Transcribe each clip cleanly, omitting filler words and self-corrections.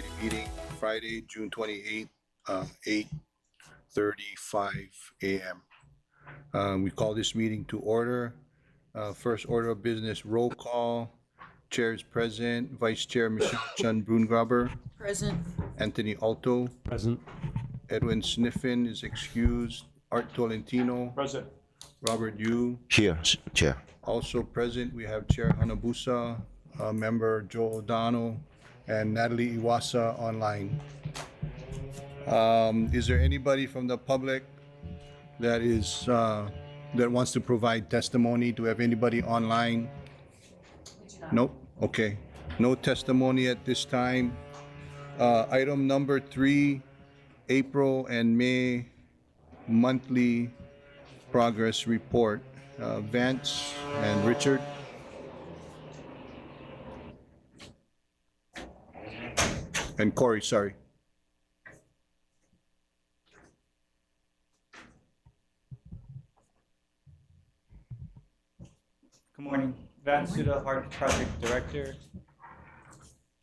Committee meeting Friday, June 28th, 8:35 a.m. We call this meeting to order. First order of business, roll call. Chair is present. Vice Chair Michelle Chun Brungraber. Present. Anthony Alto. Present. Edwin Sniffen is excused. Art Tolentino. Present. Robert Yu. Here, Chair. Also present, we have Chair Hanabusa, Member Joe O'Donnell, and Natalie Iwasa online. Is there anybody from the public that that wants to provide testimony? Do we have anybody online? Nope. Okay. No testimony at this time. Item number 3, April and May monthly progress report. Vance and Richard. And Corey, sorry. Good morning, Vance Suda, Heart Project Director.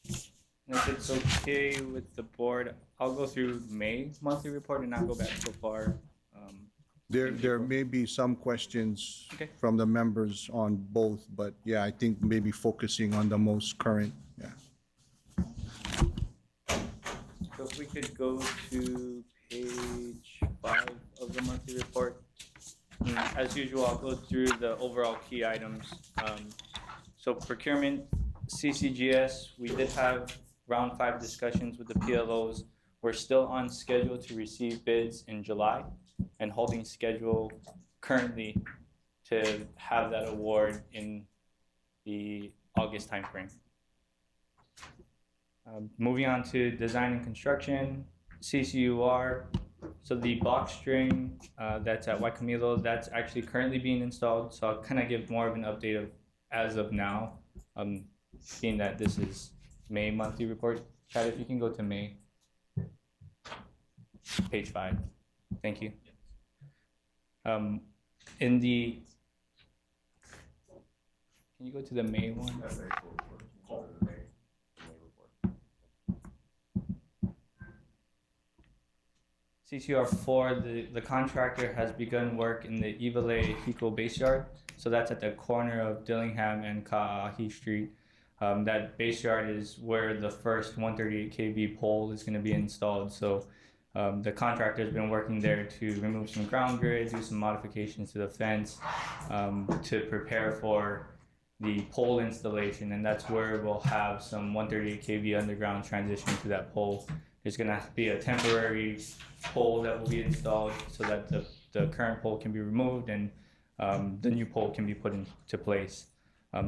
And if it's okay with the board, I'll go through May monthly report and not go back so far. There may be some questions Okay. from the members on both, but yeah, I think maybe focusing on the most current, yeah. So if we could go to page 5 of the monthly report. And as usual, I'll go through the overall key items. So procurement, CCGS, we did have round 5 discussions with the PLOs. We're still on schedule to receive bids in July and holding schedule currently to have that award in the August timeframe. Moving on to design and construction, CCUR. So the box string that's at Waikimilo, that's actually currently being installed. So I'll kind of give more of an update of as of now, seeing that this is May monthly report. Chad, if you can go to May, page 5. Thank you. In the, can you go to the May one? CCR4, the contractor has begun work in the Iwale Hiko base yard. So that's at the corner of Dillingham and Ka'ahi Street. That base yard is where the first 138 kV pole is going to be installed. So the contractor has been working there to remove some ground grid, do some modifications to the fence to prepare for the pole installation. And that's where we'll have some 138 kV underground transition to that pole. There's going to be a temporary pole that will be installed so that the current pole can be removed and the new pole can be put into place.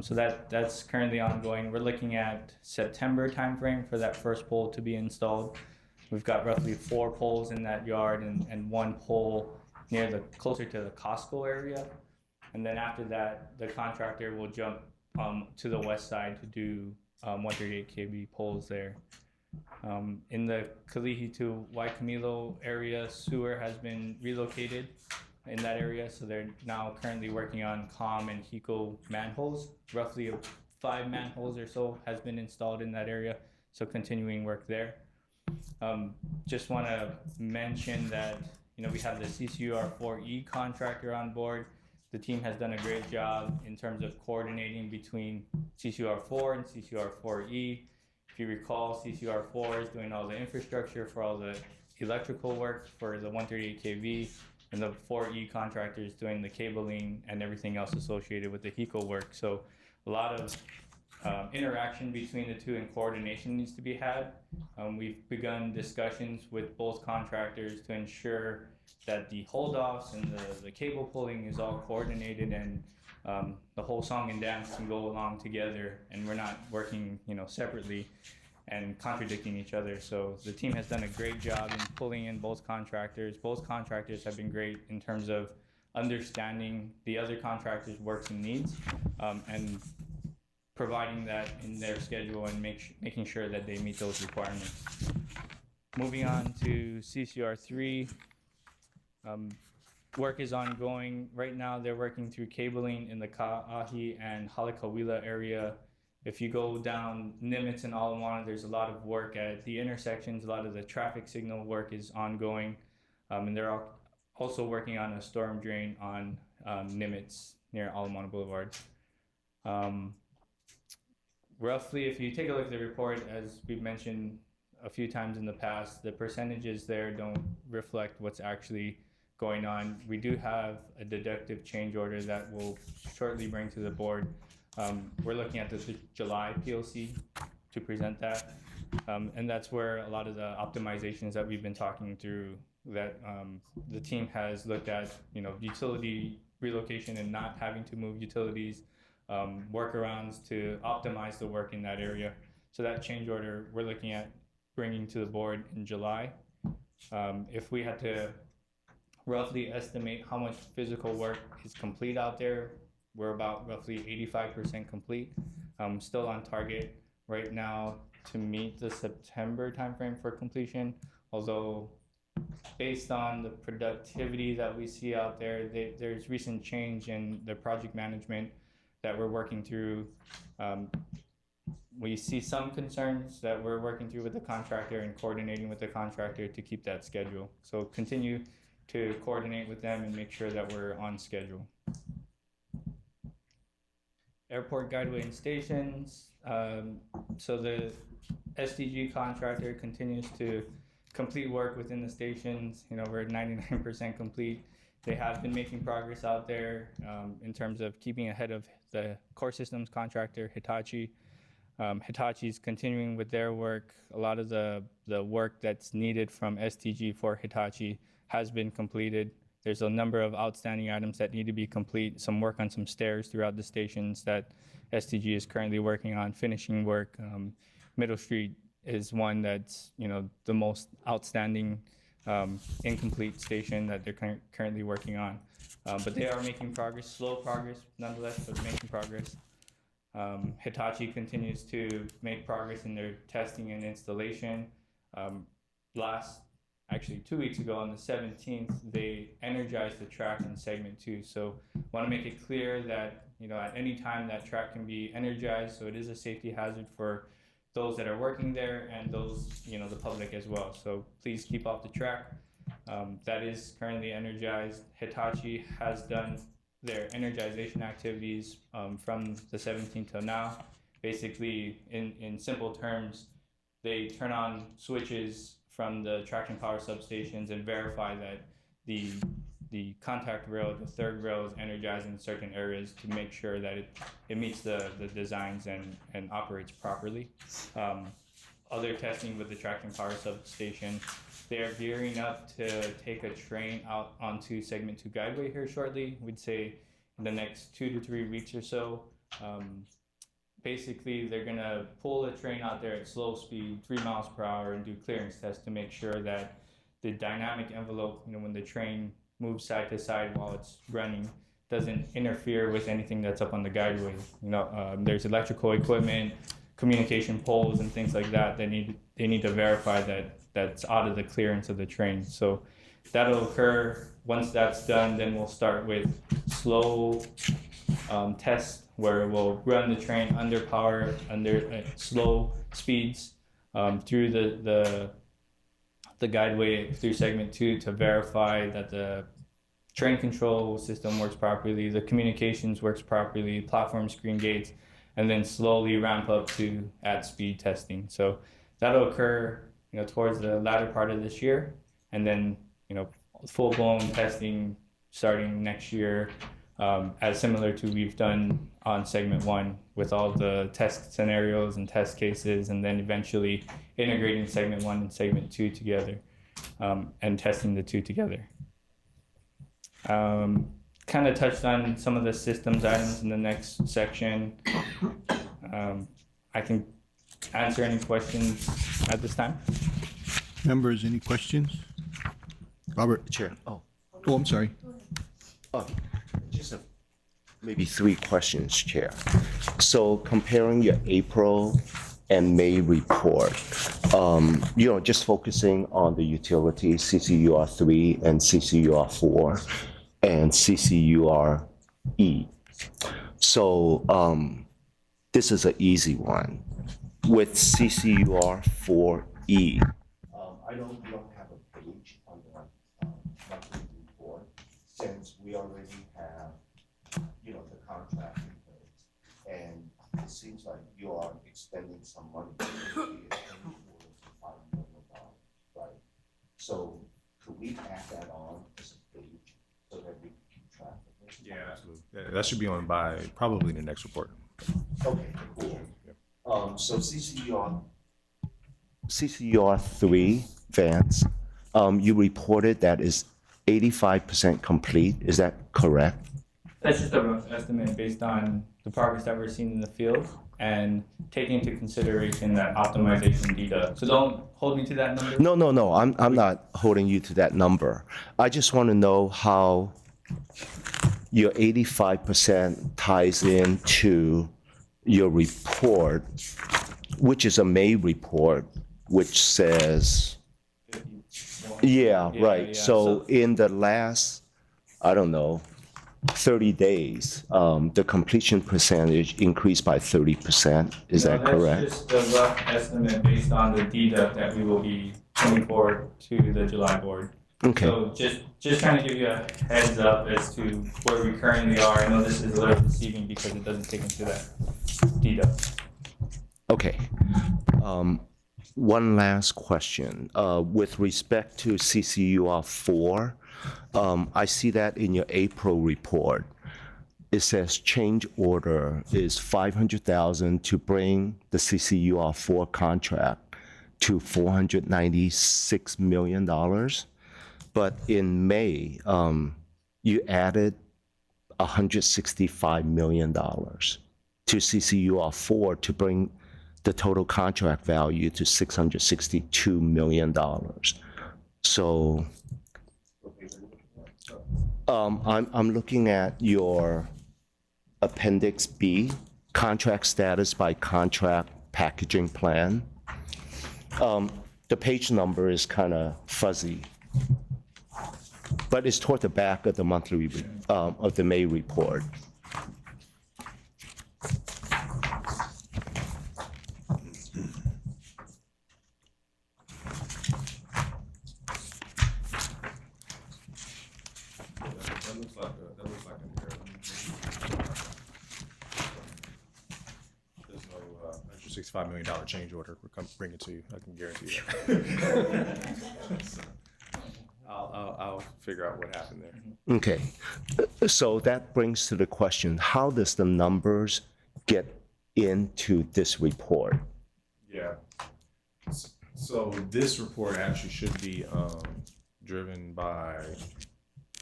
So that's currently ongoing. We're looking at September timeframe for that first pole to be installed. We've got roughly 4 poles in that yard and 1 pole closer to the Costco area. And then after that, the contractor will jump to the west side to do 138 kV poles there. In the Kalihi to Waikimilo area, sewer has been relocated in that area, so they're now currently working on COM and HECO manholes. Roughly 5 manholes or so has been installed in that area, so continuing work there. Just want to mention that we have the CCUR4E contractor on board. The team has done a great job in terms of coordinating between CCUR4 and CCUR4E. If you recall, CCUR4 is doing all the infrastructure for all the electrical work for the 138 kV, and the 4E contractor is doing the cabling and everything else associated with the HECO work. So a lot of interaction between the two and coordination needs to be had. We've begun discussions with both contractors to ensure that the hold-offs and the cable pulling is all coordinated and the whole song and dance can go along together, and we're not working separately and contradicting each other. So the team has done a great job in pulling in both contractors. Both contractors have been great in terms of understanding the other contractors' works and needs and providing that in their schedule and making sure that they meet those requirements. Moving on to CCR3, work is ongoing. Right now they're working through cabling in the Ka'ahi and Halekawila area if you go down Nimitz and Alamoana, there's a lot of work at the intersections. A lot of the traffic signal work is ongoing, and they're also working on a storm drain on Nimitz near Alamoana Boulevard. Roughly, if you take a look at the report, as we've mentioned a few times in the past, the percentages there don't reflect what's actually going on. We do have a deductive change order that we'll shortly bring to the board. We're looking at the July POC to present that. And that's where a lot of the optimizations that we've been talking through that the team has looked at, utility relocation and not having to move utilities, workarounds to optimize the work in that area. So that change order we're looking at bringing to the board in July. If we had to roughly estimate how much physical work is complete out there, we're about roughly 85% complete. Still on target right now to meet the September timeframe for completion, although based on the productivity that we see out there, there's recent change in the project management that we're working through. We see some concerns that we're working through with the contractor and coordinating with the contractor to keep that schedule. So continue to coordinate with them and make sure that we're on schedule. Airport guideway and stations. So the SDG contractor continues to complete work within the stations. We're at 99% complete. They have been making progress out there in terms of keeping ahead of the core systems contractor, Hitachi. Hitachi's continuing with their work. A lot of the work that's needed from SDG for Hitachi has been completed. There's a number of outstanding items that need to be complete, some work on some stairs throughout the stations that SDG is currently working on, finishing work. Middle Street is one that's, the most outstanding incomplete station that they're currently working on. But they are making progress, slow progress nonetheless, but making progress. Hitachi continues to make progress in their testing and installation. Actually 2 weeks ago on the 17th, they energized the track in segment 2. So want to make it clear that, at any time that track can be energized. So it is a safety hazard for those that are working there and those, the public as well. So please keep off the track. That is currently energized. Hitachi has done their energization activities from the 17th till now. Basically, in simple terms, they turn on switches from the traction power substations and verify that the contact rail, the third rail, is energized in certain areas to make sure that it meets the designs and operates properly. Other testing with the traction power substation, they're gearing up to take a train out onto segment 2 guideway here shortly. We'd say in the next 2 to 3 weeks or so. Basically, they're gonna pull the train out there at slow speed, 3 miles per hour, and do clearance tests to make sure that the dynamic envelope, when the train moves side to side while it's running, doesn't interfere with anything that's up on the guideway. There's electrical equipment, communication poles, and things like that. They need to verify that that's out of the clearance of the train. So that'll occur. Once that's done, then we'll start with slow tests where we'll run the train under power, under slow speeds through the guideway through segment 2 to verify that the train control system works properly, the communications works properly, platform screen gates, and then slowly ramp up to at speed testing. So that'll occur, towards the latter part of this year, and then, full blown testing starting next year, as similar to we've done on segment 1 with all the test scenarios and test cases, and then eventually integrating segment 1 and segment 2 together, and testing the two together. Kind of touched on some of the systems items in the next section. I can answer any questions at this time. Members, any questions? Robert? Chair. Oh, I'm sorry. Just maybe 3 questions, Chair. So comparing your April and May report, just focusing on the utilities, CCUR3 and CCUR4 and CCURE. So this is an easy one. With CCUR 4E, I know we don't have a page on the monthly report, since we already have, the contract in place. And it seems like you are expending some money. $5 million, right? So could we add that on as a page so that we can keep track of it? Yeah, absolutely. That should be on by probably the next report. Okay, cool. So CCUR 3, Vance, you reported that is 85% complete. Is that correct? That's just a rough estimate based on the progress that we're seeing in the field and taking into consideration that optimization data. So don't hold me to that number. No. I'm not holding you to that number. I just want to know how your 85% ties into your report, which is a May report, which says, yeah, right. Yeah. So in the last, I don't know, 30 days, the completion percentage increased by 30%. Is that correct? That's just a rough estimate based on the data that we will be putting forward to the July board. Okay. So just trying to give you a heads up as to where we currently are. I know this is a little deceiving because it doesn't take into that data. Okay. One last question. With respect to CCUR 4, I see that in your April report. It says change order is $500,000 to bring the CCUR 4 contract to $496 million. But in May, you added $165 million to CCUR 4 to bring the total contract value to $662 million. So I'm looking at your Appendix B, contract status by contract packaging plan. The page number is kind of fuzzy, but it's toward the back of the monthly, of the May report. That looks like an error. There's no $165 million change order. We're bringing it to you. I can guarantee that. I'll figure out what happened there. Okay, so that brings to the question, how does the numbers get into this report? Yeah. So this report actually should be driven by,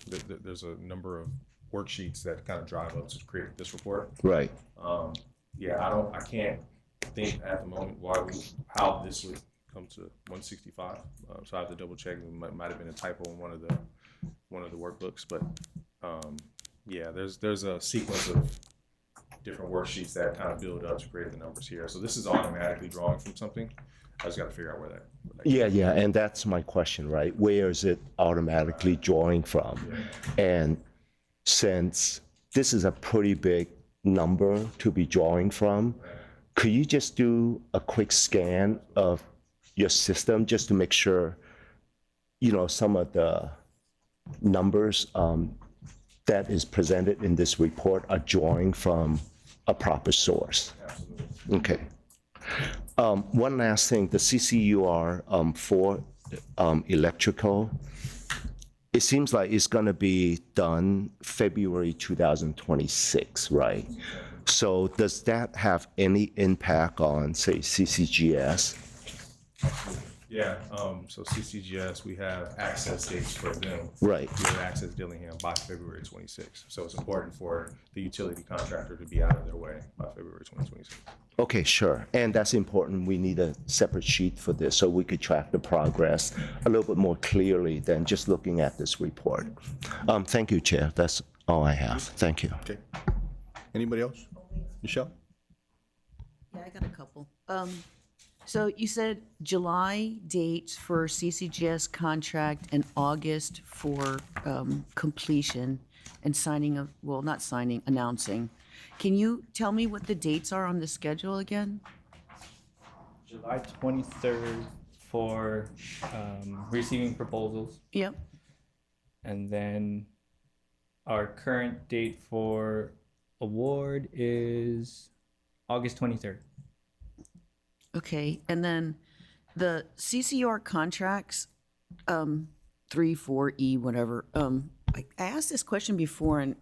there's a number of worksheets that kind of drive up to create this report. Right. Yeah, I can't think at the moment how this would come to 165. So I have to double check. It might have been a typo in one of the workbooks, but yeah, there's a sequence of different worksheets that kind of build up to create the numbers here. So this is automatically drawing from something. I just got to figure out where that. Yeah, and that's my question, right? Where is it automatically drawing from? And since this is a pretty big number to be drawing from, could you just do a quick scan of your system just to make sure, some of the numbers that is presented in this report are drawing from a proper source? Absolutely. Okay. One last thing, the CCUR 4 electrical, it seems like it's going to be done February 2026, right? So does that have any impact on, say, CCGS? Yeah, so CCGS, we have access dates for them. Right. We have access Dillingham by February 26th. So it's important for the utility contractor to be out of their way by February 2026. Okay, sure. And that's important. We need a separate sheet for this so we could track the progress a little bit more clearly than just looking at this report. Thank you, Chair. That's all I have. Thank you. Okay. Anybody else? Michelle? Yeah, I got a couple. So you said July dates for CCGS contract and August for completion. and signing of, well, not signing, announcing. Can you tell me what the dates are on the schedule again? July 23rd for receiving proposals, Yep. and then our current date for award is August 23rd. Okay, and then the CCR contracts, 3, 4E, whatever. I asked this question before, and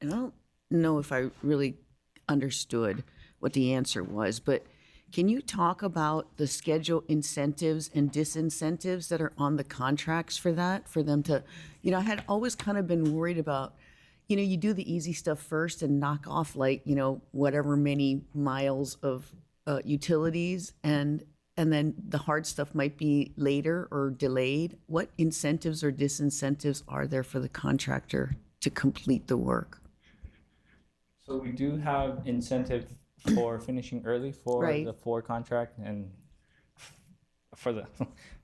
I don't know if I really understood what the answer was, but can you talk about the schedule incentives and disincentives that are on the contracts for that, for them to, I had always kind of been worried about, you do the easy stuff first and knock off like, whatever many miles of utilities, and then the hard stuff might be later or delayed. What incentives or disincentives are there for the contractor to complete the work? So we do have incentive for finishing early for Right. the 4 contract, and for the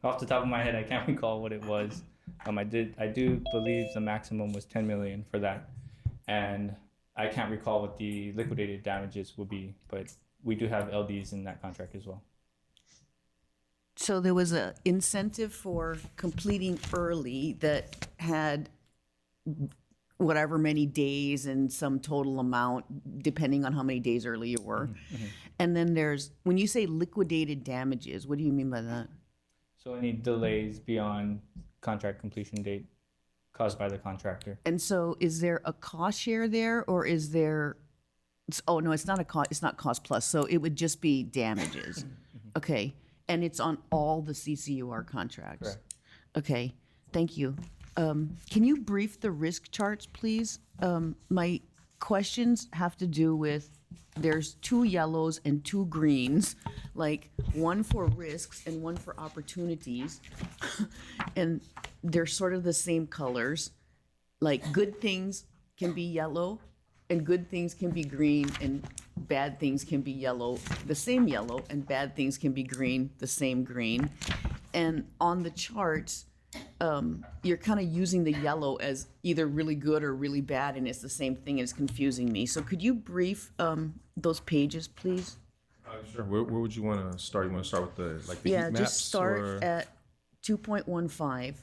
off the top of my head, I can't recall what it was. I do believe the maximum was 10 million for that, and I can't recall what the liquidated damages will be, but we do have LDs in that contract as well. So there was a incentive for completing early that had whatever many days and some total amount, depending on how many days early you were. And then there's, when you say liquidated damages, what do you mean by that? So any delays beyond contract completion date caused by the contractor. And so is there a cost share there, or is there, oh, no, it's not it's not cost plus, so it would just be damages. Okay, and it's on all the CCUR contracts? Correct. Okay, thank you. Can you brief the risk charts, please? My questions have to do with, there's 2 yellows and 2 greens, like one for risks and one for opportunities. And they're sort of the same colors. Like good things can be yellow and good things can be green, and bad things can be yellow, the same yellow, and bad things can be green, the same green. And on the charts, you're kind of using the yellow as either really good or really bad, and it's the same thing, and it's confusing me. So could you brief those pages, please? Sure. Where would you want to start? You want to start with the heat Yeah, maps? just start or? at 2.15,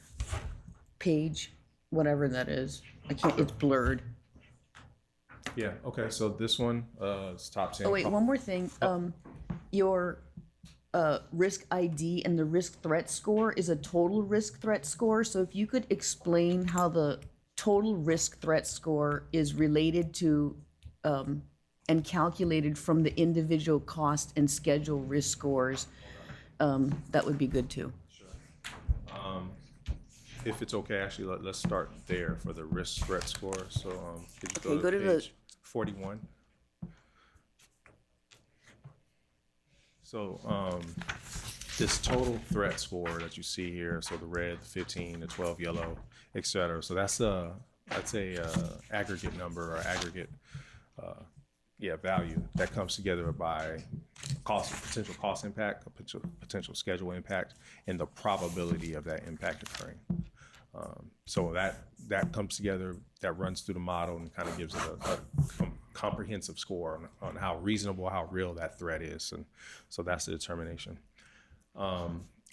page, whatever that is. I can't, it's blurred. Yeah. Okay. So this one is top 10. Oh, wait, one more thing. Your risk ID and the risk threat score is a total risk threat score. So if you could explain how the total risk threat score is related to and calculated from the individual cost and schedule risk scores, that would be good too. If it's okay, actually, let's start there for the risk threat score. So could you Okay, go to the- page 41? So this total threat score that you see here, so the red, the 15, the 12 yellow, et cetera. So that's a aggregate number or aggregate value that comes together by potential cost impact, potential schedule impact, and the probability of that impact occurring. So that comes together, that runs through the model and kind of gives it a comprehensive score on how reasonable, how real that threat is. And so that's the determination.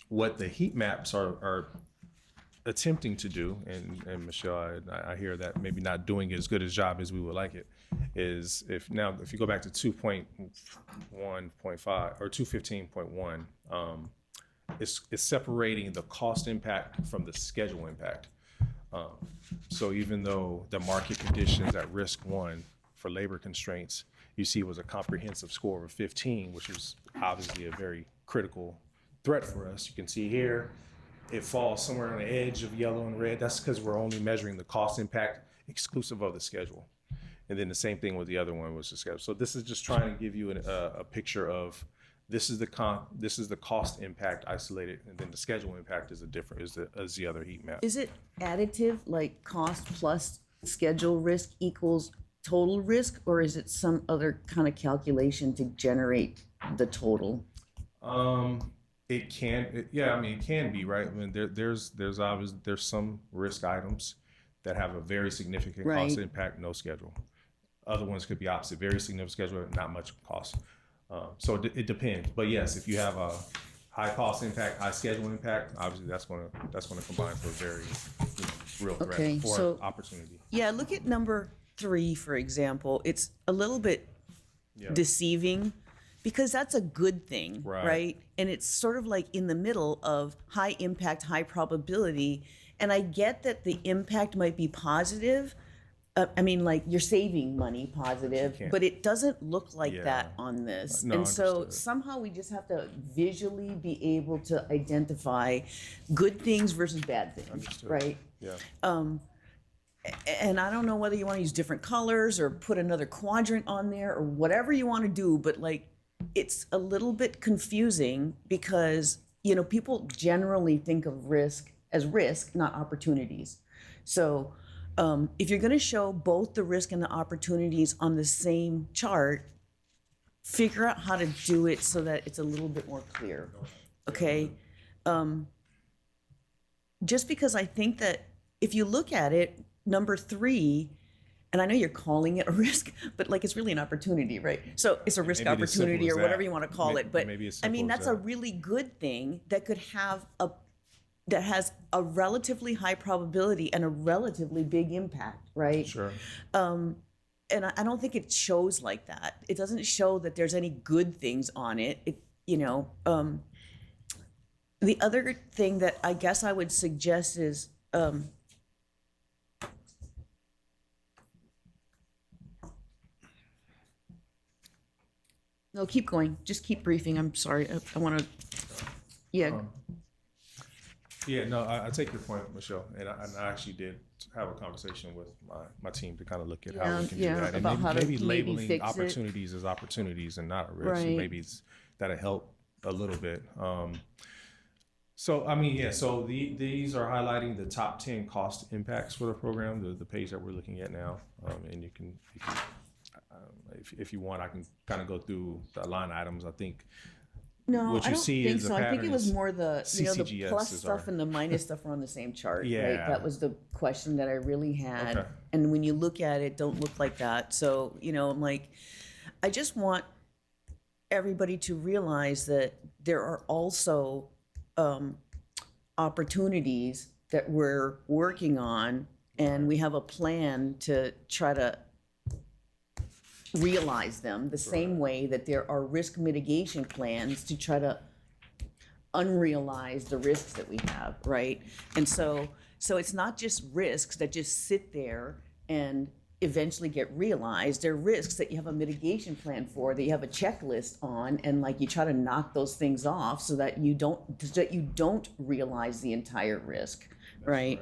What the heat maps are attempting to do, and Michelle, I hear that maybe not doing as good a job as we would like it, is if you go back to 2.1.5 or 215.1, it's separating the cost impact from the schedule impact. So even though the market conditions at risk 1 for labor constraints, you see was a comprehensive score of 15, which is obviously a very critical threat for us. You can see here, it falls somewhere on the edge of yellow and red. That's because we're only measuring the cost impact exclusive of the schedule. And then the same thing with the other one was the schedule. So this is just trying to give you a picture of this is the cost impact isolated, and then the schedule impact is the other heat map. Is it additive, like cost plus schedule risk equals total risk, or is it some other kind of calculation to generate the total? It can be, right? I mean, there's some risk items that have a very significant Right. cost impact, no schedule. Other ones could be opposite, very significant schedule, not much cost. So it depends. But yes, if you have a high cost impact, high schedule impact, obviously that's gonna combine for a very real threat Okay, or so- opportunity. Yeah, look at number 3, for example. It's a little bit Yeah. deceiving because that's a good thing, Right. right? And it's sort of like in the middle of high impact, high probability. And I get that the impact might be positive. I mean, like you're saving money, positive, can't- but it doesn't look like Yeah. that on this. No, and so understood. somehow we just have to visually be able to identify good things versus bad things, Understood. right? Yeah. And I don't know whether you want to use different colors or put another quadrant on there or whatever you want to do, but like it's a little bit confusing because, you know, people generally think of risk as risk, not opportunities. So if you're going to show both the risk and the opportunities on the same chart, figure out how to do it so that it's a little bit more clear. Okay? Just because I think that if you look at it, number 3, and I know you're calling it a risk, but like it's really an opportunity, right? So it's a risk Maybe it's as simple opportunity as or that. whatever you want to call it. But Maybe it's I mean, simple as that's a that. really good thing that could have that has a relatively high probability and a relatively big impact, right? Sure. And I don't think it shows like that. It doesn't show that there's any good things on it. You know, the other thing that I guess I would suggest is no, keep going. Just keep briefing. I'm sorry. I want to. Yeah. Yeah, no, I take your point, Michelle, and I actually did have a conversation with my team to kind of look at how Yeah, we can yeah, do that, and about how to maybe maybe labeling fix it. opportunities as opportunities and not a risk. Right. Maybe that'll help a little bit. So I mean, yeah. So these are highlighting the top 10 cost impacts for the program, the page that we're looking at now, and you can if you want, I can kind of go through the line items. I think. No, What I you don't see think is the so. I think it pattern was is more the the CCGS plus is stuff our- and the minus stuff are on the same chart. Right? Yeah. That was the question that I really had. Okay. And when you look at it, don't look like that. So you know, I'm like, I just want everybody to realize that there are also opportunities that we're working on, and we have a plan to try to realize them the same way that there are risk mitigation plans to try to unrealize the risks that we have, right? And so it's not just risks that just sit there and eventually get realized. They're risks that you have a mitigation plan for, that you have a checklist on, and like you try to knock those things off so that you don't realize the entire risk, right?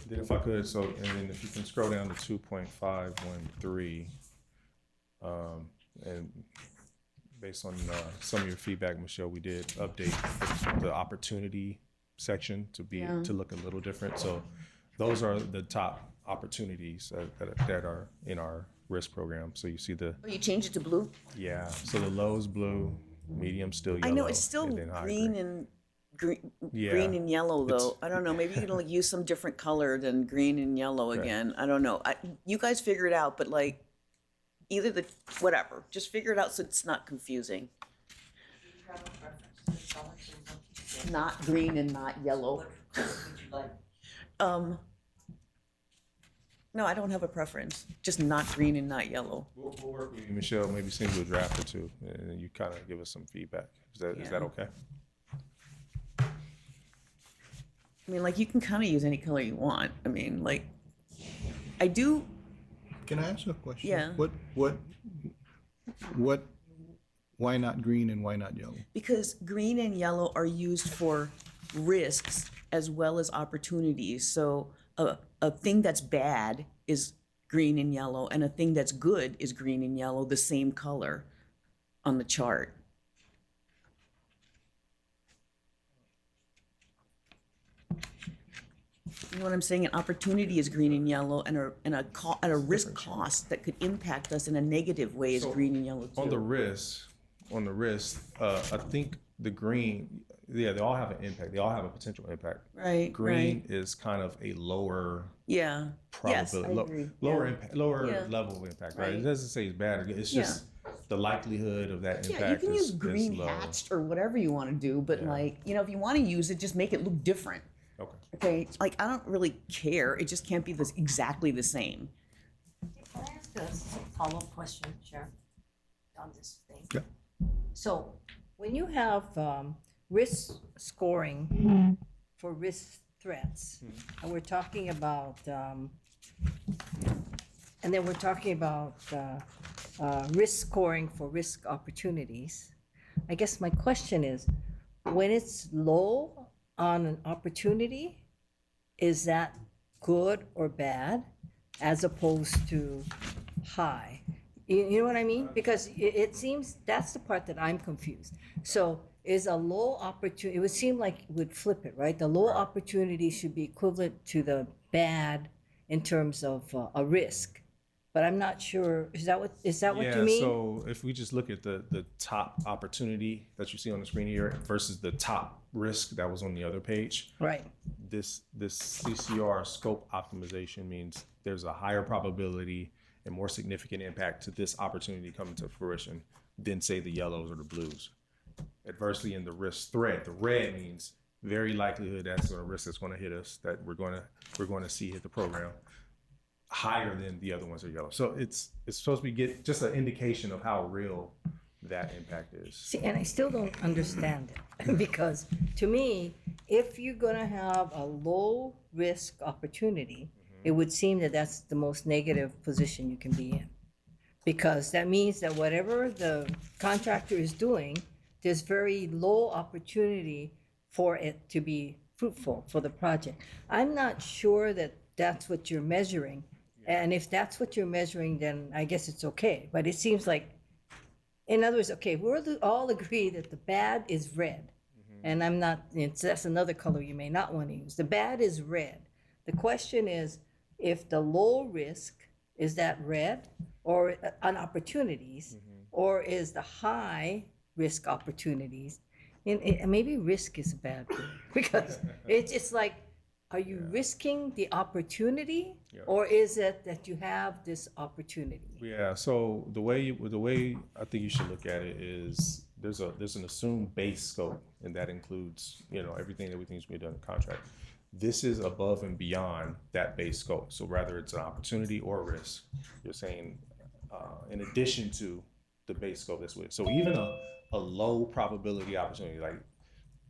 Then if I could, so, and then if you can scroll down to 2.513, and based on some of your feedback, Michelle, we did update the opportunity section to look a little different. So those are the top opportunities that are in our risk program. So you see Oh, you changed it to blue? yeah, so the low's blue, medium still yellow. I know, it's still and then high green and Yeah. green and yellow though. I don't know, maybe you can like use some different color than green and yellow again. I don't know. You guys figure it out, but like either whatever, just figure it out so it's not confusing. Not green and not yellow. No, I don't have a preference, just not green and not yellow. We'll work with you, Michelle, maybe send you a draft or two, and then you kind of give us some feedback. Is that Yeah. okay? I mean, like you can kind of use any color you want. I mean, like I do. Can I ask you a question? Yeah. Why not green and why not yellow? Because green and yellow are used for risks as well as opportunities. So a thing that's bad is green and yellow, and a thing that's good is green and yellow, the same color on the chart. You know what I'm saying? An opportunity is green and yellow, and a risk cost that could impact us in a negative way is So, green and yellow too. On the risk, I think the green, Yeah, they all have an impact. They all have a potential impact. Right. Green Right. is kind of a lower Yeah. Yes, I probability, agree. lower Yeah. impact, lower Yeah. level of impact, right? It Right. doesn't say it's bad or good. It's Yeah. just the likelihood of that Yeah, you impact can use is green low. hatched or whatever you want to do, but like, if you want to use it, just make it look different. Okay. Okay, like I don't really care. It just can't be this exactly the same. Can I ask a follow-up question, Sheriff, on this thing? Yeah. So, when you have risk scoring for risk threats, and we're talking about, and then we're talking about risk scoring for risk opportunities, I guess my question is, when it's low on an opportunity, is that good or bad as opposed to high? You know what I mean? Because it seems that's the part that I'm confused. So is a low opportunity, it would seem like it would flip it, right? The low opportunity should be equivalent to the bad in terms of a risk. But I'm not sure, is that what you mean? So if we just look at the top opportunity that you see on the screen here versus the top risk that was on the other page, Right, this CCR scope optimization means there's a higher probability and more significant impact to this opportunity coming to fruition than say the yellows or the blues. Adversely, in the risk threat, the red means very likelihood that's a risk that's going to hit us, that we're going to see hit the program, higher than the other ones that are yellow. So it's supposed to be just an indication of how real that impact is. see, and I still don't understand it, because to me, if you're gonna have a low risk opportunity, it would seem that that's the most negative position you can be in. Because that means that whatever the contractor is doing, there's very low opportunity for it to be fruitful for the project. I'm not sure that that's what you're measuring. And if that's what you're measuring, then I guess it's okay. But it seems like, in other words, okay, we'll all agree that the bad is red. And I'm not, that's another color you may not want to use. The bad is red. The question is, if the low risk, is that red or on opportunities, or is the high risk opportunities? And maybe risk is a bad word, because it's like, are you risking the opportunity, or is it that you have this opportunity? Yeah. So the way I think you should look at it is there's an assumed base scope, and that includes everything that we think is being done in the contract. This is above and beyond that base scope. So whether it's an opportunity or a risk, you're saying in addition to the base scope that's with. So even a low probability opportunity, like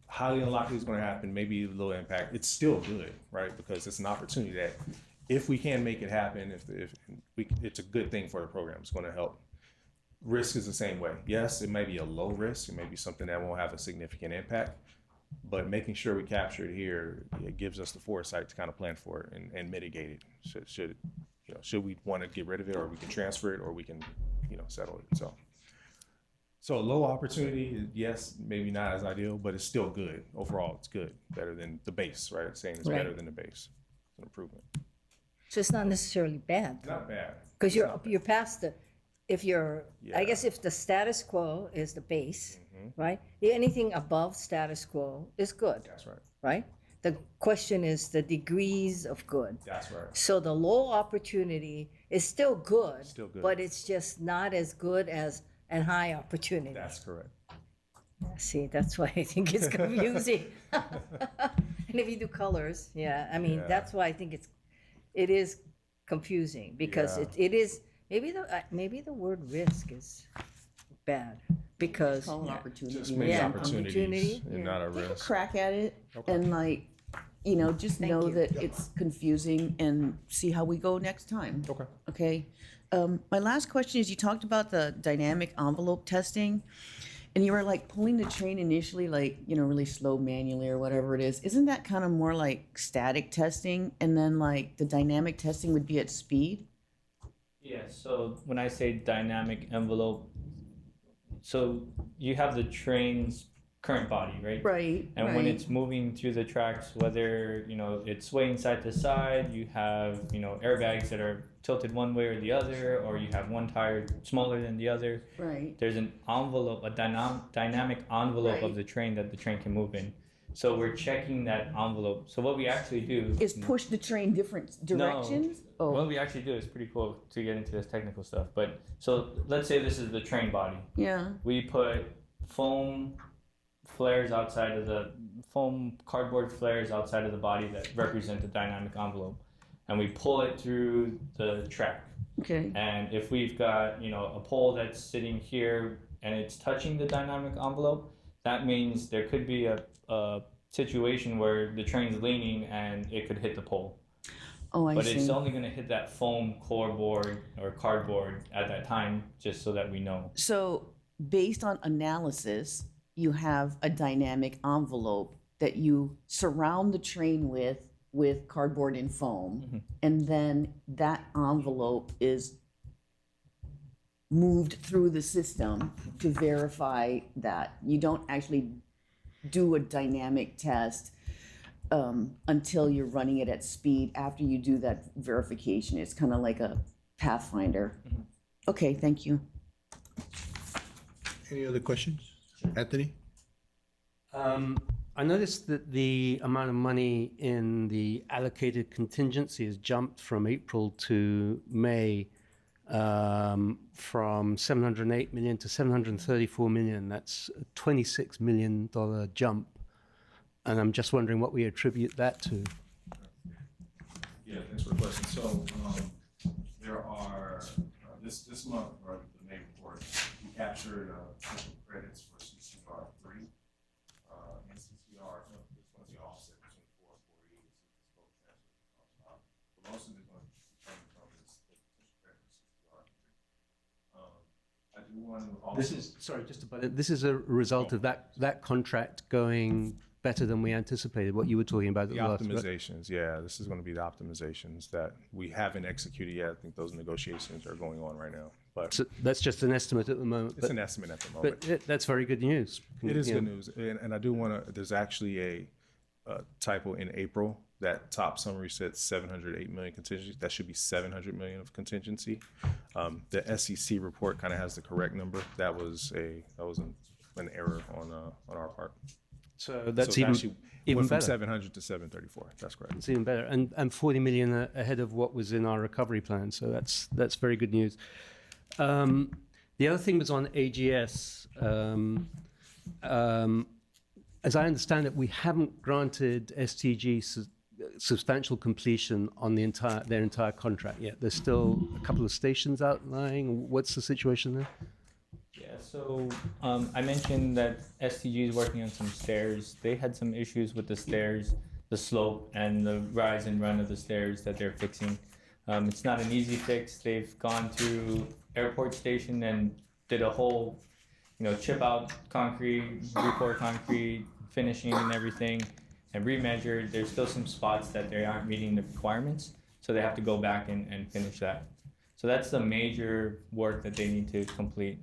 highly unlikely is going to happen, maybe low impact, it's still good, right? Because it's an opportunity that if we can make it happen, it's a good thing for the program. It's going to help. Risk is the same way. Yes, it may be a low risk. It may be something that won't have a significant impact, but making sure we capture it here, it gives us the foresight to kind of plan for it and mitigate it. Should we want to get rid of it, or we can transfer it, or we can, settle it. So a low opportunity, yes, maybe not as ideal, but it's still good. Overall, it's good. Better than the base, right? It's saying it's Right. better than the base. It's an improvement. So it's not necessarily bad, Not bad. because It's not bad. you're past the, if you're, I Yeah. guess if the status quo is the base, right? Anything above status quo is good, That's right. right? The question is the degrees of good. That's right. So the low opportunity is still good. Still good. But it's just not as good as an high opportunity. That's correct. See, that's why I think it's confusing. And if you do colors, yeah, I mean, Yeah. that's why I think it is confusing, because Yeah. it is, maybe the word risk is bad, because, Call it opportunity. Just maybe Yeah, opportunities opportunity, and not a Take a risk. crack at it and just know you. that it's confusing and see how we go next time. Okay. Okay. My last question is, you talked about the dynamic envelope testing, and you were like pulling the train initially, like, really slow manually or whatever it is. Isn't that kind of more like static testing? And then like the dynamic testing would be at speed? Yeah, so when I say dynamic envelope, so you have the trains current body, right? Right, And when right. it's moving through the tracks, whether, you know, it's swaying side to side, you have, you know, airbags that are tilted one way or the other, or you have one tire smaller than the other. Right. There's an envelope, a dynamic envelope Right. of the train that the train can move in. So we're checking that envelope. So what we actually do Is push the train different directions? No, Oh, what we actually do is pretty cool to get into this technical stuff. But so let's say this is the train body. yeah. We put foam flares outside of the foam cardboard flares outside of the body that represent the dynamic envelope, and we pull it through the track. Okay. And if we've got, you know, a pole that's sitting here and it's touching the dynamic envelope, that means there could be a situation where the train's leaning and it could hit the pole. Oh, I But see. it's only going to hit that foam core board or cardboard at that time, just so that we know. So, based on analysis, you have a dynamic envelope that you surround the train with cardboard and foam, and then that envelope is moved through the system to verify that. You don't actually do a dynamic test until you're running it at speed. After you do that verification, it's kind of like a pathfinder. Okay, thank you. Any other questions? Anthony? I noticed that the amount of money in the allocated contingency has jumped from April to May from $708 million to $734 million. That's a $26 million jump. And I'm just wondering what we attribute that to. Yeah, thanks for the question. So, there are, this month, or the May report, we captured potential credits for CCR 3 and CCR, it's going to be offset between 4 and 4E, this is both transfer. But most of it going to be coming from this the potential credit for CCR 3. I do want to also. This is, sorry, just about it. This is a result of that contract going better than we anticipated, what you were talking about. The optimizations, yeah, this is going to be the optimizations that we haven't executed yet. I think those negotiations are going on right now, but So that's just an estimate at the moment. it's an estimate at the moment. But that's very good news. It is You good know, news, and I do want to. There's actually a typo in April. That top summary said 708 million contingency. That should be 700 million of contingency. The SEC report kind of has the correct number. That was an error on our part. So that's So it actually even went from better. 700 to 734. That's correct. It's even better, and 40 million ahead of what was in our recovery plan. So that's very good news. The other thing was on AGS. As I understand it, we haven't granted STG substantial completion on their entire contract yet. There's still a couple of stations outlying. What's the situation there? Yeah, so I mentioned that STG is working on some stairs. They had some issues with the stairs, the slope, and the rise and run of the stairs that they're fixing. It's not an easy fix. They've gone through Airport Station and did a whole, chip out concrete, re-pour concrete, finishing and everything, and remeasured. There's still some spots that they aren't meeting the requirements, so they have to go back and finish that. So that's the major work that they need to complete.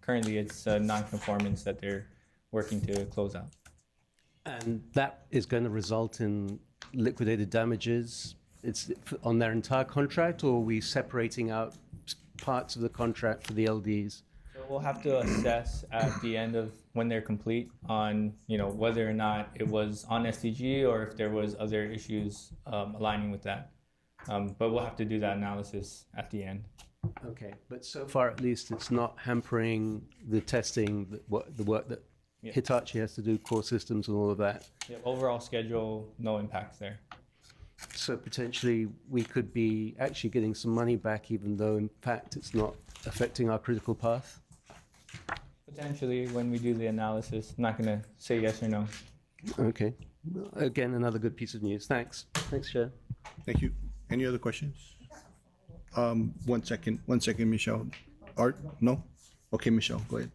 Currently, it's non-conformance that they're working to close out. And that is going to result in liquidated damages. It's on their entire contract, or are we separating out parts of the contract for the LDs? So we'll have to assess at the end of when they're complete on, whether or not it was on STG or if there was other issues aligning with that. But we'll have to do that analysis at the end. Okay, but so far at least it's not hampering the testing, the work that Yeah. Hitachi has to do, core systems and all of that. Yeah, overall schedule, no impacts there. So potentially we could be actually getting some money back, even though in fact it's not affecting our critical path. Potentially, when we do the analysis, I'm not going to say yes or no. Okay, again, another good piece of news. Thanks. Thanks, Chair. Thank you. Any other questions? 1 second, Michelle. Art? No? Okay, Michelle, go ahead.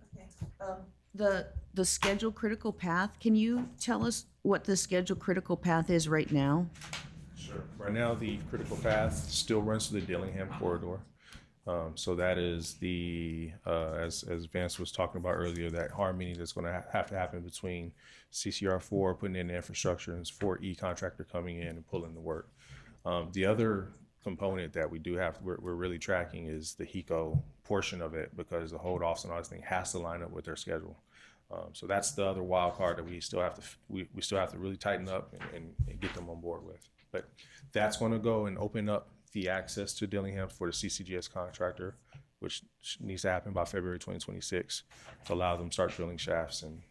The schedule critical path, can you tell us what the schedule critical path is right now? Sure. Right now, the critical path still runs through the Dillingham corridor. So that is the, as Vance was talking about earlier, that harmony that's going to have to happen between CCR4 putting in the infrastructure and 4E contractor coming in and pulling the work. The other component that we do have, we're really tracking is the HECO portion of it, because the hold offs and all this thing has to line up with their schedule. So that's the other wild card that we still have to we still have to really tighten up and get them on board with. But that's going to go and open up the access to Dillingham for the CCGS contractor, which needs to happen by February 2026 to allow them to start drilling shafts and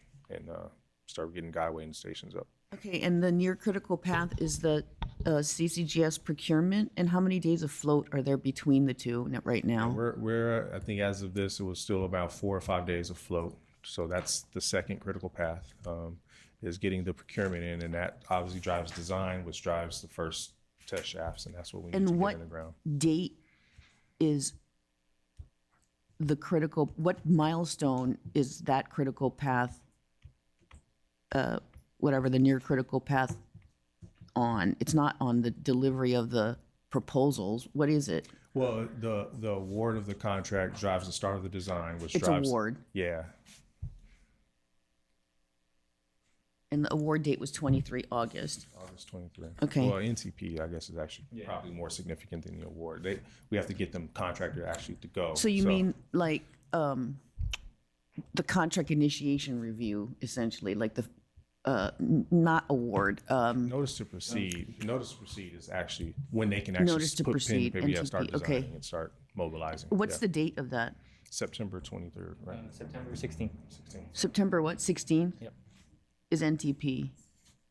start getting guideway and stations up. Okay, and the near critical path is the CCGS procurement, and how many days of float are there between the two right now? We're I think as of this, it was still about 4 or 5 days of float. So that's the second critical path, is getting the procurement in, and that obviously drives design, which drives the first test shafts, and that's what we need And to what get in the ground. date is the critical, what milestone is that critical path, whatever the near critical path on? It's not on the delivery of the proposals. What is it? Well, the award of the contract drives the start of the design, which It's drives award. Yeah, And the award date was 23 August. August 23. Okay. Well, NTP, I guess, is actually probably more significant than the award. We have to get them contractor actually to go. So you mean like the contract initiation review, essentially, like the not award. Notice to proceed. Notice to proceed is actually when they can actually Notice to put proceed, pen to paper, start NTP, okay. designing and start mobilizing. What's Yeah. the date of that? September 23rd, right? September 16th. 16. September what? 16? Yep. Is NTP.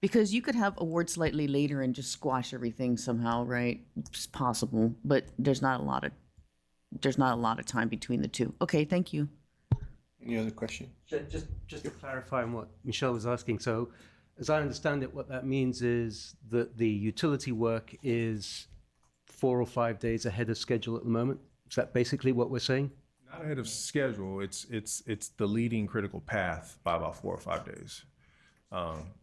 Because you could have award slightly later and just squash everything somehow, right? It's possible, but there's not a lot of time between the two. Okay, thank you. Any other question? Just to clarify on what Michelle was asking, so as I understand it, what that means is that the utility work is 4 or 5 days ahead of schedule at the moment? Is that basically what we're saying? Not ahead of schedule. It's the leading critical path by about 4 or 5 days.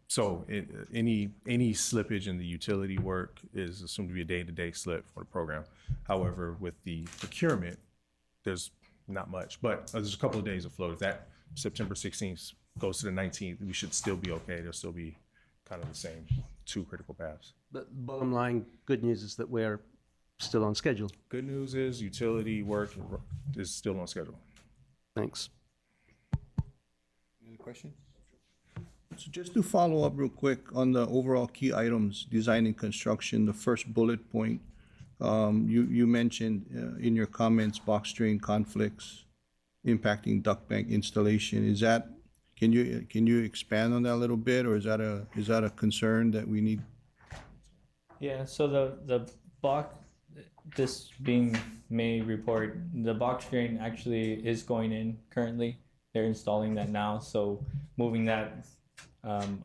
So any slippage in the utility work is assumed to be a day-to-day slip for the program. However, with the procurement, there's not much, but there's a couple of days of float. If that September 16th goes to the 19th, we should still be okay. There'll still be kind of the same 2 critical paths. But bottom line, good news is that we're still on schedule. Good news is utility work is still on schedule. Thanks. Any other question? So just to follow up real quick on the overall key items, design and construction, the first bullet point, you mentioned in your comments, box drain conflicts impacting duct bank installation. Is that, can you expand on that a little bit, or is that a concern that we need? Yeah, so the box, this being May report, the box drain actually is going in currently. They're installing that now, so moving that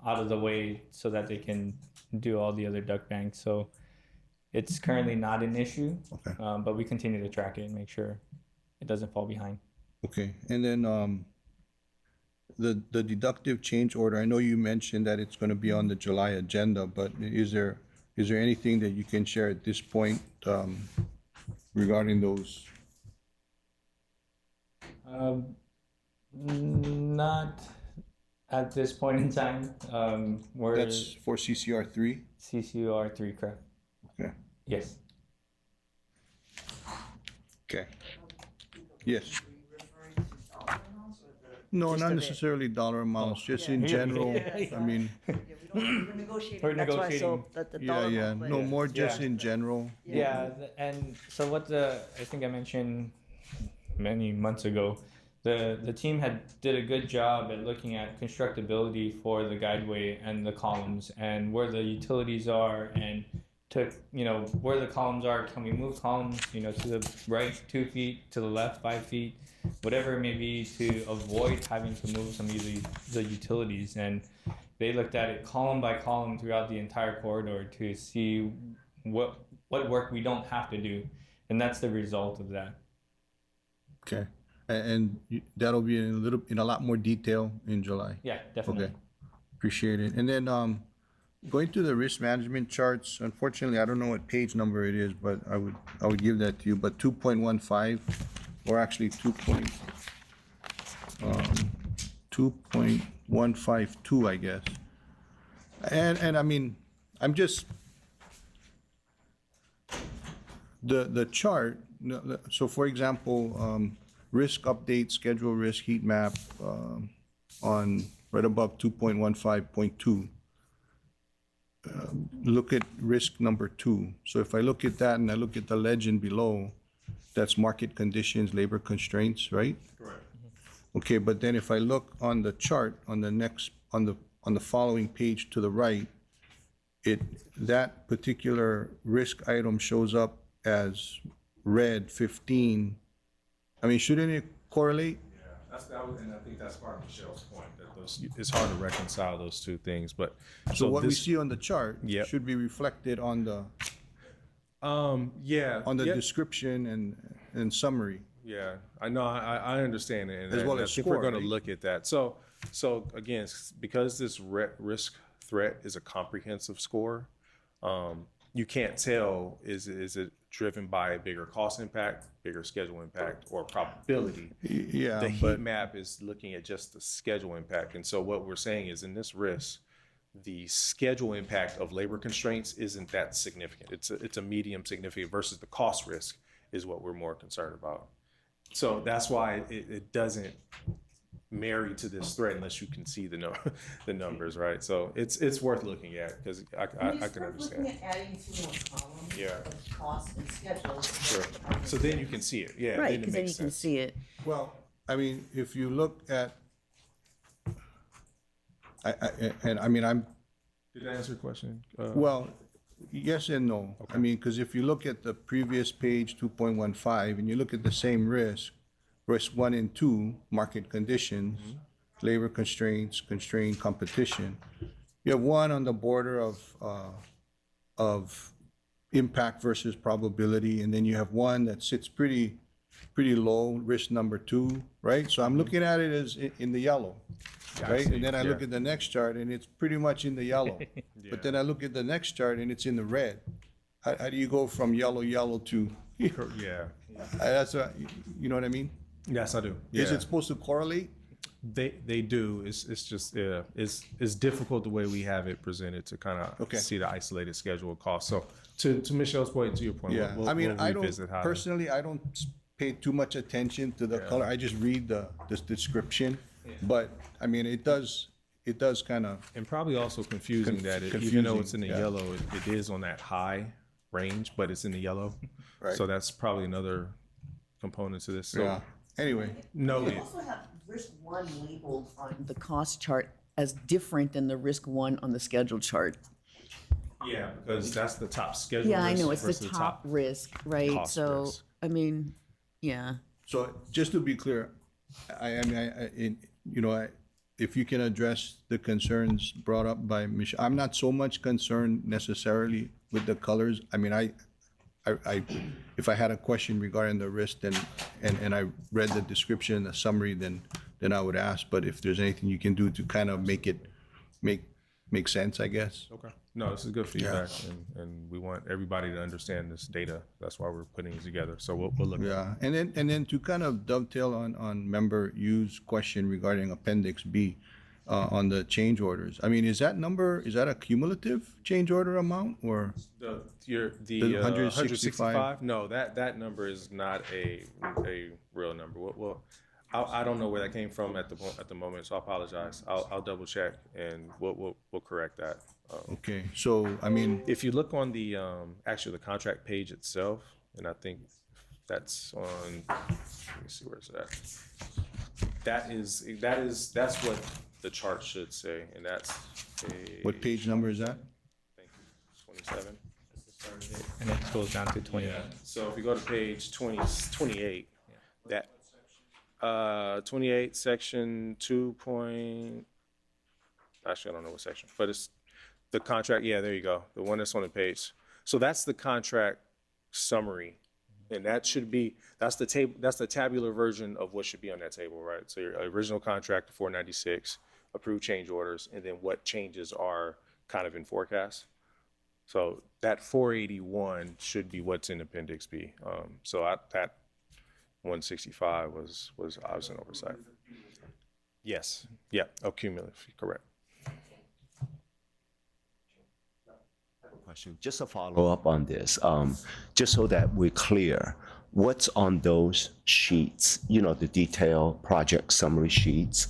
out of the way so that they can do all the other duct banks. So it's currently not an issue, Okay. but we continue to track it and make sure it doesn't fall behind. Okay, and then the deductive change order, I know you mentioned that it's gonna be on the July agenda, but is there anything that you can share at this point regarding those? Not at this point in time. We're That's for CCR 3? CCR3, correct? Okay, Yes. okay. Yes. No, not necessarily dollar amounts, just in general, I mean, We're negotiating. We're That's why, so negotiating. that the yeah, dollar yeah, amount, but- no, more just Yeah. in general. Yeah, and so what I think I mentioned many months ago, the team did a good job at looking at constructability for the guideway and the columns and where the utilities are, and took, where the columns are, can we move columns, to the right 2 feet, to the left 5 feet, whatever it may be, to avoid having to move some of the utilities. And they looked at it column by column throughout the entire corridor to see what work we don't have to do, and that's the result of that. Okay, and that'll be in a lot more detail in July. Yeah, definitely. Okay, appreciate it. And then going to the risk management charts, unfortunately, I don't know what page number it is, but I would give that to you, but 2.15, or actually 2.152, I guess. And I mean, I'm just, the chart, so for example, risk update, schedule risk heat map, on right above 2.15.2. Look at risk number 2. So if I look at that and I look at the legend below, that's market conditions, labor constraints, right? Correct. Okay, but then if I look on the chart on the next, on the following page to the right, that particular risk item shows up as red 15. I mean, shouldn't it correlate? And I think that's part of Michelle's point, that it's hard to reconcile those two things, but. So what we this- see on the chart Yep. should be reflected on the Yeah. the yeah, description and summary. Yeah, I know, I understand it, and As well I as think we're score, gonna right? look at that. So again, because this risk threat is a comprehensive score, you can't tell, is it driven by a bigger cost impact, bigger schedule impact, or probability? Yeah, The heat but map is looking at just the schedule impact, and so what we're saying is in this risk, the schedule impact of labor constraints isn't that significant. It's a medium significant versus the cost risk is what we're more concerned about. So that's why it doesn't marry to this threat unless you can see the the numbers, right? So it's worth looking at because I can understand. Looking at adding two more columns. Yeah. Of costs and schedules. Sure. So then you can see it. Yeah. Right, it because then makes you can sense. see it. well, I mean, if you look at, I mean, I'm, Did that answer your question? well, yes and no. I mean, because if you look at the previous page, 2.15, and you look at the same risk 1 and 2, market conditions, labor constraints, constrained competition, you have one on the border of impact versus probability, and then you have one that sits pretty low, risk number 2, right? So I'm looking at it as in the yellow, right? And then I look at the next chart and it's pretty much in the yellow. But then I look at the next chart and it's in the red. How do you go from yellow to, Yeah. that's, you know what I mean? Yes, I do. Is Yeah. it supposed to correlate? They do. It's just it's difficult the way we have it presented to kind of Okay. see the isolated schedule of costs. So to Michelle's point, to your point, Yeah, we'll I mean, we'll revisit how to- personally, I don't pay too much attention to the color. I just read this description. But, I mean, it does kind of, and probably also confusing that even though confusing, it's in the yeah. yellow, it is on that high range, but it's in the yellow. Right. So that's probably another component to this. So yeah. Anyway, We noted. also have risk 1 labeled on the cost chart as different than the risk 1 on the schedule chart. Yeah, because that's the top schedule. Yeah, I risk know, it's versus the top risk, right? cost So, risk. I mean, yeah. so just to be clear, if you can address the concerns brought up by Michelle, I'm not so much concerned necessarily with the colors. I mean, if I had a question regarding the risk, then, and I read the description, the summary, then I would ask. But if there's anything you can do to kind of make it make sense, I guess. Okay. No, this is good feedback, and we want everybody to understand this data. That's why we're putting it together. So we'll look at it. Yeah, and then to kind of dovetail on member Yu's question regarding Appendix B, on the change orders. I mean, is that a cumulative change order amount or? The The 165? No, that number is not a real number. Well, I don't know where that came from at the moment, so I apologize. I'll double check and we'll correct that. Okay, so, I mean, If you look on the actually the contract page itself, and I think that's on. Let me see where it's at. That's what the chart should say, and that's what page number is that? Thank you. 27. And it goes down to 20. So if you go to page 28, that 28 section 2 point. Actually, I don't know what section, but it's the contract. Yeah, there you go. The one that's on the page. So that's the contract summary, and that should be that's the table. That's the tabular version of what should be on that table, right? So your original contract 496, approved change orders, and then what changes are kind of in forecast. So that 481 should be what's in Appendix B. That 165 was obviously an oversight. Yes, yeah, cumulative, correct. Question, just a follow-up on this, just so that we're clear, what's on those sheets, the detailed project summary sheets,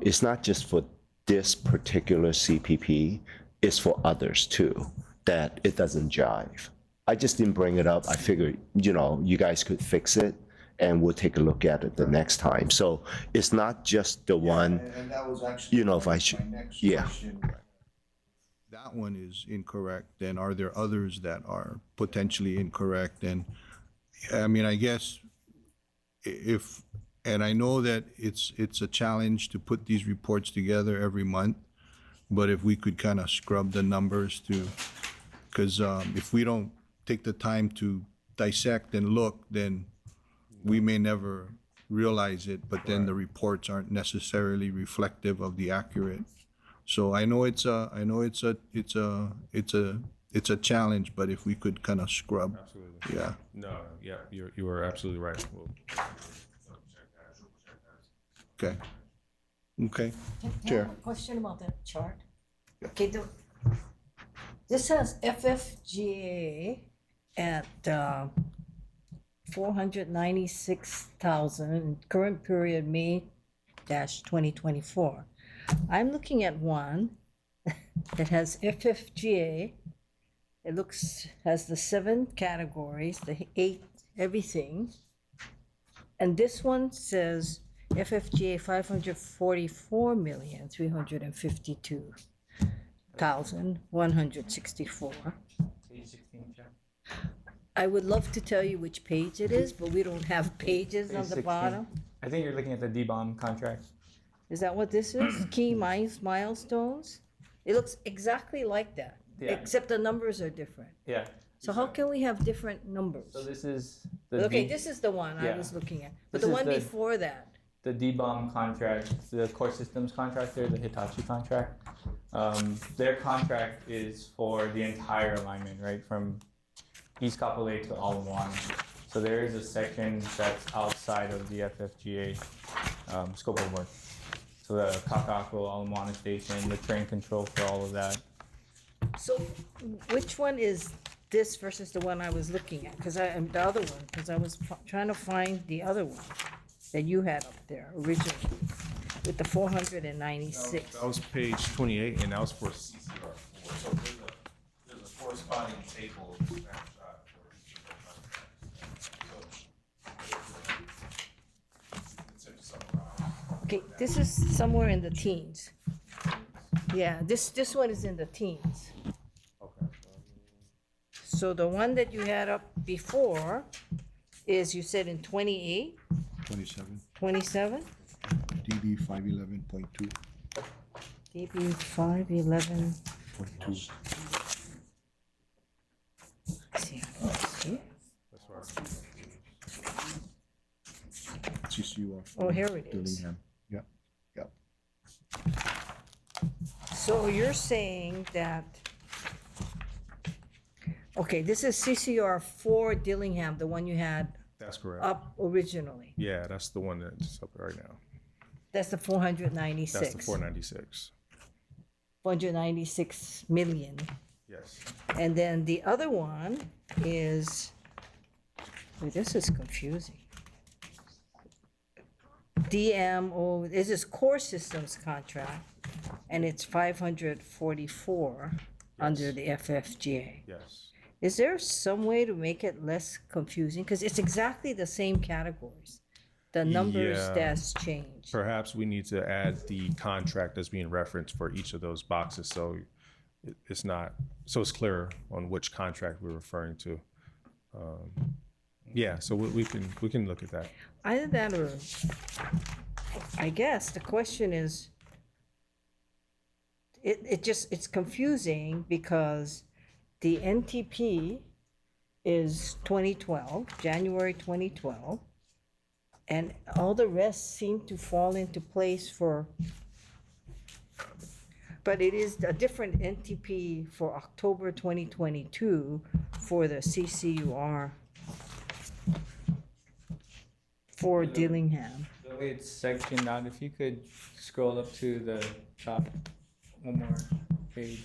it's not just for this particular CPP, it's for others too, that it doesn't jive. I just didn't bring it up. I figured, you guys could fix it and we'll take a look at it the next time. So it's not just the one, And that was actually if I should, my next yeah. question. That one is incorrect, then are there others that are potentially incorrect? And, I mean, I guess if, and I know that it's a challenge to put these reports together every month, but if we could kind of scrub the numbers to, because if we don't take the time to dissect and look, then we may never realize it, but then the reports aren't necessarily reflective of the accurate. So I know it's a challenge, but if we could kind of scrub, Absolutely. yeah. No, yeah, you are absolutely right. Okay. Okay. Can I Chair. have a question about that chart? Okay, this has FFGA at 496,000, current period May-2024. I'm looking at one that has FFGA. It has the 7 categories, the 8 everything. And this one says FFGA 544,352,164. Page 16, Chair. I would love to tell you which page it is, but we don't have pages on the 16. bottom. I think you're looking at the D-bomb contract. Is that what this is? Key milestones? It looks exactly like that, Yeah. except the numbers are different. Yeah. So how can we have different numbers? So this is the Okay, D- this is the one I Yeah. was looking at, but This the is one the- before that. the D-bomb contract, the core systems contractor, the Hitachi contract. Their contract is for the entire alignment, right, from East Kapolei to Ala Moana. So there is a section that's outside of the FFGA scope of work. So the Kakako Ala Moana station, the train control for all of that. So which one is this versus the one I was looking at? Because the other one, because I was trying to find the other one that you had up there originally with the 496. That was page 28, and that was for CCR4. So there's a corresponding table snapshot for each of the contracts. So it's summarize. Okay, this is somewhere in the teens. Yeah, this one is in the teens. Okay. So the one that you had up before is, you said, in 28, 27, 27? DB 511.2. DB 511. See, That's right. CCUR. Oh, here it is. Dillingham. Yeah, yeah. So you're saying that, okay, this is CCR 4 Dillingham, the one you had That's correct. up originally. Yeah, that's the one that's up right now. That's the 496. That's the 496. 496 million. Yes. And then the other one is, wait, this is confusing. DMO, this is core systems contract, and it's 544 under the FFGA. Yes. Is there some way to make it less confusing? Because it's exactly the same categories. The numbers Yeah. that's changed. Perhaps we need to add the contract that's being referenced for each of those boxes, so it's not, so it's clearer on which contract we're referring to. Yeah, so we can look at that. Either that or, I guess the question is, it's confusing because the NTP is 2012, January 2012, and all the rest seem to fall into place but But it is a different NTP for October 2022 for the CCUR for Dillingham. The way it's sectioned out, if you could scroll up to the top, one more page.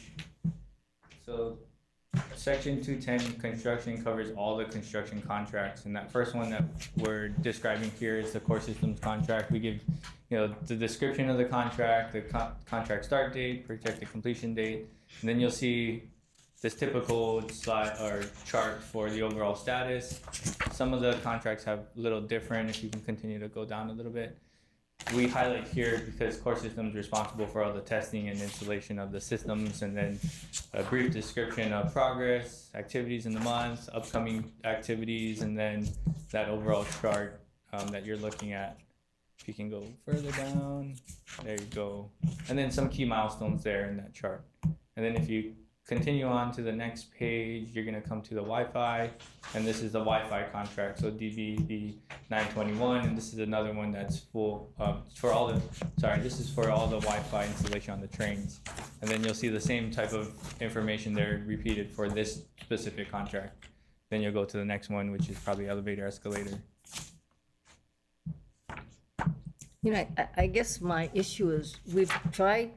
So section 210, construction, covers all the construction contracts. And that first one that we're describing here is the core systems contract. We give, the description of the contract, the contract start date, projected completion date. And then you'll see this typical slide or chart for the overall status. Some of the contracts have a little different. If you can continue to go down a little bit. We highlight here because core systems is responsible for all the testing and installation of the systems, and then a brief description of progress, activities in the month, upcoming activities, and then that overall chart that you're looking at. If you can go further down, there you go. And then some key milestones there in that chart. And then if you continue on to the next page, you're gonna come to the Wi-Fi, and this is the Wi-Fi contract, so DBD 921, and this is another one that's full, this is for all the Wi-Fi installation on the trains. And then you'll see the same type of information there repeated for this specific contract. Then you'll go to the next one, which is probably elevator, escalator. I guess my issue is we've tried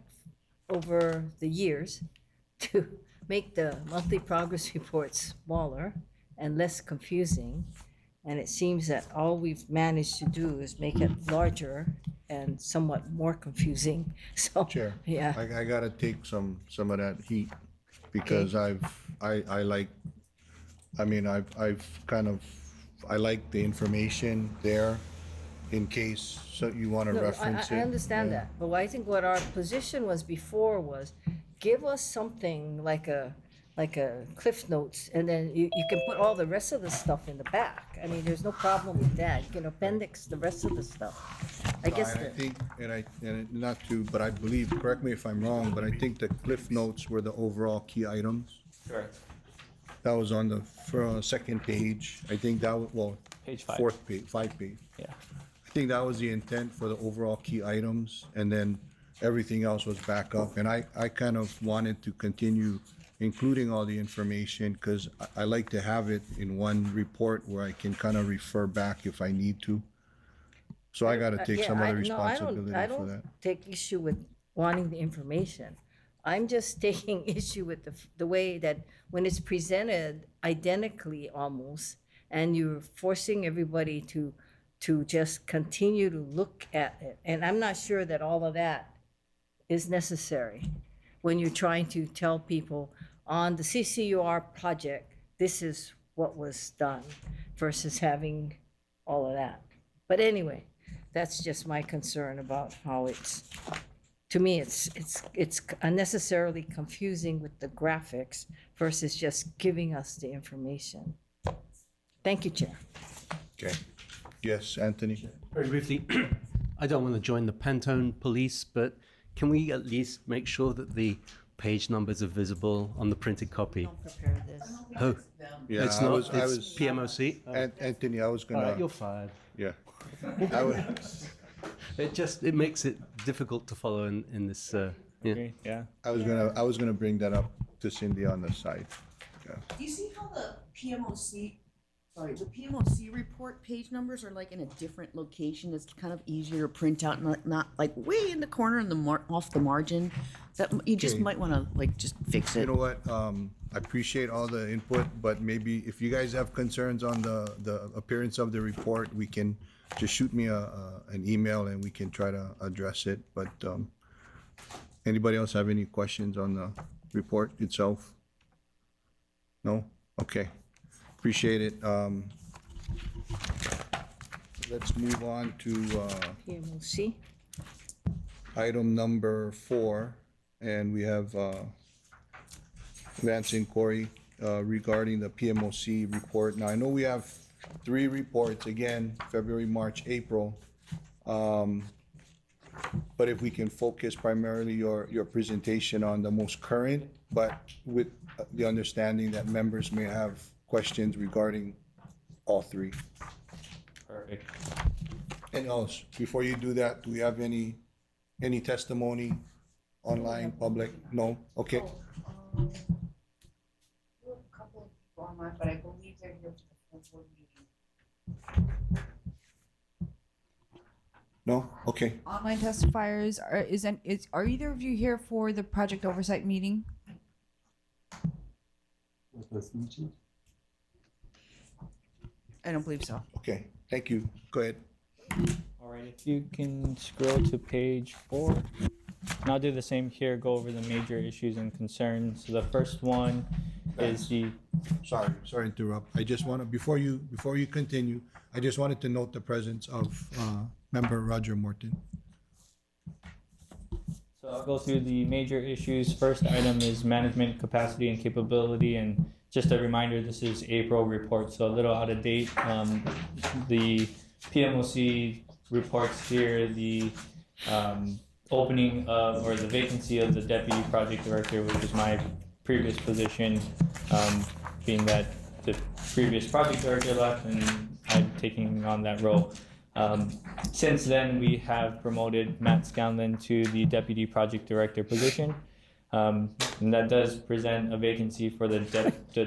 over the years to make the monthly progress reports smaller and less confusing. And it seems that all we've managed to do is make it larger and somewhat more confusing. So, Chair, yeah. I gotta take some of that heat because I like the information there in case you want to No, reference it. I understand Yeah. that, but I think what our position was before was give us something like a Cliff Notes, and then you can put all the rest of the stuff in the back. I mean, there's no problem with that. You can appendix the rest of the stuff. I guess I think, but I believe, correct me if I'm wrong, but I think the Cliff Notes were the overall key items. Correct. That was on the second page. I think that was, Page 5. fourth page, 5 page. Yeah. I think that was the intent for the overall key items, and then everything else was back up. And I kind of wanted to continue including all the information, because I like to have it in one report where I can kind of refer back if I need to. So I gotta take some of the responsibility I for that. don't take issue with wanting the information. I'm just taking issue with the way that when it's presented identically almost, and you're forcing everybody to just continue to look at it. And I'm not sure that all of that is necessary when you're trying to tell people on the CCUR project, this is what was done versus having all of that. But anyway, that's just my concern about how to me, it's unnecessarily confusing with the graphics versus just giving us the information. Thank you, Chair. Okay. Yes, Anthony? Very briefly, I don't want to join the Pantone police, but can we at least make sure that the page numbers are visible on the printed copy? Prepare this. Oh, Yeah, it's not, it's PMOC? Anthony, I was All right, gonna, you're fired. yeah. I would, It makes it difficult to follow in this, yeah. Okay, yeah. I was gonna bring that up to Cindy on the side. Yeah. Do you see how the PMOC report page numbers are like in a different location? It's kind of easier to print out, not like way in the corner in the off the margin. That you just Okay. might want to like just fix You it. know what, I appreciate all the input, but maybe if you guys have concerns on the appearance of the report, we can just shoot me an email and we can try to address it, but, anybody else have any questions on the report itself? No? Okay, appreciate it. Let's move on to, PMOC. item number 4, and we have Vance inquiry regarding the PMOC report. Now, I know we have 3 reports, again, February, March, April. But if we can focus primarily your presentation on the most current, but with the understanding that members may have questions regarding all 3. Perfect. And else, before you do that, do we have any testimony online, public? No? Okay. A couple of people online, but I believe they're here for the full board meeting. No? Okay. Online testifiers, are either of you here for the project oversight meeting? I don't believe so. Okay. Thank you. Go ahead. All right, if you can scroll to page 4, and I'll do the same here, go over the major issues and concerns. So the first one is the, Sorry to interrupt. I just want to, before you continue, I just wanted to note the presence of Member Roger Morton. so I'll go through the major issues. First item is management capacity and capability, and just a reminder, this is April report, so a little out of date. The PMOC reports here the opening of, or the vacancy of the deputy project director, which is my previous position, being that the previous project director left and I'm taking on that role. Since then, we have promoted Matt Scanlon to the deputy project director position. And that does present a vacancy for the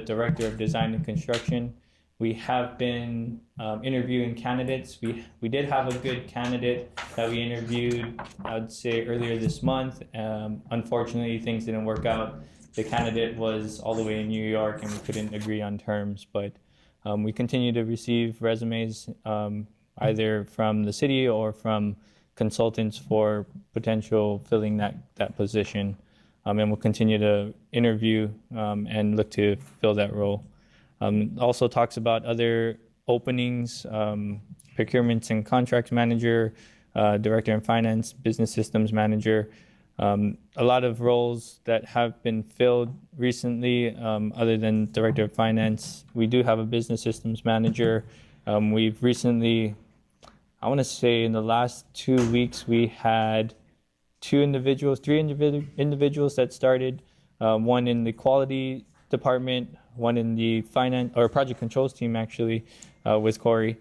director of design and construction. We have been interviewing candidates. We did have a good candidate that we interviewed, I would say, earlier this month. Unfortunately, things didn't work out. The candidate was all the way in New York and we couldn't agree on terms, but we continue to receive resumes either from the city or from consultants for potential filling that position. And we'll continue to interview and look to fill that role. Also talks about other openings, procurements and contracts manager, director in finance, business systems manager. A lot of roles that have been filled recently, other than director of finance. We do have a business systems manager. We've recently, I want to say in the last 2 weeks, we had three individuals that started, one in the quality department, one in the finance or project controls team actually, with Corey.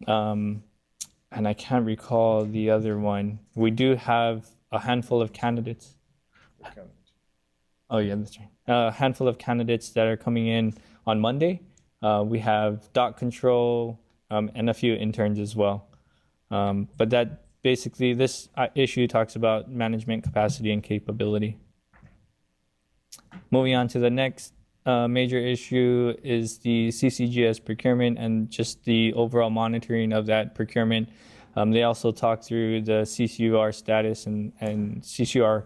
And I can't recall the other one. We do have a handful of candidates. Oh yeah, that's right. A handful of candidates that are coming in on Monday. We have dock control and a few interns as well. But that basically, this issue talks about management capacity and capability. Moving on to the next major issue is the CCGS procurement and just the overall monitoring of that procurement. They also talk through the CCUR status and CCUR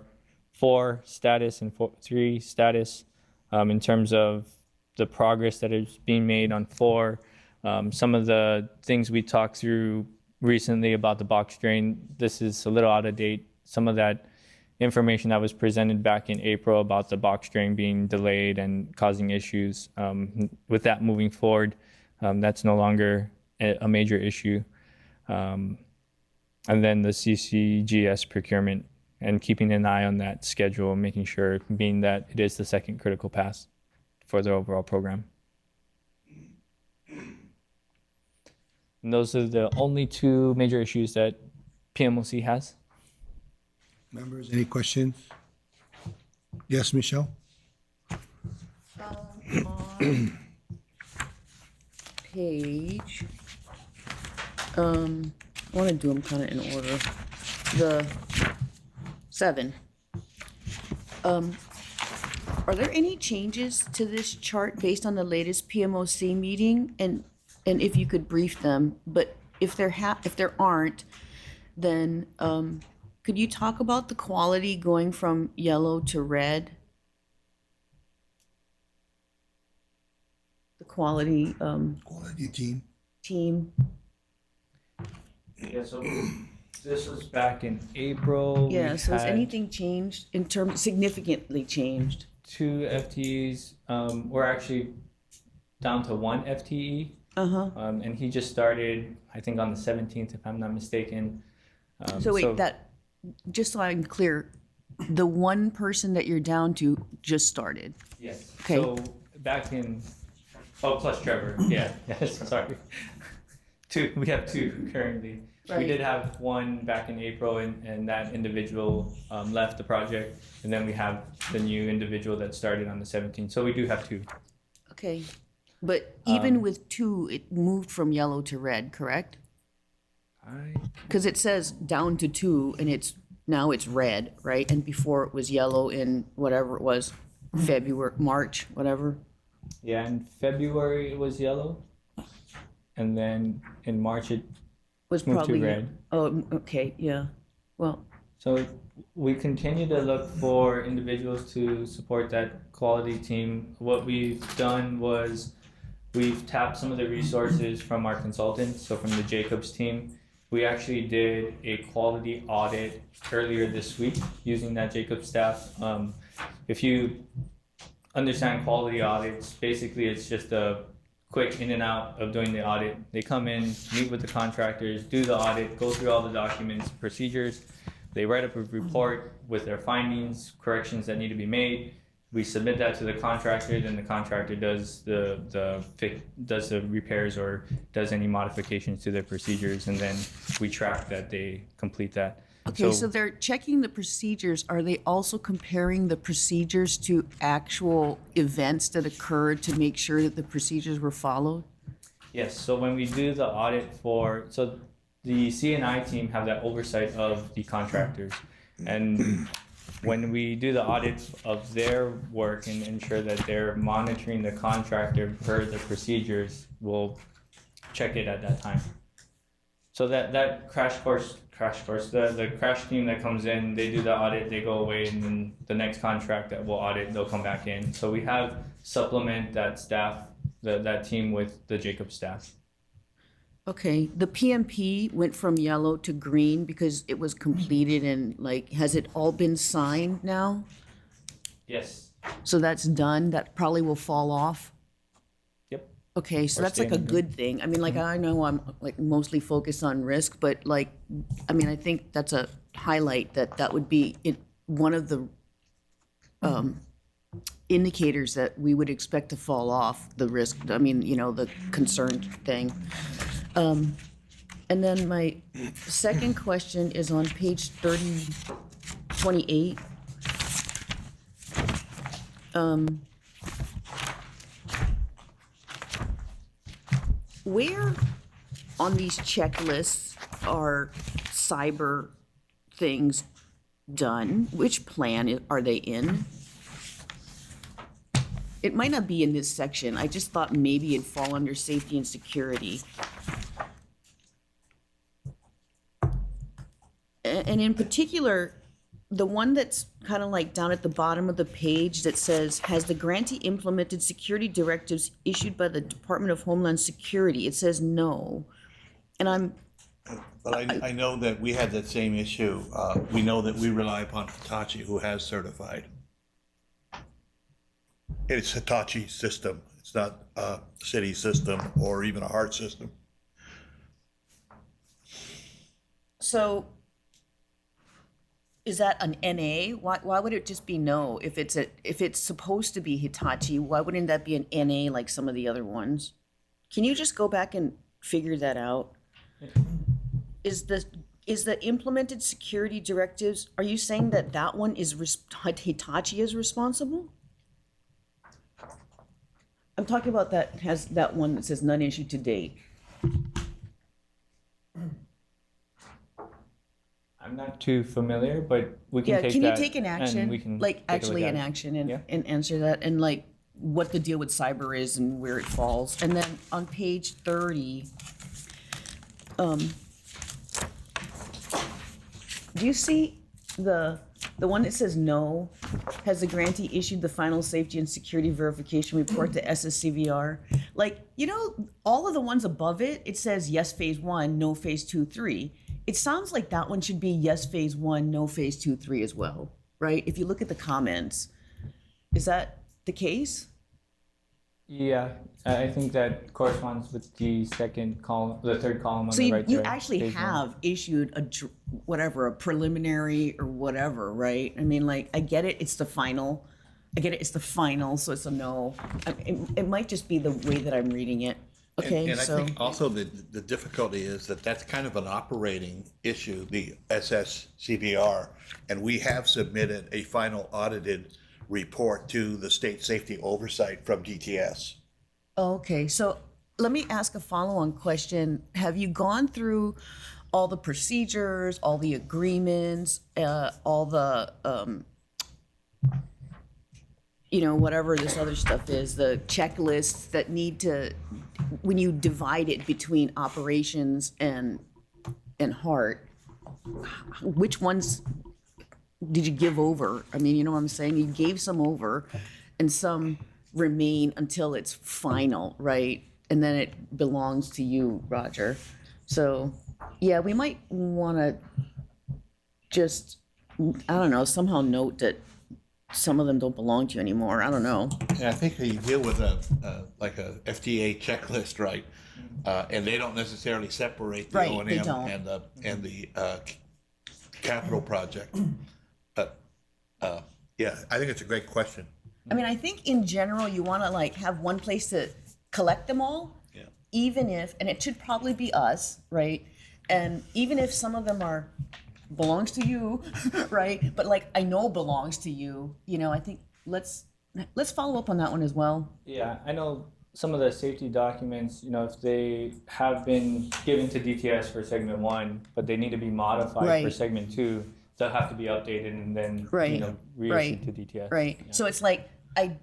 4 status and 3 status in terms of the progress that is being made on 4. Some of the things we talked through recently about the box drain, this is a little out of date. Some of that information that was presented back in April about the box drain being delayed and causing issues. With that moving forward, that's no longer a major issue. And then the CCGS procurement and keeping an eye on that schedule and making sure, being that it is the second critical path for the overall program. And those are the only 2 major issues that PMOC has. Members, any questions? Yes, Michelle? On page, I want to do them kind of in order. The 7. Are there any changes to this chart based on the latest PMOC meeting? And if you could brief them, but if there aren't, then could you talk about the quality going from yellow to red? The quality Quality team. team. Yeah, so this was back in April. Yeah, We so has had anything changed in terms, significantly changed? 2 FTEs. We're actually down to 1 FTE. Uh-huh. And he just started, I think, on the 17th, if I'm not mistaken. So wait, just so I'm clear, the one person that you're down to just started? Yes. Okay. So back in, plus Trevor. Yeah. Yes. Sorry. 2. We have 2 currently. We did have one back in April, and that individual left the project, and then we have the new individual that started on the 17th. So we do have two. Okay, but even with two, it moved from yellow to red, correct? Because it says down to two, and now it's red, right? And before it was yellow in whatever it was, February, March, whatever. Yeah, in February it was yellow, and then in March it Was moved to probably red. Oh, okay, yeah. Well, So we continue to look for individuals to support that quality team. What we've done was we've tapped some of the resources from our consultants, so from the Jacobs team. We actually did a quality audit earlier this week using that Jacobs staff. If you understand quality audits, basically it's just a quick in and out of doing the audit. They come in, meet with the contractors, do the audit, go through all the documents, procedures. They write up a report with their findings, corrections that need to be made. We submit that to the contractor, then the contractor does does the repairs or does any modifications to their procedures, and then we track that they complete that. okay, so they're checking the procedures. Are they also comparing the procedures to actual events that occurred to make sure that the procedures were followed? Yes, so when we do the audit so the CNI team have that oversight of the contractors. And when we do the audit of their work and ensure that they're monitoring the contractor per the procedures, we'll check it at that time. So that crash course, the crash team that comes in, they do the audit, they go away, and then the next contract that we'll audit, they'll come back in. So we have supplement that staff, that team with the Jacob staff. Okay, the PMP went from yellow to green because it was completed and like, has it all been signed now? Yes. So that's done, that probably will fall off? Yep. Okay, so Or that's like a staying good. good thing. I mean, like, I know I'm like mostly focused on risk, but like, I mean, I think that's a highlight that would be one of the indicators that we would expect to fall off the risk, I mean, the concern thing. And then my second question is on page 28. Where on these checklists are cyber things done? Which plan are they in? It might not be in this section. I just thought maybe it'd fall under safety and security. And in particular, the one that's kind of like down at the bottom of the page that says, has the grantee implemented security directives issued by the Department of Homeland Security? It says no. And But I know that we had that same issue. We know that we rely upon Hitachi, who has certified. It's Hitachi system. It's not a city system or even a HART system. so is that an NA? Why would it just be no? If it's supposed to be Hitachi, why wouldn't that be an NA like some of the other ones? Can you just go back and figure that out? Is the implemented security directives, are you saying that one is Hitachi is responsible? I'm talking about that one that says none issued to date. I'm not too familiar, but we can Yeah, take can you that take an and action, we can like take a actually look an at it. action Yeah. and answer that, and like what the deal with cyber is and where it falls. And then on page 30, do you see the one that says no? Has the grantee issued the final safety and security verification report to SSCVR? Like, all of the ones above it, it says yes, phase 1, no, phase 2, 3. It sounds like that one should be yes, phase 1, no, phase 2, 3 as well, right? If you look at the comments, is that the case? Yeah, I think that corresponds with the second column, the third column on So the right you there. actually Page one. have issued a preliminary or whatever, right? I mean, like, I get it, it's the final. I get it, it's the final, so it's a no. It might just be the way that I'm reading it. Okay, And I so, think also the difficulty is that that's kind of an operating issue, the SSCBR, and we have submitted a final audited report to the state safety oversight from DTS. okay, so let me ask a follow-on question. Have you gone through all the procedures, all the agreements, all the, whatever this other stuff is, the checklists that need to, when you divide it between operations and heart, which ones did you give over? I mean, you know what I'm saying? You gave some over and some remain until it's final, right? And then it belongs to you, Roger. So, yeah, we might want to just, I don't know, somehow note that some of them don't belong to you anymore. I don't know. And I think you deal with like a FDA checklist, right? And they don't necessarily separate the Right, O&M they don't. and the capital project. But, yeah, I think it's a great question. I mean, I think in general, you want to like have one place to collect them all. Yeah. Even if, and it should probably be us, right? And even if some of them belongs to you, right? But like, I know belongs to you, I think let's follow up on that one as well. Yeah, I know some of the safety documents, if they have been given to DTS for segment 1, but they need to be modified for Right. segment 2, they'll have to be updated and then, Right, reissued right, to DTS. Right. So it's like I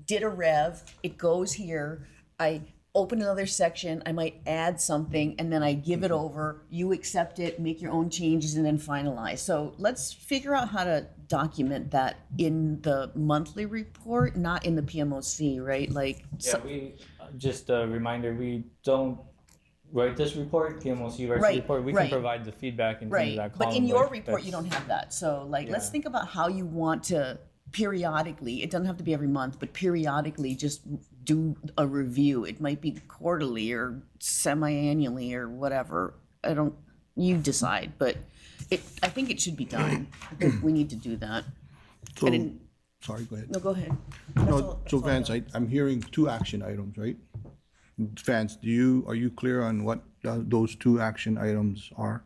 did a rev, it goes here, I open another section, I might add something, and then I give it over, you accept it, make your own changes, and then finalize. So let's figure out how to document that in the monthly report, not in the PMOC, right? Like, Yeah, we, just a reminder, we don't write this report, PMOC writes Right, the report. We right. can provide the feedback in terms of right, that but column. in your report, you that's- don't have that. So like, let's Yeah. think about how you want to periodically, it doesn't have to be every month, but periodically just do a review. It might be quarterly or semi-annually or whatever. You decide, but I think it should be done. I think we need to do that. So, I didn't- sorry, go ahead. No, go ahead. That's No, all- so that's all I Vance, I'm hearing 2 action items, right? Vance, are you clear on what those 2 action items are?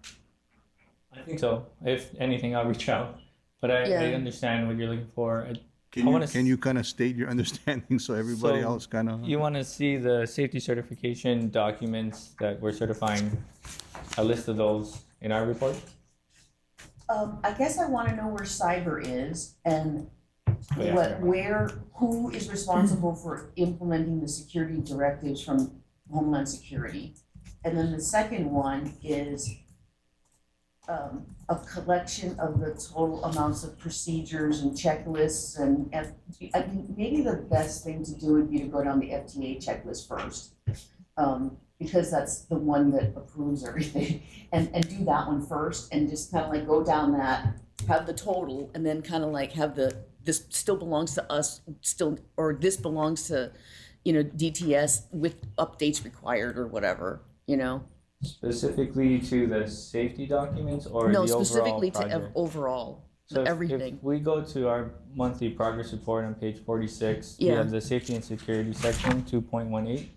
I think so. If anything, I'll reach out. But I Yeah. understand what you're looking for. Can you kind of state your understanding so everybody So, else kind of? You want to see the safety certification documents that we're certifying, a list of those in our report? I guess I want to know where cyber is and yeah. who is responsible for implementing the security directives from Homeland Security. And then the second one is a collection of the total amounts of procedures and checklists and I mean, maybe the best thing to do would be to go down the FTA checklist first. Because that's the one that approves everything and do that one first and just kind of like go down that, have the total and then kind of like have this still belongs to us or this belongs to, DTS with updates required or whatever, Specifically to the safety documents or No, the overall specifically to project? overall, So everything. If we go to our monthly progress report on page 46, we Yeah. have the safety and security section 2.18.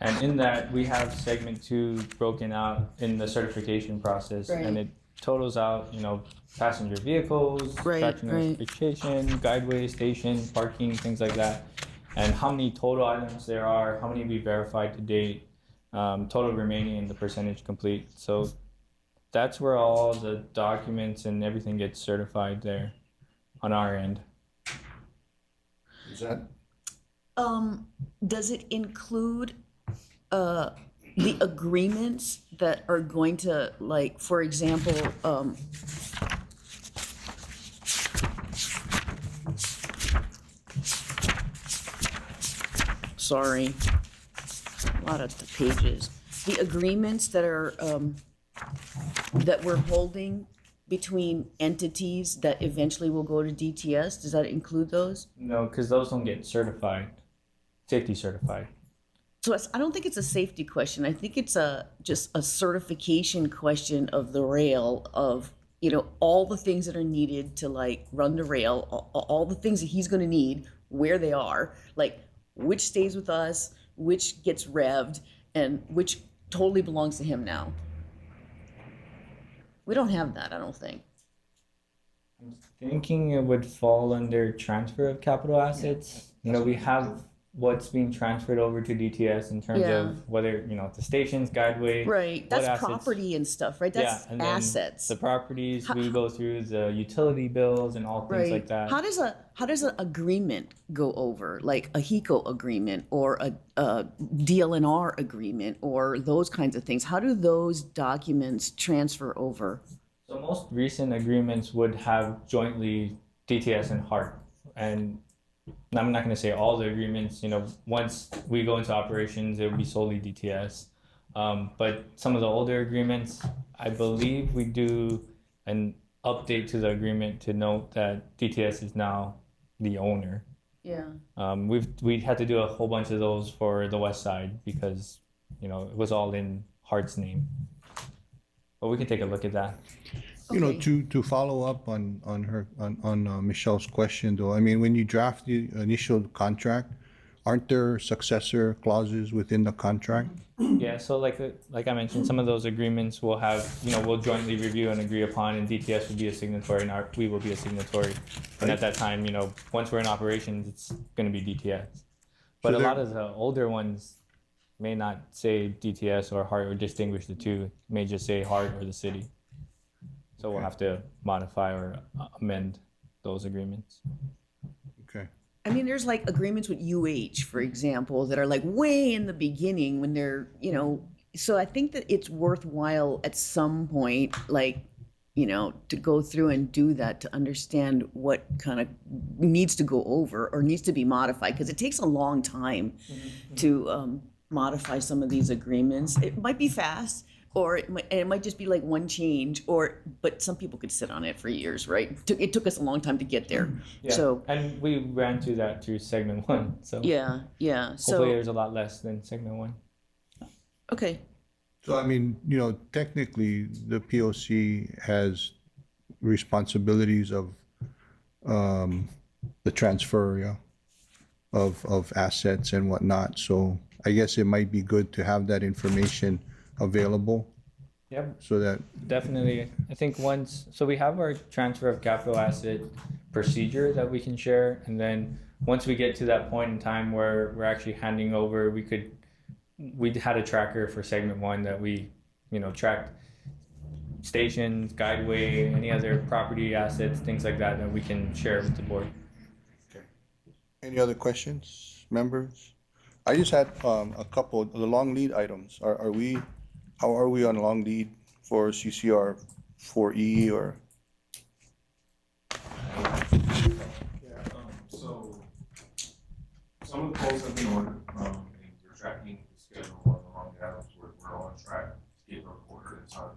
And in that, we have segment 2 broken out in the certification process. Right. And it totals out, passenger vehicles, Right, traction right. restriction, guideway, station, parking, things like that. And how many total items there are, how many we verified to date, total remaining and the percentage complete. So that's where all the documents and everything gets certified there on our end. Is that? Does it include the agreements that are going to, like, for example, sorry, a lot of the pages. The agreements that are, that we're holding between entities that eventually will go to DTS, does that include those? No, because those don't get certified, safety certified. So I don't think it's a safety question. I think it's just a certification question of the rail of, all the things that are needed to like run the rail, all the things that he's going to need, where they are, like which stays with us, which gets revved, and which totally belongs to him now. We don't have that, I don't think. Thinking it would fall under transfer of capital assets. You know, we have what's being transferred over to DTS in terms Yeah. of whether, you know, the stations, guideway. Right, what that's assets- property and stuff, right? That's and then assets. The properties, we go through the utility bills and all things Right. like that. How does an agreement go over, like a HECO agreement or a DLNR agreement or those kinds of things? How do those documents transfer over? So most recent agreements would have jointly DTS and HART. And I'm not going to say all the agreements, you know, once we go into operations, it will be solely DTS. But some of the older agreements, I believe we do an update to the agreement to note that DTS is now the owner. Yeah. We had to do a whole bunch of those for the West Side because, you know, it was all in HART's name. But we can take a look at that. You know, Okay. to follow up on Michelle's question though, I mean, when you draft the initial contract, aren't there successor clauses within the contract? Yeah, so like I mentioned, some of those agreements will have, you know, we'll jointly review and agree upon, and DTS will be a signatory, and we will be a signatory. And at that time, you know, once we're in operations, it's going to be DTS. But So a lot there- of the older ones may not say DTS or HART or distinguish the two. It may just say HART or the city. So we'll have to modify or amend those agreements. Okay. I mean, there's like agreements with UH, for example, that are like way in the beginning when they're, you know, so I think that it's worthwhile at some point, like, you know, to go through and do that to understand what kind of needs to go over or needs to be modified, because it takes a long time to modify some of these agreements. It might be fast, or it might just be like one change, but some people could sit on it for years, right? It took us a long time to get there. Yeah. So, And we ran through that through segment 1. So yeah. hopefully So, there's a lot less than segment 1. okay. So I mean, you know, technically, the POC has responsibilities of the transfer, yeah, of assets and whatnot. So I guess it might be good to have that information available Yep. so that, Definitely. I think so we have our transfer of capital asset procedure that we can share. And then once we get to that point in time where we're actually handing over, we had a tracker for segment 1 that we, you know, tracked stations, guideway, any other property assets, things like that we can share with the board. any other questions, members? I just had a couple, the long lead items. How are we on long lead for CCR 4E or? So some of the polls have been ordered, and we're tracking the schedule along the items. We're on track to get them ordered in time.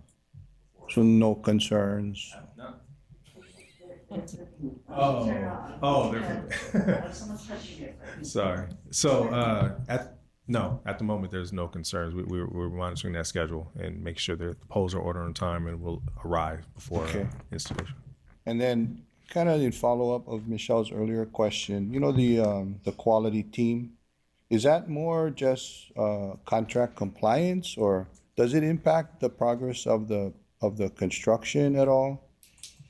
So no concerns? None. Oh, they're. Sorry. So, at the moment, there's no concerns. We're monitoring that schedule and make sure that the polls are ordered on time and will arrive before Okay. installation. And then, kind of in follow-up of Michelle's earlier question, you know, the quality team, is that more just contract compliance, or does it impact the progress of the construction at all?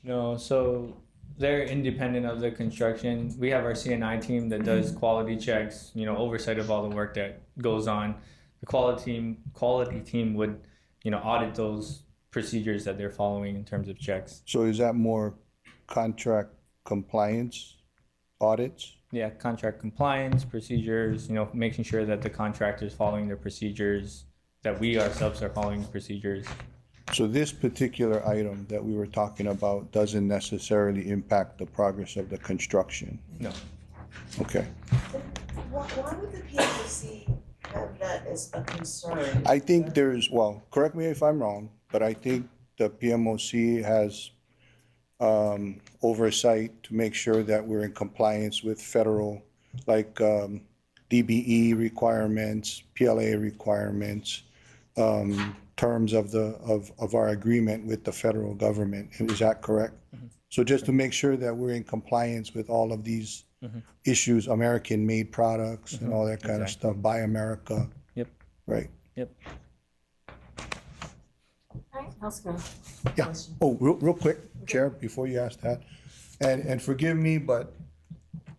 No, so they're independent of the construction. We have our CNI team that does quality checks, you know, oversight of all the work that goes on. The quality team would, you know, audit those procedures that they're following in terms of checks. So is that more contract compliance audits? Yeah, contract compliance procedures, you know, making sure that the contractor's following their procedures, that we ourselves are following procedures. So this particular item that we were talking about doesn't necessarily impact the progress of the construction? No. Okay. Why would the PLC have that as a concern? I think well, correct me if I'm wrong, but I think the PMOC has oversight to make sure that we're in compliance with federal, like DBE requirements, PLA requirements, terms of our agreement with the federal government. Is that correct? So just to make sure that we're in compliance with all of these issues, American-made products and all that kind of stuff, Buy America. Yep. Right. Yep. Oscar. Yeah. Oh, real quick, Chair, before you ask that, and forgive me, but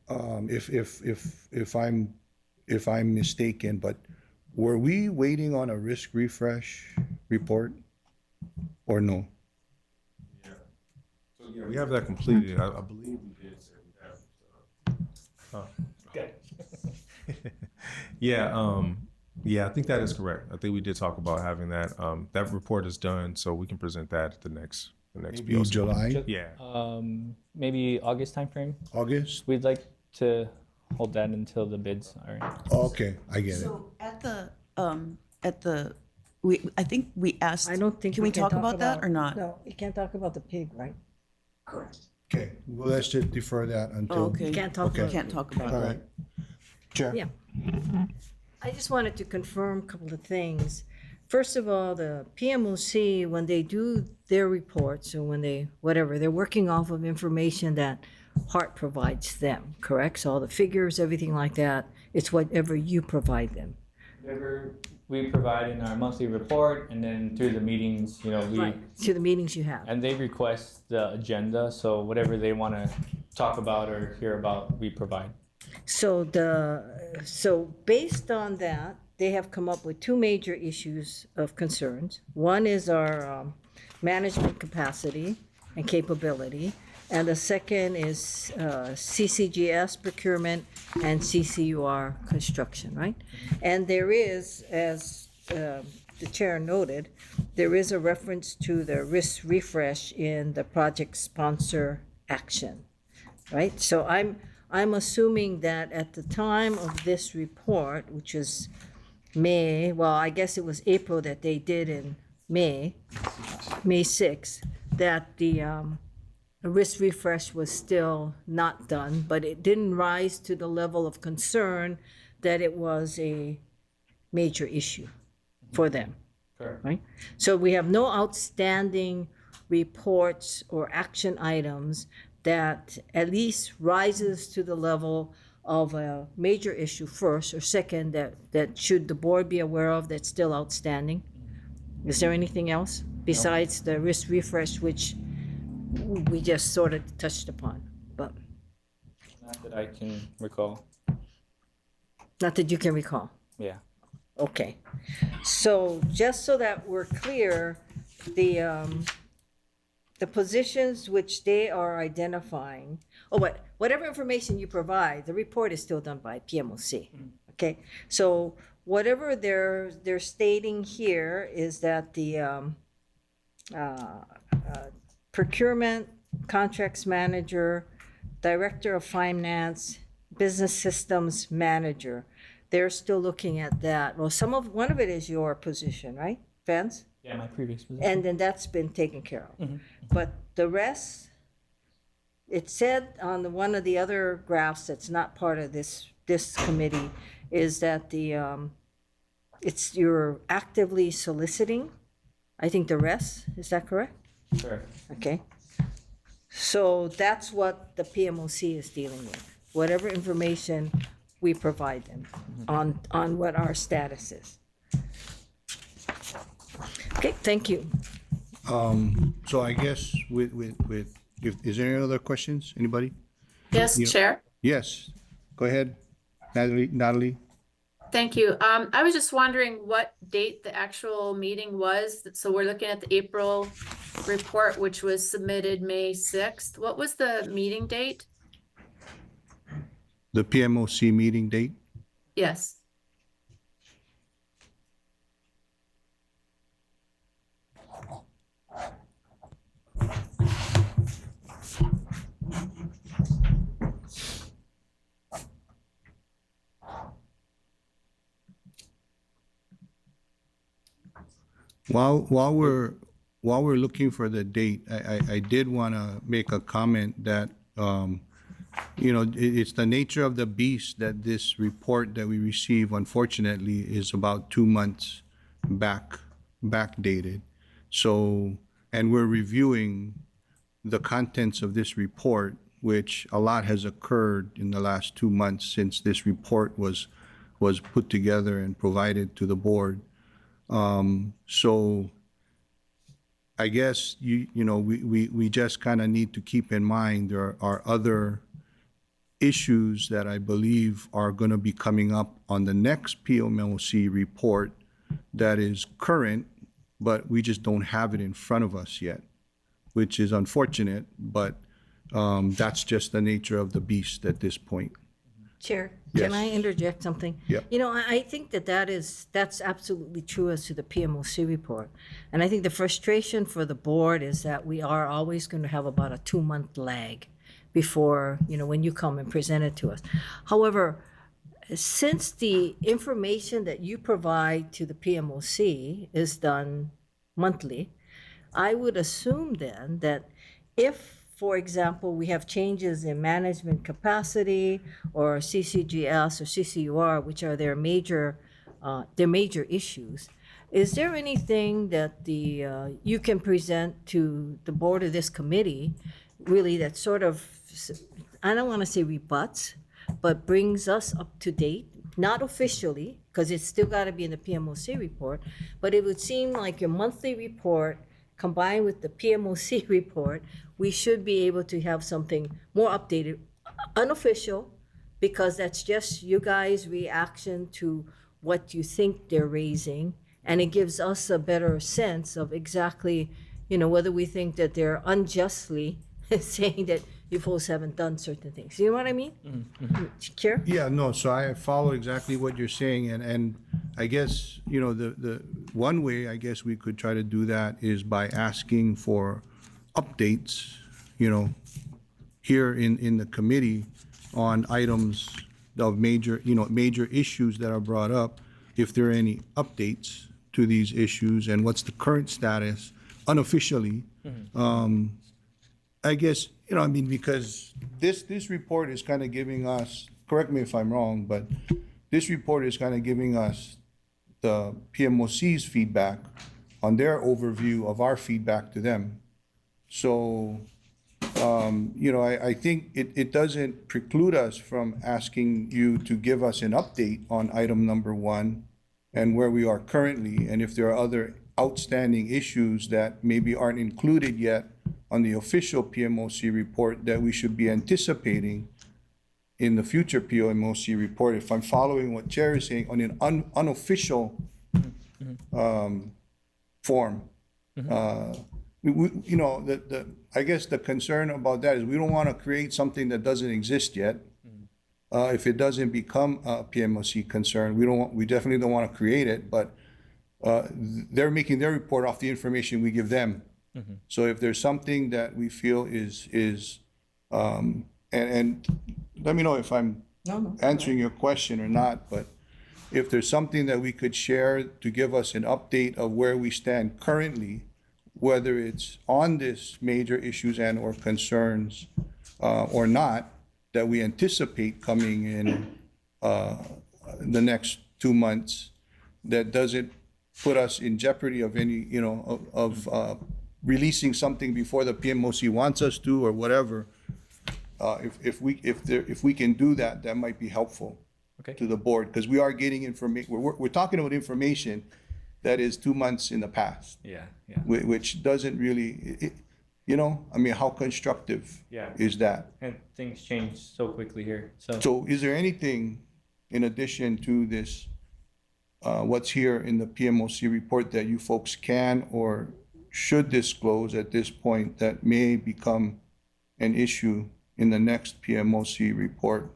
if I'm mistaken, but were we waiting on a risk refresh report or no? So, yeah, we have that completed. I believe we did say we have. Yeah, I think that is correct. I think we did talk about having that. That report is done, so we can present that at the next Maybe POC. July, Yeah. Maybe August timeframe. August? We'd like to hold that until the bids are in. Okay, I get it. So at the, I think we asked. I don't think Can we can talk about that or not? No, you can't talk about the pig, right? Okay, well, let's just defer that until. Oh, okay. You can't talk Okay. about Can't talk about All that. right. Chair? Yeah. I just wanted to confirm a couple of things. First of all, the PMOC, when they do their reports or when they, whatever, they're working off of information that Hart provides them, correct? So all the figures, everything like that, it's whatever you provide them. Whatever we provide in our monthly report, and then through the meetings, we To the meetings you have. and they request the agenda. So whatever they want to talk about or hear about, we provide. So based on that, they have come up with two major issues of concerns. One is our management capacity and capability, and the second is CCGS procurement and CCUR construction, right? And there is, as the chair noted, there is a reference to the risk refresh in the project sponsor action, right? So I'm assuming that at the time of this report, which is May, well, I guess it was April that they did in May 6th, that the risk refresh was still not done, but it didn't rise to the level of concern that it was a major issue for them. Correct. Right? So we have no outstanding reports or action items that at least rises to the level of a major issue first, or second, that should the board be aware of that's still outstanding? Is there anything else besides the risk refresh, which we just sort of touched upon? But Not that I can recall. not that you can recall. Yeah. Okay. So just so that we're clear, the positions which they are identifying, whatever information you provide, the report is still done by PMOC. Okay, so whatever they're stating here is that the procurement, contracts manager, director of finance, business systems manager, they're still looking at that. Well, one of it is your position, right, Vance? Yeah, my previous position. And then that's been taken care of. But the rest, it said on one of the other graphs that's not part of this committee, is that you're actively soliciting, I think the rest, is that correct? Correct. Okay. So that's what the PMOC is dealing with, whatever information we provide them on what our status is. Okay, thank you. So I guess is there any other questions? Anybody? Yes, Yeah. Chair. Yes, go ahead, Natalie. Thank you. I was just wondering what date the actual meeting was. So we're looking at the April report, which was submitted May 6th. What was the meeting date? The PMOC meeting date? Yes. While we're looking for the date, I did want to make a comment that, it's the nature of the beast that this report that we receive, unfortunately, is about 2 months backdated. So, and we're reviewing the contents of this report, which a lot has occurred in the last 2 months since this report was put together and provided to the board. So I guess we just kind of need to keep in mind there are other issues that I believe are going to be coming up on the next PMOC report that is current, but we just don't have it in front of us yet, which is unfortunate, but that's just the nature of the beast at this point. Chair, Yes. can I interject something? Yeah. You know, I think that's absolutely true as to the PMOC report. And I think the frustration for the board is that we are always going to have about a 2-month lag before, when you come and present it to us. However, since the information that you provide to the PMOC is done monthly, I would assume then that if, for example, we have changes in management capacity or CCGS or CCUR, which are their major issues, is there anything that you can present to the board of this committee, really, that sort of, I don't want to say rebuts, but brings us up to date, not officially, because it's still got to be in the PMOC report, but it would seem like your monthly report combined with the PMOC report, we should be able to have something more updated, unofficial, because that's just you guys' reaction to what you think they're raising, and it gives us a better sense of exactly, whether we think that they're unjustly saying that you folks haven't done certain things. You know what I mean? Chair? Yeah, no, so I follow exactly what you're saying, and I guess, the one way I guess we could try to do that is by asking for updates, here in the committee on items of major issues that are brought up, if there are any updates to these issues and what's the current status unofficially. I guess, because this report is kind of giving us, correct me if I'm wrong, but this report is kind of giving us the PMOC's feedback on their overview of our feedback to them. So, I think it doesn't preclude us from asking you to give us an update on item number 1 and where we are currently, and if there are other outstanding issues that maybe aren't included yet on the official PMOC report that we should be anticipating in the future PMOC report. If I'm following what Chair is saying, on an unofficial form. I guess the concern about that is we don't want to create something that doesn't exist yet. If it doesn't become a PMOC concern, we definitely don't want to create it, but they're making their report off the information we give them. So if there's something that we feel is and let me know if I'm answering your question or not, but if there's something that we could share to give us an update of where we stand currently, whether it's on this major issues and or concerns or not, that we anticipate coming in the next 2 months, that doesn't put us in jeopardy of any, of releasing something before the PMOC wants us to or whatever. If we can do that, that might be helpful to the board, because we are getting information. We're talking about information that is 2 months in the past. Yeah. Which doesn't really, how constructive is that? And things change so quickly here. So is there anything in addition to this, what's here in the PMOC report that you folks can or should disclose at this point that may become an issue in the next PMOC report?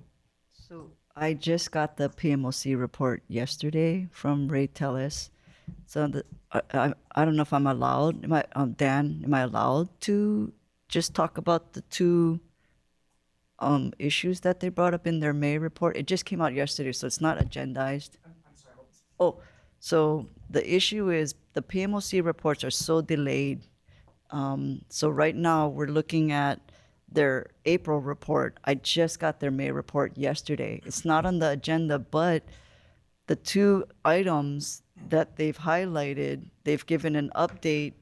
So I just got the PMOC report yesterday from Ray Tellis. So I don't know if I'm allowed, Dan, am I allowed to just talk about the 2 issues that they brought up in their May report? It just came out yesterday, so it's not agendized. Oh, so the issue is the PMOC reports are so delayed. So right now we're looking at their April report. I just got their May report yesterday. It's not on the agenda, but the 2 items that they've highlighted, they've given an update,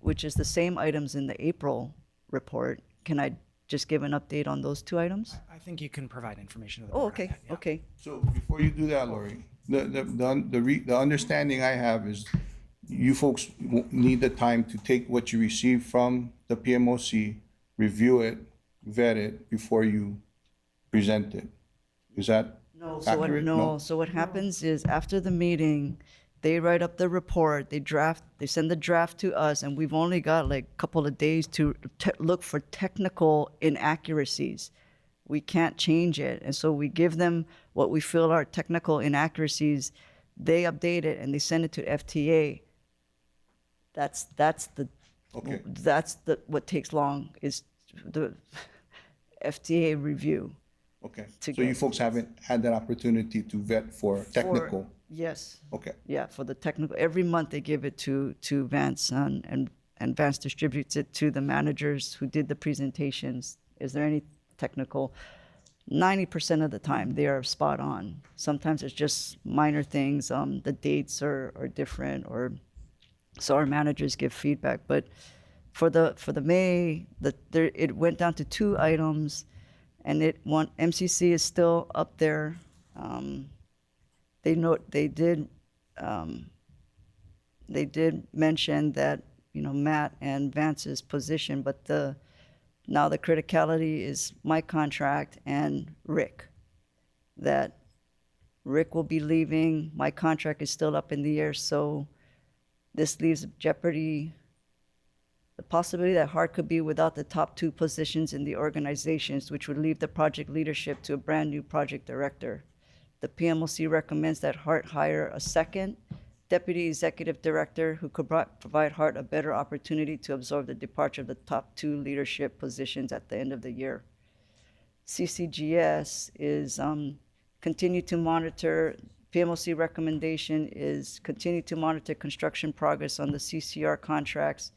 which is the same items in the April report. Can I just give an update on those 2 items? I think you can provide information to the Oh, board on okay, that, yeah. okay. So before you do that, Lori, the understanding I have is you folks need the time to take what you receive from the PMOC, review it, vet it before you present it. Is that No, accurate? so what happens is after the meeting, they write up the report, they send the draft to us, and we've only got like a couple of days to look for technical inaccuracies. We can't change it. And so we give them what we feel are technical inaccuracies. They update it and they send it to FTA. That's Okay. what takes long is the FTA review. Okay, To so you get- folks haven't had that opportunity to vet for technical? Yes. Okay, Yeah, for the technical, every month they give it to Vance and Vance distributes it to the managers who did the presentations. Is there any technical? 90% of the time they are spot on. Sometimes it's just minor things. The dates are different, or so our managers give feedback. But for the May, it went down to 2 items, and MCC is still up there. They did mention that, Matt and Vance's position, but now the criticality is my contract and Rick. That Rick will be leaving, my contract is still up in the air, so this leaves jeopardy the possibility that Hart could be without the top 2 positions in the organizations, which would leave the project leadership to a brand new project director. The PMOC recommends that Hart hire a second deputy executive director who could provide Hart a better opportunity to absorb the departure of the top 2 leadership positions at the end of the year. CCGS is continue to monitor. PMOC recommendation is continue to monitor construction progress on the CCR contracts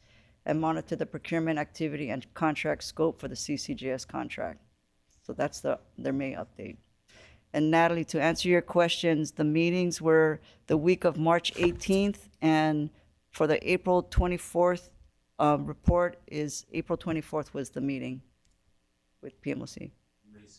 and monitor the procurement activity and contract scope for the CCGS contract. So that's their May update. And Natalie, to answer your questions, the meetings were the week of March 18th, and for the April 24th report is April 24th was the meeting with PMOC.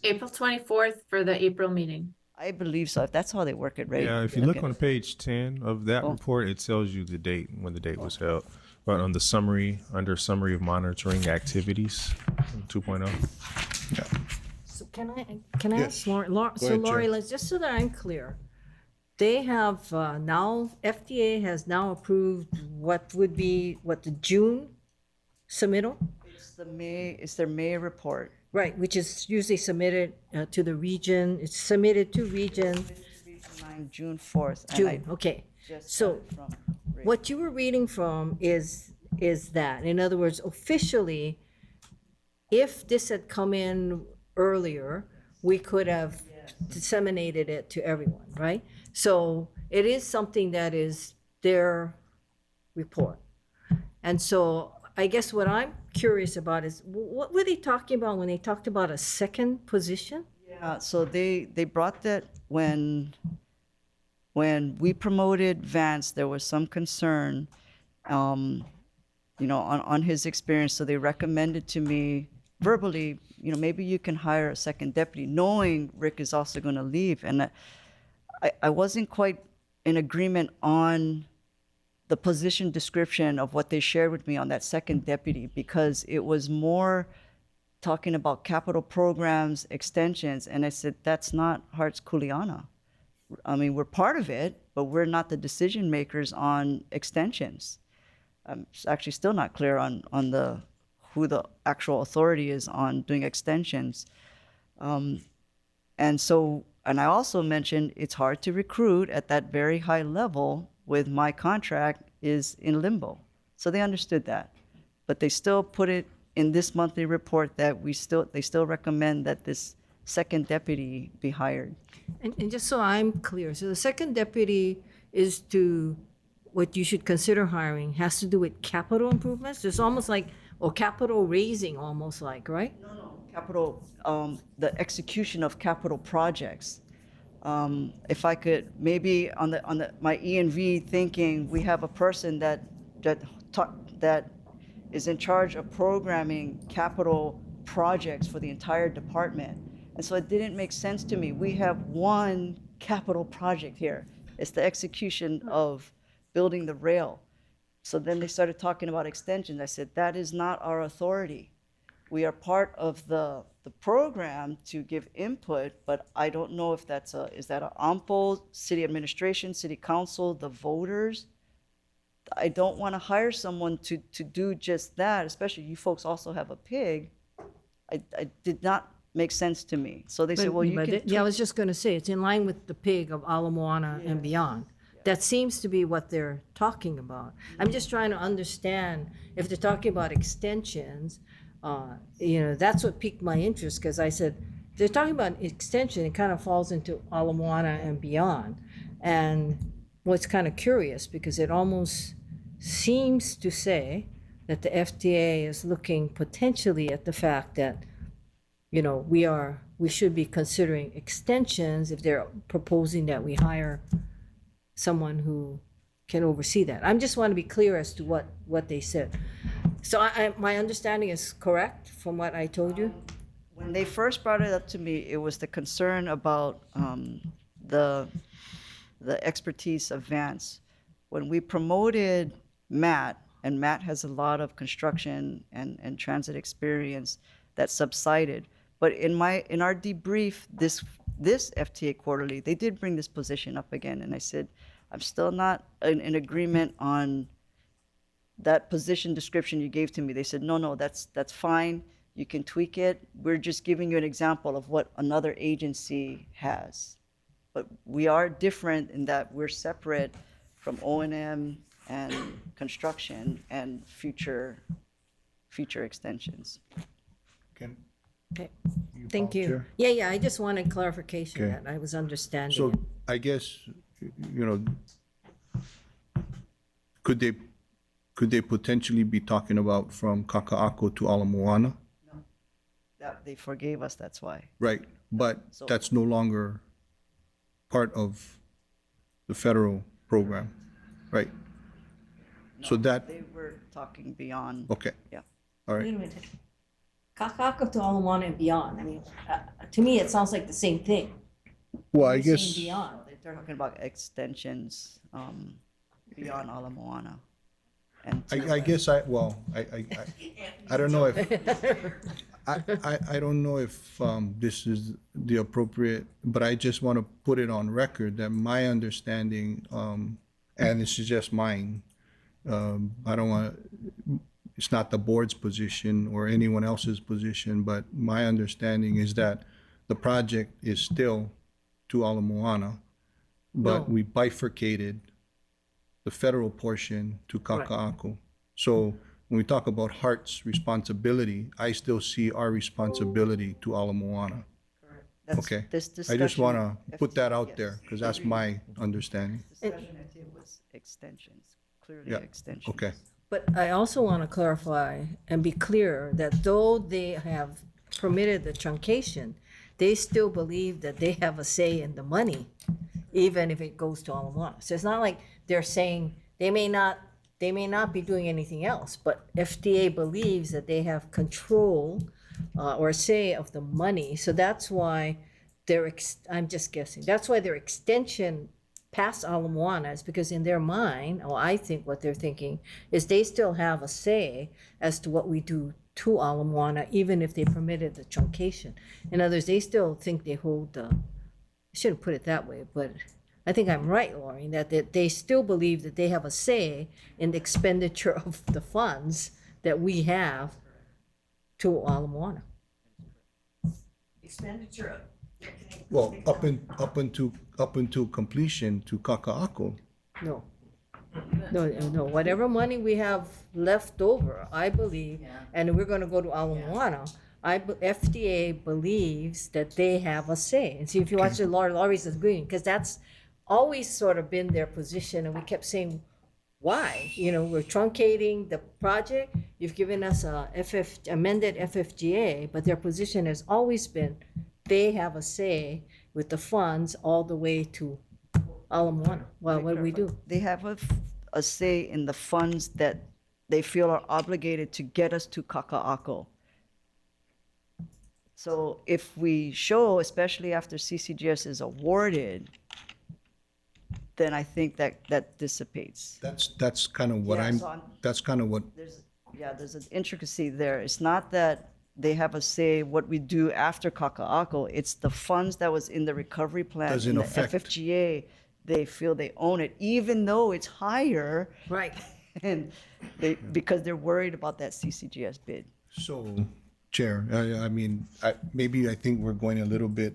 April 24th for the April meeting. I believe so. If that's how they work it, right? Yeah, if you look Okay. on page 10 of that report, it tells you the date, when the date was held. But on the summary, under summary of monitoring activities, 2.0. So can I Yes. ask Lori? Go So ahead, Lori, Chair. let's just so that I'm clear. They have now, FDA has now approved what the June submittal? It's their May report. Right, which is usually submitted to the region. It's submitted to region, June 4th. and I June, okay. just So got it from Ray. what you were reading from is that, in other words, officially, if this had come in earlier, we could have disseminated it to everyone, right? So it is something that is their report. And so I guess what I'm curious about is, what were they talking about when they talked about a second position? Yeah, so they brought that when we promoted Vance, there was some concern, on his experience. So they recommended to me verbally, maybe you can hire a second deputy, knowing Rick is also going to leave. And I wasn't quite in agreement on the position description of what they shared with me on that second deputy, because it was more talking about capital programs, extensions, and I said, that's not Hart's Kuleana. I mean, we're part of it, but we're not the decision makers on extensions. I'm actually still not clear on who the actual authority is on doing extensions. And I also mentioned it's hard to recruit at that very high level with my contract is in limbo. So they understood that. But they still put it in this monthly report that they still recommend that this second deputy be hired. And just so I'm clear, so the second deputy is what you should consider hiring has to do with capital improvements? There's almost like, or capital raising almost like, right? Capital, the execution of capital projects. If I could, maybe on my E&V thinking, we have a person that is in charge of programming capital projects for the entire department. And so it didn't make sense to me. We have one capital project here. It's the execution of building the rail. So then they started talking about extensions. I said, that is not our authority. We are part of the program to give input, but I don't know if is that a AMPO, city administration, city council, the voters? I don't want to hire someone to do just that, especially you folks also have a pig. I did not make sense to me. So they said, well, you can. Yeah, I was just gonna say, it's in line with the pig of Ala Moana and beyond. That seems to be what they're talking about. I'm just trying to understand, if they're talking about extensions, that's what piqued my interest, because I said, they're talking about extension, it kind of falls into Ala Moana and beyond. And what's kind of curious, because it almost seems to say that the FTA is looking potentially at the fact that, we should be considering extensions if they're proposing that we hire someone who can oversee that. I just want to be clear as to what they said. So my understanding is correct from what I told you? When they first brought it up to me, it was the concern about the expertise of Vance. When we promoted Matt, and Matt has a lot of construction and transit experience, that subsided. But in our debrief, this FTA quarterly, they did bring this position up again, and I said, I'm still not in agreement on that position description you gave to me. They said, no, that's fine. You can tweak it. We're just giving you an example of what another agency has. But we are different in that we're separate from O&M and construction and future extensions. Can Okay, thank you. Chair? Yeah, I just wanted clarification Okay. that I was understanding So it. I guess, could they potentially be talking about from Kaka'ako to Ala Moana? That they forgave us, that's why. Right, but that's no longer part of the federal program, right? So that, They were talking beyond. okay, Yeah. all Wait right. a minute. Kaka'ako to Ala Moana and beyond. I mean, to me, it sounds like the same thing. Well, I You're saying guess, Beyond. They're talking about extensions beyond Ala Moana. And I guess I don't know if, I don't know if this is the appropriate, but I just want to put it on record that my understanding, and this is just mine, I don't want, it's not the board's position or anyone else's position, but my understanding is that the project is still to Ala Moana, but No. we bifurcated the federal portion to Kaka'ako. So when we talk about Hart's responsibility, I still see our responsibility to Ala Moana. that's- Okay. This I just discussion- want to put that out Yes. there because that's my understanding. Discussion I did was extensions, clearly Yeah, extensions. Okay. But I also want to clarify and be clear that though they have permitted the truncation, they still believe that they have a say in the money, even if it goes to Ala Moana. So it's not like they're saying they may not be doing anything else, but FTA believes that they have control or say of the money. So that's why I'm just guessing, that's why their extension past Ala Moana is because in their mind, or I think what they're thinking, is they still have a say as to what we do to Ala Moana, even if they permitted the truncation. In other words, they still think they hold the, I shouldn't put it that way, but I think I'm right, Lauren, that they still believe that they have a say in the expenditure of the funds that we have to Ala Moana. Expenditure. Well, up until completion to Kaka'ako. No. No, whatever money we have left over, I believe, and we're gonna go to Ala Moana, FDA believes that they have a say. And see, if you watch the Laurie's agreeing, because that's always sort of been their position, and we kept saying, why? We're truncating the project, you've given us a amended FFGA, but their position has always been, they have a say with the funds all the way to Ala Moana. Well, what do we do? They have a say in the funds that they feel are obligated to get us to Kaka'ako. So if we show, especially after CCGS is awarded, then I think that dissipates. That's kind of what Yeah, I'm, so I'm- that's kind of what, There's an intricacy there. It's not that they have a say what we do after Kaka'ako. It's the funds that was in the recovery plan Doesn't in the affect. FFGA. They feel they own it, even though it's higher, Right. and because they're worried about that CCGS bid. so, Chair, I mean, maybe I think we're going a little bit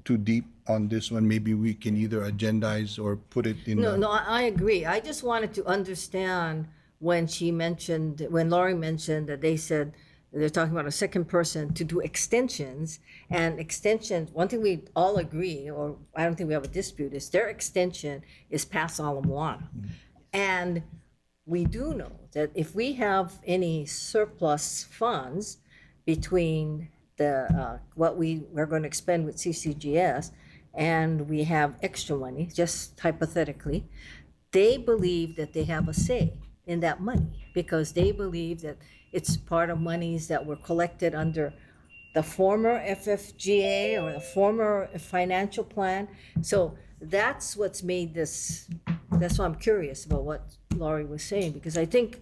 too deep on this one. Maybe we can either agendize or put it in. No, I agree. I just wanted to understand when Laurie mentioned that they said they're talking about a second person to do extensions, and extensions, one thing we all agree, or I don't think we have a dispute, is their extension is past Ala Moana. And we do know that if we have any surplus funds between the what we're going to expend with CCGS and we have extra money, just hypothetically, they believe that they have a say in that money because they believe that it's part of monies that were collected under the former FFGA or the former financial plan. So that's what's made this, that's why I'm curious about what Laurie was saying, because I think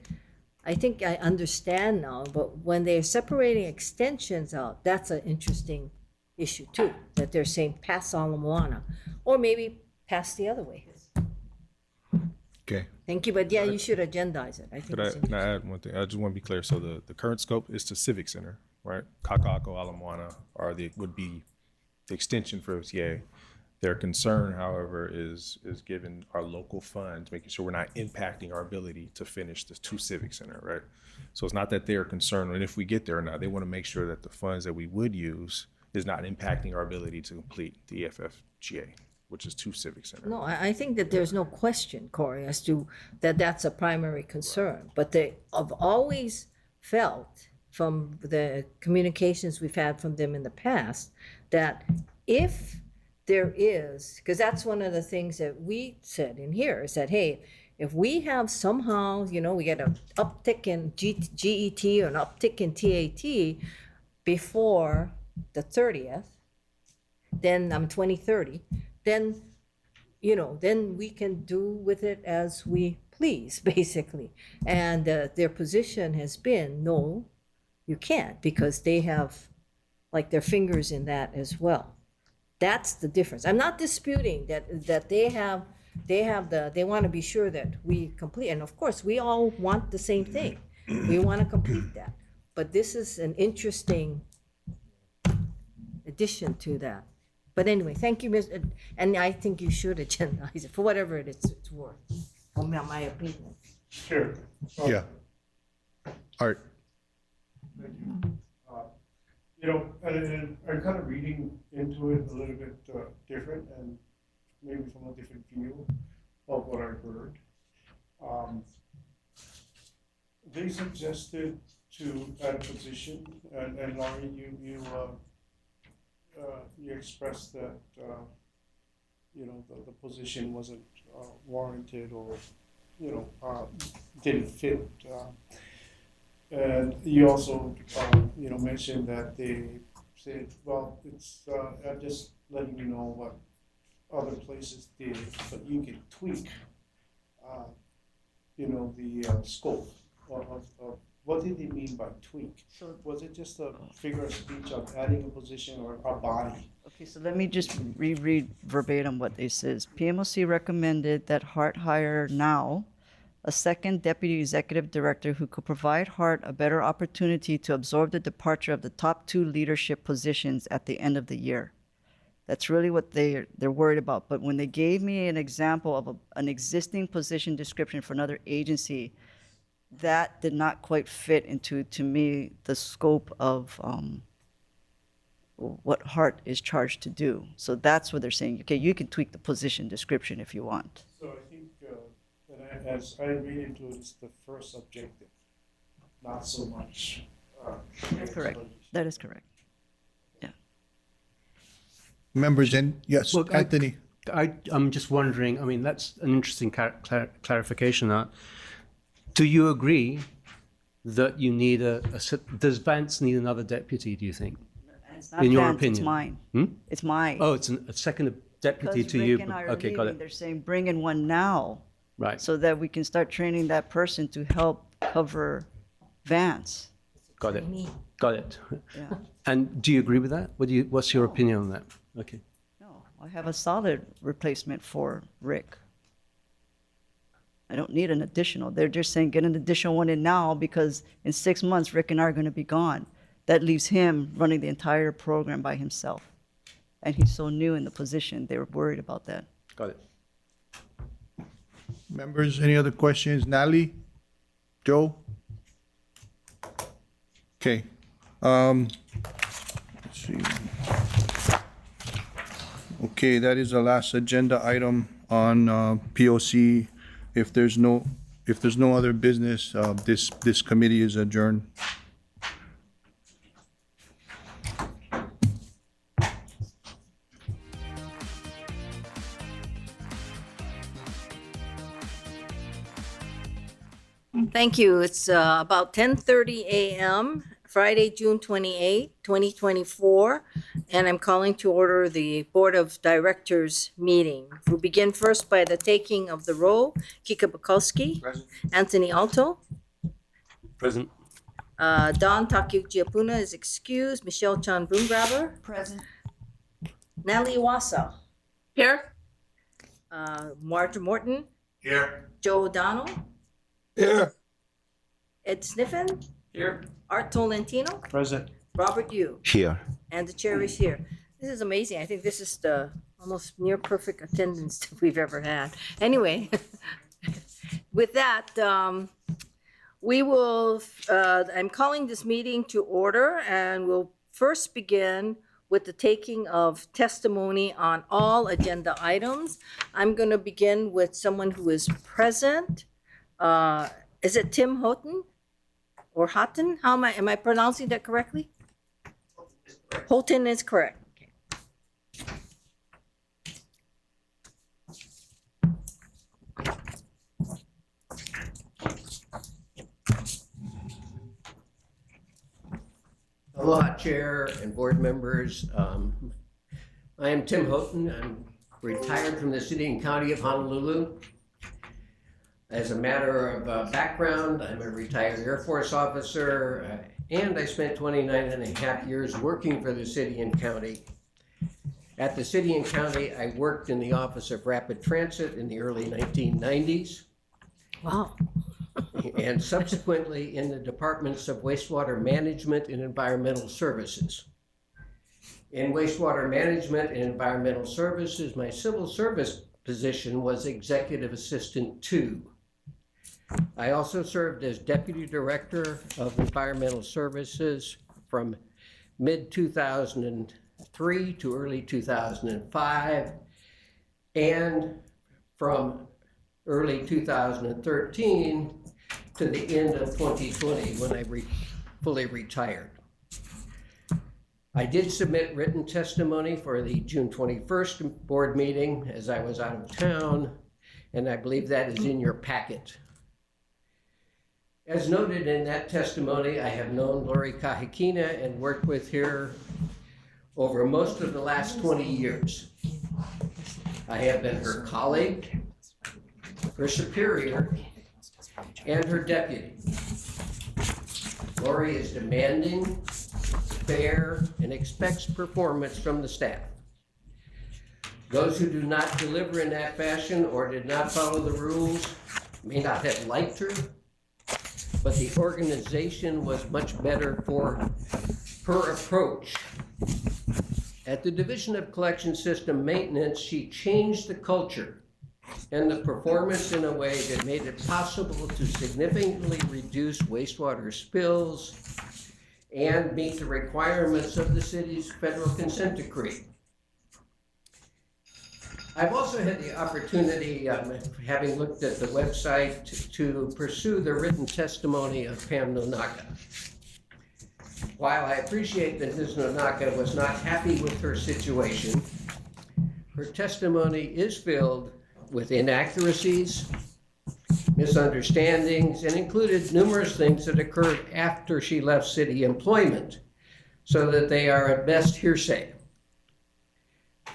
I understand now, but when they're separating extensions out, that's an interesting issue too, that they're saying pass Ala Moana, or maybe pass the other way. Okay. Thank you, but yeah, you should agendize it. I think Could it's can I add one thing? I just want to be clear. So the current scope is to Civic Center, right? Kaka'ako, Ala Moana would be the extension for FCA. Their concern, however, is given our local funds, making sure we're not impacting our ability to finish the two Civic Center, right? So it's not that they're concerned, and if we get there or not, they want to make sure that the funds that we would use is not impacting our ability to complete the FFGA, which is two Civic Center. No, I think that there's no question, Corey, as to that that's a primary concern. But they have always felt from the communications we've had from them in the past that if there is, because that's one of the things that we said in here, is that, hey, if we have somehow, we get an uptick in GET or an uptick in TAT before the 30th, then 2030, then then we can do with it as we please, basically. And their position has been, no, you can't, because they have like their fingers in that as well. That's the difference. I'm not disputing that they want to be sure that we complete, and of course, we all want the same thing. We want to complete that. But this is an interesting addition to that. But anyway, thank you, Ms. And I think you should agendize it for whatever it's worth, for my opinion. Sure. Yeah. Art. And I'm kind of reading into it a little bit different and maybe from a different view of what I heard. They suggested to add a position, and Laurie, you expressed that the position wasn't warranted or didn't fit. And you also mentioned that they said, well, it's I'm just letting you know what other places did, but you can tweak the scope of what did they mean by tweak? So was it just a figure of speech of adding a position or a body? Okay, so let me just reread verbatim what they says. PMOC recommended that Hart hire now a second deputy executive director who could provide Hart a better opportunity to absorb the departure of the top two leadership positions at the end of the year. That's really what they're worried about. But when they gave me an example of an existing position description for another agency, that did not quite fit into, to me, the scope of what Hart is charged to do. So that's what they're saying. Okay, you can tweak the position description if you want. So I think, as I read into it, it's the first objective, not so much. That's correct. That is correct. Yeah. Members, and yes, Well, Anthony. I'm just wondering, I mean, that's an interesting clarification. Do you agree that you need does Vance need another deputy, do you think? It's not In your Vance, opinion? it's mine. Hmm? It's mine. Oh, it's a second deputy Because to you. Rick and I are Okay, got leaving, it. they're saying bring in one now, Right, so that we can start training that person to help cover Vance. got it. Got it. Yeah. And do you agree with that? What's your opinion on that? Okay. No, I have a solid replacement for Rick. I don't need an additional. They're just saying get an additional one in now because in 6 months, Rick and I are going to be gone. That leaves him running the entire program by himself. And he's so new in the position, they were worried about that. Got it. Members, any other questions? Natalie? Joe? Okay. Let's see. Okay, that is the last agenda item on POC. If there's no other business, this committee is adjourned. Thank you. It's about 10:30 a.m., Friday, June 28, 2024, and I'm calling to order the Board of Directors meeting. We'll begin first by the taking of the roll. Kika Bukowski. Present. Anthony Alto. Present. Don Takeuchi Apuna is excused. Michelle Chan Broomgrabber. Present. Natalie Iwasa. Here? Marta Morton. Here. Joe O'Donnell. Here. Ed Sniffen. Here. Art Tolentino. Present. Robert Yu. Here. And the chair is here. This is amazing. I think this is the almost near perfect attendance that we've ever had. Anyway, with that, we will, I'm calling this meeting to order, and we'll first begin with the taking of testimony on all agenda items. I'm going to begin with someone who is present. Is it Tim Houghton? Or Houghton? How am I pronouncing that correctly? Houghton is correct. Okay. Aloha, Chair and board members. I am Tim Houghton. I'm retired from the city and county of Honolulu. As a matter of background, I'm a retired Air Force officer, and I spent 29 and a half years working for the city and county. At the city and county, I worked in the Office of Rapid Transit in the early 1990s. Wow. And subsequently in the Departments of Wastewater Management and Environmental Services. In wastewater management and environmental services, my civil service position was Executive Assistant 2. I also served as Deputy Director of Environmental Services from mid-2003 to early 2005, and from early 2013 to the end of 2020 when I fully retired. I did submit written testimony for the June 21st board meeting as I was out of town, and I believe that is in your packet. As noted in that testimony, I have known Lori Kahikina and worked with her over most of the last 20 years. I have been her colleague, her superior, and her deputy. Lori is demanding, fair, and expects performance from the staff. Those who do not deliver in that fashion or did not follow the rules may not have liked her, but the organization was much better for her approach. At the Division of Collection System Maintenance, she changed the culture and the performance in a way that made it possible to significantly reduce wastewater spills and meet the requirements of the city's federal consent decree. I've also had the opportunity, having looked at the website, to pursue the written testimony of Pam Nonaka. While I appreciate that Ms. Nonaka was not happy with her situation, her testimony is filled with inaccuracies, misunderstandings, and included numerous things that occurred after she left city employment, so that they are at best hearsay.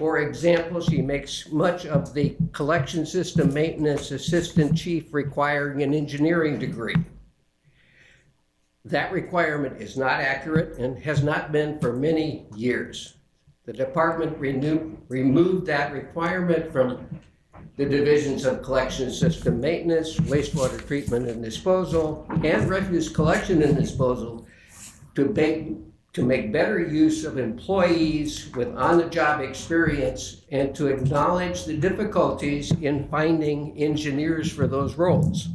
For example, he makes much of the collection system maintenance assistant chief requiring an engineering degree. That requirement is not accurate and has not been for many years. The department removed that requirement from the divisions of collection system maintenance, wastewater treatment and disposal, and refuse collection and disposal to make better use of employees with on-the-job experience and to acknowledge the difficulties in finding engineers for those roles.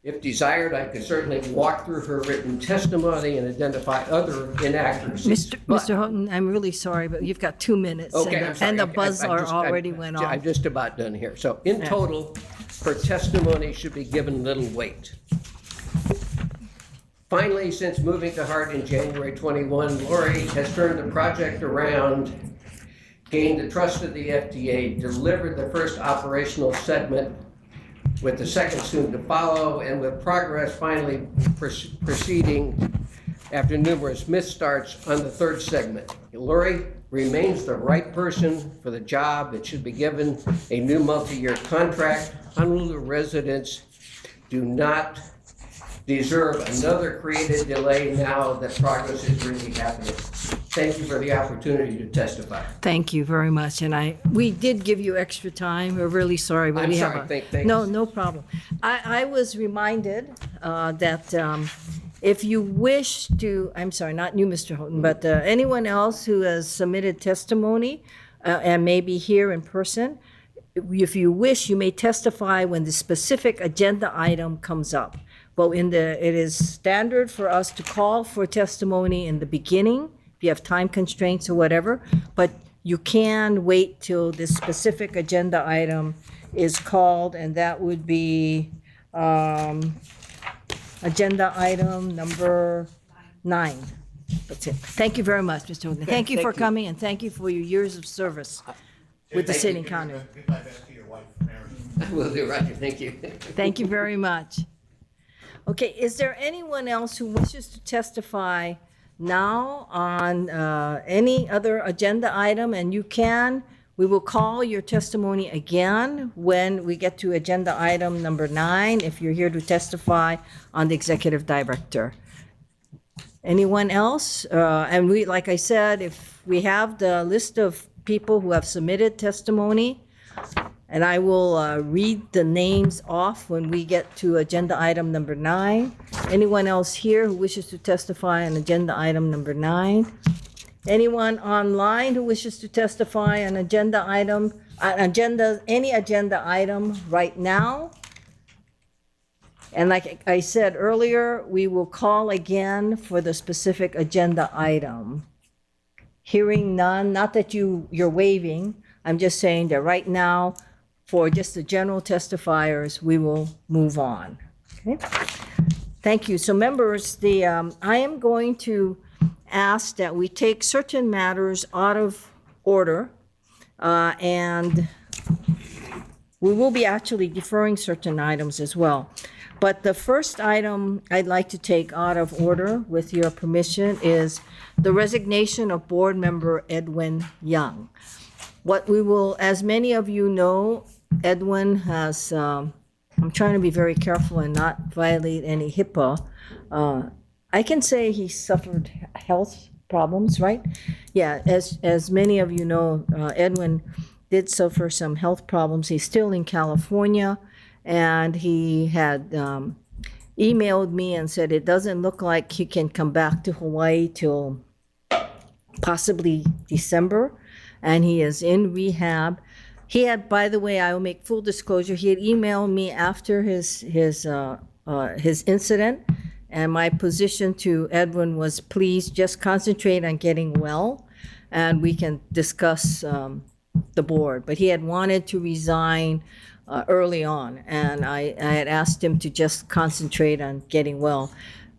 If desired, I could certainly walk through her written testimony and identify other inaccuracies. Mr. Houghton, I'm really sorry, but you've got 2 minutes. Okay, and I'm sorry. and the I buzzer just- already went off. I'm just about done here. So in total, her testimony should be given little weight. Finally, since moving to Hart in January 21, Lori has turned the project around, gained the trust of the FDA, delivered the first operational segment, with the second soon to follow, and with progress finally proceeding after numerous misstarts on the third segment. Lori remains the right person for the job and should be given a new multi-year contract. Honolulu residents do not deserve another created delay now that progress is really happening. Thank you for the opportunity to testify. Thank you very much, and we did give you extra time. We're really sorry, but I'm we sorry. have Thanks. no problem. I was reminded that if you wish to, I'm sorry, not you, Mr. Houghton, but anyone else who has submitted testimony and may be here in person, if you wish, you may testify when the specific agenda item comes up. Well, it is standard for us to call for testimony in the beginning, if you have time constraints or whatever, but you can wait till this specific agenda item is called, and that would be agenda item number 9. That's it. Thank you very much, Mr. Houghton. Thank you for coming, and thank you for your years of service with the city and county. Will do, Roger. Thank you. Thank you very much. Okay, is there anyone else who wishes to testify now on any other agenda item? And we will call your testimony again when we get to agenda item number 9, if you're here to testify on the executive director. Anyone else? And like I said, if we have the list of people who have submitted testimony, and I will read the names off when we get to agenda item number 9. Anyone else here who wishes to testify on agenda item number 9? Anyone online who wishes to testify on any agenda item right now? And like I said earlier, we will call again for the specific agenda item. Hearing none, not that you're waving, I'm just saying that right now, for just the general testifiers, we will move on. Okay? Thank you. So members, I am going to ask that we take certain matters out of order, and we will be actually deferring certain items as well. But the first item I'd like to take out of order, with your permission, is the resignation of board member Edwin Young. What we will, as many of you know, Edwin has, I'm trying to be very careful and not violate any HIPAA. I can say he suffered health problems, right? Yeah, as many of you know, Edwin did suffer some health problems. He's still in California, and he had emailed me and said it doesn't look like he can come back to Hawaii till possibly December, and he is in rehab. He had, by the way, I will make full disclosure, he had emailed me after his incident, and my position to Edwin was, please just concentrate on getting well, and we can discuss the board. But he had wanted to resign early on, and I had asked him to just concentrate on getting well.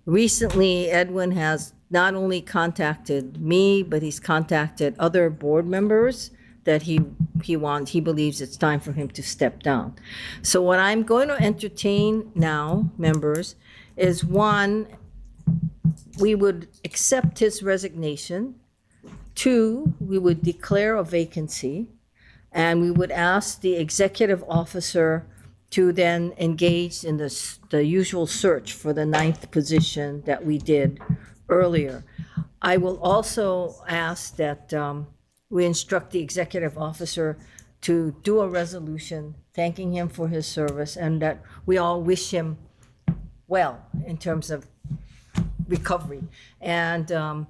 Recently, Edwin has not only contacted me, but he's contacted other board members that he believes it's time for him to step down. So what I'm going to entertain now, members, is one, we would accept his resignation. 2, we would declare a vacancy, and we would ask the executive officer to then engage in the usual search for the 9th position that we did earlier. I will also ask that we instruct the executive officer to do a resolution thanking him for his service, and that we all wish him well in terms of recovery. And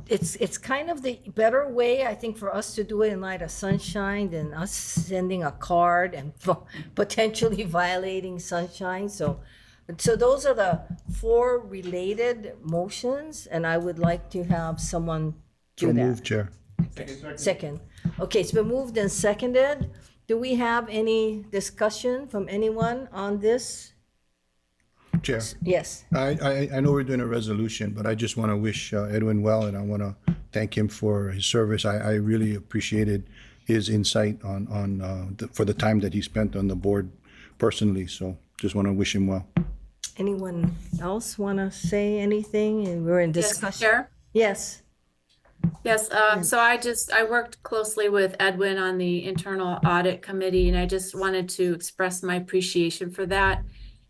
it's kind of the better way, I think, for us to do it in light of sunshine than us sending a card and potentially violating sunshine. So those are the 4 related motions, and I would like to have someone do So that. move, Chair. Second. Okay, it's been moved and seconded. Do we have any discussion from anyone on this? Chair. Yes. I know we're doing a resolution, but I just want to wish Edwin well, and I want to thank him for his service. I really appreciated his insight for the time that he spent on the board personally. So just want to wish him well. Anyone else want to say anything? We're in Yes, discussion. Chair? Yes. Yes, so I worked closely with Edwin on the internal audit committee, and I just wanted to express my appreciation for that.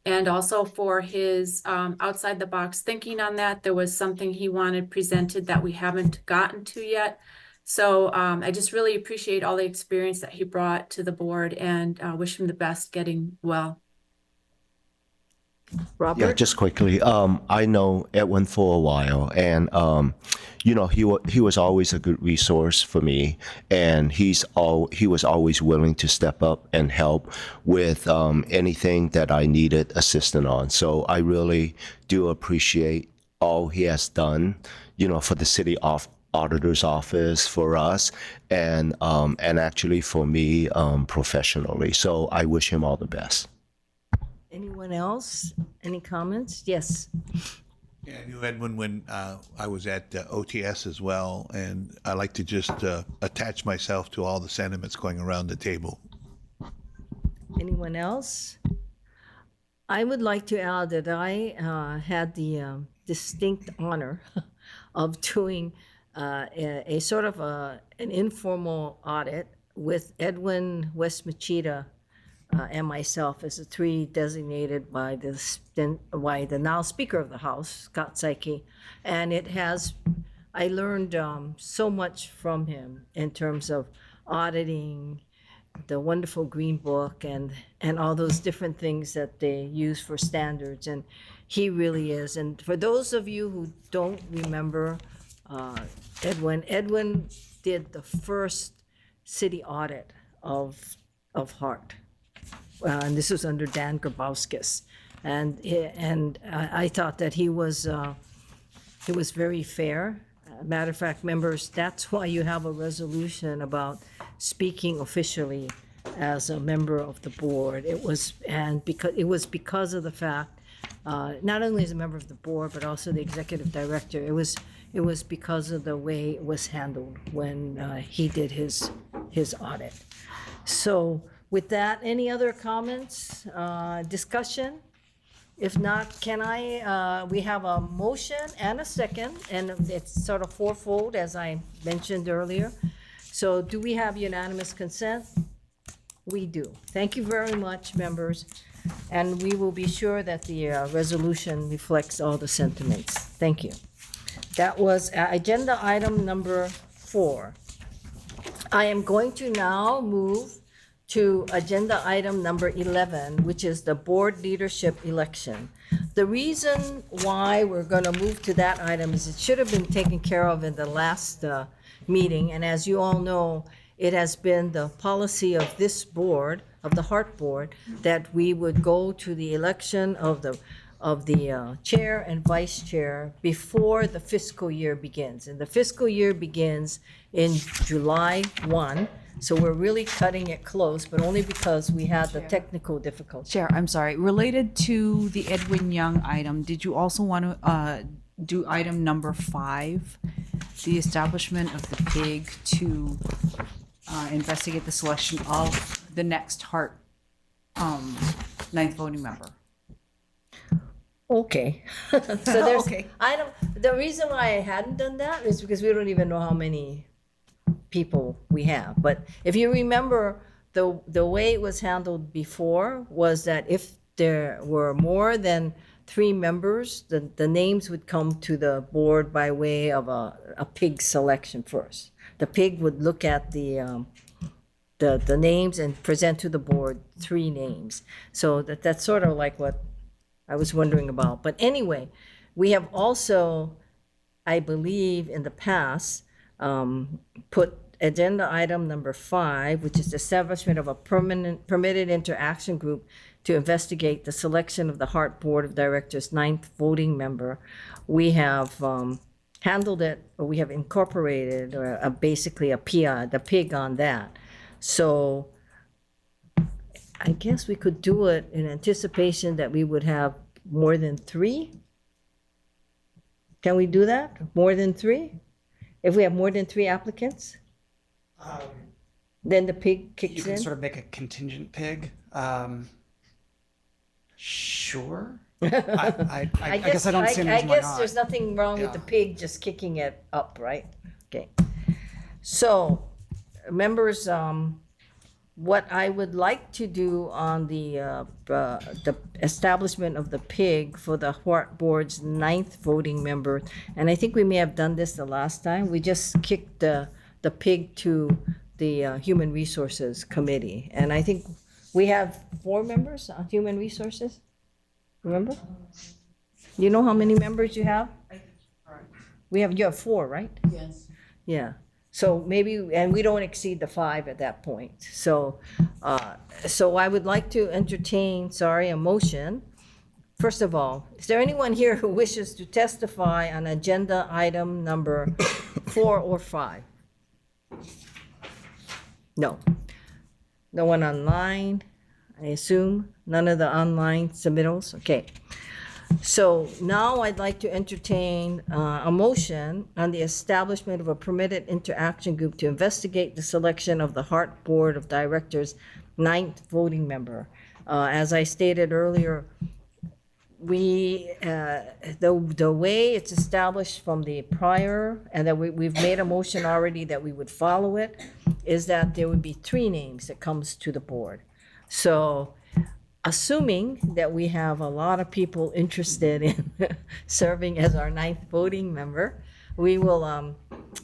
And also for his outside the box thinking on that. There was something he wanted presented that we haven't gotten to yet. So I just really appreciate all the experience that he brought to the board, and wish him the best getting well. Robert? Yeah, just quickly. I know Edwin for a while, and he was always a good resource for me, and he was always willing to step up and help with anything that I needed assistance on. So I really do appreciate all he has done, for the city auditor's office, for us, and actually for me professionally. So I wish him all the best. Anyone else? Any comments? Yes. Yeah, I knew Edwin when I was at OTS as well, and I like to just attach myself to all the sentiments going around the table. Anyone else? I would like to add that I had the distinct honor of doing a sort of an informal audit with Edwin, West Machida, and myself as the 3 designated by the now Speaker of the House, Scott Saiki. And I learned so much from him in terms of auditing the wonderful Green Book and all those different things that they use for standards. And he really is. And for those of you who don't remember Edwin did the first city audit of Hart. And this was under Dan Grabowskis, and I thought that he was very fair. Matter of fact, members, that's why you have a resolution about speaking officially as a member of the board. It was because of the fact, not only as a member of the board but also the executive director. It was because of the way it was handled when he did his audit. So. With that, any other comments, discussion? If not, we have a motion and a second, and it's sort of fourfold, as I mentioned earlier. So do we have unanimous consent? We do. Thank you very much, members. And we will be sure that the resolution reflects all the sentiments. Thank you. That was agenda item number 4. I am going to now move to agenda item number 11, which is the board leadership election. The reason why we're going to move to that item is it should have been taken care of in the last meeting. And as you all know, it has been the policy of this board, of the Hart Board, that we would go to the election of the chair and vice chair before the fiscal year begins. And the fiscal year begins in July 1. So we're really cutting it close, but only because we had the technical difficulty. Chair, I'm sorry. Related to the Edwin Young item, did you also want to do item number 5, the establishment of the PIG to investigate the selection of the next Hart 9th voting member? Okay. So there's, Okay. I don't, the reason why I hadn't done that is because we don't even know how many people we have. But if you remember, the way it was handled before was that if there were more than 3 members, the names would come to the board by way of a pig selection first. The pig would look at the names and present to the board 3 names. So that's sort of like what I was wondering about. But anyway, we have also, I believe, in the past, put agenda item number 5, which is the establishment of a permitted interaction group to investigate the selection of the Hart Board of Directors' 9th voting member. We have handled it, or we have incorporated, or basically a PI, the pig on that. So I guess we could do it in anticipation that we would have more than 3. Can we do that? More than 3? If we have more than 3 applicants, then the pig You kicks can in? sort of make a contingent pig. Sure. I guess I don't see any I reason why guess not. there's nothing wrong with the pig just kicking it up, right? Okay. So, members, what I would like to do on the establishment of the pig for the Hart Board's 9th voting member, and I think we may have done this the last time, we just kicked the pig to the Human Resources Committee. And I think we have 4 members on Human Resources, remember? You know how many members you have? You have 4, right? Yes. Yeah, so maybe, and we don't exceed the 5 at that point. So, so I would like to entertain, a motion. First of all, is there anyone here who wishes to testify on agenda item number 4 or 5? No. No one online, I assume? None of the online submittals? Okay. So now I'd like to entertain a motion on the establishment of a permitted interaction group to investigate the selection of the Hart Board of Directors' 9th voting member. As I stated earlier, we, the way it's established from the prior, and that we've made a motion already that we would follow it, is that there would be 3 names that comes to the board. So, assuming that we have a lot of people interested in serving as our 9th voting member, we will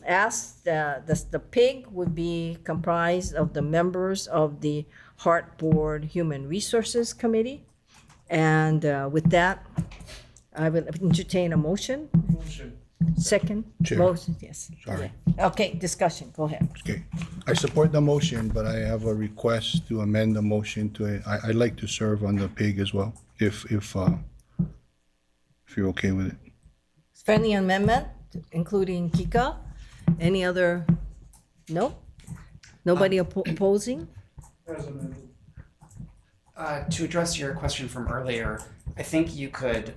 ask, the pig would be comprised of the members of the Hart Board Human Resources Committee. And with that, I will entertain a motion. Motion. Second? Chair. Motion, yes. Sorry. Yeah. Okay, discussion, go ahead. Okay, I support the motion, but I have a request to amend the motion to, I'd like to serve on the pig as well, if you're okay with it. Friendly amendment, including Kika. Any other? No? Nobody opposing? As amended. To address your question from earlier, I think you could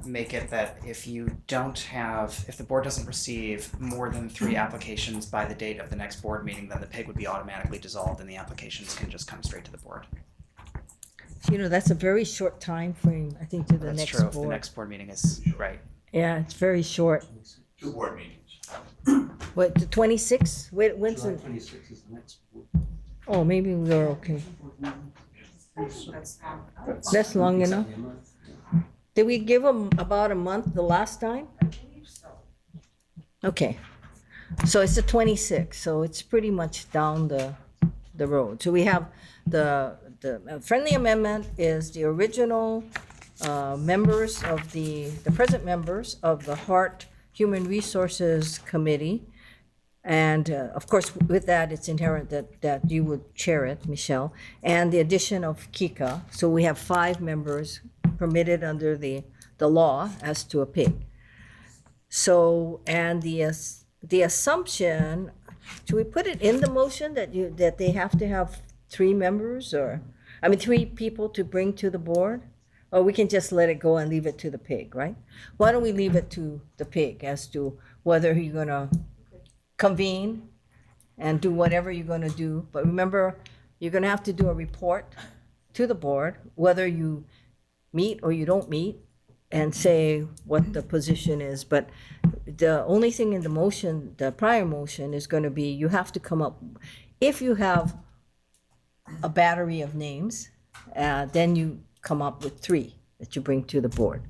make it that if the board doesn't receive more than 3 applications by the date of the next board meeting, then the pig would be automatically dissolved and the applications can just come straight to the board. You know, that's a very short time frame, I think, to the That's next true, if the board. next board meeting is, right. Yeah, it's very short. 2 board meetings. What, the 26th? When's the? 26 is the next. Oh, maybe we're okay. That's long enough. Did we give them about a month the last time? Okay. So it's the 26th, so it's pretty much down the road. So we have the friendly amendment is the original members of the present members of the Hart Human Resources Committee. And of course, with that, it's inherent that you would chair it, Michelle, and the addition of Kika. So we have 5 members permitted under the law as to a pig. So, and the assumption, should we put it in the motion that they have to have 3 members, or, 3 people to bring to the board? Or we can just let it go and leave it to the pig, right? Why don't we leave it to the pig as to whether you're gonna convene and do whatever you're gonna do. But remember, you're gonna have to do a report to the board, whether you meet or you don't meet, and say what the position is, but the only thing in the motion, the prior motion, is going to be you have to come up, if you have a battery of names, then you come up with 3 that you bring to the board.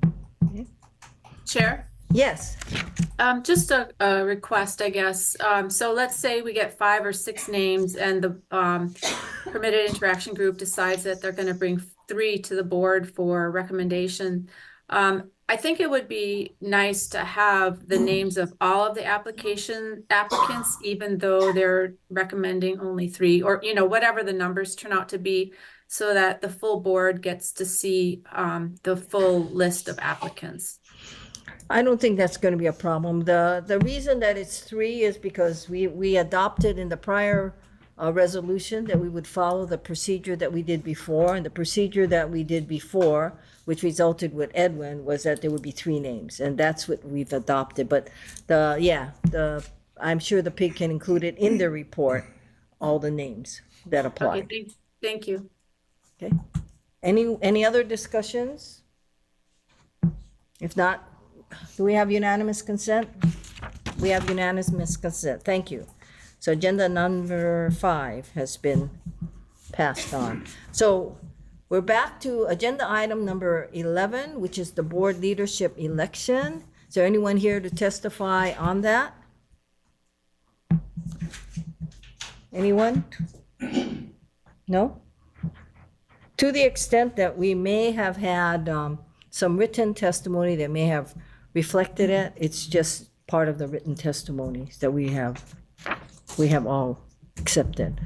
Chair? Yes, Just a request, I guess. So let's say we get 5 or 6 names and the permitted interaction group decides that they're gonna bring 3 to the board for recommendation. I think it would be nice to have the names of all of the applicants, even though they're recommending only 3, or, you know, whatever the numbers turn out to be, so that the full board gets to see the full list of applicants. I don't think that's going to be a problem. The reason that it's 3 is because we adopted in the prior resolution that we would follow the procedure that we did before, and the procedure that we did before, which resulted with Edwin, was that there would be 3 names, and that's what we've adopted. But I'm sure the PIG can include it in the report, all the names that apply. Okay, thank you. Okay. Any other discussions? If not, do we have unanimous consent? We have unanimous consent. Thank you. So agenda number 5 has been passed on. So we're back to agenda item number 11, which is the board leadership election. Is there anyone here to testify on that? Anyone? No? To the extent that we may have had some written testimony that may have reflected it, it's just part of the written testimonies that we have all accepted.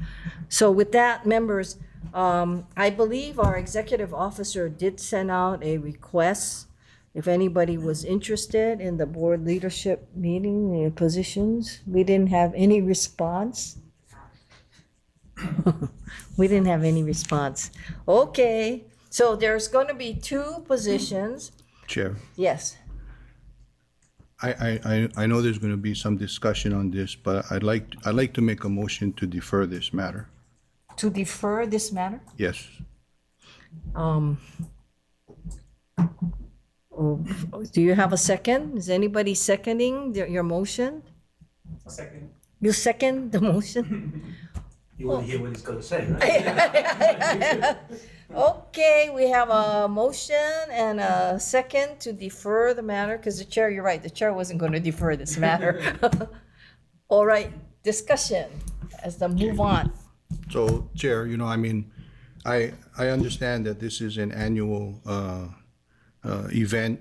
So with that, members, I believe our executive officer did send out a request if anybody was interested in the board leadership meeting positions. We didn't have any response. We didn't have any response. Okay, so there's going to be 2 positions. Chair, Yes. I know there's going to be some discussion on this, but I'd like to make a motion to defer this matter. To defer this matter? Yes. Oh, do you have a second? Is anybody seconding your motion? A second. You second the motion? You want to hear what he's going to say, right? Okay, we have a motion and a second to defer the matter, because the chair, you're right, the chair wasn't going to defer this matter. All right, discussion as to move on. So, Chair, you know, I mean, I understand that this is an annual event,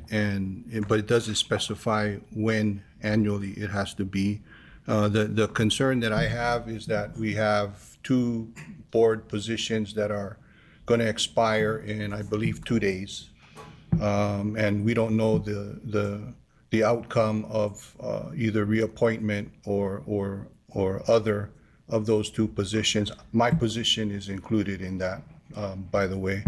but it doesn't specify when annually it has to be. The concern that I have is that we have 2 board positions that are going to expire in, I believe, 2 days. And we don't know the outcome of either reappointment or other of those 2 positions. My position is included in that, by the way.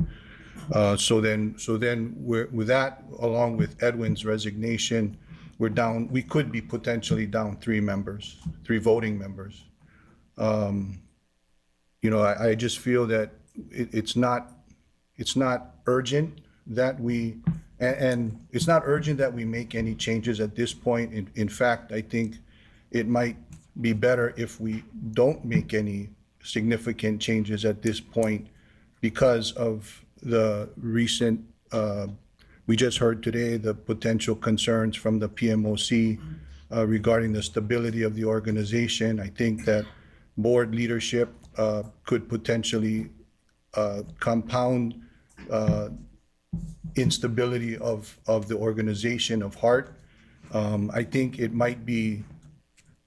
So then with that, along with Edwin's resignation, we could be potentially down 3 members, 3 voting members. You know, I just feel that it's not urgent that we, and it's not urgent that we make any changes at this point. In fact, I think it might be better if we don't make any significant changes at this point because of the recent, we just heard today the potential concerns from the PMOC regarding the stability of the organization. I think that board leadership could potentially compound instability of the organization of HART. I think it might be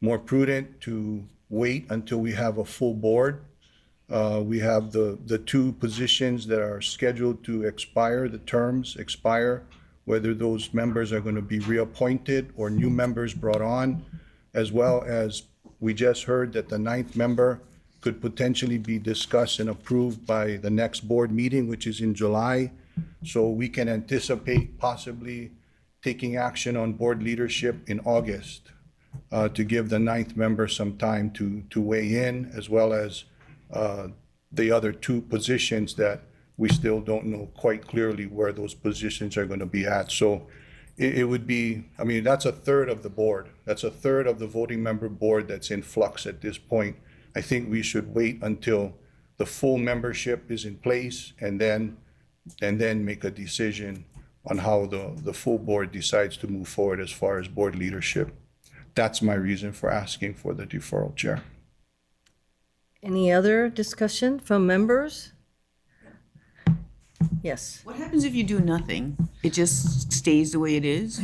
more prudent to wait until we have a full board. We have the 2 positions that are scheduled to expire, the terms expire, whether those members are going to be reappointed or new members brought on, as well as we just heard that the 9th member could potentially be discussed and approved by the next board meeting, which is in July. So we can anticipate possibly taking action on board leadership in August to give the 9th member some time to weigh in, as well as the other 2 positions that we still don't know quite clearly where those positions are going to be at. So it would be, I mean, that's a third of the board. That's a third of the voting member board that's in flux at this point. I think we should wait until the full membership is in place and then make a decision on how the full board decides to move forward as far as board leadership. That's my reason for asking for the deferral, Chair. Any other discussion from members? Yes. What happens if you do nothing? It just stays the way it is?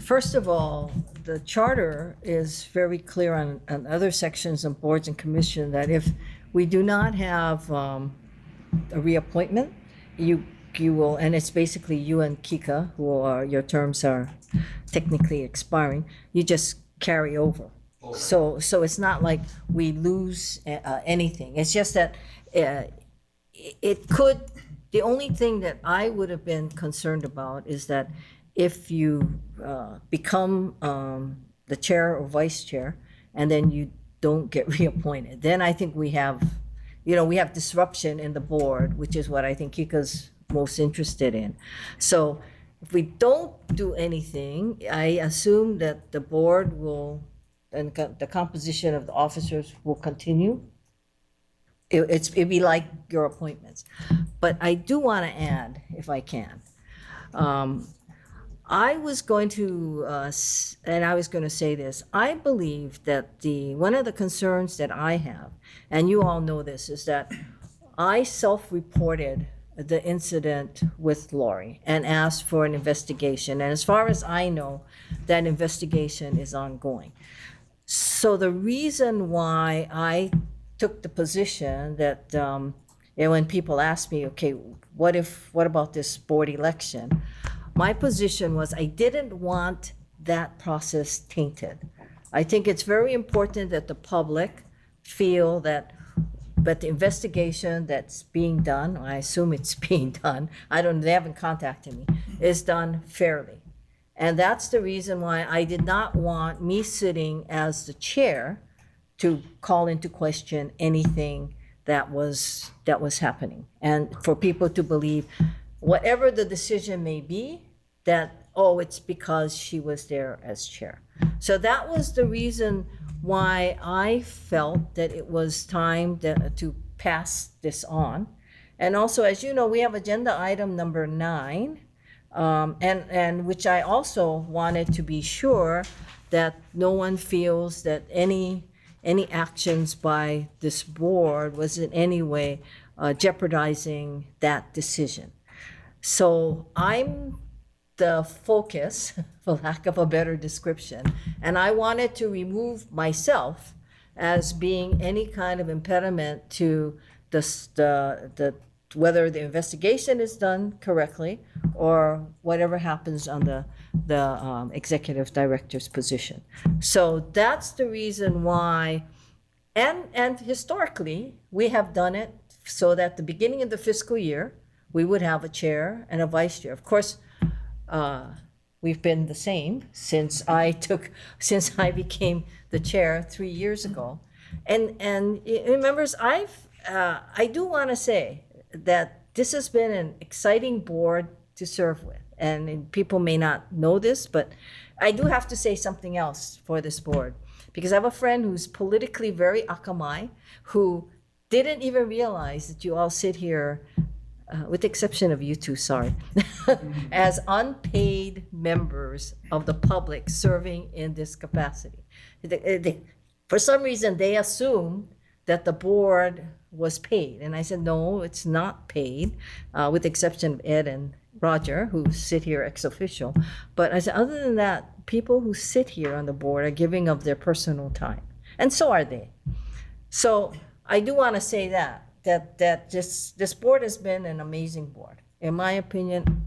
First of all, the charter is very clear on other sections of boards and commission that if we do not have a reappointment, you will, and it's basically you and Kika, your terms are technically expiring, you just carry over. So it's not like we lose anything. It's just that it could, the only thing that I would have been concerned about is that if you become the chair or vice chair and then you don't get reappointed, then I think we have disruption in the board, which is what I think Kika's most interested in. So if we don't do anything, I assume that the board will, and the composition of the officers will continue. It'd be like your appointments. But I do want to add, if I can, I was going to say this. I believe that one of the concerns that I have, and you all know this, is that I self-reported the incident with Lori and asked for an investigation. And as far as I know, that investigation is ongoing. So the reason why I took the position that, when people ask me, okay, what about this board election? My position was I didn't want that process tainted. I think it's very important that the public feel that the investigation that's being done, I assume it's being done, they haven't contacted me, is done fairly. And that's the reason why I did not want me sitting as the chair to call into question anything that was happening. And for people to believe, whatever the decision may be, that, it's because she was there as chair. So that was the reason why I felt that it was time to pass this on. And also, as you know, we have agenda item number 9, and which I also wanted to be sure that no one feels that any actions by this board was in any way jeopardizing that decision. So I'm the focus, for lack of a better description, and I wanted to remove myself as being any kind of impediment to whether the investigation is done correctly or whatever happens on the executive director's position. So that's the reason why, and historically, we have done it so that the beginning of the fiscal year, we would have a chair and a vice chair. Of course, we've been the same since I became the chair 3 years ago. And members, I do want to say that this has been an exciting board to serve with. And people may not know this, but I do have to say something else for this board. Because I have a friend who's politically very akamai, who didn't even realize that you all sit here, with the exception of you two, sorry, as unpaid members of the public serving in this capacity. For some reason, they assumed that the board was paid. And I said, no, it's not paid, with the exception of Ed and Roger, who sit here ex officio. But I said, other than that, people who sit here on the board are giving of their personal time. And so are they. So I do want to say that this board has been an amazing board. In my opinion,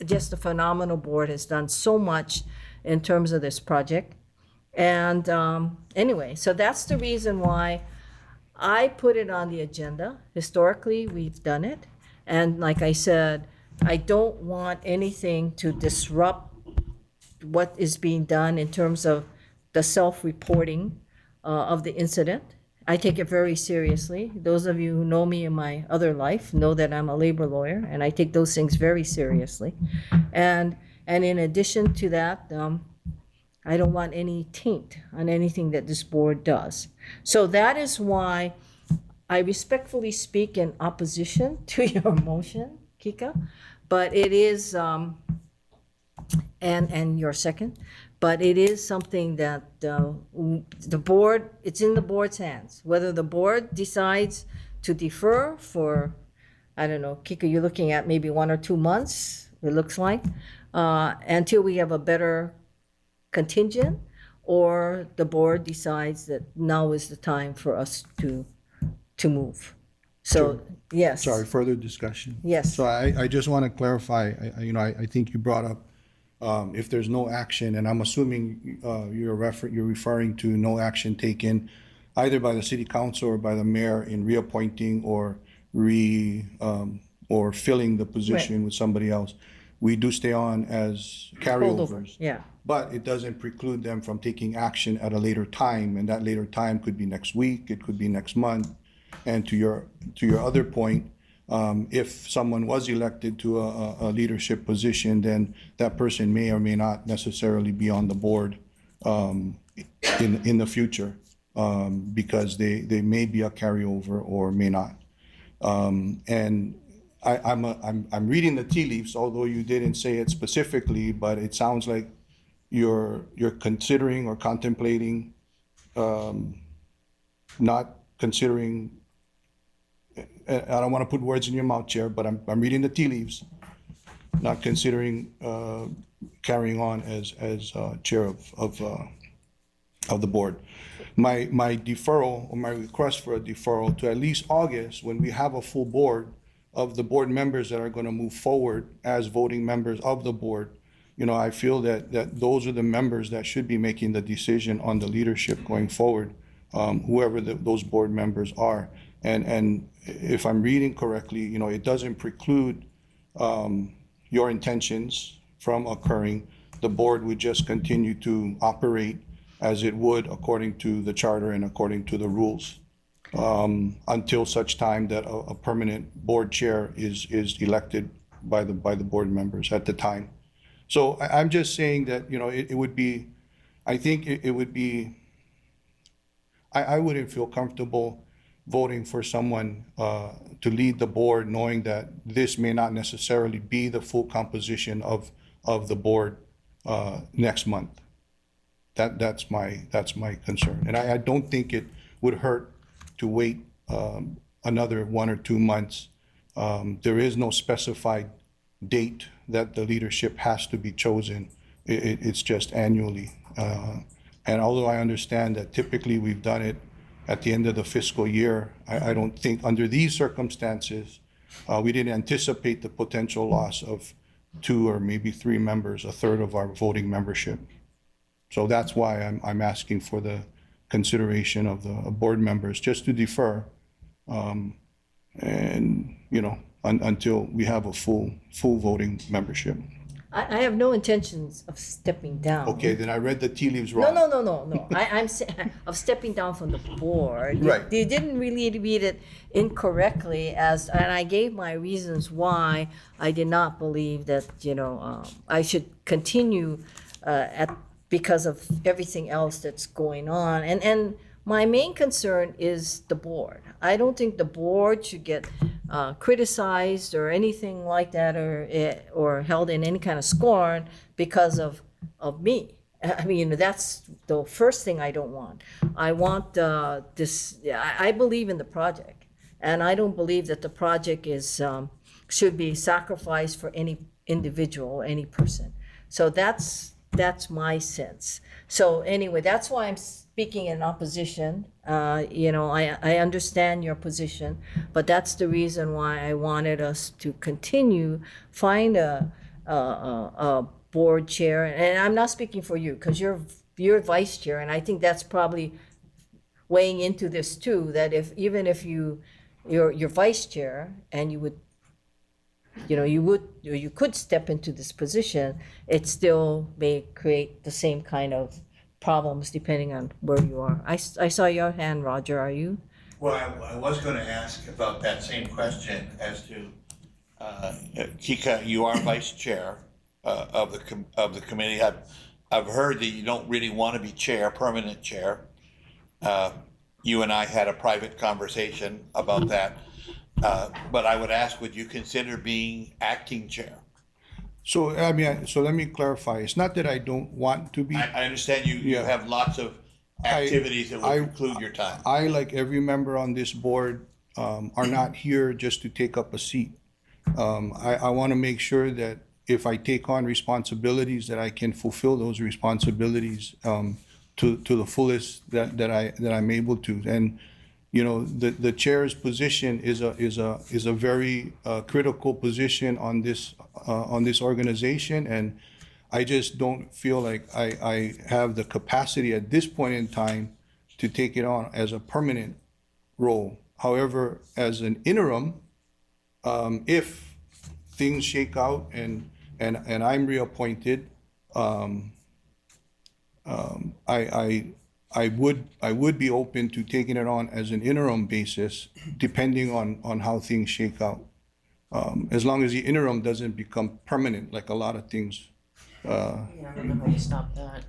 just a phenomenal board, has done so much in terms of this project. And anyway, so that's the reason why I put it on the agenda. Historically, we've done it. And like I said, I don't want anything to disrupt what is being done in terms of the self-reporting of the incident. I take it very seriously. Those of you who know me in my other life know that I'm a labor lawyer, and I take those things very seriously. And in addition to that, I don't want any taint on anything that this board does. So that is why I respectfully speak in opposition to your motion, Kika, but it is, and your second, but it is something that the board, it's in the board's hands. Whether the board decides to defer for, I don't know, Kika, you're looking at maybe 1 or 2 months, it looks like, until we have a better contingent, or the board decides that now is the time for us to move. So, yes. Sorry, further discussion? Yes. So I just want to clarify, I think you brought up, if there's no action, and I'm assuming you're referring to no action taken either by the city council or by the mayor in reappointing or or filling the position with somebody else. We do stay on as carryovers. Yeah. But it doesn't preclude them from taking action at a later time, and that later time could be next week, it could be next month. And to your other point, if someone was elected to a leadership position, then that person may or may not necessarily be on the board in the future, because they may be a carryover or may not. And I'm reading the tea leaves, although you didn't say it specifically, but it sounds like you're considering or contemplating not considering. I don't want to put words in your mouth, Chair, but I'm reading the tea leaves, not considering carrying on as chair of the board. My deferral, or my request for a deferral to at least August, when we have a full board of the board members that are going to move forward as voting members of the board. I feel that those are the members that should be making the decision on the leadership going forward, whoever those board members are. And if I'm reading correctly, it doesn't preclude your intentions from occurring. The board would just continue to operate as it would according to the charter and according to the rules, until such time that a permanent board chair is elected by the board members at the time. So I'm just saying that, it would be, I think it would be, I wouldn't feel comfortable voting for someone to lead the board, knowing that this may not necessarily be the full composition of the board next month. That's my concern. And I don't think it would hurt to wait another 1 or 2 months. There is no specified date that the leadership has to be chosen. It's just annually. And although I understand that typically we've done it at the end of the fiscal year, I don't think under these circumstances, we didn't anticipate the potential loss of 2 or maybe 3 members, a third of our voting membership. So that's why I'm asking for the consideration of the board members just to defer, and until we have a full voting membership. I have no intentions of stepping down. Okay, then I read the tea leaves wrong. No. I'm of stepping down from the board. Right. You didn't really read it incorrectly, and I gave my reasons why I did not believe that I should continue because of everything else that's going on. And my main concern is the board. I don't think the board should get criticized or anything like that, or held in any kind of scorn because of me. I mean, that's the first thing I don't want. I want this. I believe in the project, and I don't believe that the project should be sacrificed for any individual, any person. So that's my sense. So anyway, that's why I'm speaking in opposition. I understand your position, but that's the reason why I wanted us to continue, find a board chair. And I'm not speaking for you, because you're vice chair, and I think that's probably weighing into this too, that even if you're vice chair and you could step into this position, it still may create the same kind of problems depending on where you are. I saw your hand, Roger, are you? Well, I was going to ask about that same question as to, Kika, you are vice chair of the committee. I've heard that you don't really want to be chair, permanent chair. You and I had a private conversation about that. But I would ask, would you consider being acting chair? So, I mean, so let me clarify. It's not that I don't want to be. I understand you have lots of activities that would include your time. I, like every member on this board, are not here just to take up a seat. I want to make sure that if I take on responsibilities, that I can fulfill those responsibilities to the fullest that I'm able to. And you know, the chair's position is a very critical position on this organization, and I just don't feel like I have the capacity at this point in time to take it on as a permanent role. However, as an interim, if things shake out and I'm reappointed, I would be open to taking it on as an interim basis, depending on how things shake out. As long as the interim doesn't become permanent, like a lot of things. Yeah, I don't know how you stop that.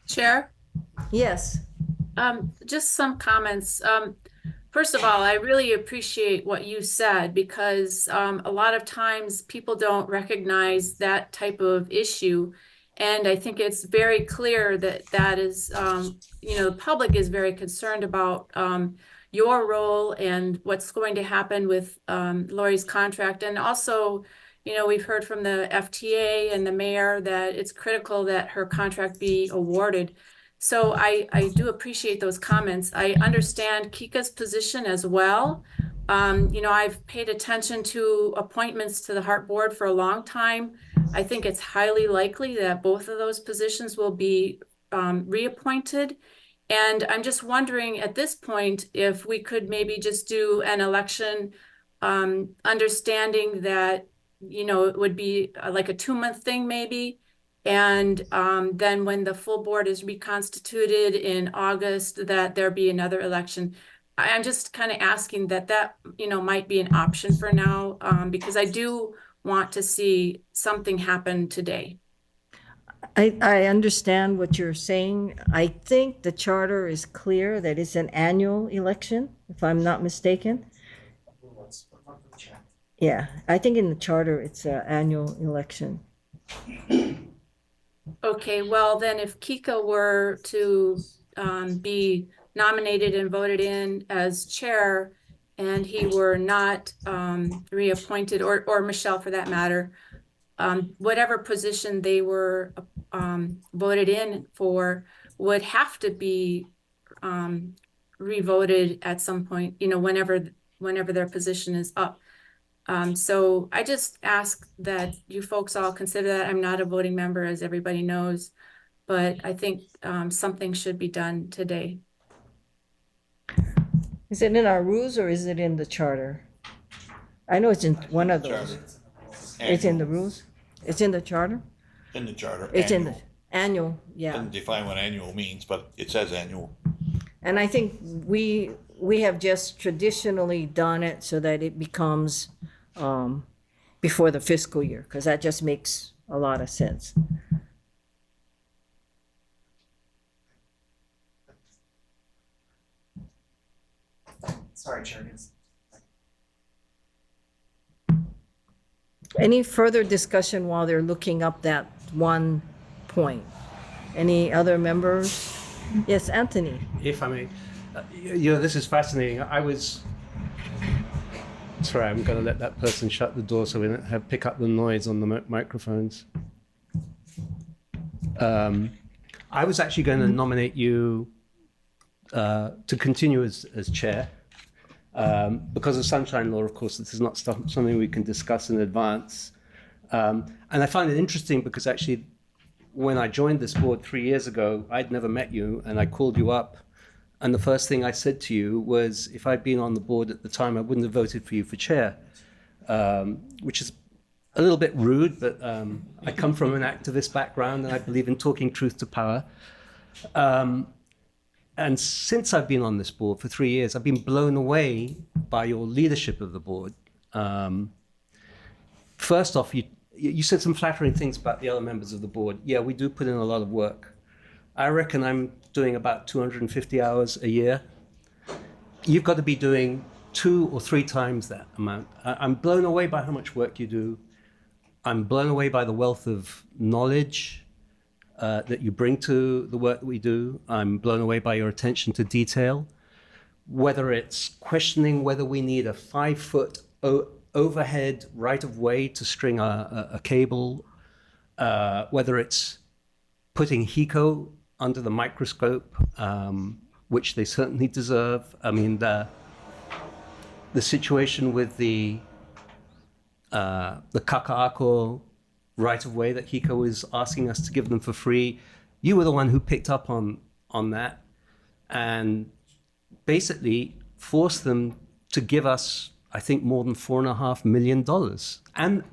Chair? Yes. Just some comments. First of all, I really appreciate what you said, because a lot of times people don't recognize that type of issue. And I think it's very clear that is, the public is very concerned about your role and what's going to happen with Lori's contract. And also, we've heard from the FTA and the mayor that it's critical that her contract be awarded. So I do appreciate those comments. I understand Kika's position as well. I've paid attention to appointments to the Heart Board for a long time. I think it's highly likely that both of those positions will be reappointed. And I'm just wondering at this point if we could maybe just do an election, understanding that, it would be like a 2-month thing maybe. And then when the full board is reconstituted in August, that there be another election. I'm just kind of asking that might be an option for now, because I do want to see something happen today. I understand what you're saying. I think the charter is clear that it's an annual election, if I'm not mistaken. Yeah, I think in the charter it's an annual election. Okay, well then if Kika were to be nominated and voted in as chair, and he were not reappointed, or Michelle for that matter, whatever position they were voted in for would have to be revoted at some point, whenever their position is up. So I just ask that you folks all consider that. I'm not a voting member, as everybody knows, but I think something should be done today. Is it in our rules or is it in the charter? I know it's in one of those. It's in the rules? It's in the charter? In the charter. It's in the annual, yeah. Doesn't define what annual means, but it says annual. And I think we have just traditionally done it so that it becomes before the fiscal year, because that just makes a lot of sense. Sorry, Chair. Any further discussion while they're looking up that one point? Any other members? Yes, Anthony. If I may, this is fascinating. Sorry, I'm going to let that person shut the door so we don't have pick up the noise on the microphones. I was actually going to nominate you to continue as chair. Because of Sunshine Law, of course, this is not something we can discuss in advance. And I find it interesting because actually, when I joined this board 3 years ago, I'd never met you, and I called you up. And the first thing I said to you was, if I'd been on the board at the time, I wouldn't have voted for you for chair, which is a little bit rude, but I come from an activist background, and I believe in talking truth to power. And since I've been on this board for 3 years, I've been blown away by your leadership of the board. First off, you said some flattering things about the other members of the board. Yeah, we do put in a lot of work. I reckon I'm doing about 250 hours a year. You've got to be doing 2 or 3 times that amount. I'm blown away by how much work you do. I'm blown away by the wealth of knowledge that you bring to the work that we do. I'm blown away by your attention to detail. Whether it's questioning whether we need a 5-foot overhead right-of-way to string a cable, whether it's putting HECO under the microscope, which they certainly deserve. I mean, the situation with the Kaka'ako right-of-way that HECO is asking us to give them for free, you were the one who picked up on that and basically forced them to give us, I think, more than $4.5 million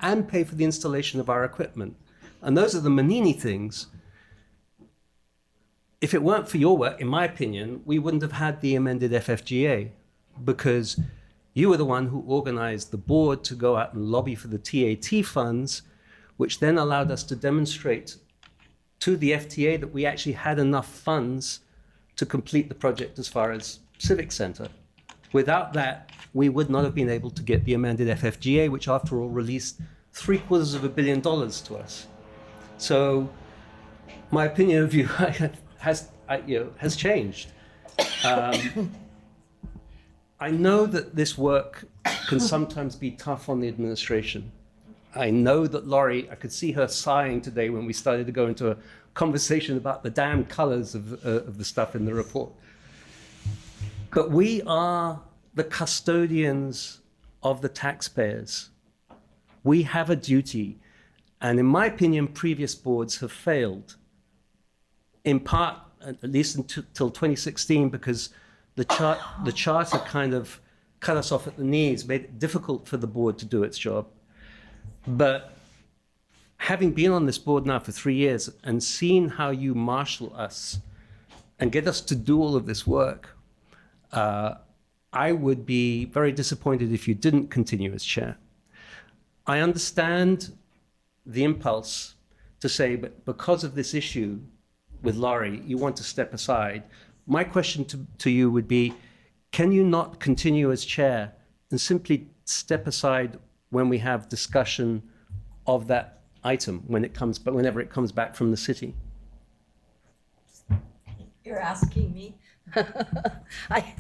and pay for the installation of our equipment. And those are the Manini things. If it weren't for your work, in my opinion, we wouldn't have had the amended FFGA, because you were the one who organized the board to go out and lobby for the TAT funds, which then allowed us to demonstrate to the FTA that we actually had enough funds to complete the project as far as Civic Center. Without that, we would not have been able to get the amended FFGA, which after all released $750 million to us. So my opinion of you has changed. I know that this work can sometimes be tough on the administration. I know that Laurie, I could see her sighing today when we started to go into a conversation about the damn colors of the stuff in the report. But we are the custodians of the taxpayers. We have a duty. And in my opinion, previous boards have failed. In part, at least until 2016, because the charter kind of cut us off at the knees, made it difficult for the board to do its job. But having been on this board now for 3 years and seen how you marshal us and get us to do all of this work, I would be very disappointed if you didn't continue as chair. I understand the impulse to say, but because of this issue with Laurie, you want to step aside. My question to you would be, can you not continue as chair and simply step aside when we have discussion of that item, whenever it comes back from the city? You're asking me? I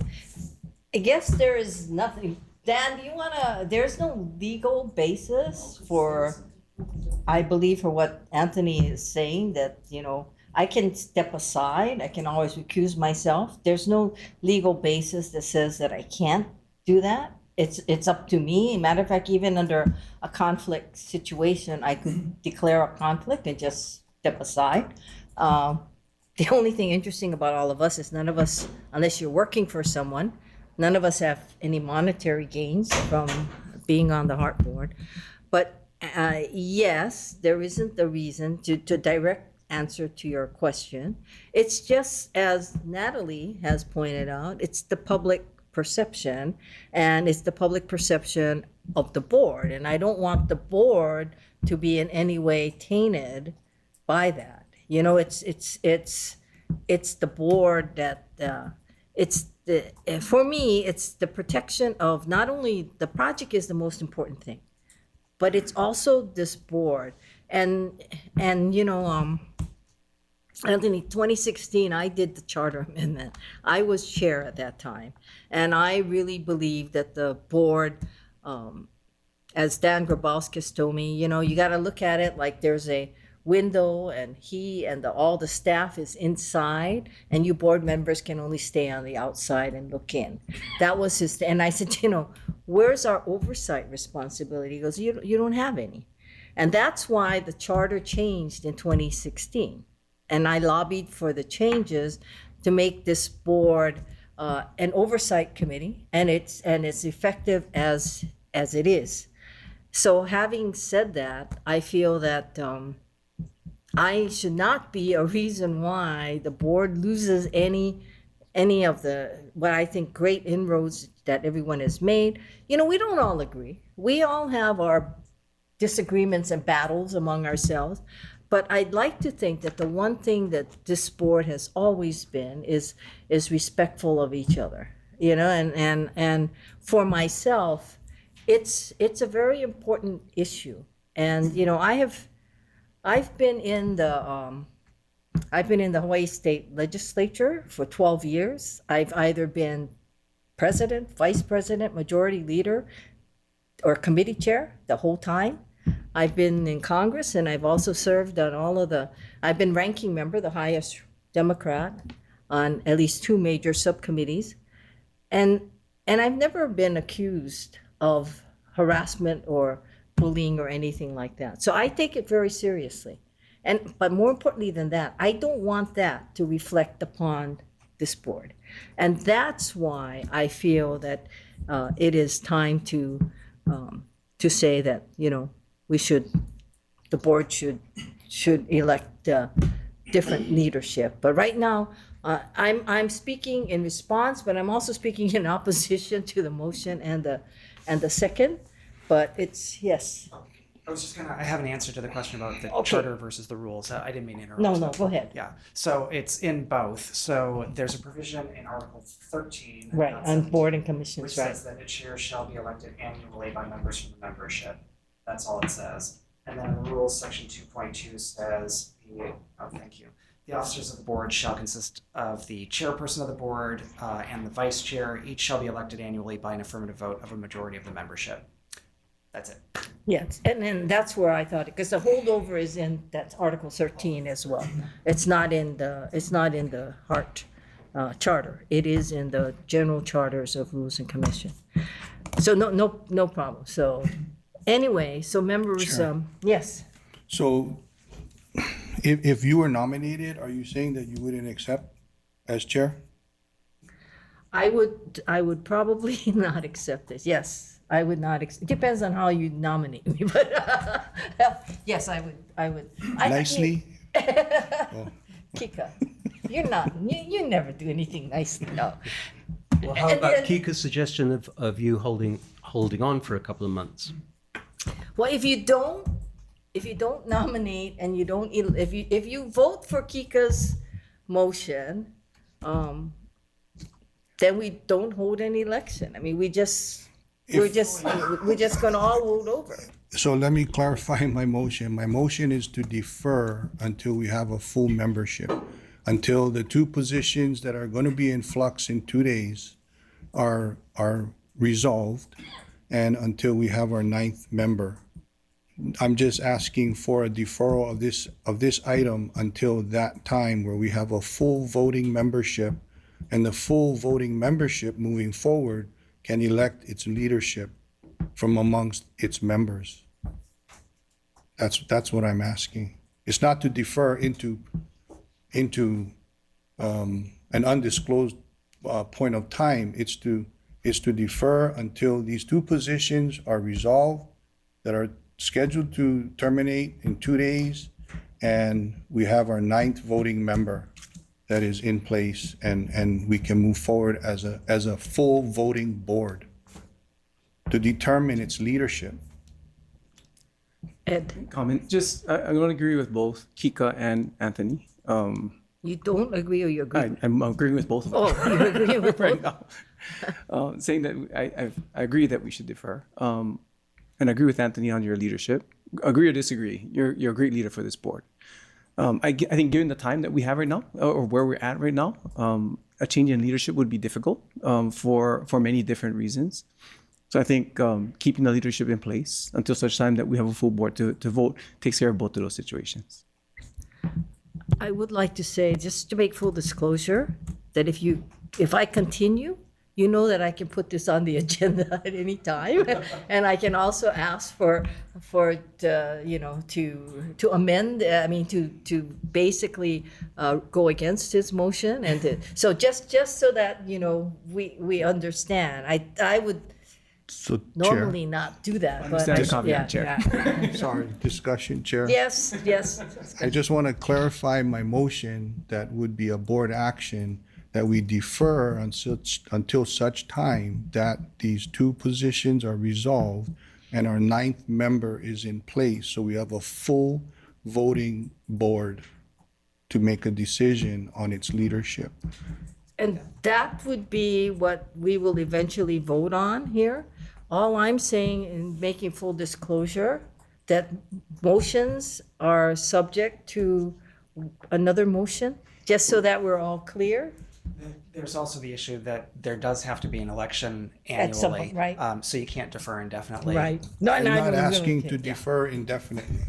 guess there is nothing. Dan, do you wanna, there's no legal basis for, I believe, for what Anthony is saying, that, I can step aside, I can always recuse myself. There's no legal basis that says that I can't do that. It's up to me. Matter of fact, even under a conflict situation, I could declare a conflict and just step aside. The only thing interesting about all of us is none of us, unless you're working for someone, none of us have any monetary gains from being on the Heart Board. But yes, there isn't a reason to direct answer to your question. It's just, as Natalie has pointed out, it's the public perception, and it's the public perception of the board. And I don't want the board to be in any way tainted by that. It's the board that for me, it's the protection of not only the project is the most important thing, but it's also this board. And Anthony, 2016, I did the charter amendment. I was chair at that time. And I really believe that the board, as Dan Grabowskis told me, you got to look at it like there's a window, and he and all the staff is inside, and you board members can only stay on the outside and look in. That was his, and I said, where's our oversight responsibility? He goes, you don't have any. And that's why the charter changed in 2016. And I lobbied for the changes to make this board an oversight committee, and it's effective as it is. So having said that, I feel that I should not be a reason why the board loses any of the, what I think, great inroads that everyone has made. You know, we don't all agree. We all have our disagreements and battles among ourselves. But I'd like to think that the one thing that this board has always been is respectful of each other. You know, and for myself, it's a very important issue. And you know, I've been in the Hawaii State Legislature for 12 years. I've either been president, vice president, majority leader, or committee chair the whole time. I've been in Congress, and I've also served on I've been ranking member, the highest Democrat, on at least 2 major subcommittees. And I've never been accused of harassment or bullying or anything like that. So I take it very seriously. But more importantly than that, I don't want that to reflect upon this board. And that's why I feel that it is time to say that, you know, the board should elect different leadership. But right now, I'm speaking in response, but I'm also speaking in opposition to the motion and the second. But it's, yes. I have an answer to the question about the Okay. charter versus the rules. I didn't mean to interrupt. No, go ahead. Yeah, so it's in both. So there's a provision in Article 13. Right, that's- on board and commissions, which right. says that a chair shall be elected annually by members from the membership. That's all it says. And then in the rules, section 2.2 says, thank you. The officers of the board shall consist of the chairperson of the board and the vice chair. Each shall be elected annually by an affirmative vote of a majority of the membership. That's it. Yes, and then that's where I thought, because the holdover is in that Article 13 as well. It's not in the Hart charter. It is in the general charters of rules and commission. So no problem. So anyway, so members, Sure. yes. So if you were nominated, are you saying that you wouldn't accept as chair? I would probably not accept this. Yes, I would not. It depends on how you nominate me, but yes, I would. Nicely? Kika, you never do anything nicely. No. Well, how about Kika's suggestion of you holding on for a couple of months? Well, if you don't nominate and you don't, if you vote for Kika's motion, then we don't hold any election. I mean, we're just gonna all vote over. So let me clarify my motion. My motion is to defer until we have a full membership, until the 2 positions that are going to be in flux in 2 days are resolved, and until we have our 9th member. I'm just asking for a deferral of this item until that time where we have a full voting membership, and the full voting membership moving forward can elect its leadership from amongst its members. That's what I'm asking. It's not to defer into an undisclosed point of time. It's to defer until these 2 positions are resolved that are scheduled to terminate in 2 days, and we have our 9th voting member that is in place, and we can move forward as a full voting board to determine its leadership. Ed, Comment. Just, I'm going to agree with both Kika and Anthony. you don't agree or you agree? I'm agreeing with both of them. Oh, you agree with right both? now. Saying that I agree that we should defer. And I agree with Anthony on your leadership. Agree or disagree, you're a great leader for this board. I think given the time that we have right now, or where we're at right now, a change in leadership would be difficult for many different reasons. So I think keeping the leadership in place until such time that we have a full board to vote takes care of both of those situations. I would like to say, just to make full disclosure, that if I continue, you know that I can put this on the agenda at any time, and I can also ask for to amend. I mean, to basically go against his motion, and so just so that we understand, I would. So, Chair, normally not do that, but. Understand the caveat, yeah, Chair. yeah. sorry, discussion, Chair. Yes, yes. I just want to clarify my motion that would be a board action that we defer until such time that these two positions are resolved and our ninth member is in place, so we have a full voting board to make a decision on its leadership. And that would be what we will eventually vote on here. All I'm saying in making full disclosure, that motions are subject to another motion, just so that we're all clear. There's also the issue that there does have to be an election At some annually. point, right. So you can't defer indefinitely. Right. No, I'm no, I not really asking can't, to yeah. defer indefinitely.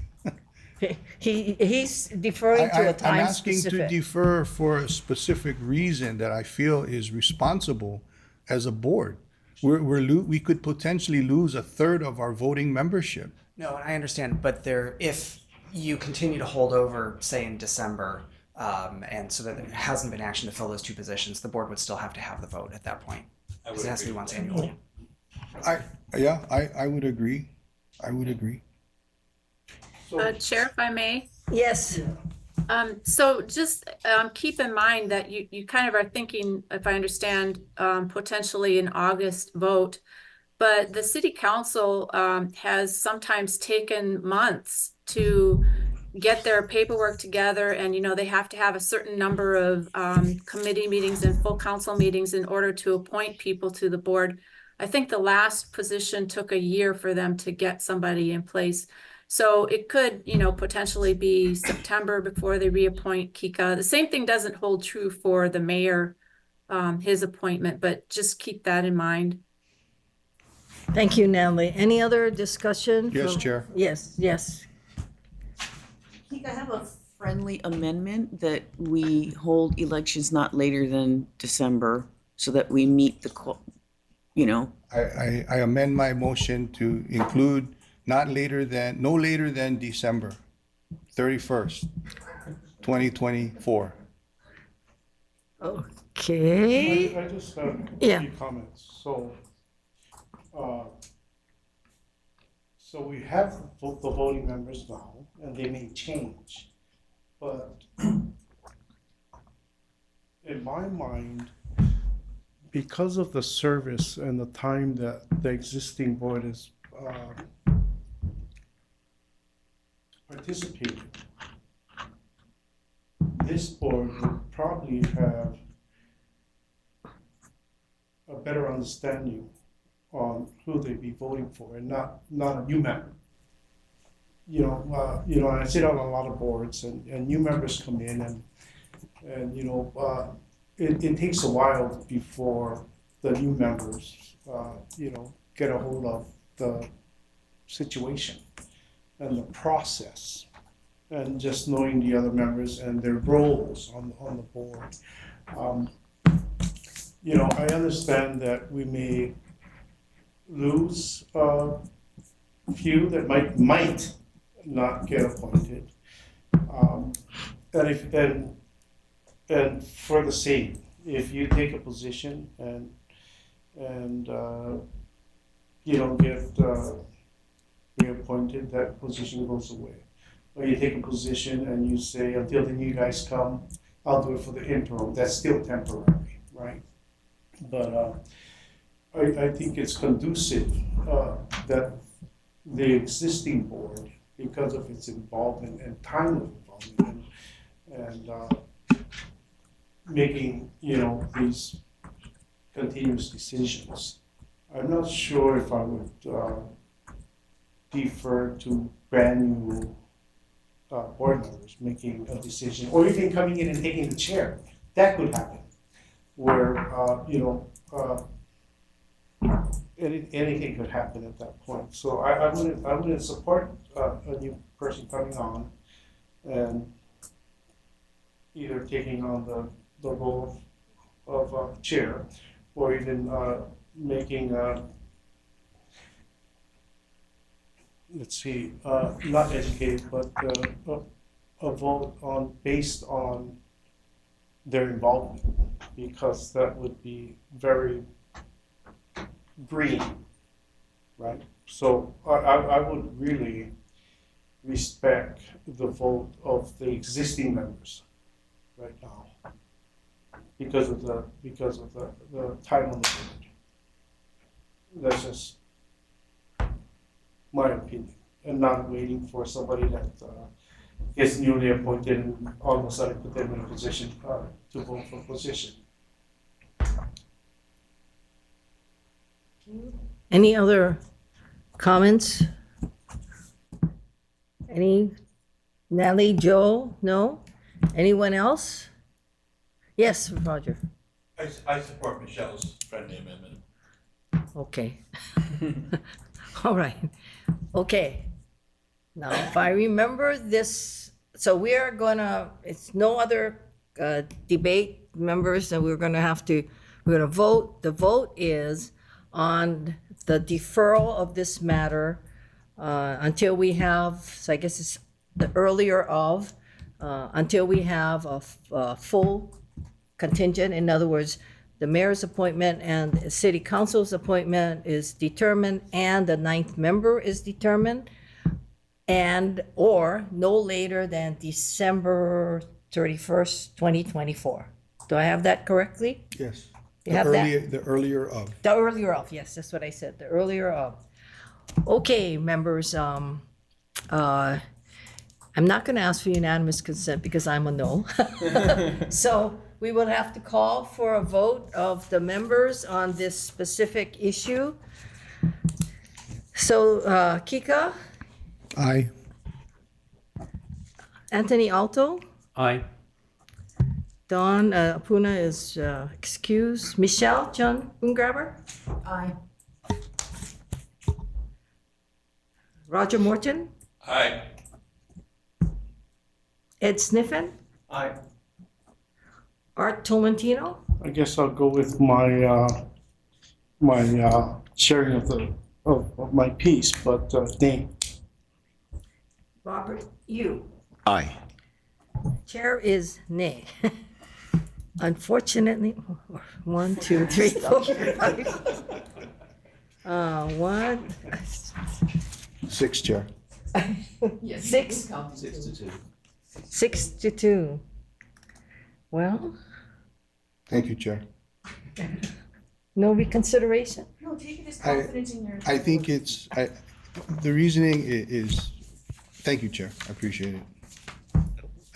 He's deferring to a I'm time asking to specific. defer for a specific reason that I feel is responsible as a board. We could potentially lose a third of our voting membership. No, and I understand, but if you continue to hold over, say in December, and so that there hasn't been action to fill those two positions, the board would still have to have the vote at that point. Because it has to be once annually. I would agree. I would agree. Chair, if I may. Yes, So just keep in mind that you kind of are thinking, if I understand, potentially an August vote. But the city council has sometimes taken months to get their paperwork together, and they have to have a certain number of committee meetings and full council meetings in order to appoint people to the board. I think the last position took a year for them to get somebody in place. So it could, potentially be September before they reappoint Kika. The same thing doesn't hold true for the mayor, his appointment, but just keep that in mind. thank you, Natalie. Any other discussion? Yes, from- Chair. Yes, yes. I have a friendly amendment that we hold elections not later than December so that we meet I amend my motion to include no later than December 31st, 2024. Okay. I just have a Yeah. few comments. So we have the voting members now, and they may change. But in my mind, because of the service and the time that the existing board is participating, this board would probably have a better understanding on who they'd be voting for, and not a new member. I sit on a lot of boards, and new members come in, and it takes a while before the new members, get a hold of the situation and the process, and just knowing the other members and their roles on the board. I understand that we may lose a few that might not get appointed. And for the same, if you take a position and you don't get reappointed, that position goes away. Or you take a position and you say, until the new guys come, I'll do it for the interim. That's still temporary, right? But I think it's conducive that the existing board, because of its involvement and time of involvement and making these continuous decisions, I'm not sure if I would defer to brand new board members making a decision, or even coming in and taking the chair. That could happen, where anything could happen at that point. So I wouldn't support a new person coming on and either taking on the role of chair, or even making not educated, but a vote based on their involvement, because that would be very green right? So I would really respect the vote of the existing members right now because of the time on the board. That's just my opinion, and not waiting for somebody that gets newly appointed and all of a sudden put them in a position to vote for position. Any other comments? Any? Nellie, Joe? No? Anyone else? Yes, Roger. I support Michelle's friendly amendment. Okay. All right. Okay. Now, if I remember this, so we are gonna, it's no other debate, members, and we're gonna vote. The vote is on the deferral of this matter until we have, so I guess it's the earlier of, until we have a full contingent. In other words, the mayor's appointment and the city council's appointment is determined and the 9th member is determined, and or no later than December 31st, 2024. Do I have that correctly? Yes. You have that? The earlier of. The earlier of, yes, that's what I said, the earlier of. Okay, members, I'm not gonna ask for unanimous consent because I'm a no. So we will have to call for a vote of the members on this specific issue. So, Kika, Aye. Anthony Alto, Aye. Don Apuna is excused. Michelle John Boongrabber, Aye. Roger Morton, Aye. Ed Sniffen, Aye. Art Tolentino, I guess I'll go with my sharing of my piece, but nay. Robert Yu. Aye. Chair is nay. Unfortunately, 1, 2, 3, 4, 5. 1, 6, Chair. 6, 6 to 2. Well, Thank you, Chair. no reconsideration? No, take it as I- confidence in your. I think the reasoning is, thank you, Chair. I appreciate it.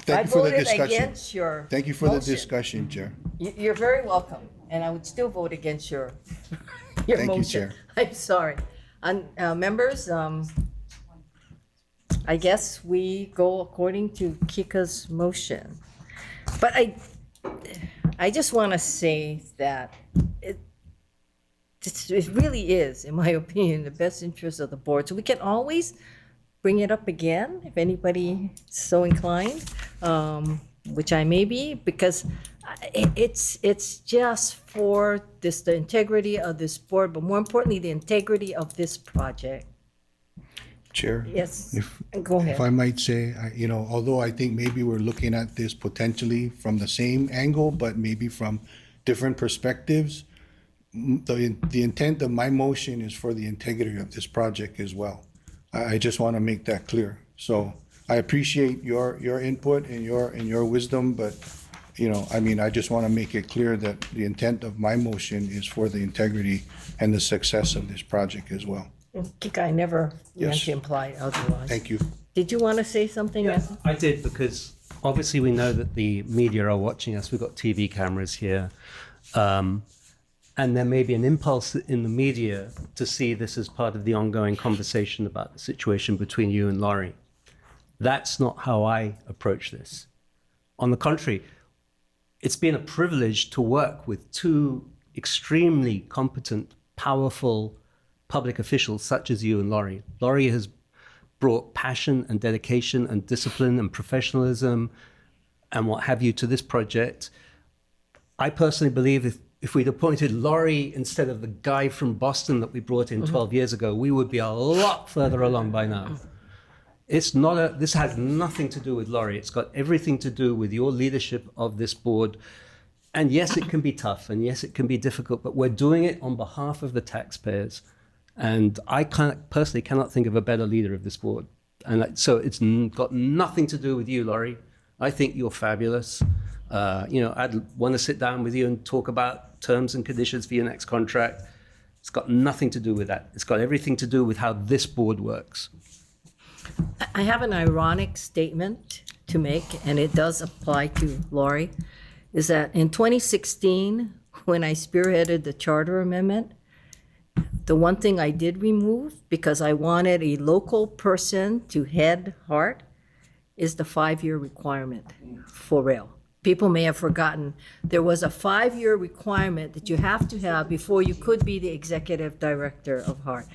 Thank you for the I voted discussion. against your Thank you for the motion. discussion, Chair. You're very welcome, and I would still vote against your your Thank you, motion. Chair. I'm sorry. Members, I guess we go according to Kika's motion. But I just want to say that it really is, in my opinion, the best interest of the board. So we can always bring it up again if anybody is so inclined, which I may be, because it's just for the integrity of this board, but more importantly, the integrity of this project. Chair? Yes, If go If I ahead. might say, although I think maybe we're looking at this potentially from the same angle, but maybe from different perspectives, the intent of my motion is for the integrity of this project as well. I just want to make that clear. So I appreciate your input and your wisdom, but, I just want to make it clear that the intent of my motion is for the integrity and the success of this project as well. Kika, I never meant Yes. to imply otherwise. Thank you. Did you want to say something? Yes, I did, because obviously we know that the media are watching us. We've got TV cameras here. And there may be an impulse in the media to see this as part of the ongoing conversation about the situation between you and Laurie. That's not how I approach this. On the contrary, it's been a privilege to work with two extremely competent, powerful public officials such as you and Laurie. Laurie has brought passion and dedication and discipline and professionalism and what have you to this project. I personally believe if we'd appointed Laurie instead of the guy from Boston that we brought in 12 years ago, we would be a lot further along by now. This has nothing to do with Laurie. It's got everything to do with your leadership of this board. And yes, it can be tough, and yes, it can be difficult, but we're doing it on behalf of the taxpayers. And I personally cannot think of a better leader of this board. And so it's got nothing to do with you, Laurie. I think you're fabulous. I'd want to sit down with you and talk about terms and conditions for your next contract. It's got nothing to do with that. It's got everything to do with how this board works. I have an ironic statement to make, and it does apply to Laurie, is that in 2016, when I spearheaded the charter amendment, the one thing I did remove, because I wanted a local person to head HART, is the 5-year requirement for rail. People may have forgotten, there was a 5-year requirement that you have to have before you could be the executive director of HART.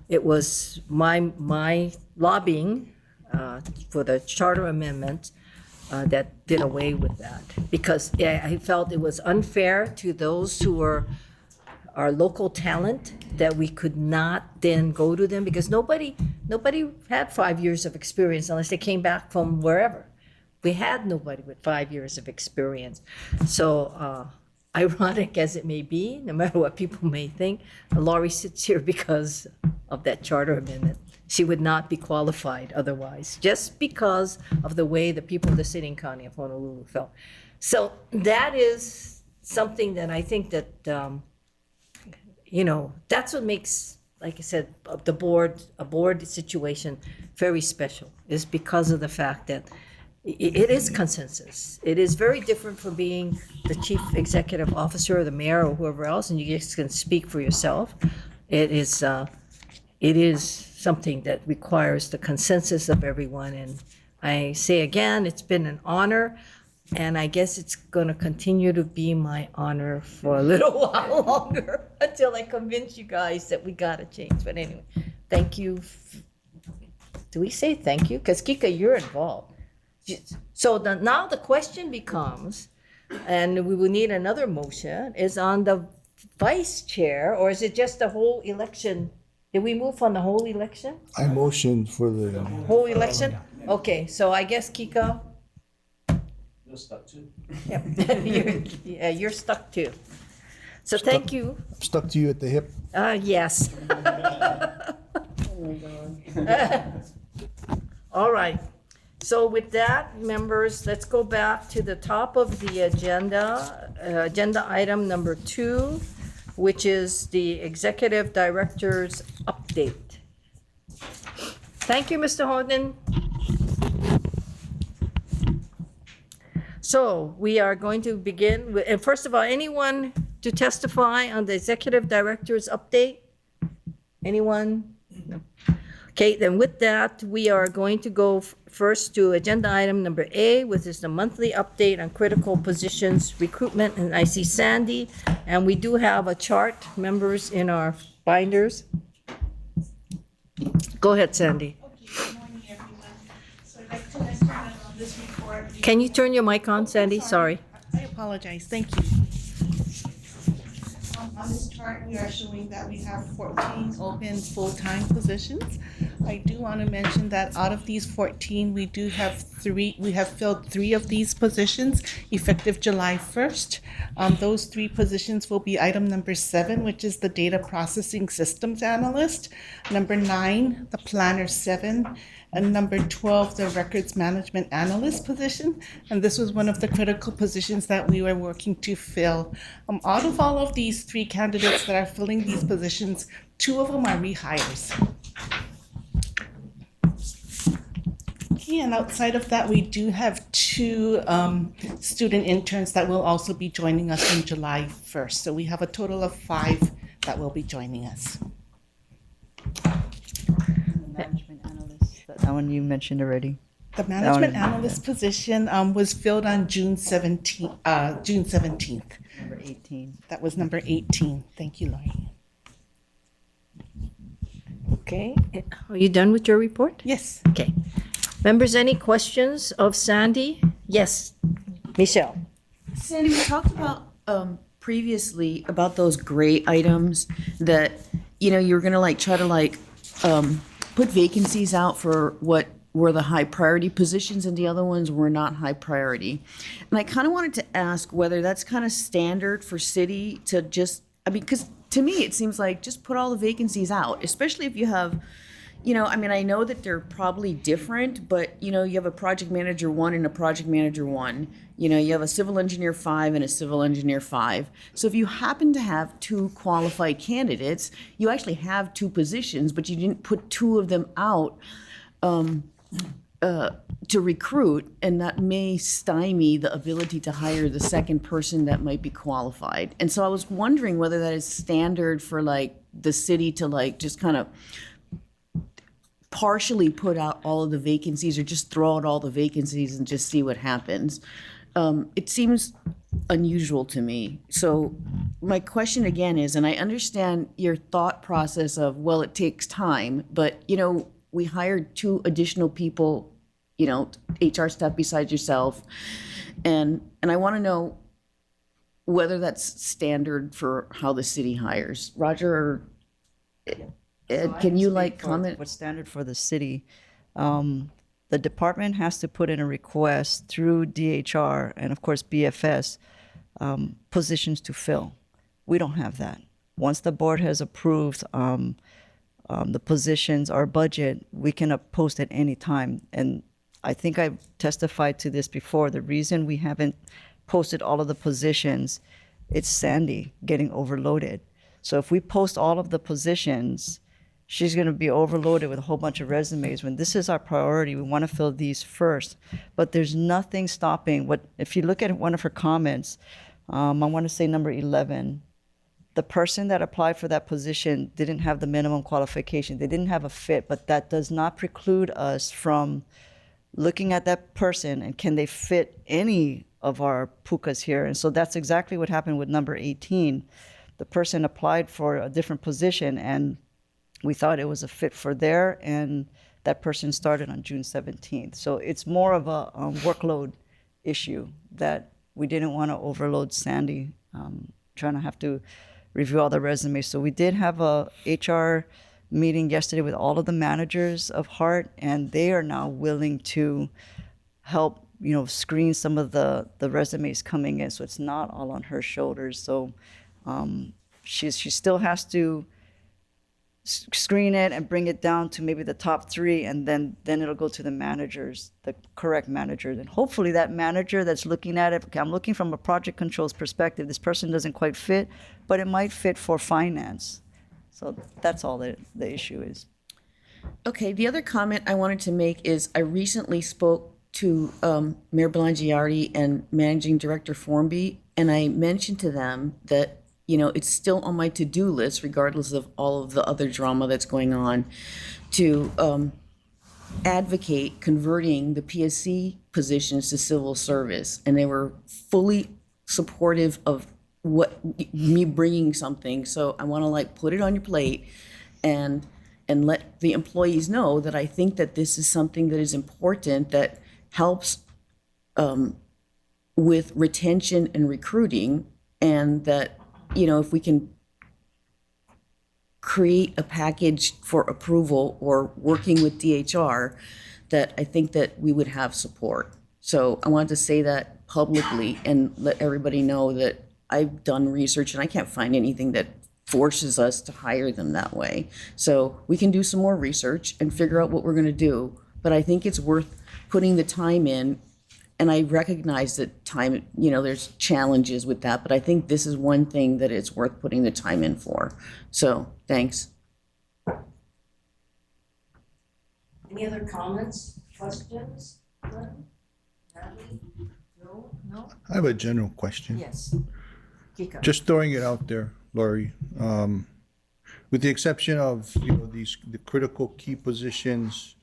It was my lobbying for the charter amendment that did away with that, because I felt it was unfair to those who were our local talent that we could not then go to them, because nobody had 5 years of experience unless they came back from wherever. We had nobody with 5 years of experience. So ironic as it may be, no matter what people may think, Laurie sits here because of that charter amendment. She would not be qualified otherwise, just because of the way the people of the city and county of Honolulu felt. So that is something that I think that, that's what makes, like I said, a board situation very special, is because of the fact that it is consensus. It is very different from being the chief executive officer or the mayor or whoever else, and you just can speak for yourself. It is something that requires the consensus of everyone. And I say again, it's been an honor, and I guess it's going to continue to be my honor for a little while longer until I convince you guys that we got to change. But anyway, thank you. Do we say thank you? Because Kika, you're involved. So now the question becomes, and we will need another motion, is on the vice chair, or is it just the whole election? Did we move on the whole election? I motioned for the. Whole election? Okay, so I guess Kika. You're stuck too. Yep. You're stuck too. So thank you. I'm stuck to you at the hip. Yes. All right. So with that, members, let's go back to the top of the agenda, agenda item number 2, which is the executive director's update. Thank you, Mr. Holden. So we are going to begin with, and first of all, anyone to testify on the executive director's update? Anyone? No. Okay, then with that, we are going to go first to agenda item number A, which is the monthly update on critical positions recruitment. And I see Sandy, and we do have a chart, members, in our binders. Go ahead, Sandy. Okay, good morning, everyone. So I'd like to estimate on this report. Can you turn your mic on, Sandy? Sorry. I apologize, thank you. On this chart, we are showing that we have 14 open full-time positions. I do want to mention that out of these 14, we have filled 3 of these positions effective July 1st. Those 3 positions will be item number 7, which is the data processing systems analyst, number 9, the planner 7, and number 12, the records management analyst position. And this was one of the critical positions that we were working to fill. Out of all of these 3 candidates that are filling these positions, 2 of them are rehires. Okay, and outside of that, we do have 2 student interns that will also be joining us on July 1st. So we have a total of 5 that will be joining us. Management analyst, that one you mentioned already. The management analyst position was filled on June 17th. Number 18. That was number 18. Thank you, Laurie. Okay, are you done with your report? Yes. Okay. Members, any questions of Sandy? Yes, Michelle. Sandy, we talked about previously about those gray items that, you're going to try to put vacancies out for what were the high priority positions and the other ones were not high priority. And I kind of wanted to ask whether that's kind of standard for city to just, because to me, it seems like just put all the vacancies out, especially if you have, you know, I mean, I know that they're probably different, but, you know, you have a project manager 1 and a project manager 1. You know, you have a civil engineer 5 and a civil engineer 5. So if you happen to have 2 qualified candidates, you actually have 2 positions, but you didn't put 2 of them out to recruit, and that may stymie the ability to hire the second person that might be qualified. And so I was wondering whether that is standard for like the city to like just kind of partially put out all of the vacancies or just throw out all the vacancies and just see what happens. It seems unusual to me. So my question again is, and I understand your thought process of, well, it takes time, but you know, we hired 2 additional people, you know, HR staff besides yourself. And I want to know whether that's standard for how the city hires. Roger or Ed, can you like comment? What's standard for the city? The department has to put in a request through DHR and of course BFS, positions to fill. We don't have that. Once the board has approved the positions, our budget, we can post at any time. And I think I've testified to this before. The reason we haven't posted all of the positions, it's Sandy getting overloaded. So if we post all of the positions, she's going to be overloaded with a whole bunch of resumes when this is our priority. We want to fill these first. But there's nothing stopping. If you look at one of her comments, I want to say number 11, the person that applied for that position didn't have the minimum qualification. They didn't have a fit, but that does not preclude us from looking at that person and can they fit any of our pukas here. And so that's exactly what happened with number 18. The person applied for a different position and we thought it was a fit for there, and that person started on June 17th. So it's more of a workload issue that we didn't want to overload Sandy, trying to have to review all the resumes. So we did have a HR meeting yesterday with all of the managers of Hart, and they are now willing to help, you know, screen some of the resumes coming in. So it's not all on her shoulders. So she still has to screen it and bring it down to maybe the top 3, and then it'll go to the managers, the correct managers. And hopefully that manager that's looking at it, okay, I'm looking from a project controls perspective, this person doesn't quite fit, but it might fit for finance. So that's all the issue is. Okay, the other comment I wanted to make is I recently spoke to Mayor Belangiardi and Managing Director Formby, and I mentioned to them that, you know, it's still on my to-do list, regardless of all of the other drama that's going on, to advocate converting the PSC positions to civil service. And they were fully supportive of me bringing something. So I want to like put it on your plate and let the employees know that I think that this is something that is important, that helps with retention and recruiting, and that, you know, if we can create a package for approval or working with DHR, that I think that we would have support. So I wanted to say that publicly and let everybody know that I've done research and I can't find anything that forces us to hire them that way. So we can do some more research and figure out what we're going to do. But I think it's worth putting the time in. And I recognize that time, you know, there's challenges with that, but I think this is one thing that it's worth putting the time in for. So, thanks. Any other comments, questions? No? I have a general question. Yes. Kika. Just throwing it out there, Lori. With the exception of, you know, the critical key positions,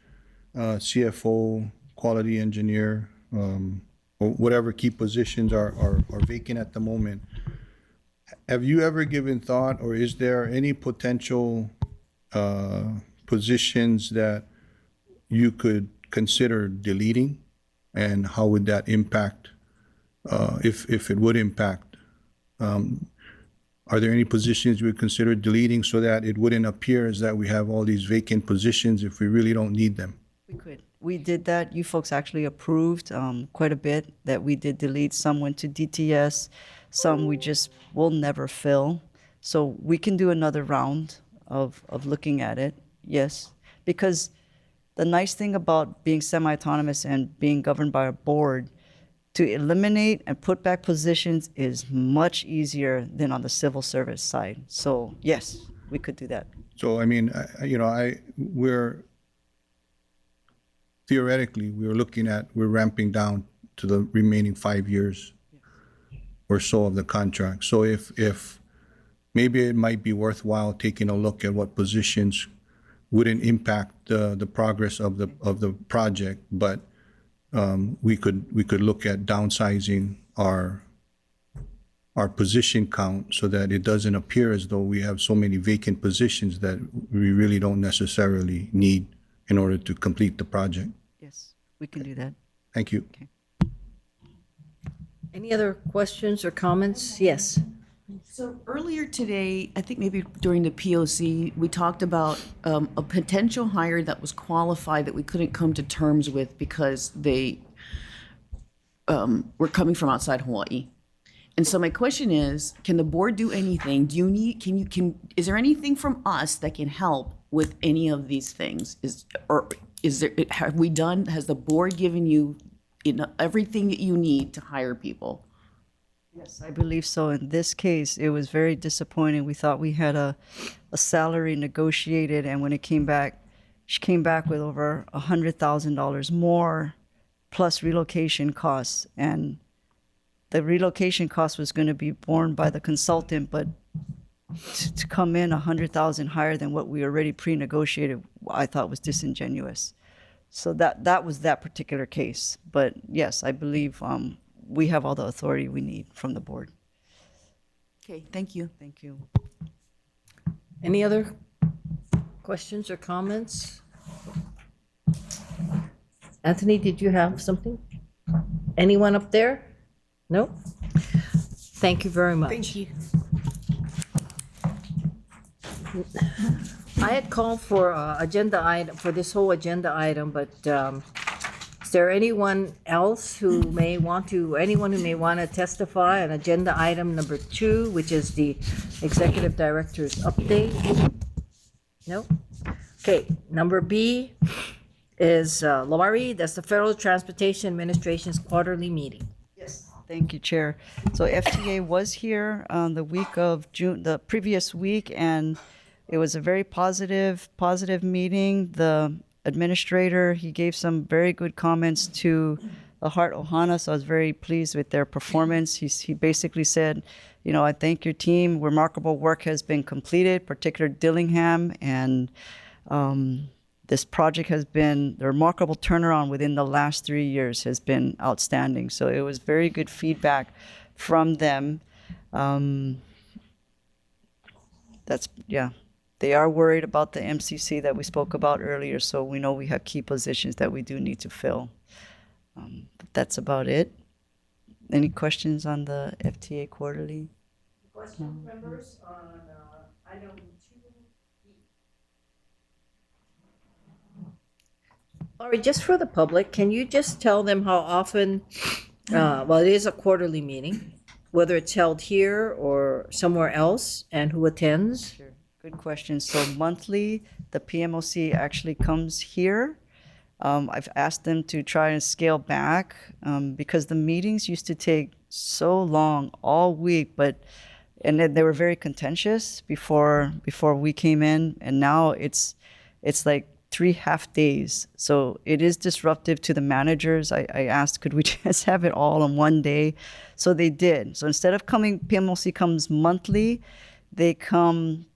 CFO, quality engineer, or whatever key positions are vacant at the moment, have you ever given thought, or is there any potential positions that you could consider deleting? And how would that impact, if it would impact? Are there any positions you would consider deleting so that it wouldn't appear as that we have all these vacant positions if we really don't need them? We could. We did that. You folks actually approved quite a bit that we did delete. Some went to DTS. Some we just will never fill. So we can do another round of looking at it, yes. Because the nice thing about being semi-autonomous and being governed by a board, to eliminate and put back positions is much easier than on the civil service side. So yes, we could do that. So, I mean, we're theoretically, we're ramping down to the remaining 5 years or so of the contract. So if maybe it might be worthwhile taking a look at what positions wouldn't impact the progress of the project, but we could look at downsizing our position count so that it doesn't appear as though we have so many vacant positions that we really don't necessarily need in order to complete the project. Yes, we can do that. Thank you. Any other questions or comments? Yes. So earlier today, I think maybe during the POC, we talked about a potential hire that was qualified that we couldn't come to terms with because they were coming from outside Hawaii. And so my question is, can the board do anything? Do you need, is there anything from us that can help with any of these things? Has the board given you everything that you need to hire people? Yes, I believe so. In this case, it was very disappointing. We thought we had a salary negotiated, and when it came back, she came back with over $100,000 more, plus relocation costs. And the relocation cost was going to be borne by the consultant, but to come in $100,000 higher than what we already pre-negotiated, I thought was disingenuous. So that was that particular case. But yes, I believe we have all the authority we need from the board. Okay, thank you. Thank you. Any other questions or comments? Anthony, did you have something? Anyone up there? No? Thank you very much. Thank you. I had called for agenda item, for this whole agenda item, but is there anyone else who may want to testify on agenda item number 2, which is the executive director's update? No? Okay, number B is Laurie, that's the Federal Transportation Administration's quarterly meeting. Yes. Thank you, Chair. So FTA was here on the week of June, the previous week, and it was a very positive meeting. The administrator, he gave some very good comments to the Heart Ohana, so I was very pleased with their performance. He basically said, I thank your team. Remarkable work has been completed, particularly Dillingham, and this project has been, the remarkable turnaround within the last 3 years has been outstanding. So it was very good feedback from them. They are worried about the MCC that we spoke about earlier, so we know we have key positions that we do need to fill. But that's about it. Any questions on the FTA quarterly? Questions, members, on item 2? Laurie, just for the public, can you just tell them how often, well, it is a quarterly meeting, whether it's held here or somewhere else, and who attends? Sure. Good question. So monthly, the PMOC actually comes here. I've asked them to try and scale back because the meetings used to take so long, all week, and then they were very contentious before we came in, and now it's like 3 half days. So it is disruptive to the managers. I asked, could we just have it all on one day? So they did. So instead of PMOC comes monthly, they come,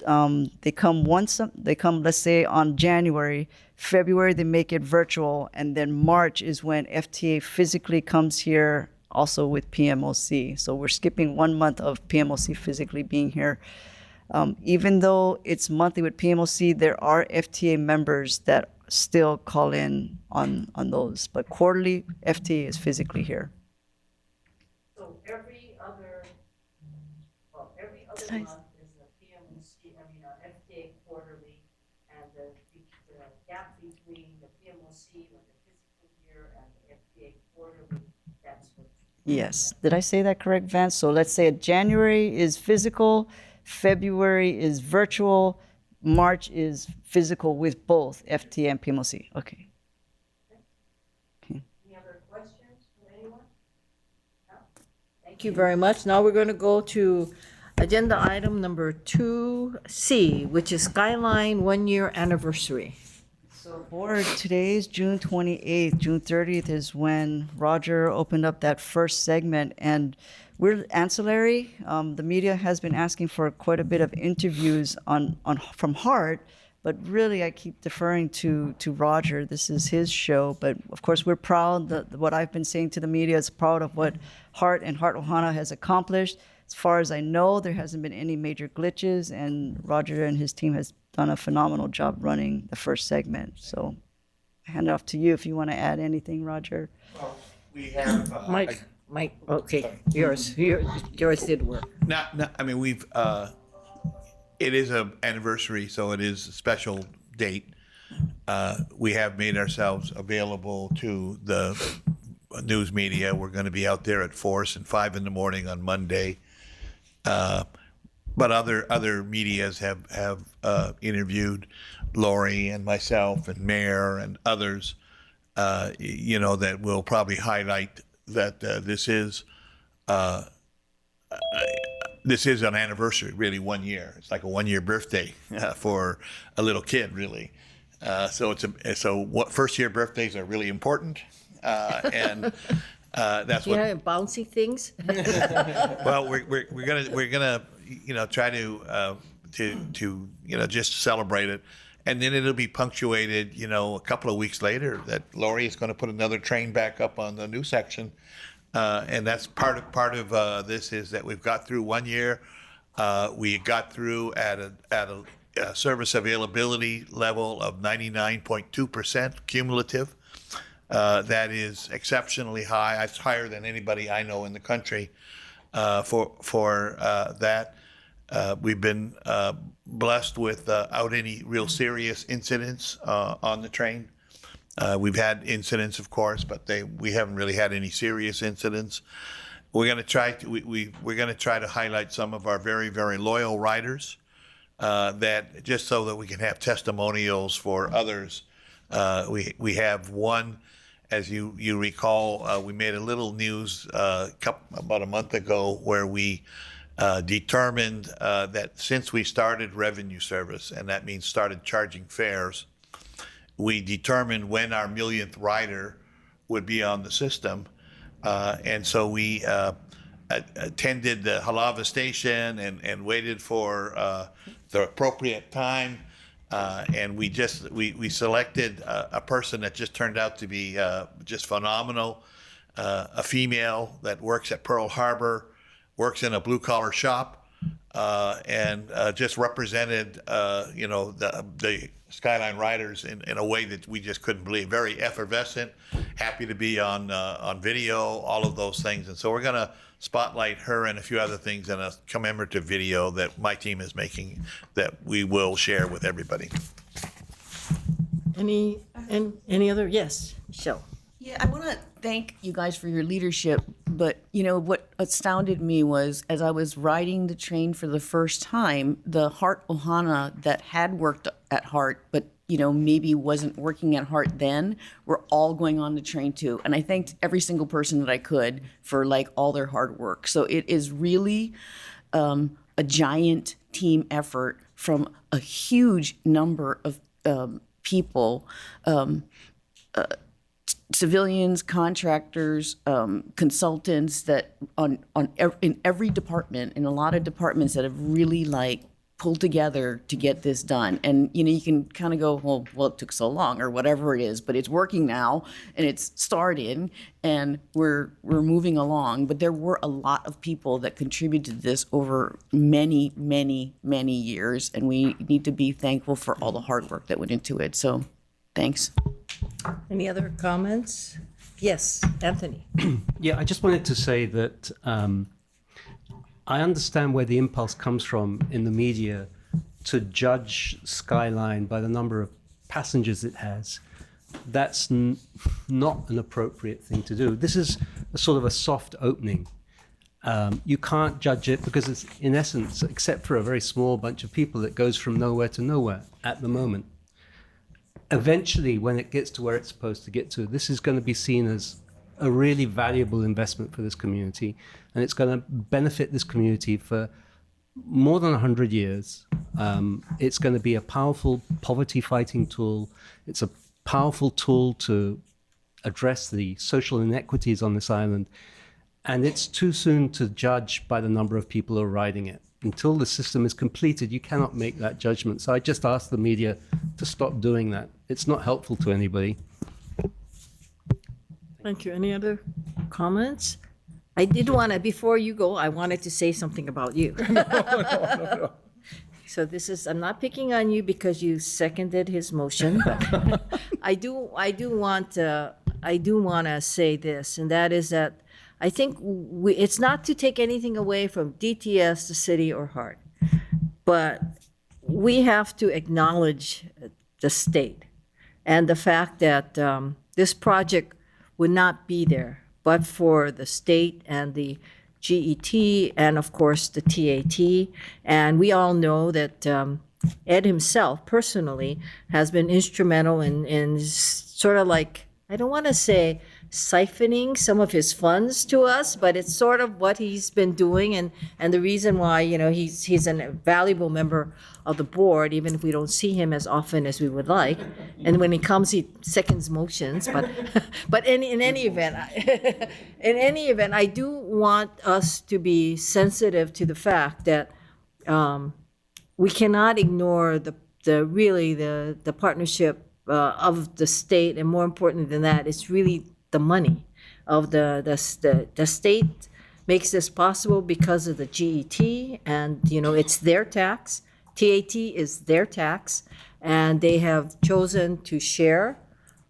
let's say on January, February, they make it virtual. And then March is when FTA physically comes here also with PMOC. So we're skipping 1 month of PMOC physically being here. Even though it's monthly with PMOC, there are FTA members that still call in on those. But quarterly, FTA is physically here. So every other month is the PMOC, FTA quarterly, and the gap between the PMOC when the physical year and the FTA quarterly, that's what. Yes. Did I say that correct, Vance? So let's say January is physical, February is virtual, March is physical with both FTA and PMOC. Okay. Any other questions from anyone? No? Thank you very much. Now we're going to go to agenda item number 2C, which is Skyline 1-year anniversary. So board, today is June 28th. June 30th is when Roger opened up that first segment, and we're ancillary. The media has been asking for quite a bit of interviews from Hart, but really I keep deferring to Roger. This is his show, but of course we're proud that what I've been saying to the media is proud of what Hart and Hart Ohana has accomplished. As far as I know, there hasn't been any major glitches, and Roger and his team has done a phenomenal job running the first segment. So I hand it off to you if you want to add anything, Roger. Well, we have. Mike, okay, yours did work. I mean, we've, it is an anniversary, so it is a special date. We have made ourselves available to the news media. We're going to be out there at Force and 5 in the morning on Monday. But other medias have interviewed Lori and myself and Mayor and others, you know, that will probably highlight that this is an anniversary, really 1 year. It's like a 1 year birthday for a little kid, really. So first year birthdays are really important, and that's what. Yeah, bouncy things. Well, we're gonna you know try to you know just celebrate it, and then it'll be punctuated you know a couple of weeks later that Lori is going to put another train back up on the new section, and that's part of this is that we've got through 1 year. We got through at a service availability level of 99.2% cumulative. That is exceptionally high. It's higher than anybody I know in the country for that. We've been blessed without any real serious incidents on the train. We've had incidents, of course, but we haven't really had any serious incidents. We're going to try to we're going to try to highlight some of our very, very loyal riders that just so that we can have testimonials for others. We have one. As you recall, we made a little news about a month ago where we determined that since we started revenue service, and that means started charging fares, we determined when our millionth rider would be on the system. And so we attended the Halava station and waited for the appropriate time. And we selected a person that just turned out to be just phenomenal, a female that works at Pearl Harbor, works in a blue collar shop, and just represented you know the Skyline Riders in a way that we just couldn't believe. Very effervescent, happy to be on video, all of those things. And so we're gonna spotlight her and a few other things in a commemorative video that my team is making that we will share with everybody. Any other? Yes, Michelle. Yeah, I want to thank you guys for your leadership, but you know what astounded me was as I was riding the train for the first time, the Hart Ohana that had worked at Hart, but you know maybe wasn't working at Hart then, were all going on the train too, and I thanked every single person that I could for like all their hard work. So it is really a giant team effort from a huge number of people. Civilians, contractors, consultants that in every department, in a lot of departments that have really like pulled together to get this done. And you know, you can kind of go, well, it took so long or whatever it is, but it's working now and it's started and we're moving along. But there were a lot of people that contributed to this over many, many, many years, and we need to be thankful for all the hard work that went into it. So, thanks. Any other comments? Yes, Anthony. Yeah, I just wanted to say that I understand where the impulse comes from in the media to judge Skyline by the number of passengers it has. That's not an appropriate thing to do. This is a sort of a soft opening. You can't judge it because it's, in essence, except for a very small bunch of people, it goes from nowhere to nowhere at the moment. Eventually, when it gets to where it's supposed to get to, this is going to be seen as a really valuable investment for this community, and it's going to benefit this community for more than 100 years. It's going to be a powerful poverty-fighting tool. It's a powerful tool to address the social inequities on this island, and it's too soon to judge by the number of people who are riding it. Until the system is completed, you cannot make that judgment. So I just ask the media to stop doing that. It's not helpful to anybody. Thank you. Any other comments? I did want to, before you go, I wanted to say something about you. No. So this is, I'm not picking on you because you seconded his motion, but I do want to say this, and that is that I think it's not to take anything away from DTS, the city, or HART, but we have to acknowledge the state and the fact that this project would not be there but for the state and the GET and, of course, the TAT. And we all know that Ed himself, personally, has been instrumental in sort of like, I don't want to say siphoning some of his funds to us, but it's sort of what he's been doing, and the reason why, you know, he's a valuable member of the board, even if we don't see him as often as we would like. And when he comes, he seconds motions. But in any event, I do want us to be sensitive to the fact that we cannot ignore the partnership of the state, and more important than that, it's really the money of the state makes this possible because of the GET, and you know, it's their tax. TAT is their tax, and they have chosen to share.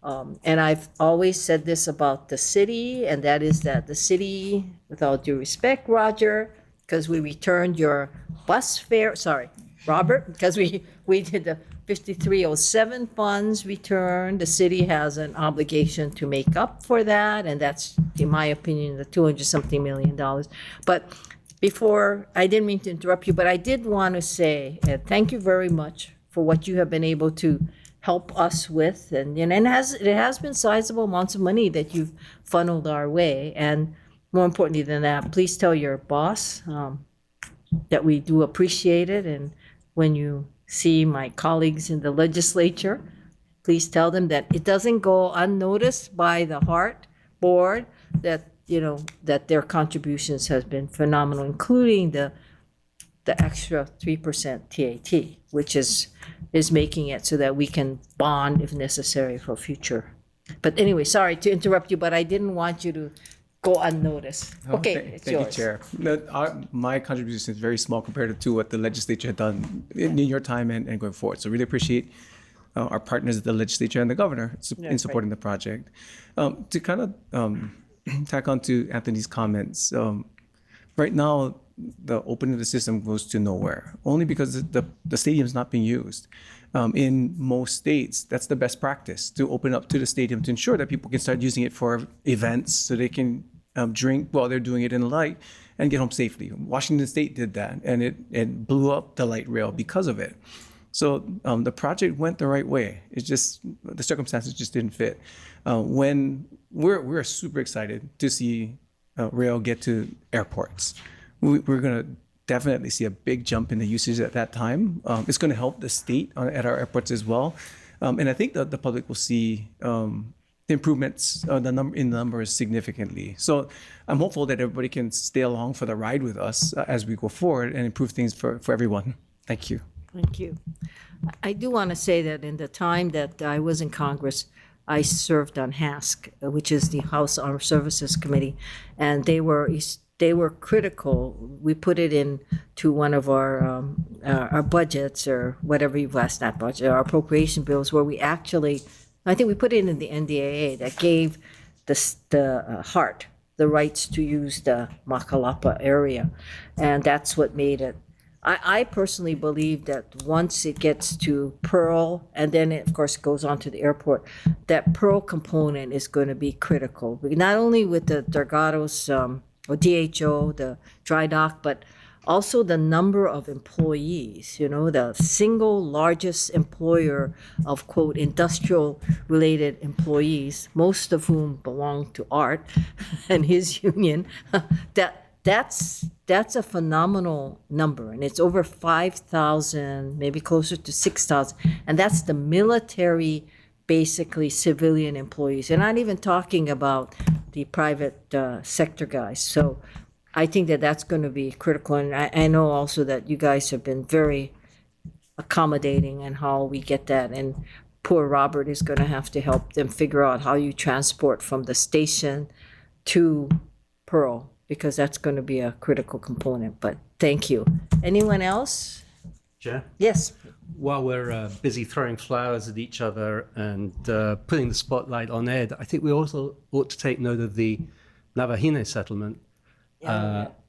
And I've always said this about the city, and that is that the city, with all due respect, Roger, because we returned your bus fare, sorry, Robert, because we did the 5307 funds return, the city has an obligation to make up for that, and that's, in my opinion, the 200-something million dollars. But before, I didn't mean to interrupt you, but I did want to say thank you very much for what you have been able to help us with, and it has been sizable amounts of money that you've funneled our way, and more importantly than that, please tell your boss that we do appreciate it, and when you see my colleagues in the legislature, please tell them that it doesn't go unnoticed by the HART board that, you know, that their contributions has been phenomenal, including the extra 3% TAT, which is making it so that we can bond if necessary for future. But anyway, sorry to interrupt you, but I didn't want you to go unnoticed. Okay, it's Thank yours. you, Chair. My contribution is very small compared to what the legislature had done in your time and going forward. So really appreciate our partners at the legislature and the governor in supporting the project. To kind of tack on to Anthony's comments, right now the opening of the system goes to nowhere, only because the stadium is not being used. In most states, that's the best practice, to open up to the stadium to ensure that people can start using it for events so they can drink while they're doing it in the light and get home safely. Washington State did that, and it blew up the light rail because of it. So the project went the right way. It's just the circumstances just didn't fit. When we're super excited to see rail get to airports. We're going to definitely see a big jump in the usage at that time. It's going to help the state at our airports as well. And I think that the public will see the improvements in the numbers significantly. So I'm hopeful that everybody can stay along for the ride with us as we go forward and improve things for everyone. Thank you. Thank you. I do want to say that in the time that I was in Congress, I served on HASC, which is the House Armed Services Committee, and they were critical. We put it into one of our budgets, or whatever you've asked, that budget, our appropriation bills, where we actually, I think we put it in the NDAA that gave the HART the rights to use the Makalapa area, and that's what made it. I personally believe that once it gets to Pearl, and then it, of course, goes on to the airport, that Pearl component is going to be critical. Not only with the Delgados or DHO, the dry dock, but also the number of employees, the single largest employer of, quote, industrial-related employees, most of whom belong to Art and his union, that's a phenomenal number, and it's over 5,000, maybe closer to 6,000, and that's the military, basically civilian employees. They're not even talking about the private sector guys. So I think that that's going to be critical, and I know also that you guys have been very accommodating in how we get that, and poor Robert is going to have to help them figure out how you transport from the station to Pearl, because that's going to be a critical component. But thank you. Anyone else? Chair? Yes. While we're busy throwing flowers at each other and putting the spotlight on Ed, I think we also ought to take note of the Navajine settlement,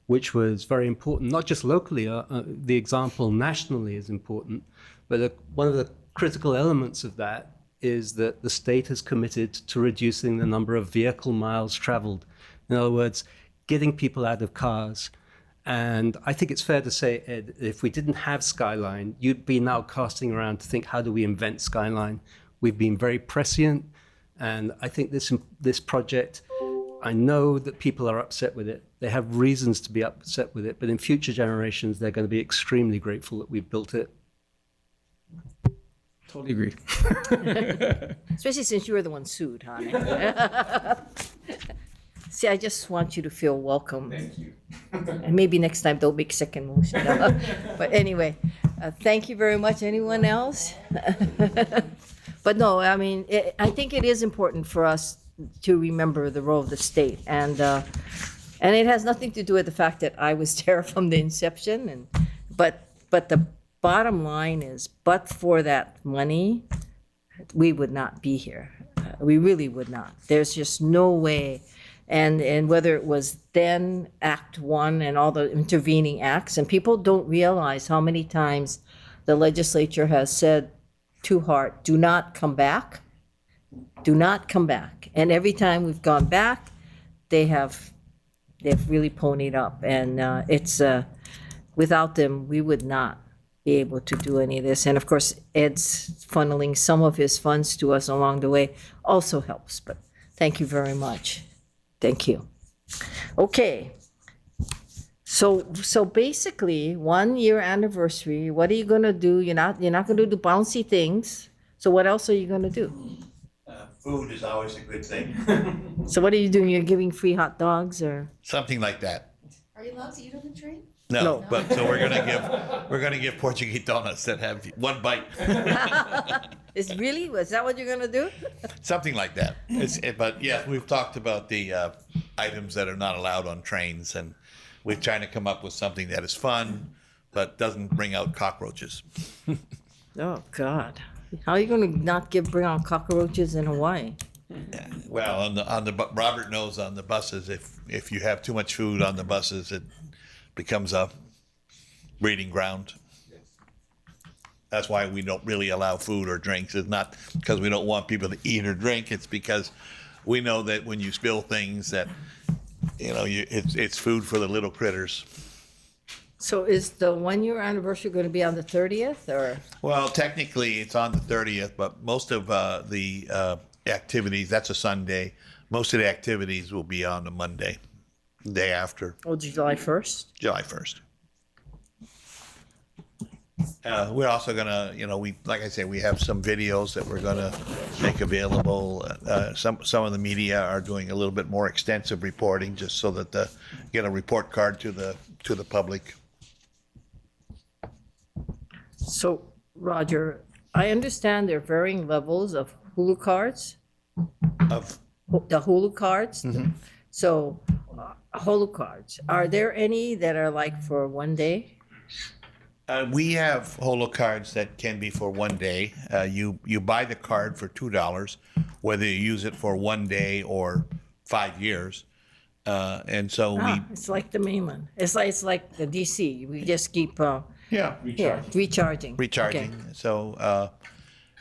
which was very important, not just locally. The example nationally is important, but one of the critical elements of that is that the state has committed to reducing the number of vehicle miles traveled. In other words, getting people out of cars. And I think it's fair to say, Ed, if we didn't have Skyline, you'd be now casting around to think, how do we invent Skyline? We've been very prescient, and I think this project, I know that people are upset with it. They have reasons to be upset with it, but in future generations, they're going to be extremely grateful that we've built it. Totally agree. Especially since you were the one sued, honey. See, I just want you to feel welcome. Thank you. And maybe next time don't make second motion. But anyway, thank you very much. Anyone else? But no, I mean, I think it is important for us to remember the role of the state, and it has nothing to do with the fact that I was there from the inception. But the bottom line is, but for that money, we would not be here. We really would not. There's just no way. And whether it was then Act 1 and all the intervening acts, and people don't realize how many times the legislature has said to Hart, do not come back, do not come back. And every time we've gone back, they've really ponied up. And it's without them, we would not be able to do any of this. And of course, Ed's funneling some of his funds to us along the way also helps. But thank you very much. Thank you. Okay. So basically, 1 year anniversary. What are you gonna do? You're not gonna do bouncy things. So what else are you gonna do? Food is always a good thing. So what are you doing? You're giving free hot dogs or? Something like that. Are you allowed to eat on the train? No, but so we're gonna give Portuguese donuts that have one bite. Is that what you're gonna do? Something like that. But yeah, we've talked about the items that are not allowed on trains, and we're trying to come up with something that is fun, but doesn't bring out cockroaches. Oh God, how are you gonna not bring out cockroaches in Hawaii? Yeah. Well, on the Robert knows on the buses, if you have too much food on the buses, it becomes a breeding ground. That's why we don't really allow food or drinks. It's not because we don't want people to eat or drink. It's because we know that when you spill things, that it's food for the little critters. So is the 1 year anniversary going to be on the 30th, or? Well, technically it's on the 30th, but most of the activities, that's a Sunday. Most of the activities will be on a Monday, day after. Oh, July 1st? July 1st. We're also gonna, like I say, we have some videos that we're gonna make available. Some of the media are doing a little bit more extensive reporting, just so that get a report card to the public. So, Roger, I understand there are varying levels of Hulu cards. Of the Hulu cards. Mm-hmm. So, Hulu cards. Are there any that are like for 1 day? We have Holo cards that can be for 1 day. You buy the card for $2, whether you use it for 1 day or 5 years. And so it's like the mainland. It's like the DC. We just keep recharging. Recharging. Okay. So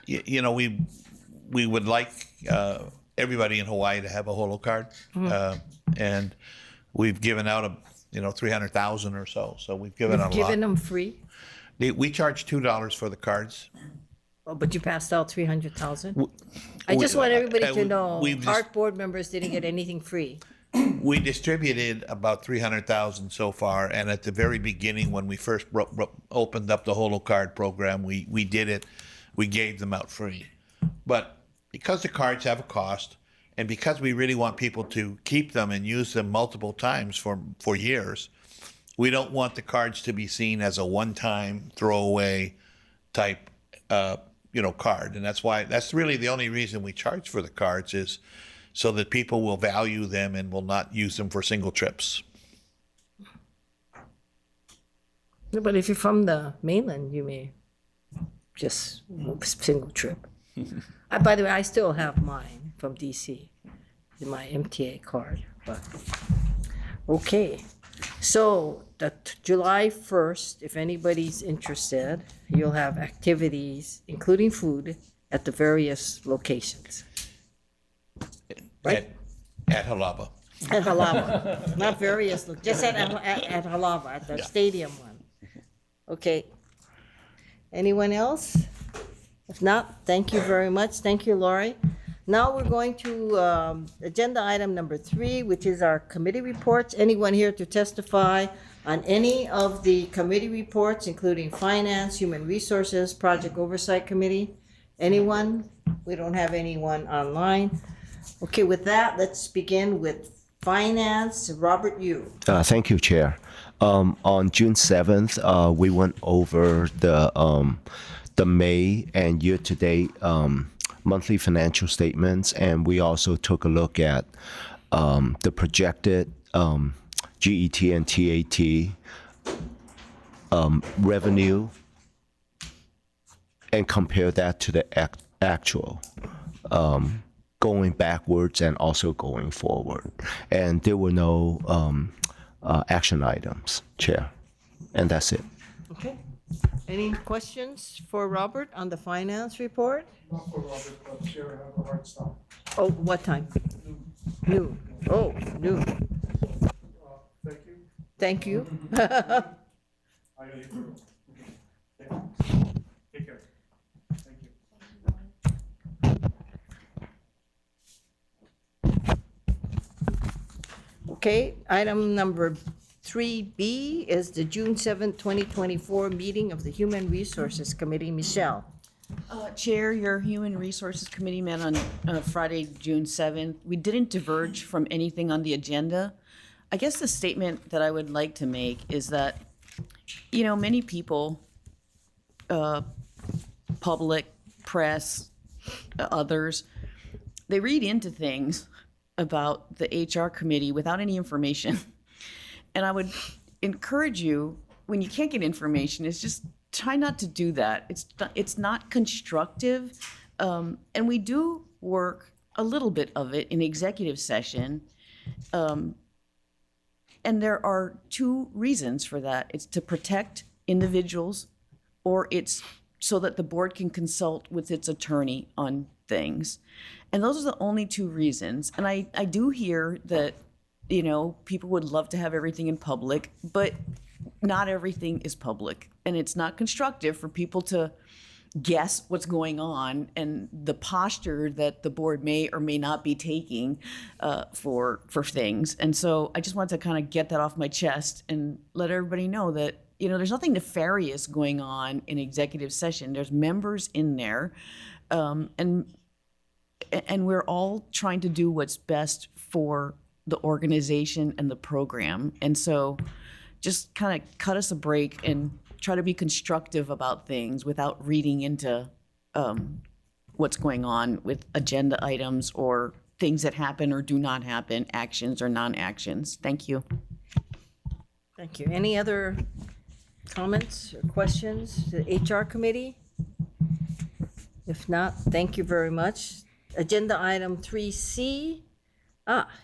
we would like everybody in Hawaii to have a Holo card, and we've given out, 300,000 or so. So we've given You've a lot. given them free? We charge $2 for the cards. Oh, but you passed out 300,000? I just want everybody to know, our board members didn't get anything free. We distributed about 300,000 so far, and at the very beginning, when we first opened up the Holo Card program, we did it. We gave them out free. But because the cards have a cost, and because we really want people to keep them and use them multiple times for years, we don't want the cards to be seen as a one-time throwaway type card. And that's really the only reason we charge for the cards, is so that people will value them and will not use them for single trips. No, but if you're from the mainland, you may just single trip. By the way, I still have mine from DC, my MTA card. But okay, so July 1st, if anybody's interested, you'll have activities, including food, at the various locations. Right? At Halava. At Halava, not various, just at Halava, at the stadium one. Okay. Anyone else? If not, thank you very much. Thank you, Lori. Now we're going to agenda item number 3, which is our committee reports. Anyone here to testify on any of the committee reports, including Finance, Human Resources, Project Oversight Committee? Anyone? We don't have anyone online. Okay, with that, let's begin with Finance. Robert Yu. Thank you, Chair. On June 7th, we went over the May and year-to-date monthly financial statements, and we also took a look at the projected GET and TAT revenue and compare that to the actual. Going backwards and also going forward. And there were no action items, Chair. And that's it. Okay. Any questions for Robert on the finance report? Not for Robert, but Chair, I have a hard stop. Oh, what time? Noon. Oh, noon. Thank you. Thank you. I gotta hit the road. Okay. Take care. Thank you. Okay, item number 3B is the June 7th, 2024 meeting of the Human Resources Committee. Michelle. Chair, your Human Resources Committee met on Friday, June 7th. We didn't diverge from anything on the agenda. I guess the statement that I would like to make is that, many people, public, press, others, they read into things about the HR committee without any information. And I would encourage you, when you can't get information, is just try not to do that. It's not constructive. And we do work a little bit of it in executive session. And there are 2 reasons for that. It's to protect individuals, or it's so that the board can consult with its attorney on things. And those are the only 2 reasons. And I do hear that, people would love to have everything in public, but not everything is public. And it's not constructive for people to guess what's going on and the posture that the board may or may not be taking for things. And so I just wanted to kind of get that off my chest and let everybody know that, there's nothing nefarious going on in executive session. There's members in there, and we're all trying to do what's best for the organization and the program. And so just kind of cut us a break and try to be constructive about things without reading into what's going on with agenda items or things that happen or do not happen, actions or non-actions. Thank you. Thank you. Any other comments or questions to the HR committee? If not, thank you very much. Agenda item 3C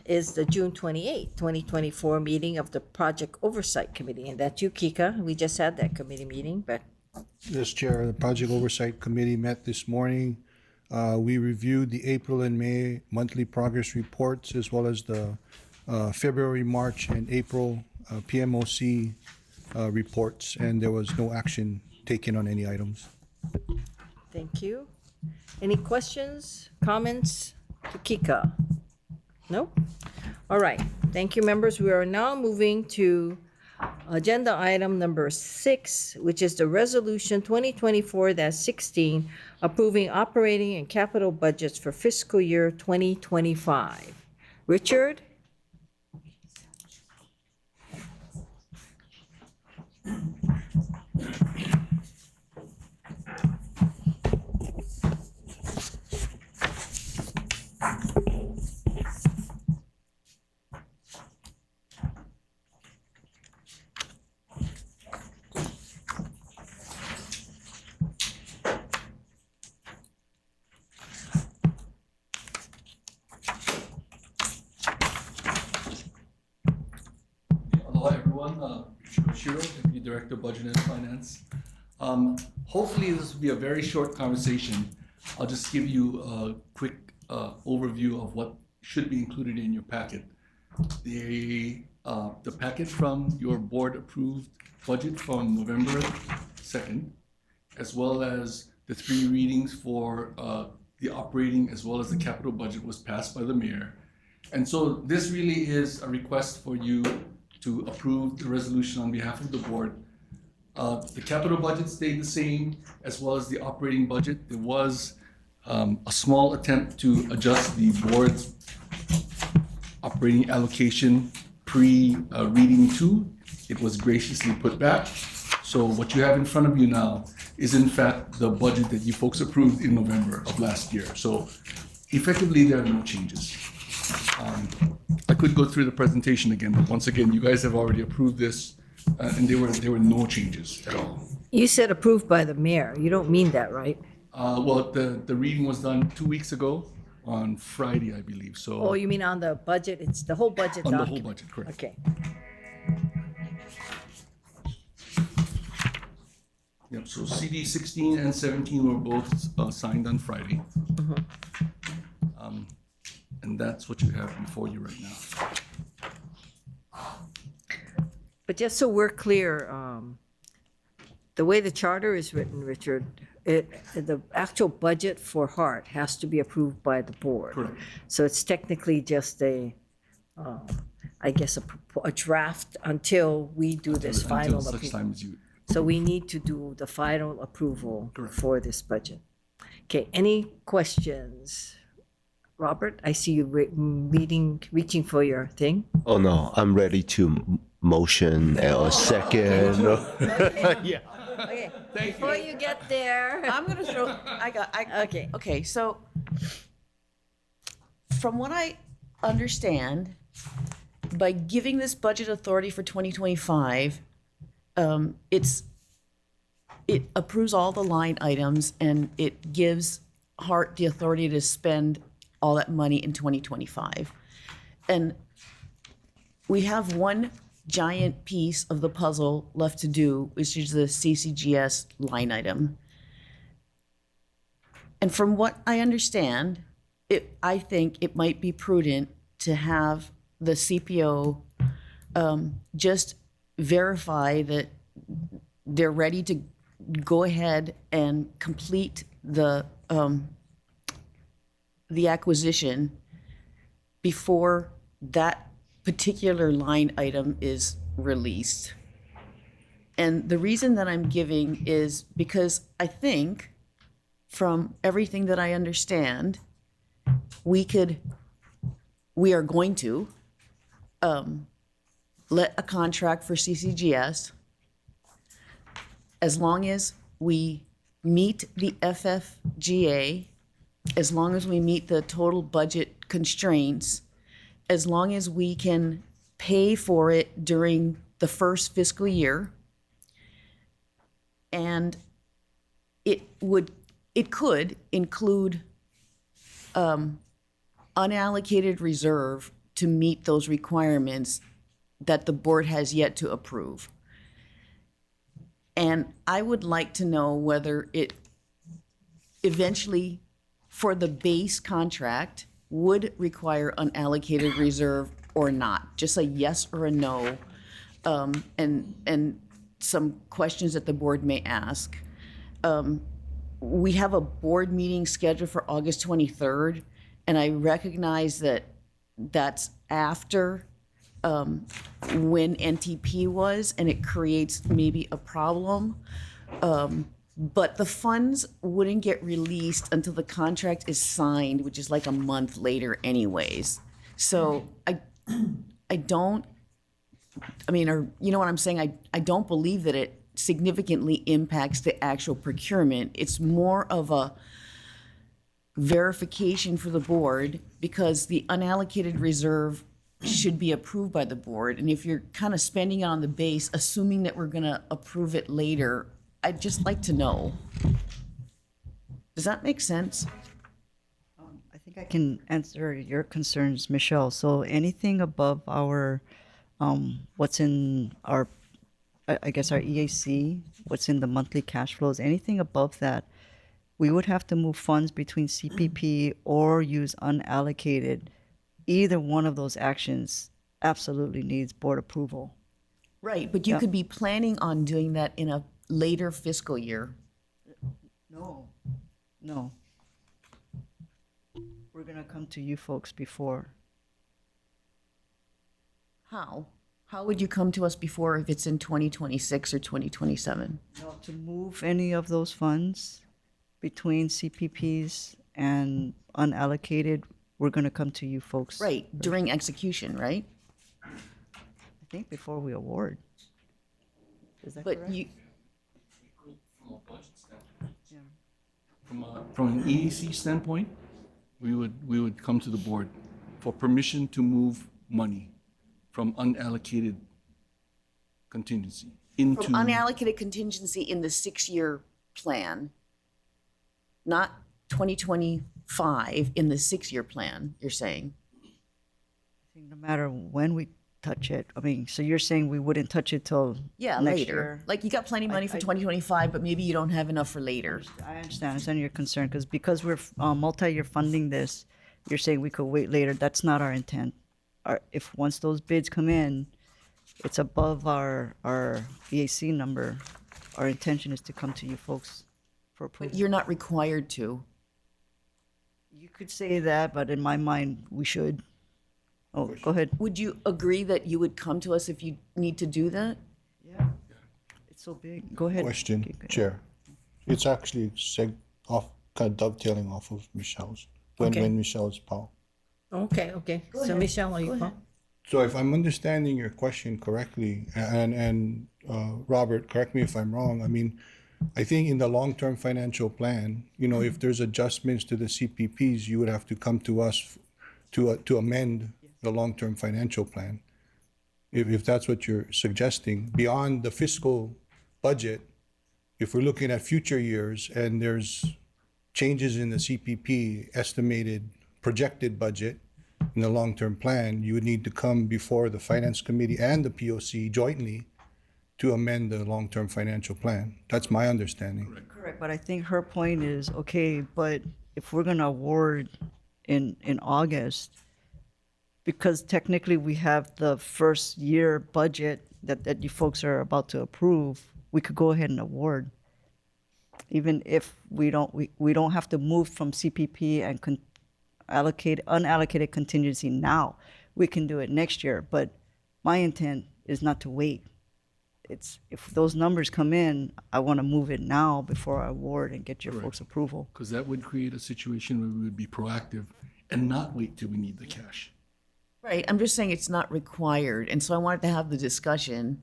is the June 28th, 2024 meeting of the Project Oversight Committee. And that's you, Kika. We just had that committee meeting, but. Yes, Chair, the Project Oversight Committee met this morning. We reviewed the April and May monthly progress reports as well as the February, March, and April PMOC reports, and there was no action taken on any items. Thank you. Any questions, comments to Kika? No? All right. Thank you, members. We are now moving to agenda item number 6, which is the resolution 2024-16, approving operating and capital budgets for fiscal year 2025. Richard? Hello, everyone. Shiro, Deputy Director of Budget and Finance. Hopefully, this will be a very short conversation. I'll just give you a quick overview of what should be included in your packet. The packet from your board-approved budget from November 2nd, as well as the 3 readings for the operating as well as the capital budget was passed by the mayor. And so this really is a request for you to approve the resolution on behalf of the board. The capital budget stayed the same, as well as the operating budget. There was a small attempt to adjust the board's operating allocation pre-reading 2. It was graciously put back. So what you have in front of you now is in fact the budget that you folks approved in November of last year. So effectively, there are no changes. I could go through the presentation again, but once again, you guys have already approved this, and there were no changes at all. You said approved by the mayor. You don't mean that, right? Well, the reading was done 2 weeks ago on Friday, I believe. So Oh, you mean on the budget? It's the whole budget on the document? whole budget, correct? Okay. Yep. So CD 16 and 17 were both signed on Friday. And that's what you have before you right now. But just so we're clear, the way the charter is written, Richard, the actual budget for Hart has to be approved by the board. Correct. So it's technically just I guess, a draft until we do this final Until such approval. time as you. So we need to do the final approval for this budget. Okay, any questions? Robert, I see you reaching for your thing. Oh, no, I'm ready to motion or second. Yeah. Okay, before you get there. I'm gonna throw, okay, so from what I understand, by giving this budget authority for 2025, it approves all the line items and it gives Hart the authority to spend all that money in 2025. And we have one giant piece of the puzzle left to do, which is the CCGS line item. And from what I understand, I think it might be prudent to have the CPO just verify that they're ready to go ahead and complete the acquisition before that particular line item is released. And the reason that I'm giving is because I think, from everything that I understand, we are going to let a contract for CCGS, as long as we meet the FFGA, as long as we meet the total budget constraints, as long as we can pay for it during the first fiscal year, and it could include unallocated reserve to meet those requirements that the board has yet to approve. And I would like to know whether it eventually, for the base contract, would require unallocated reserve or not? Just a yes or a no, and some questions that the board may ask. We have a board meeting scheduled for August 23rd, and I recognize that that's after when NTP was, and it creates maybe a problem. But the funds wouldn't get released until the contract is signed, which is like a month later anyways. So I don't, I mean, or you know what I'm saying? I don't believe that it significantly impacts the actual procurement. It's more of a verification for the board because the unallocated reserve should be approved by the board. And if you're kind of spending it on the base, assuming that we're going to approve it later, I'd just like to know. Does that make sense? I think I can answer your concerns, Michelle. So anything above our, what's in our, I guess our EAC, what's in the monthly cash flows, anything above that, we would have to move funds between CPP or use unallocated. Either one of those actions absolutely needs board approval. Right, but you could be planning on doing that in a later fiscal year. No. We're gonna come to you folks before. How? How would you come to us before if it's in 2026 or 2027? No, to move any of those funds between CPPs and unallocated, we're gonna come to you folks. Right, during execution, right? I think before we award. Is that But correct? you, From a budget standpoint. From an EAC standpoint, we would come to the board for permission to move money from unallocated contingency into. from unallocated contingency in the 6-year plan, not 2025 in the 6-year plan, you're saying? I think no matter when we touch it, I mean, so you're saying we wouldn't touch it till Yeah, next later. year? Like you got plenty of money for 2025, but maybe you don't have enough for later. I understand your concern, because we're multi-year funding this, you're saying we could wait later. That's not our intent. If once those bids come in, it's above our EAC number, our intention is to come to you folks for But approval. you're not required to. You could say that, but in my mind, we should. Oh, go ahead. Would you agree that you would come to us if you need to do that? Yeah. It's so big. Go ahead. Question, Okay, go ahead. Chair. It's actually kind of dovetailing off of Michelle's, when Michelle's Paul. Okay. So Michelle, are you? So if I'm understanding your question correctly, and Robert, correct me if I'm wrong, I mean, I think in the long-term financial plan, if there's adjustments to the CPPs, you would have to come to us to amend the long-term financial plan. If that's what you're suggesting, beyond the fiscal budget, if we're looking at future years and there's changes in the CPP estimated projected budget in the long-term plan, you would need to come before the Finance Committee and the POC jointly to amend the long-term financial plan. That's my understanding. Correct, but I think her point is, okay, but if we're gonna award in August, because technically we have the first year budget that you folks are about to approve, we could go ahead and award. Even if we don't have to move from CPP and unallocated contingency now. We can do it next year, but my intent is not to wait. If those numbers come in, I want to move it now before I award and get your folks' approval. Because that would create a situation where we would be proactive and not wait till we need the cash. Right, I'm just saying it's not required, and so I wanted to have the discussion,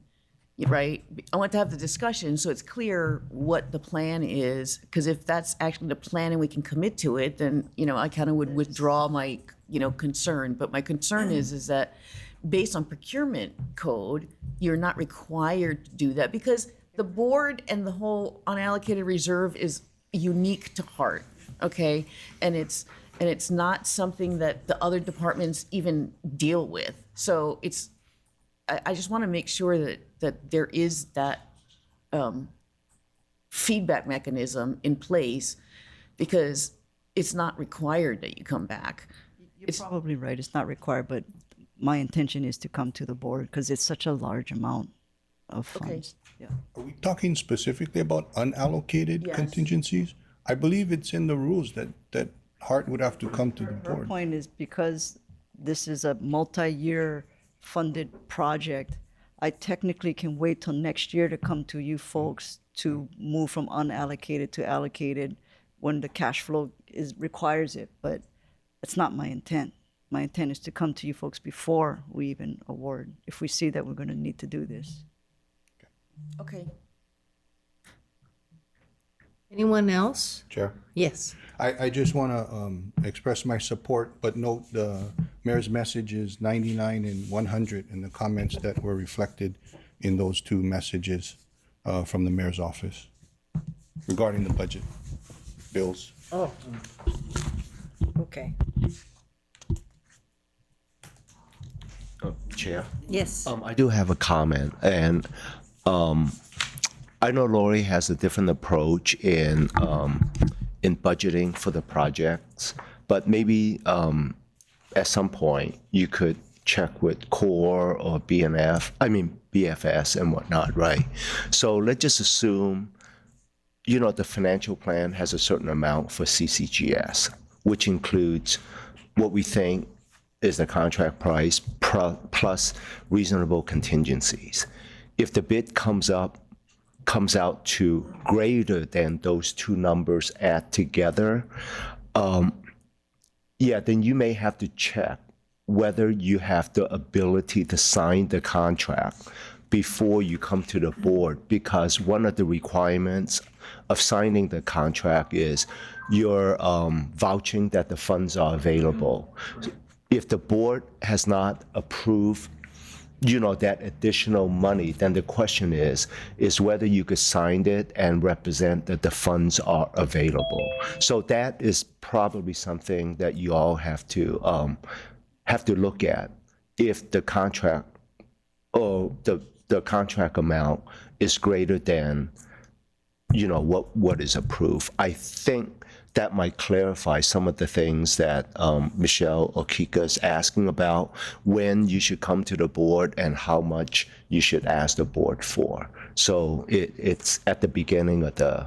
right? I want to have the discussion so it's clear what the plan is, because if that's actually the plan and we can commit to it, then, I kind of would withdraw my, concern. But my concern is that based on procurement code, you're not required to do that because the board and the whole unallocated reserve is unique to Hart, okay? And it's not something that the other departments even deal with. So I just want to make sure that there is that feedback mechanism in place because it's not required that you come back. You're probably right, it's not required, but my intention is to come to the board because it's such a large amount of Okay. funds. Yeah. Are we talking specifically about unallocated Yes. contingencies? I believe it's in the rules that Hart would have to come to the Her board. point is because this is a multi-year funded project, I technically can wait till next year to come to you folks to move from unallocated to allocated when the cash flow requires it, but it's not my intent. My intent is to come to you folks before we even award, if we see that we're gonna need to do this. Okay. Anyone else? Chair? Yes. I just want to express my support, but note the mayor's messages 99 and 100 and the comments that were reflected in those two messages from the mayor's office regarding the budget bills. Oh. Okay. Chair? Yes. I do have a comment, and I know Lori has a different approach in budgeting for the projects, but maybe at some point you could check with CORE or BFS and whatnot, right? So let's just assume, the financial plan has a certain amount for CCGS, which includes what we think is the contract price plus reasonable contingencies. If the bid comes out to greater than those two numbers add together, then you may have to check whether you have the ability to sign the contract before you come to the board, because one of the requirements of signing the contract is you're vouching that the funds are available. If the board has not approved that additional money, then the question is whether you could sign it and represent that the funds are available. So that is probably something that you all have to look at if the contract or the contract amount is greater than what is approved. I think that might clarify some of the things that Michelle Okika is asking about, when you should come to the board and how much you should ask the board for. So it's at the beginning of the,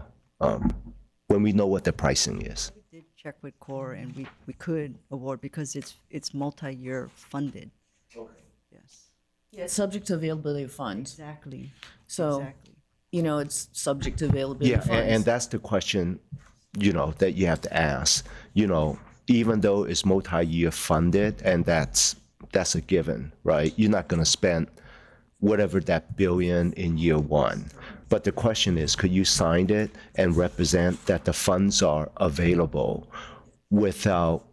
when we know what the pricing is. We did check with CORE and we could award because it's multi-year funded. Yes. Yeah, it's subject to availability of funds. Exactly. So, Exactly. It's subject to availability Yeah, of funds. and that's the question, that you have to ask. Even though it's multi-year funded, and that's a given, right? You're not going to spend whatever that billion in year one. But the question is, could you sign it and represent that the funds are available without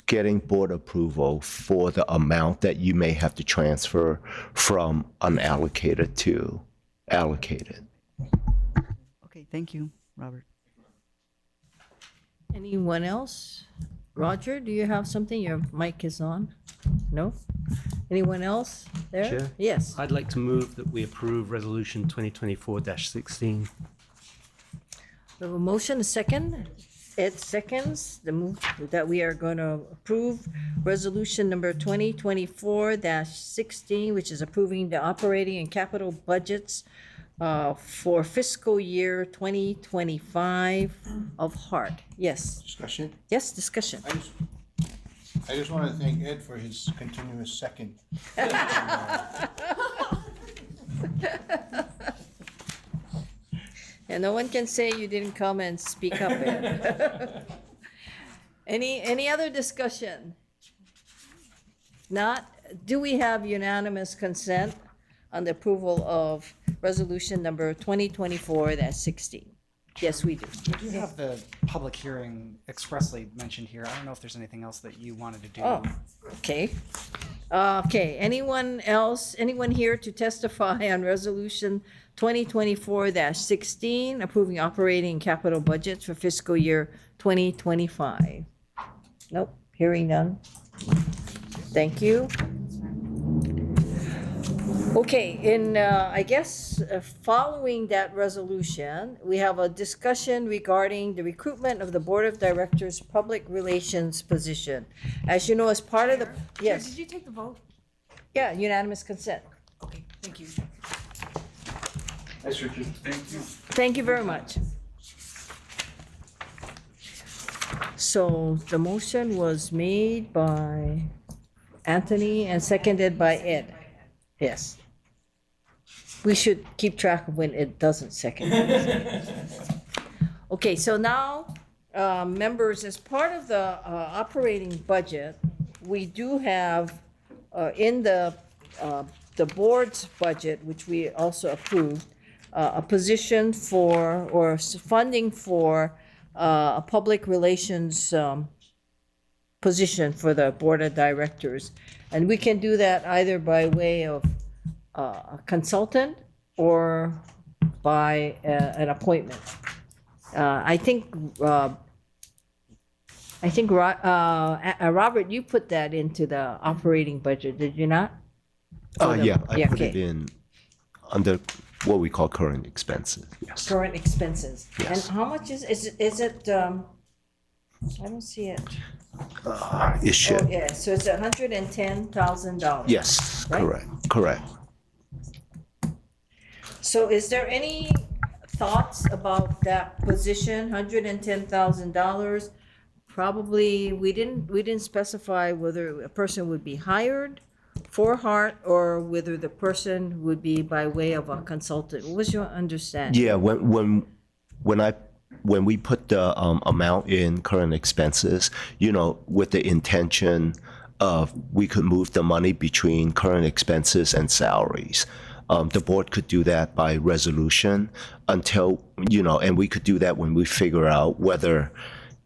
getting board approval for the amount that you may have to transfer from unallocated to allocated? Okay, thank you, Robert. Anyone else? Roger, do you have something? Your mic is on. No? Anyone else there? Chair? Yes. I'd like to move that we approve Resolution 2024-16. We have a motion, a second. Ed seconds the move that we are going to approve resolution number 2024-16, which is approving the operating and capital budgets for fiscal year 2025 of Hart. Yes. Discussion? Yes, discussion. I just want to thank Ed for his continuous second. And no one can say you didn't come and speak up, Ed. Any other discussion? Not, do we have unanimous consent on the approval of resolution number 2024-16? Yes, we do. We do have the public hearing expressly mentioned here. I don't know if there's anything else that you wanted to do. Oh, okay. Okay, anyone else, anyone here to testify on resolution 2024-16, approving operating and capital budgets for fiscal year 2025? Nope, hearing none. Thank you. Okay, I guess following that resolution, we have a discussion regarding the recruitment of the Board of Directors Public Relations position. As you know, as part of the, yes. Did you take the vote? Yeah, unanimous consent. Okay, thank you. Thanks, Richard. Thank you. Thank you very much. So the motion was made by Anthony and seconded by Ed. Yes. We should keep track of when Ed doesn't second. Okay, so now, members, as part of the operating budget, we do have in the board's budget, which we also approved, a position for, or funding for a public relations position for the board of directors. And we can do that either by way of a consultant or by an appointment. I think Robert, you put that into the operating budget, did you not? Yeah, I put okay. it in under what we call current expenses, yes. Current expenses. Yes. And how much is it, I don't see it. It should, Oh, yeah, so it's $110,000. yes, right? correct. So is there any thoughts about that position, $110,000? Probably, we didn't specify whether a person would be hired for Hart or whether the person would be by way of a consultant. What was your understanding? Yeah, when we put the amount in current expenses, with the intention of we could move the money between current expenses and salaries. The board could do that by resolution until, and we could do that when we figure out whether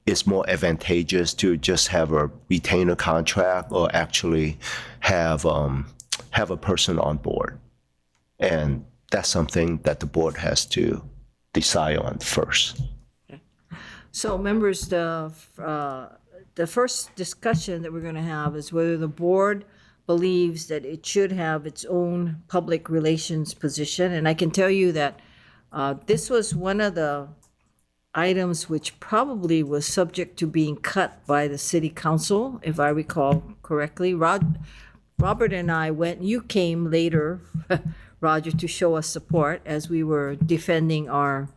it's more advantageous to just have a retainer contract or actually have a person on board. And that's something that the board has to decide on first. So members, the first discussion that we're going to have is whether the board believes that it should have its own public relations position. And I can tell you that this was one of the items which probably was subject to being cut by the city council, if I recall correctly. Robert and I went, you came later, Roger, to show us support as we were defending our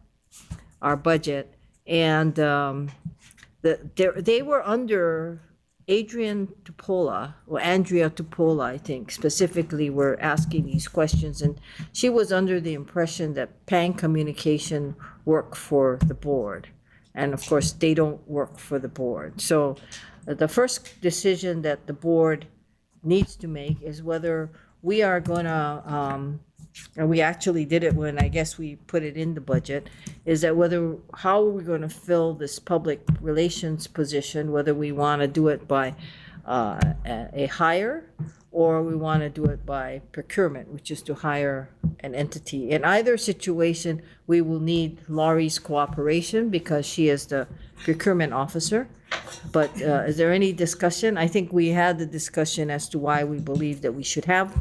budget. And they were under Adrian Tupola, or Andrea Tupola, I think, specifically were asking these questions. And she was under the impression that Pang Communication worked for the board. And of course, they don't work for the board. So the first decision that the board needs to make is whether we are gonna, and we actually did it when I guess we put it in the budget, is that how are we going to fill this public relations position, whether we want to do it by a hire or we want to do it by procurement, which is to hire an entity. In either situation, we will need Laurie's cooperation because she is the procurement officer. But is there any discussion? I think we had the discussion as to why we believe that we should have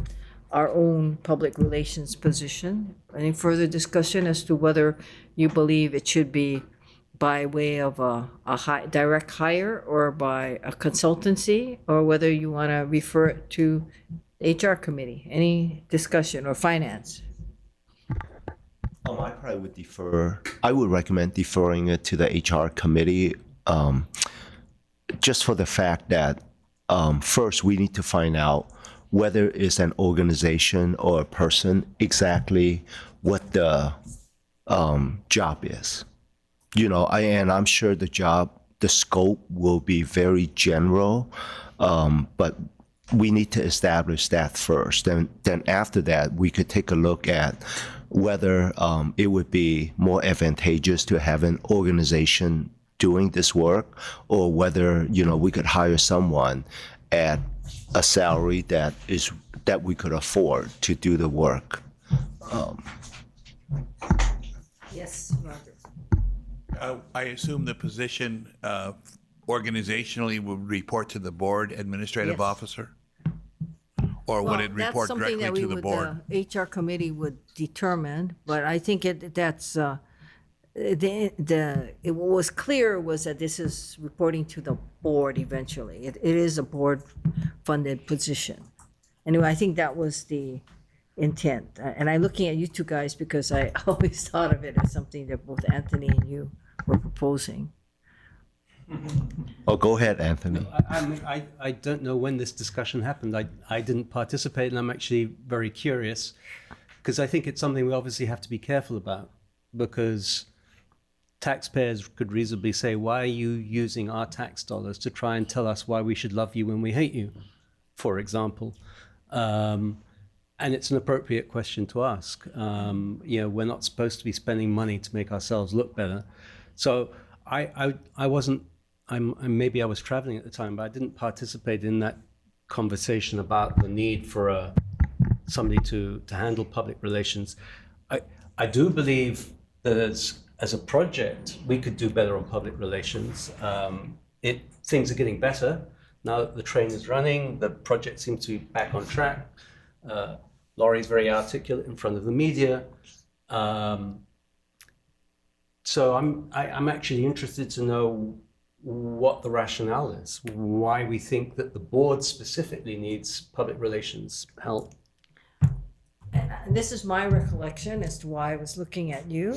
our own public relations position. Any further discussion as to whether you believe it should be by way of a direct hire or by a consultancy, or whether you want to refer it to HR committee? Any discussion, or finance? I probably would defer. I would recommend deferring it to the HR committee, just for the fact that first we need to find out whether it's an organization or a person, exactly what the job is. And I'm sure the scope will be very general, but we need to establish that first. And then after that, we could take a look at whether it would be more advantageous to have an organization doing this work, or whether, we could hire someone at a salary that we could afford to do the work. Yes, Roger. I assume the position organizationally would report to the board administrative Yes. officer? Or would it report directly to the board? That's something that HR committee would determine, but I think what was clear was that this is reporting to the board eventually. It is a board-funded position. Anyway, I think that was the intent. And I'm looking at you two guys because I always thought of it as something that both Anthony and you were proposing. Oh, go ahead, Anthony. I don't know when this discussion happened. I didn't participate, and I'm actually very curious because I think it's something we obviously have to be careful about, because taxpayers could reasonably say, why are you using our tax dollars to try and tell us why we should love you when we hate you, for example. And it's an appropriate question to ask. We're not supposed to be spending money to make ourselves look better. So I wasn't, maybe I was traveling at the time, but I didn't participate in that conversation about the need for somebody to handle public relations. I do believe that as a project, we could do better on public relations. Things are getting better. Now that the train is running, the project seems to be back on track. Laurie's very articulate in front of the media. So I'm actually interested to know what the rationale is, why we think that the board specifically needs public relations help. And this is my recollection as to why I was looking at you,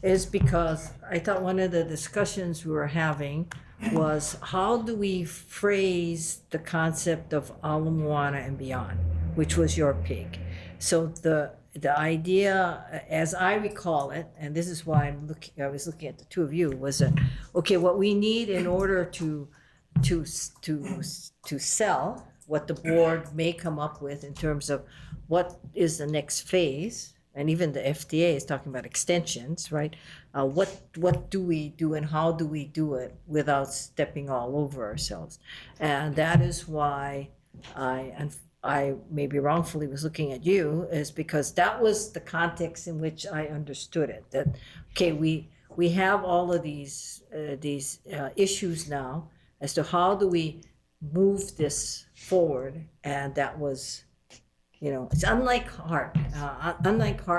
is because I thought one of the discussions we were having was how do we phrase the concept of Ala Moana and beyond, which was your pig. So the idea, as I recall it, and this is why I was looking at the two of you, was that, okay, what we need in order to sell what the board may come up with in terms of what is the next phase, and even the FDA is talking about extensions, right? What do we do and how do we do it without stepping all over ourselves? And that is why I maybe wrongfully was looking at you, is because that was the context in which I understood it. That, okay, we have all of these issues now as to how do we move this forward, and that was, it's unlike HART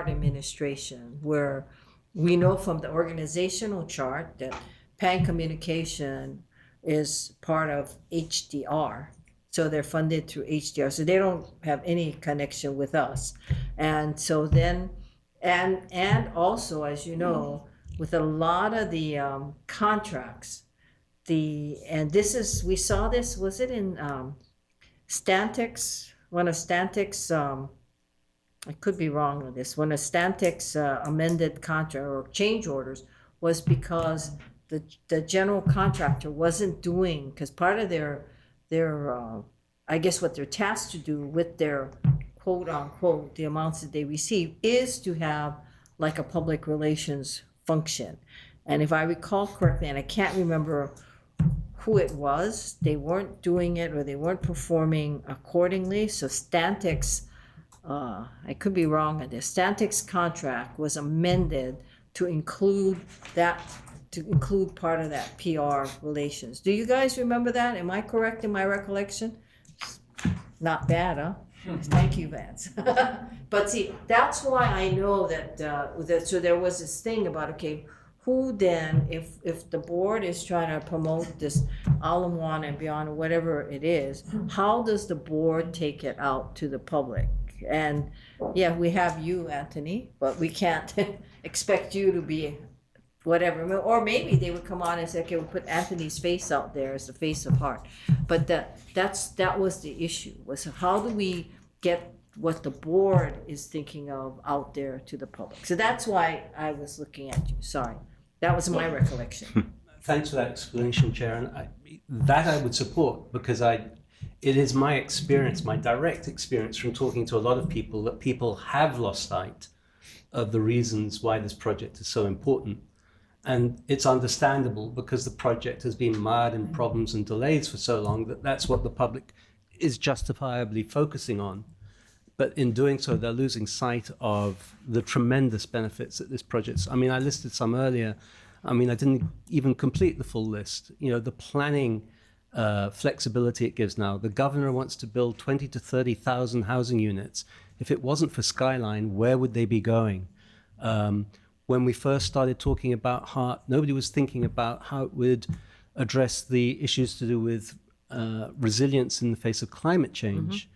administration, where we know from the organizational chart that PAN Communication is part of HDR. So they're funded through HDR. So they don't have any connection with us. And so then, and also, as you know, with a lot of the contracts, we saw this, was it in Stantec's, one of Stantec's, I could be wrong on this, one of Stantec's amended contract or change orders was because the general contractor wasn't doing, because part of their I guess what they're tasked to do with their quote unquote, the amounts that they receive, is to have like a public relations function. And if I recall correctly, and I can't remember who it was, they weren't doing it or they weren't performing accordingly. So Stantec's, I could be wrong on this, Stantec's contract was amended to include part of that PR relations. Do you guys remember that? Am I correct in my recollection? Not bad, huh? Thank you, Vance. But see, that's why I know that, so there was this thing about, okay, who then, if the board is trying to promote this Ala Moana and beyond, or whatever it is, how does the board take it out to the public? And yeah, we have you, Anthony, but we can't expect you to be whatever, or maybe they would come on and say, okay, we'll put Anthony's face out there as the face of HART. But that was the issue, was how do we get what the board is thinking of out there to the public? So that's why I was looking at you, sorry. That was my recollection. Thanks for that explanation, Chair. And I would support, because it is my experience, my direct experience from talking to a lot of people, that people have lost sight of the reasons why this project is so important. And it's understandable, because the project has been mired in problems and delays for so long that that's what the public is justifiably focusing on. But in doing so, they're losing sight of the tremendous benefits that this project. I mean, I listed some earlier. I mean, I didn't even complete the full list. The planning flexibility it gives now. The governor wants to build 20 to 30,000 housing units. If it wasn't for Skyline, where would they be going? When we first started talking about HART, nobody was thinking about how it would address the issues to do with resilience in the face of climate change.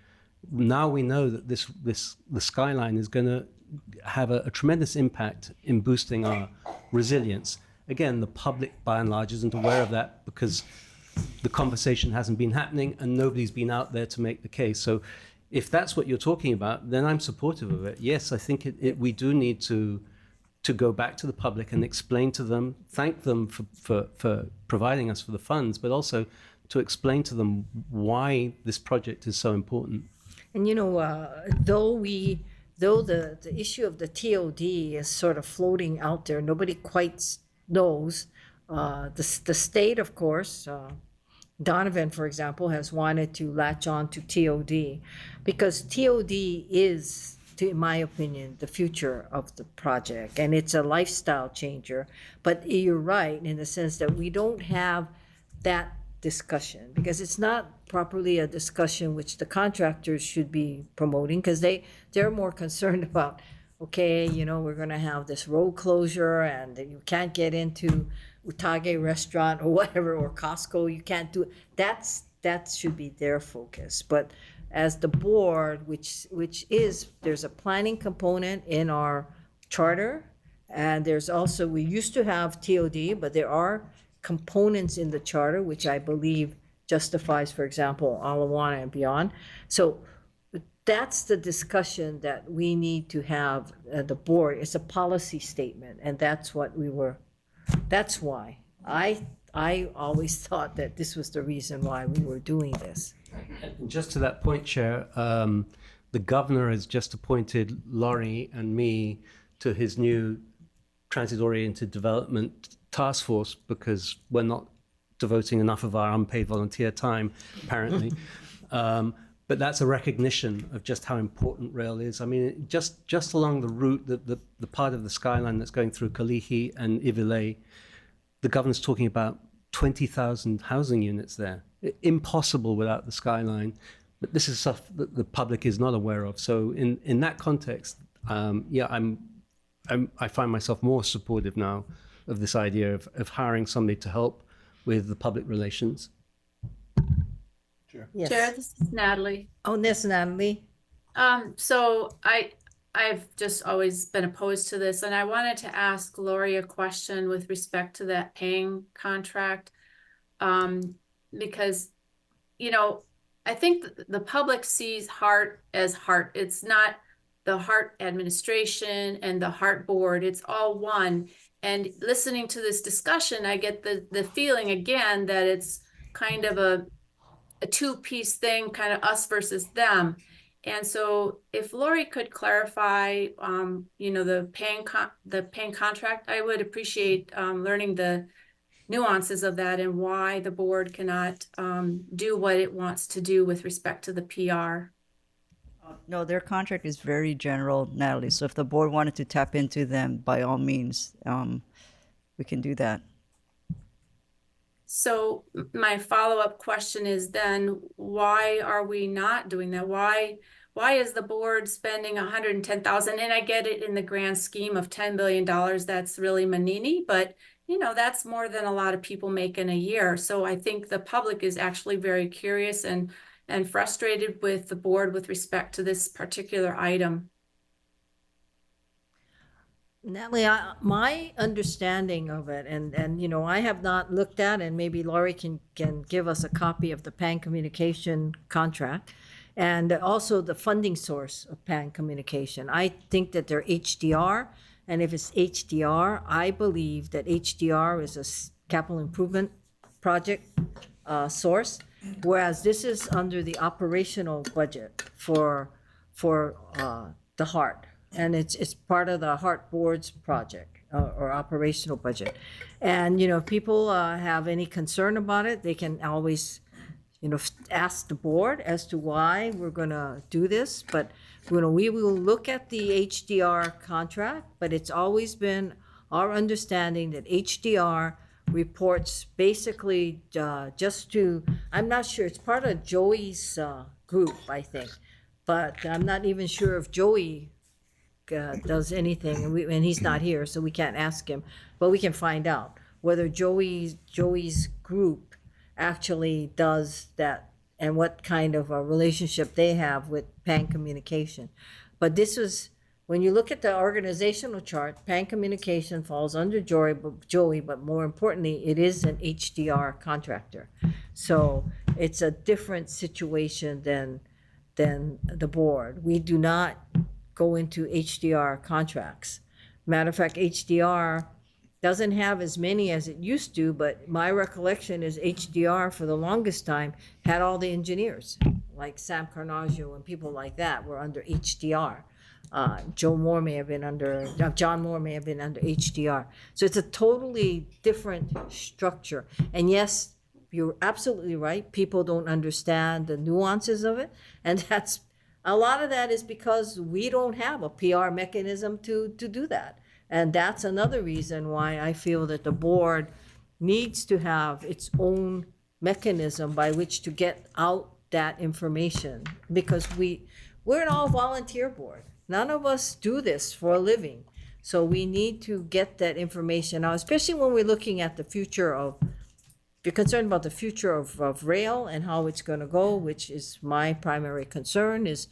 now we know that the skyline is going to have a tremendous impact in boosting our resilience. Again, the public by and large isn't aware of that because the conversation hasn't been happening and nobody's been out there to make the case. So if that's what you're talking about, then I'm supportive of it. Yes, I think we do need to go back to the public and explain to them, thank them for providing us for the funds, but also to explain to them why this project is so important. And though the issue of the TOD is sort of floating out there, nobody quite knows. The state, of course, Donovan, for example, has wanted to latch on to TOD because TOD is, in my opinion, the future of the project, and it's a lifestyle changer. But you're right in the sense that we don't have that discussion because it's not properly a discussion which the contractors should be promoting because they're more concerned about, okay, we're going to have this road closure and you can't get into Utage restaurant or whatever, or Costco, you can't do it. That should be their focus. But as the board, which is, there's a planning component in our charter, and there's also, we used to have TOD, but there are components in the charter which I believe justifies, for example, Alawana and beyond. So that's the discussion that we need to have at the board. It's a policy statement, and that's what that's why I always thought that this was the reason why we were doing this. And just to that point, Chair, the governor has just appointed Laurie and me to his new transit-oriented development task force because we're not devoting enough of our unpaid volunteer time, apparently. But that's a recognition of just how important rail is. I mean, just along the route, the part of the skyline that's going through Kalihi and Iwilei, the governor's talking about 20,000 housing units there. Impossible without the skyline. But this is stuff that the public is not aware of. So in that context, I find myself more supportive now of this idea of hiring somebody to help with the public relations. Yes. Chair, this is Natalie. Oh, that's Natalie. So I've just always been opposed to this, and I wanted to ask Lori a question with respect to that paying contract, because, I think the public sees HART as HART. It's not the HART administration and the HART board. It's all one. And listening to this discussion, I get the feeling again that it's kind of a two-piece thing, kind of us versus them. And so if Lori could clarify, the paying contract, I would appreciate learning the nuances of that and why the board cannot do what it wants to do with respect to the PR. No, their contract is very general, Natalie. So if the board wanted to tap into them, by all means, we can do that. So my follow-up question is then, why are we not doing that? Why is the board spending $110,000? And I get it in the grand scheme of $10 billion, that's really manini, but that's more than a lot of people make in a year. So I think the public is actually very curious and frustrated with the board with respect to this particular item. Natalie, my understanding of it, and I have not looked at, and maybe Laurie can give us a copy of the PAN Communication contract, and also the funding source of PAN Communication. I think that they're HDR, and if it's HDR, I believe that HDR is a capital improvement project source, whereas this is under the operational budget for the HART. And it's part of the HART Board's project or operational budget. And, if people have any concern about it, they can always, ask the board as to why we're going to do this. But, we will look at the HDR contract, but it's always been our understanding that HDR reports basically just to, I'm not sure, it's part of Joey's group, I think. But I'm not even sure if Joey does anything, and he's not here, so we can't ask him, but we can find out whether Joey's group actually does that and what kind of a relationship they have with Pan Communication. But this was, when you look at the organizational chart, Pan Communication falls under Joey, but more importantly, it is an HDR contractor. So it's a different situation than the board. We do not go into HDR contracts. Matter of fact, HDR doesn't have as many as it used to, but my recollection is HDR for the longest time had all the engineers, like Sam Carnaggio and people like that were under HDR. John Moore may have been under HDR. So it's a totally different structure. And yes, you're absolutely right. People don't understand the nuances of it. And that's a lot of that is because we don't have a PR mechanism to do that. And that's another reason why I feel that the board needs to have its own mechanism by which to get out that information, because we're an all volunteer board. None of us do this for a living. So we need to get that information out, especially when we're looking at the future of, if you're concerned about the future of rail and how it's going to go, which is my primary concern, is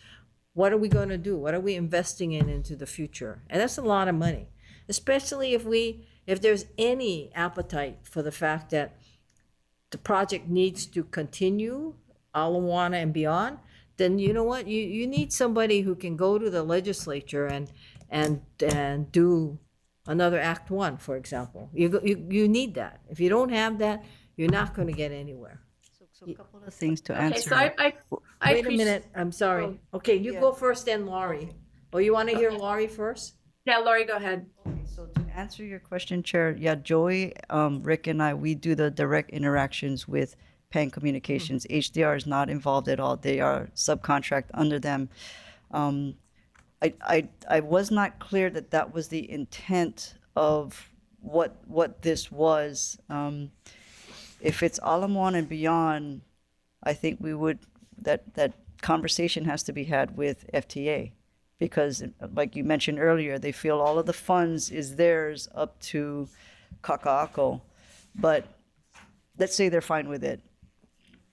what are we going to do? What are we investing in into the future? And that's a lot of money, especially if there's any appetite for the fact that the project needs to continue Ala Moana and beyond, then you know what? You need somebody who can go to the legislature and do another Act One, for example. You need that. If you don't have that, you're not going to get anywhere. So a couple of things to Okay, answer. so I Wait a appreciate- minute, I'm sorry. Okay, you go first, then Laurie. Oh, you want to hear Laurie first? Yeah, Lori, go ahead. So to answer your question, Chair, yeah, Joey, Rick, and I, we do the direct interactions with Pan Communications. HDR is not involved at all. They are subcontract under them. I was not clear that that was the intent of what this was. If it's Ala Moana and beyond, I think we would, that conversation has to be had with FTA. Because like you mentioned earlier, they feel all of the funds is theirs up to Kaka'ako. But let's say they're fine with it.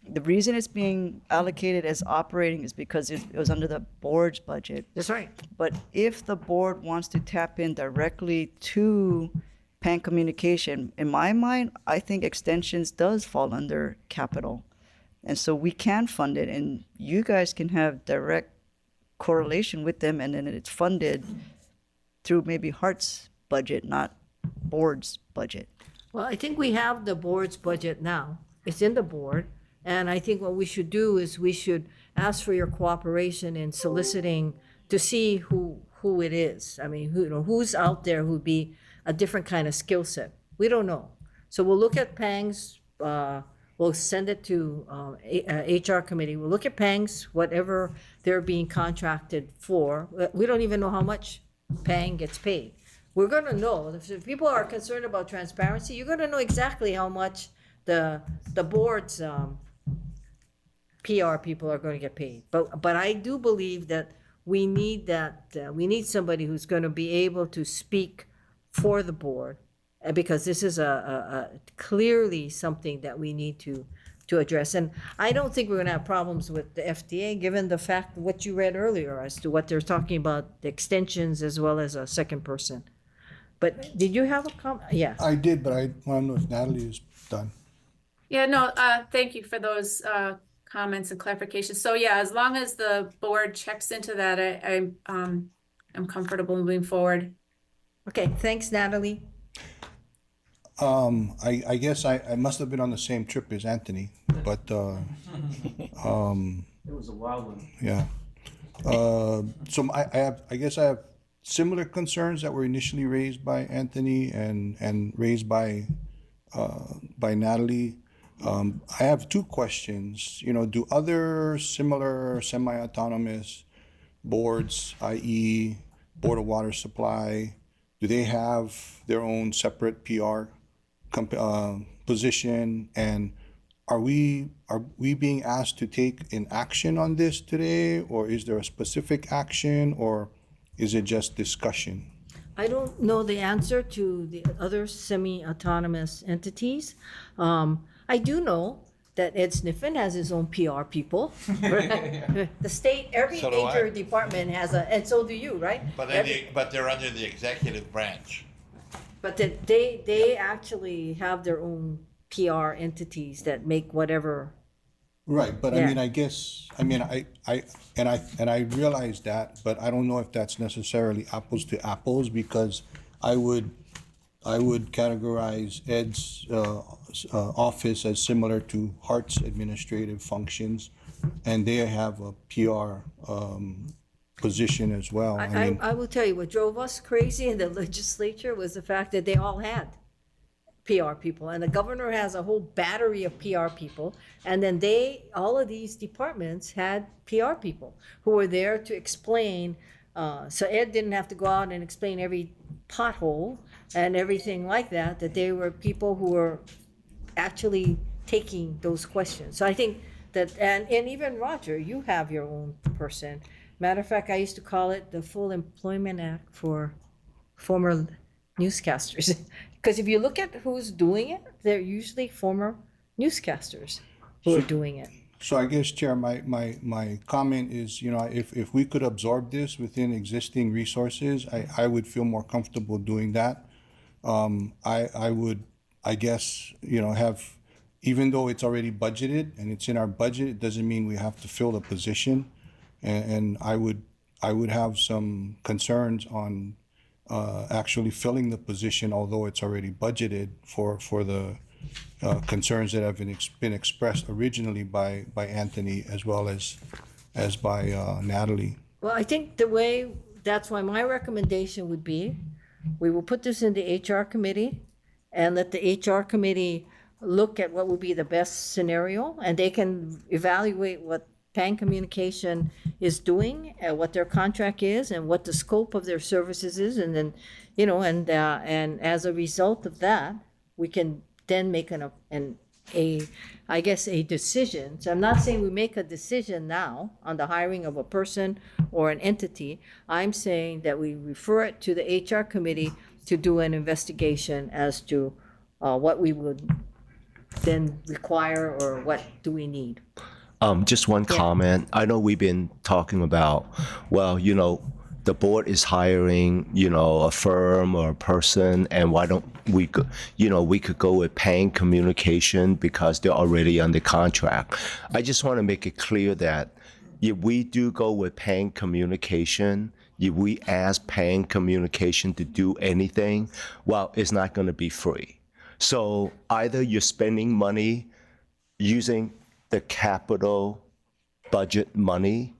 The reason it's being allocated as operating is because it was under the board's budget. That's right. But if the board wants to tap in directly to Pan Communication, in my mind, I think extensions does fall under capital. And so we can fund it, and you guys can have direct correlation with them, and then it's funded through maybe Hart's budget, not board's budget. Well, I think we have the board's budget now. It's in the board. And I think what we should do is we should ask for your cooperation in soliciting to see who it is. I mean, who's out there who'd be a different kind of skill set. We don't know. So we'll look at Pang's, we'll send it to HR committee. We'll look at Pang's, whatever they're being contracted for. We don't even know how much Pang gets paid. We're going to know. If people are concerned about transparency, you're going to know exactly how much the board's PR people are going to get paid. But I do believe that we need we need somebody who's going to be able to speak for the board, because this is a clearly something that we need to address. And I don't think we're going to have problems with the FDA, given the fact what you read earlier as to what they're talking about, the extensions as well as a second person. But did you have a comment? Yeah. I did, but I want to know if Natalie is done. Yeah, no, thank you for those comments and clarifications. So yeah, as long as the board checks into that, I'm comfortable moving forward. Okay, thanks, Natalie. I guess I must have been on the same trip as Anthony, but It was a wild one. yeah. So I guess I have similar concerns that were initially raised by Anthony and raised by Natalie. I have two questions. Do other similar semi-autonomous boards, i.e. Board of Water Supply, do they have their own separate PR position? And are we being asked to take an action on this today, or is there a specific action, or is it just discussion? I don't know the answer to the other semi-autonomous entities. I do know that Ed Sniffen has his own PR people. Right? The state, every So do I. major department has and so do you, right? But they're under the executive branch. But that they actually have their own PR entities that make whatever. Right, but I Yeah. mean, I realize that, but I don't know if that's necessarily apples to apples, because I would categorize Ed's office as similar to Hart's administrative functions, and they have a PR position as well. I mean, I will tell you, what drove us crazy in the legislature was the fact that they all had PR people, and the governor has a whole battery of PR people, and then all of these departments had PR people who were there to explain, so Ed didn't have to go out and explain every pothole and everything like that, that they were people who were actually taking those questions. So I think that, and even Roger, you have your own person. Matter of fact, I used to call it the Full Employment Act for former newscasters. Because if you look at who's doing it, they're usually former newscasters who are doing it. so I guess, Chair, my comment is, if we could absorb this within existing resources, I would feel more comfortable doing that. I would, I guess, have, even though it's already budgeted and it's in our budget, it doesn't mean we have to fill the position. And I would have some concerns on actually filling the position, although it's already budgeted for the concerns that have been expressed originally by Anthony as well as by Natalie. Well, I think that's why my recommendation would be, we will put this in the HR committee and let the HR committee look at what will be the best scenario, and they can evaluate what Pan Communication is doing, what their contract is, and what the scope of their services is, and then, and as a result of that, we can then make I guess a decision. So I'm not saying we make a decision now on the hiring of a person or an entity. I'm saying that we refer it to the HR committee to do an investigation as to what we would then require, or what do we need. Just one comment. I know we've been talking about, well, the board is hiring, a firm or a person, and why don't we go, we could go with Pan Communication because they're already under contract. I just want to make it clear that if we do go with Pan Communication, if we ask Pan Communication to do anything, well, it's not going to be free. So either you're spending money using the capital budget money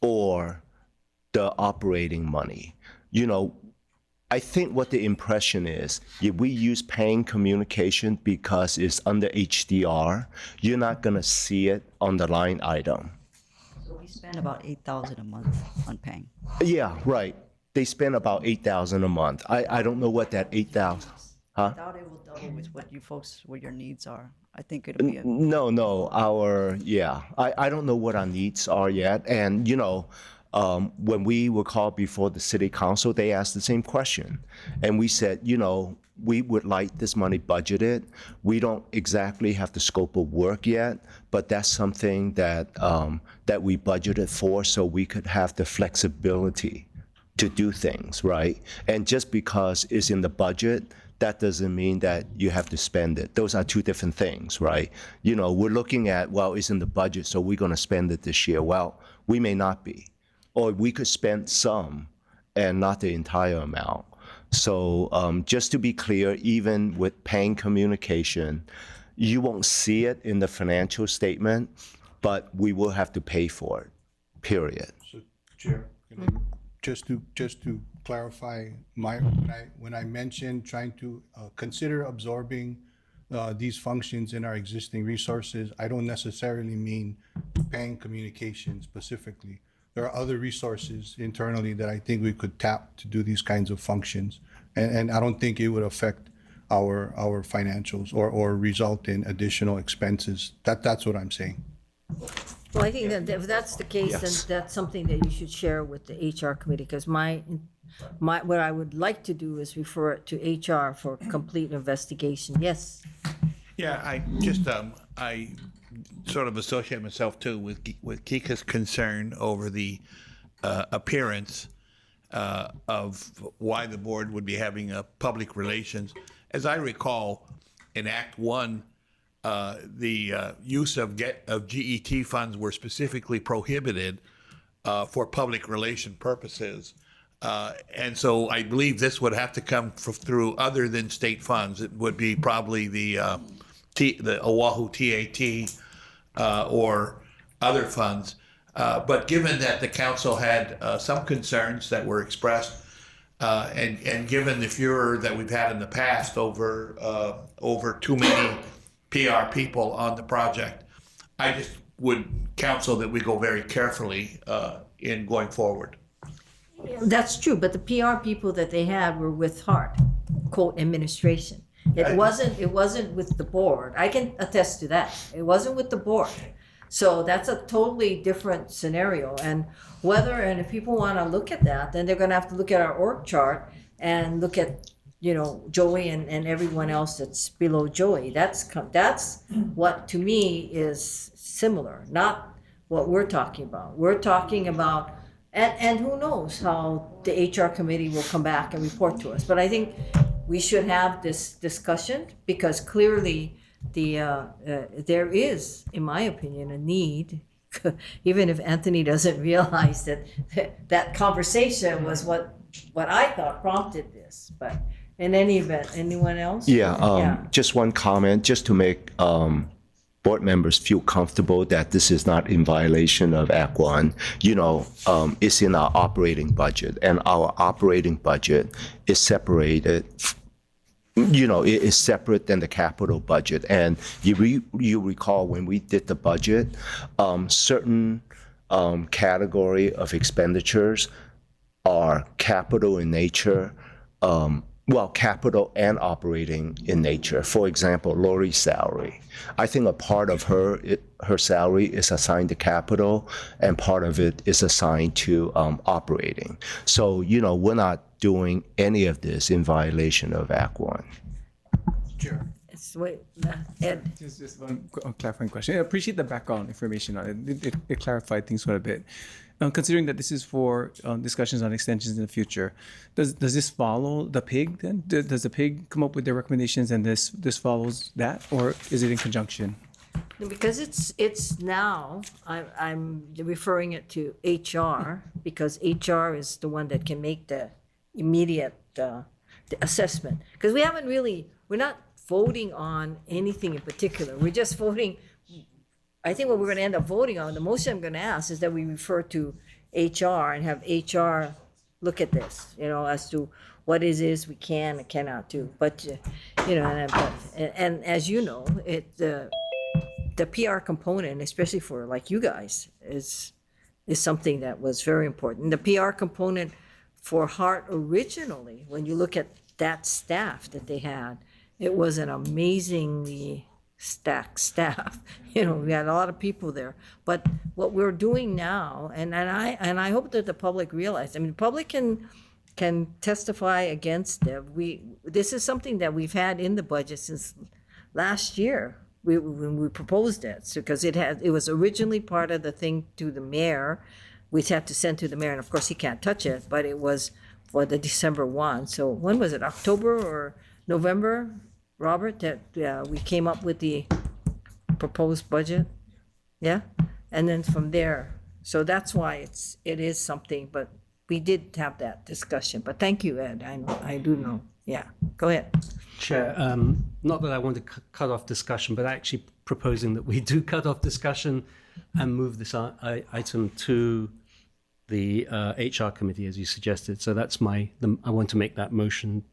or the operating money. I think what the impression is, if we use Pan Communication because it's under HDR, you're not gonna see it on the line item. So we spend about $8,000 a month on Pang. Yeah, right. They spend about $8,000 a month. I don't know what that 8,000, I doubt it will double with what your needs are. I think it'll be No, I don't know what our needs are yet. And, when we were called before the city council, they asked the same question. And we said, we would like this money budgeted. We don't exactly have the scope of work yet, but that's something that we budgeted for so we could have the flexibility to do things, right? And just because it's in the budget, that doesn't mean that you have to spend it. Those are two different things, right? We're looking at, well, it's in the budget, so we're going to spend it this year. Well, we may not be. Or we could spend some and not the entire amount. So just to be clear, even with Pan Communication, you won't see it in the financial statement, but we will have to pay for it, period. So, Chair, just to clarify, when I mentioned trying to consider absorbing these functions in our existing resources, I don't necessarily mean Pan Communication specifically. There are other resources internally that I think we could tap to do these kinds of functions, and I don't think it would affect our financials or result in additional expenses. That's what I'm saying. Well, I think that if that's the case, then Yes. that's something that you should share with the HR committee, because what I would like to do is refer it to HR for complete investigation. Yes. Yeah, I sort of associate myself too with Kika's concern over the appearance of why the board would be having a public relations. As I recall, in Act 1, the use of GET funds were specifically prohibited for public relation purposes. And so I believe this would have to come through other than state funds. It would be probably the Oahu TAT or other funds. But given that the council had some concerns that were expressed, and given the furor that we've had in the past over too many PR people on the project, I just would counsel that we go very carefully in going forward. That's true, but the PR people that they had were with HART, quote, administration. It wasn't with the board. I can attest to that. It wasn't with the board. So that's a totally different scenario. And if people want to look at that, then they're going to have to look at our org chart and look at, Joey and everyone else that's below Joey. That's what to me is similar, not what we're talking about. We're talking about, and who knows how the HR committee will come back and report to us. But I think we should have this discussion because clearly there is, in my opinion, a need, even if Anthony doesn't realize that conversation was what I thought prompted this. But in any event, anyone else? Just one comment, just to make board members feel comfortable that this is not in violation of Act 1. It's in our operating budget, and our operating budget is separated. It is separate than the capital budget. And you recall when we did the budget, certain category of expenditures are capital in nature, capital and operating in nature. For example, Lori's salary. I think a part of her salary is assigned to capital, and part of it is assigned to operating. So, we're not doing any of this in violation of Act 1. Sure. Ed. Just one clarifying question. I appreciate the background information on it. It clarified things quite a bit. Considering that this is for discussions on extensions in the future, does this follow the PIG then? Does the PIG come up with their recommendations and this follows that, or is it in conjunction? Because it's now, I'm referring it to HR because HR is the one that can make the immediate the assessment. Because we're not voting on anything in particular. We're just voting. I think what we're going to end up voting on, the motion I'm going to ask is that we refer to HR and have HR look at this, as to what it is we can and cannot do. But, and as you know, the PR component, especially for like you guys, is something that was very important. The PR component for HART originally, when you look at that staff that they had, it was an amazingly stacked staff. We had a lot of people there. But what we're doing now, and I hope that the public realize, the public can testify against it. This is something that we've had in the budget since last year when we proposed it, because it was originally part of the thing to the mayor. We had to send to the mayor, and of course he can't touch it, but it was for the December 1. So when was it, October or November, Robert, that we came up with the proposed budget? Yeah? And then from there, so that's why it is something, but we did have that discussion. But thank you, Ed, I do know. Yeah, go ahead. Chair, not that I want to cut off discussion, but actually proposing that we do cut off discussion and move this item to the HR committee, as you suggested. So that's I want to make that motion.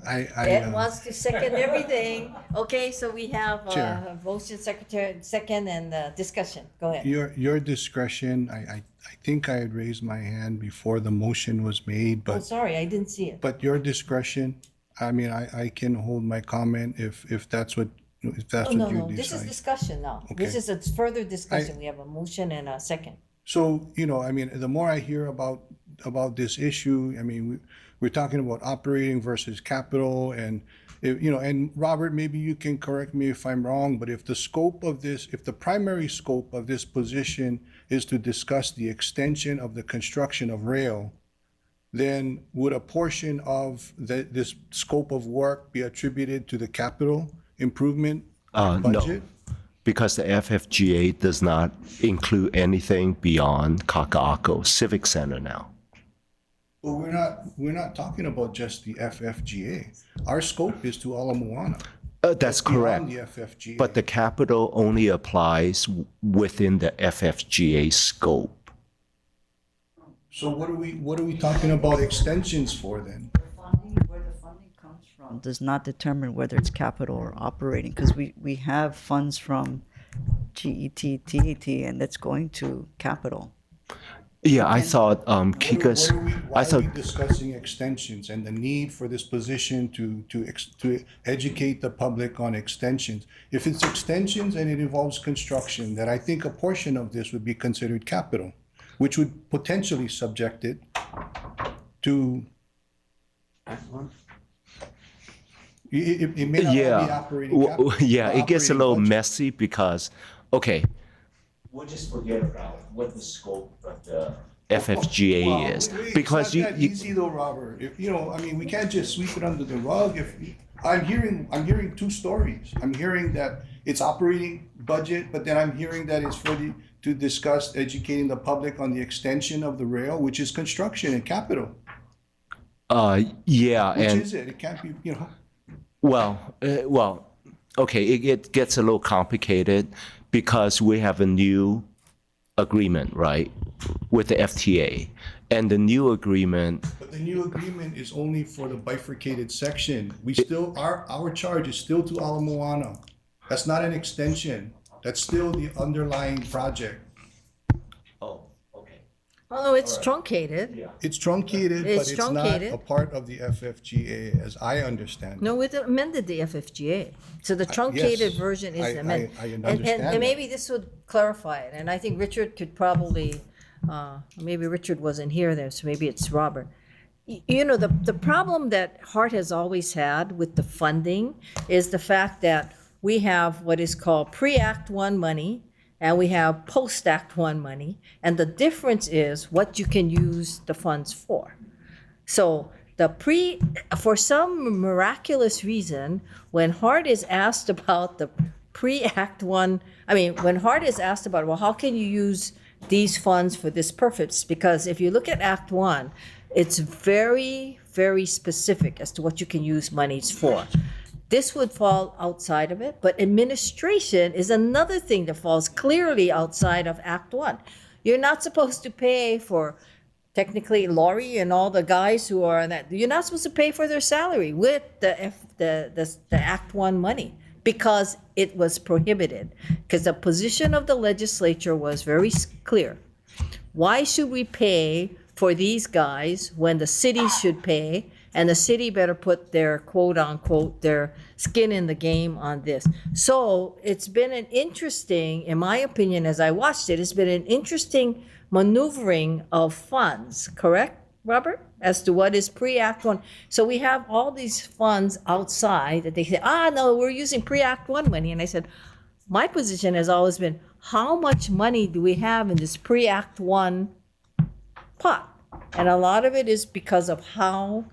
Ed wants to second everything. Okay, so we have Chair. motion, secretary, second, and discussion. Go ahead. Your discretion, I think I had raised my hand before the motion was made, Oh, but sorry, I didn't see it. your discretion, I can hold my comment if that's what you No, decide. this is discussion now. Okay. This is a further discussion. We have a motion and a second. So, the more I hear about about this issue. I mean, we're talking about operating versus capital, and if, you know, and Robert, maybe you can correct me if I'm wrong, but if the scope of this, if the primary scope of this position is to discuss the extension of the construction of rail, then would a portion of this scope of work be attributed to the capital improvement budget? No, because the FFGA does not include anything beyond Kaka'ako Civic Center now. Well, we're not talking about just the FFGA. Our scope is to Ala Moana. That's correct. Beyond the FFGA. But the capital only applies within the FFGA scope. So what are we talking about extensions for then? Where the funding comes from does not determine whether it's capital or operating, because we have funds from GET, TET, and that's going to capital. Yeah, I thought Kika's. Why are we discussing extensions and the need for this position to educate the public on extensions? If it's extensions and it involves construction, then I think a portion of this would be considered capital, which would potentially subject it to. It may not all be operating capital. Yeah, it gets a little messy because, okay, we'll just forget about what the scope of the FFGA is, because it's not that easy though, Robert. If you know, I mean, we can't just sweep it under the rug. If I'm hearing two stories. I'm hearing that it's operating budget, but then I'm hearing that it's to discuss educating the public on the extension of the rail, which is construction and capital. Yeah, Which and is it? It can't be, you know. well, okay, it gets a little complicated because we have a new agreement, right, with the FTA, and the new agreement. But the new agreement is only for the bifurcated section. We still, our charge is still to Ala Moana. That's not an extension. That's still the underlying project. Oh, okay. Although it's truncated. It's truncated, but It's it's not truncated. a part of the FFGA, as I understand it. No, it amended the FFGA. So the truncated yes. version is amended. I And understand that. maybe this would clarify it, and I think Richard could probably, maybe Richard wasn't here there, so maybe it's Robert. You know, the problem that Hart has always had with the funding is the fact that we have what is called pre-Act One money, and we have post-Act One money, and the difference is what you can use the funds for. So for some miraculous reason, when Hart is asked about the pre-Act One, when Hart is asked about, well, how can you use these funds for this purpose? Because if you look at Act One, it's very, very specific as to what you can use monies for. This would fall outside of it, but administration is another thing that falls clearly outside of Act One. You're not supposed to pay for, technically, Laurie and all the guys who are in that, you're not supposed to pay for their salary with the Act One money because it was prohibited. Because the position of the legislature was very clear. Why should we pay for these guys when the city should pay? And the city better put their quote unquote, their skin in the game on this. So it's been an interesting, in my opinion, as I watched it, it's been an interesting maneuvering of funds, correct, Robert? As to what is pre-Act One. So we have all these funds outside that they say, no, we're using pre-Act One money. And I said, my position has always been, how much money do we have in this pre-Act One pot? And a lot of it is because of how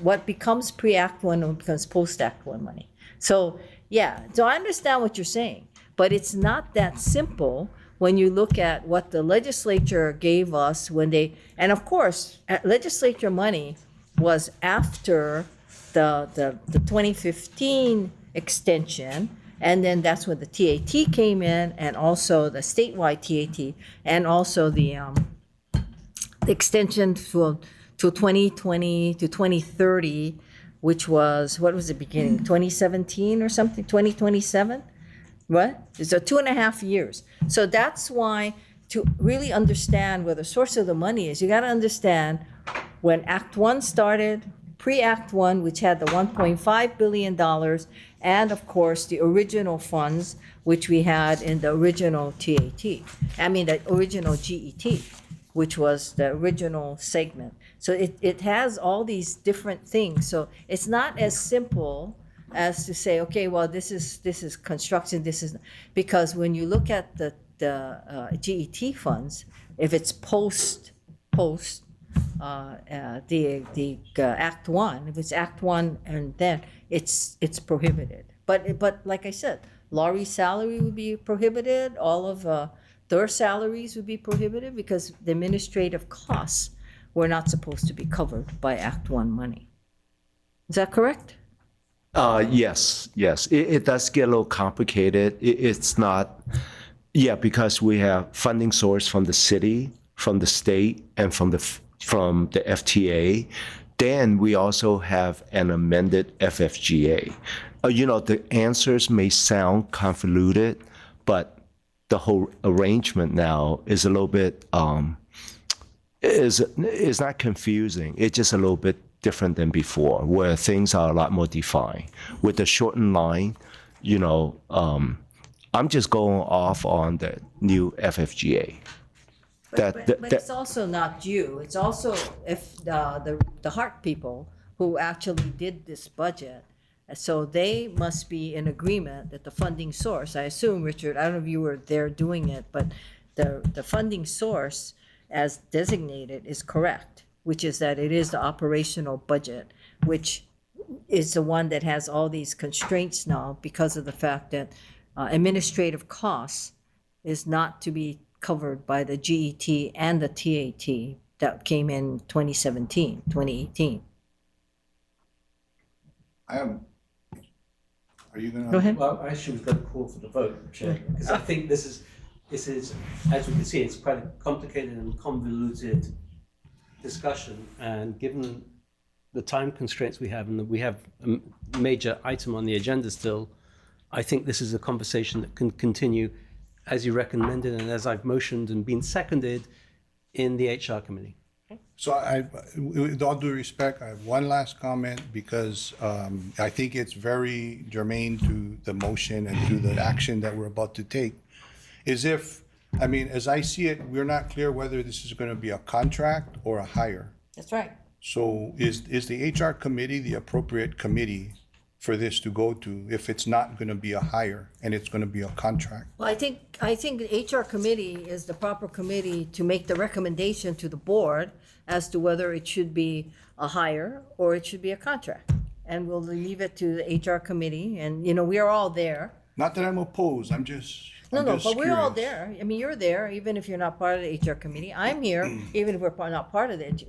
what becomes pre-Act One and becomes post-Act One money. So, yeah, so I understand what you're saying, but it's not that simple when you look at what the legislature gave us when they, and of course, legislature money was after the 2015 extension, and then that's when the TAT came in, and also the statewide TAT, and also the extension to 2020 to 2030, which was, what was the beginning, 2017 or something, 2027? What? So 2.5 years. So that's why, to really understand where the source of the money is, you got to understand when Act One started, pre-Act One, which had the $1.5 billion, and of course the original funds, which we had in the original the original GET. which was the original segment. So it has all these different things. So it's not as simple as to say, okay, well, this is construction, this is, because when you look at the GET funds, if it's post the Act One, if it's Act One and then it's prohibited. But like I said, Laurie's salary would be prohibited, all of their salaries would be prohibited because the administrative costs were not supposed to be covered by Act One money. Is that correct? Yes. It does get a little complicated. It's not, because we have funding source from the city, from the state, and from the FTA. Then we also have an amended FFGA. The answers may sound convoluted, but the whole arrangement now is a little bit is not confusing. It's just a little bit different than before, where things are a lot more defined. With the shortened line, I'm just going off on the new FFGA. But it's also not you. It's also if the Hart people who actually did this budget. So they must be in agreement that the funding source, I assume, Richard, I don't know if you were there doing it, but the funding source as designated is correct, which is that it is the operational budget, which is the one that has all these constraints now because of the fact that administrative costs is not to be covered by the GET and the TAT that came in 2018. Are you gonna? Go ahead. Well, I actually was going to call for the vote, Chair, because I think this is, as we can see, it's quite a complicated and convoluted discussion. And given the time constraints we have, and that we have a major item on the agenda still, I think this is a conversation that can continue as you recommended and as I've motioned and been seconded in the HR committee. So with all due respect, I have one last comment because I think it's very germane to the motion and to the action that we're about to take. As I see it, we're not clear whether this is going to be a contract or a hire. That's right. So is the HR committee the appropriate committee for this to go to if it's not going to be a hire and it's going to be a contract? Well, I think the HR committee is the proper committee to make the recommendation to the board as to whether it should be a hire or it should be a contract. And we'll leave it to the HR committee, and, we are all there. Not that I'm opposed, I'm just But we're all curious. there. You're there, even if you're not part of the HR committee. I'm here, even if we're not part of it.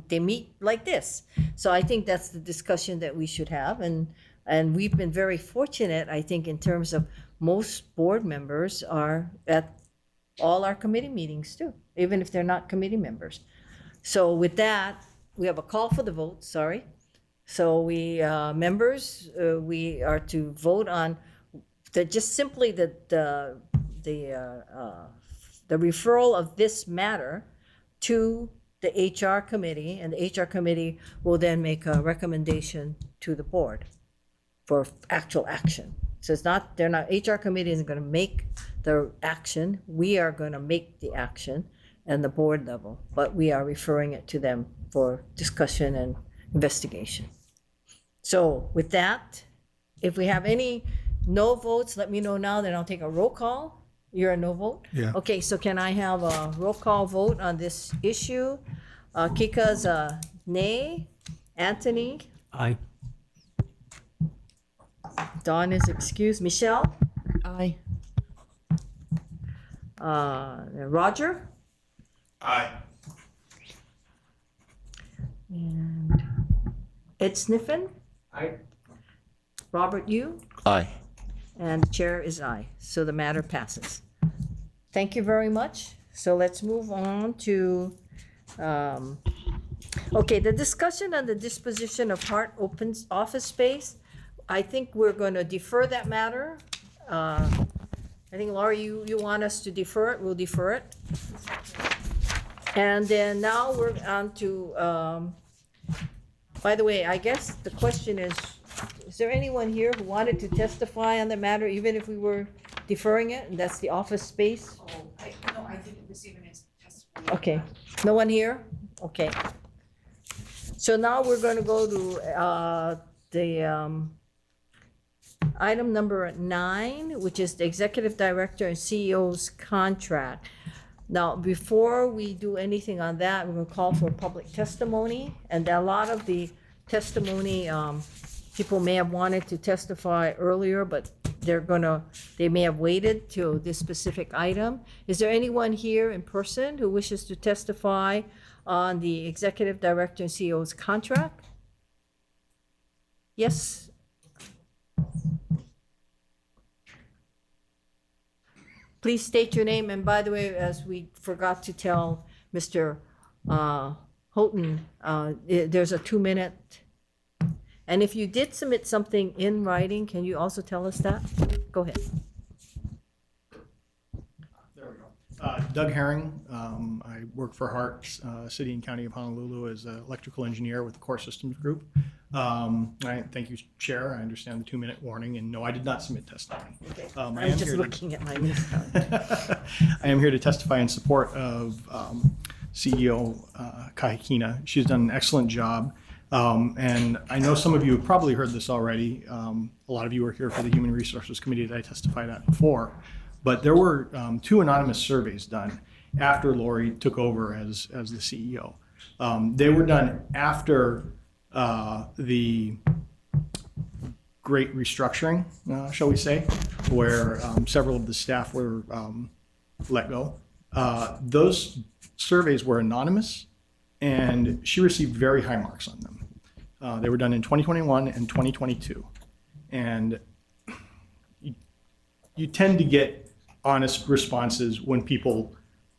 They meet like this. So I think that's the discussion that we should have, and we've been very fortunate, I think, in terms of most board members are at all our committee meetings too, even if they're not committee members. So with that, we have a call for the vote, sorry. So we, members, we are to vote on just simply the referral of this matter to the HR committee, and the HR committee will then make a recommendation to the board for actual action. So HR committee isn't gonna make the action, we are gonna make the action and the board level, but we are referring it to them for discussion and investigation. So with that, if we have any no votes, let me know now, then I'll take a roll call. You're a no vote? Yeah. Okay, so can I have a roll call vote on this issue? Kika's a nay. Anthony? Aye. Dawn is excused. Michelle? Aye. Roger? Aye. And Ed Sniffen? Aye. Robert Yu? Aye. And the chair is aye. So the matter passes. Thank you very much. So let's move on to, the discussion on the disposition of Hart open office space. I think we're going to defer that matter. I think, Laura, you want us to defer it, we'll defer it. And then now we're on to, by the way, I guess the question is there anyone here who wanted to testify on the matter, even if we were deferring it? And that's the office space? I didn't receive any testimony. Okay. Okay, no one here? Okay. So now we're gonna go to, the, item number 9, which is the executive director and CEO's contract. Now, before we do anything on that, we're gonna call for public testimony, and a lot of the testimony, people may have wanted to testify earlier, but they may have waited till this specific item. Is there anyone here in person who wishes to testify on the executive director and CEO's contract? Yes? Please state your name, and by the way, as we forgot to tell Mr. Houghton, there's a 2-minute. And if you did submit something in writing, can you also tell us that? Go ahead. There we go. Doug Herring. I work for Hart, City and County of Honolulu, as an electrical engineer with the Core Systems Group. Thank you, Chair. I understand the 2-minute warning, and no, I did not submit testimony. Okay. I I'm am just here looking at my list. I am here to testify in support of CEO Kahikina. She's done an excellent job. And I know some of you have probably heard this already. A lot of you were here for the Human Resources Committee that I testified at before. But there were 2 anonymous surveys done after Lori took over as the CEO. They were done after the great restructuring, shall we say, where several of the staff were let go. Those surveys were anonymous, and she received very high marks on them. They were done in 2021 and 2022. And you tend to get honest responses when people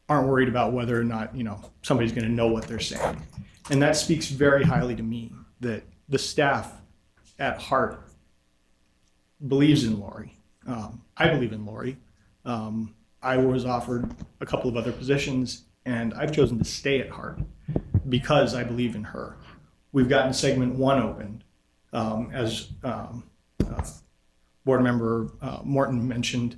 aren't worried about whether or not, somebody's going to know what they're saying. And that speaks very highly to me that the staff at Hart believes in Lori. I believe in Lori. I was offered a couple of other positions, and I've chosen to stay at Hart because I believe in her. We've gotten segment 1 opened. As board member Morton mentioned,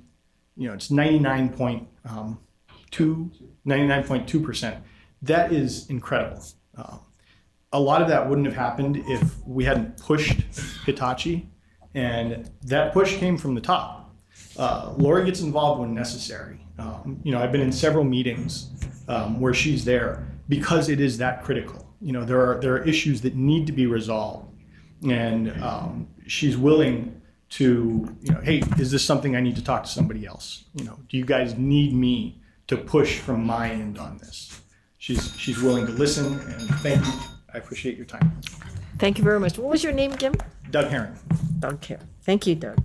it's 99.2%. That is incredible. A lot of that wouldn't have happened if we hadn't pushed Hitachi, and that push came from the top. Lori gets involved when necessary. I've been in several meetings where she's there because it is that critical. There are issues that need to be resolved, and she's willing to, hey, is this something I need to talk to somebody else? Do you guys need me to push from my end on this? She's willing to listen, and thank you. I appreciate your time. Thank you very much. What was your name again? Doug Herring. Doug Herring. Thank you, Doug.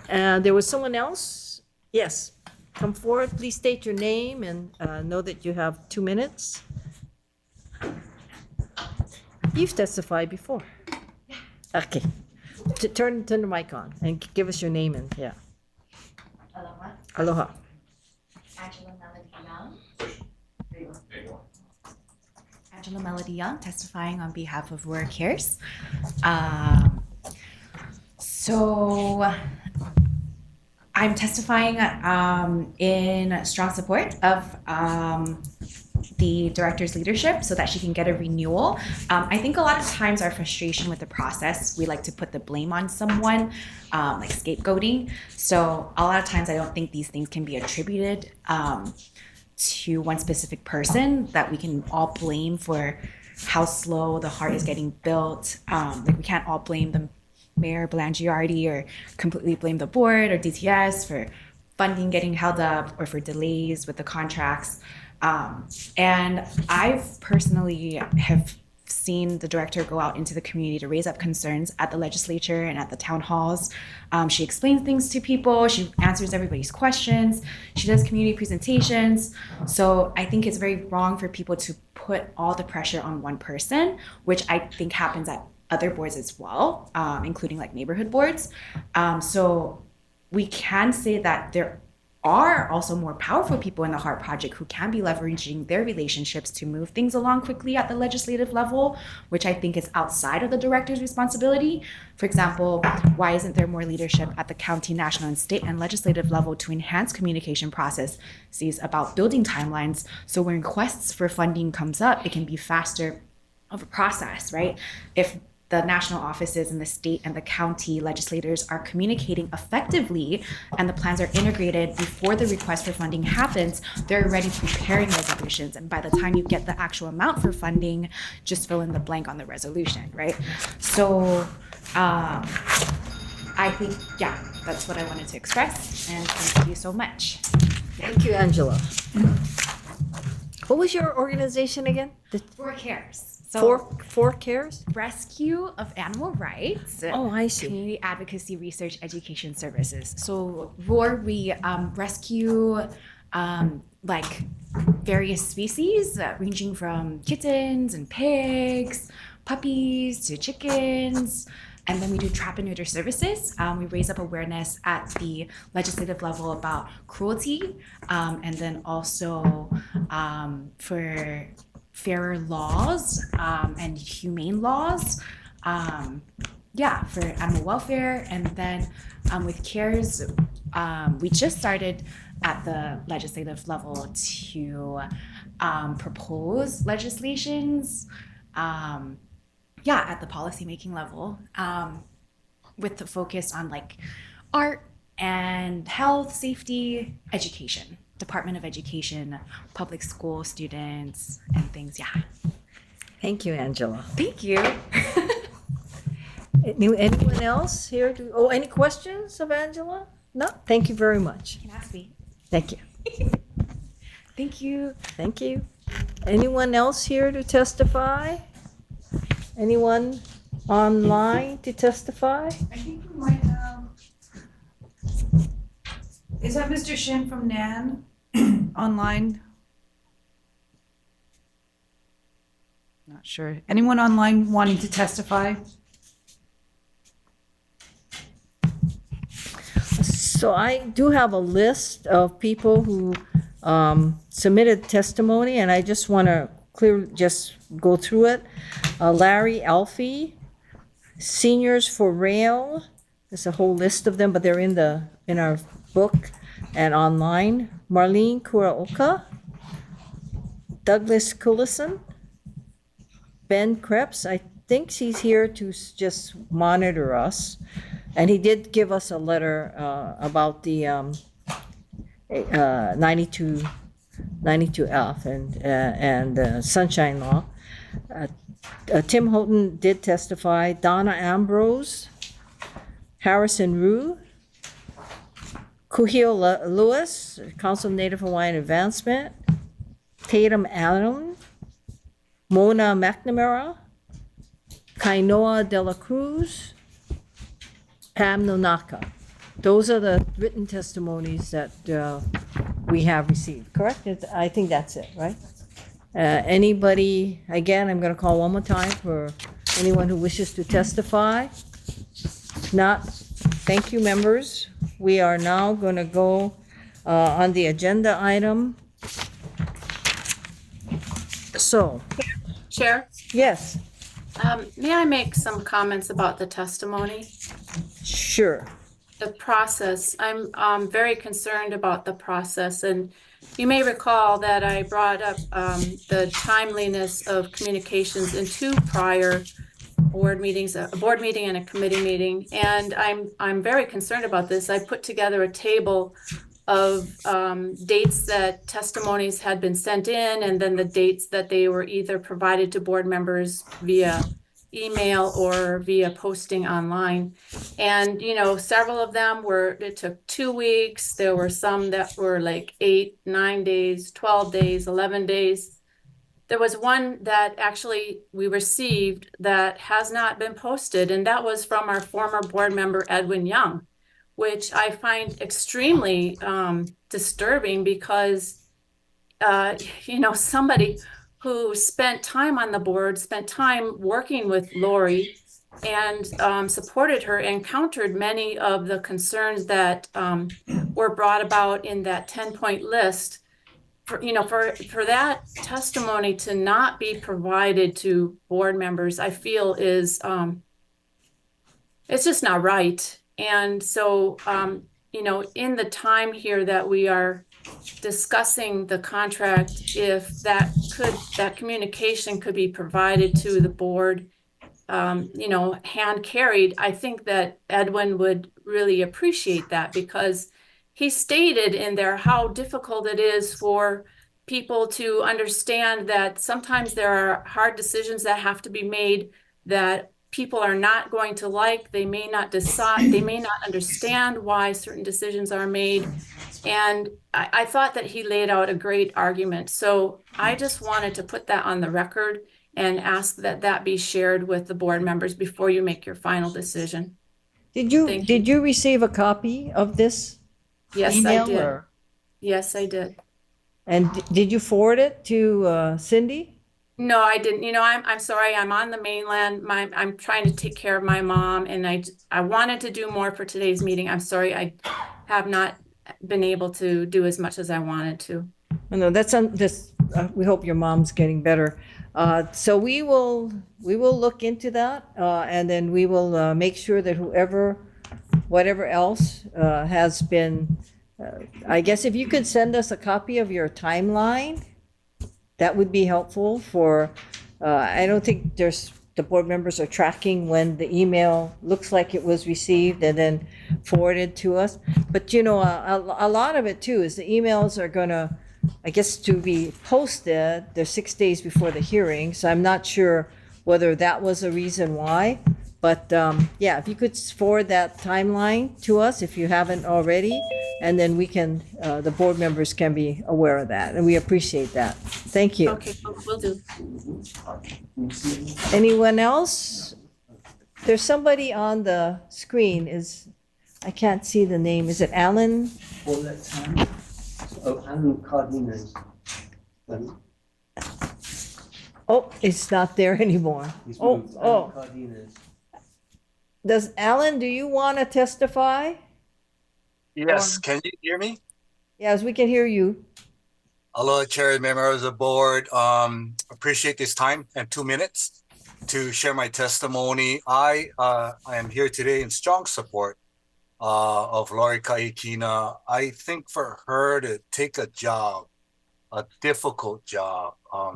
There was someone else? Yes. Come forward. Please state your name and know that you have 2 minutes. You've testified before. Okay. Turn the mic on and give us your name and yeah. Aloha. Aloha. Angela Melody Young. Angela Melody Young, testifying on behalf of Roar Cares. So I'm testifying in strong support of the director's leadership so that she can get a renewal. I think a lot of times our frustration with the process, we like to put the blame on someone, like scapegoating. So a lot of times I don't think these things can be attributed to one specific person that we can all blame for how slow the Hart is getting built. Like we can't all blame the Mayor Belangiardi or completely blame the board or DTS for funding getting held up or for delays with the contracts. And I've personally have seen the director go out into the community to raise up concerns at the legislature and at the town halls. She explains things to people. She answers everybody's questions. She does community presentations. So I think it's very wrong for people to put all the pressure on one person, which I think happens at other boards as well, including like neighborhood boards. So we can say that there are also more powerful people in the HEART project who can be leveraging their relationships to move things along quickly at the legislative level, which I think is outside of the director's responsibility. For example, why isn't there more leadership at the county, national, and state and legislative level to enhance communication processes about building timelines, so when requests for funding comes up, it can be faster of a process, right? If the national offices and the state and the county legislators are communicating effectively and the plans are integrated before the request for funding happens, they're already preparing resolutions. And by the time you get the actual amount for funding, just fill in the blank on the resolution, right? So I think, yeah, that's what I wanted to express. And thank you so much. Thank you, Angela. What was your organization again? Four Cares. So Four Cares? Rescue of Animal Rights. Oh, I see. Community Advocacy Research Education Services. So ROAR, we rescue like various species ranging from kittens and pigs, puppies to chickens. And then we do trap and neuter services. We raise up awareness at the legislative level about cruelty, and then also for fairer laws and humane laws, for animal welfare. And then with CARES, we just started at the legislative level to propose legislations, at the policymaking level, with the focus on like art and health, safety, education. Department of Education, public school students, and things. Yeah. Thank you, Angela. Thank you. Anyone else here? Any questions of Angela? No? Thank you very much. You can ask me. Thank you. Thank you. Thank you. Anyone else here to testify? Anyone online to testify? I think we might have. Is that Mr. Shin from NAN online? Not sure. Anyone online wanting to testify? So I do have a list of people who submitted testimony, and I just want to just go through it. Larry Alfie, Seniors for Rail. There's a whole list of them, but they're in our book and online. Marlene Kuraoka, Douglas Cullison, Ben Krebs. I think he's here to just monitor us. And he did give us a letter about the 92F and Sunshine Law. Tim Houghton did testify. Donna Ambrose, Harrison Rue, Kuhio Lewis, Council of Native Hawaiian Advancement, Tatum Allen, Mona McNamara, Kainoa De La Cruz, Pam Nonaka. Those are the written testimonies that we have received, correct? I think that's it, right? Anybody, again, I'm going to call one more time for anyone who wishes to testify. If not, thank you, members. We are now going to go on the agenda item. So. Chair? Yes. May I make some comments about the testimony? Sure. The process. I'm very concerned about the process, and you may recall that I brought up the timeliness of communications in two prior board meetings, a board meeting and a committee meeting, and I'm very concerned about this. I put together a table of dates that testimonies had been sent in, and then the dates that they were either provided to board members via email or via posting online. And, several of them it took 2 weeks. There were some that were like 8, 9 days, 12 days, 11 days. There was one that actually we received that has not been posted, and that was from our former board member, Edwin Young, which I find extremely disturbing because, somebody who spent time on the board, spent time working with Lori, and supported her and countered many of the concerns that were brought about in that 10-point list. For that testimony to not be provided to board members, I feel is it's just not right. And so, in the time here that we are discussing the contract, if that communication could be provided to the board, hand carried, I think that Edwin would really appreciate that, because he stated in there how difficult it is for people to understand that sometimes there are hard decisions that have to be made that people are not going to like. They may not decide, they may not understand why certain decisions are made. And I thought that he laid out a great argument. So I just wanted to put that on the record and ask that that be shared with the board members before you make your final decision. Did you receive a copy of this? Yes, email, I did. or- Yes, I did. And did you forward it to Cindy? No, I didn't. I'm sorry. I'm on the mainland. I'm trying to take care of my mom, and I wanted to do more for today's meeting. I'm sorry. I have not been able to do as much as I wanted to. No, that's we hope your mom's getting better. So we will look into that, and then we will make sure that whatever else has been, I guess if you could send us a copy of your timeline, that would be helpful for, I don't think the board members are tracking when the email looks like it was received and then forwarded to us. But a lot of it too is the emails are gonna, I guess, to be posted, they're 6 days before the hearing, so I'm not sure whether that was a reason why. But yeah, if you could forward that timeline to us, if you haven't already, and then we can, the board members can be aware of that, and we appreciate that. Thank you. Okay, will do. Anyone else? There's somebody on the screen, I can't see the name, is it Alan? Alan Cardenas. Oh, it's not there anymore. Oh. Cardenas. Does Alan, do you want to testify? Yes, can you hear me? Yes, we can hear you. Hello, Chair and members of the board. Appreciate this time and 2 minutes to share my testimony. I am here today in strong support of Lori Kaikina. I think for her to take a job, a difficult job, a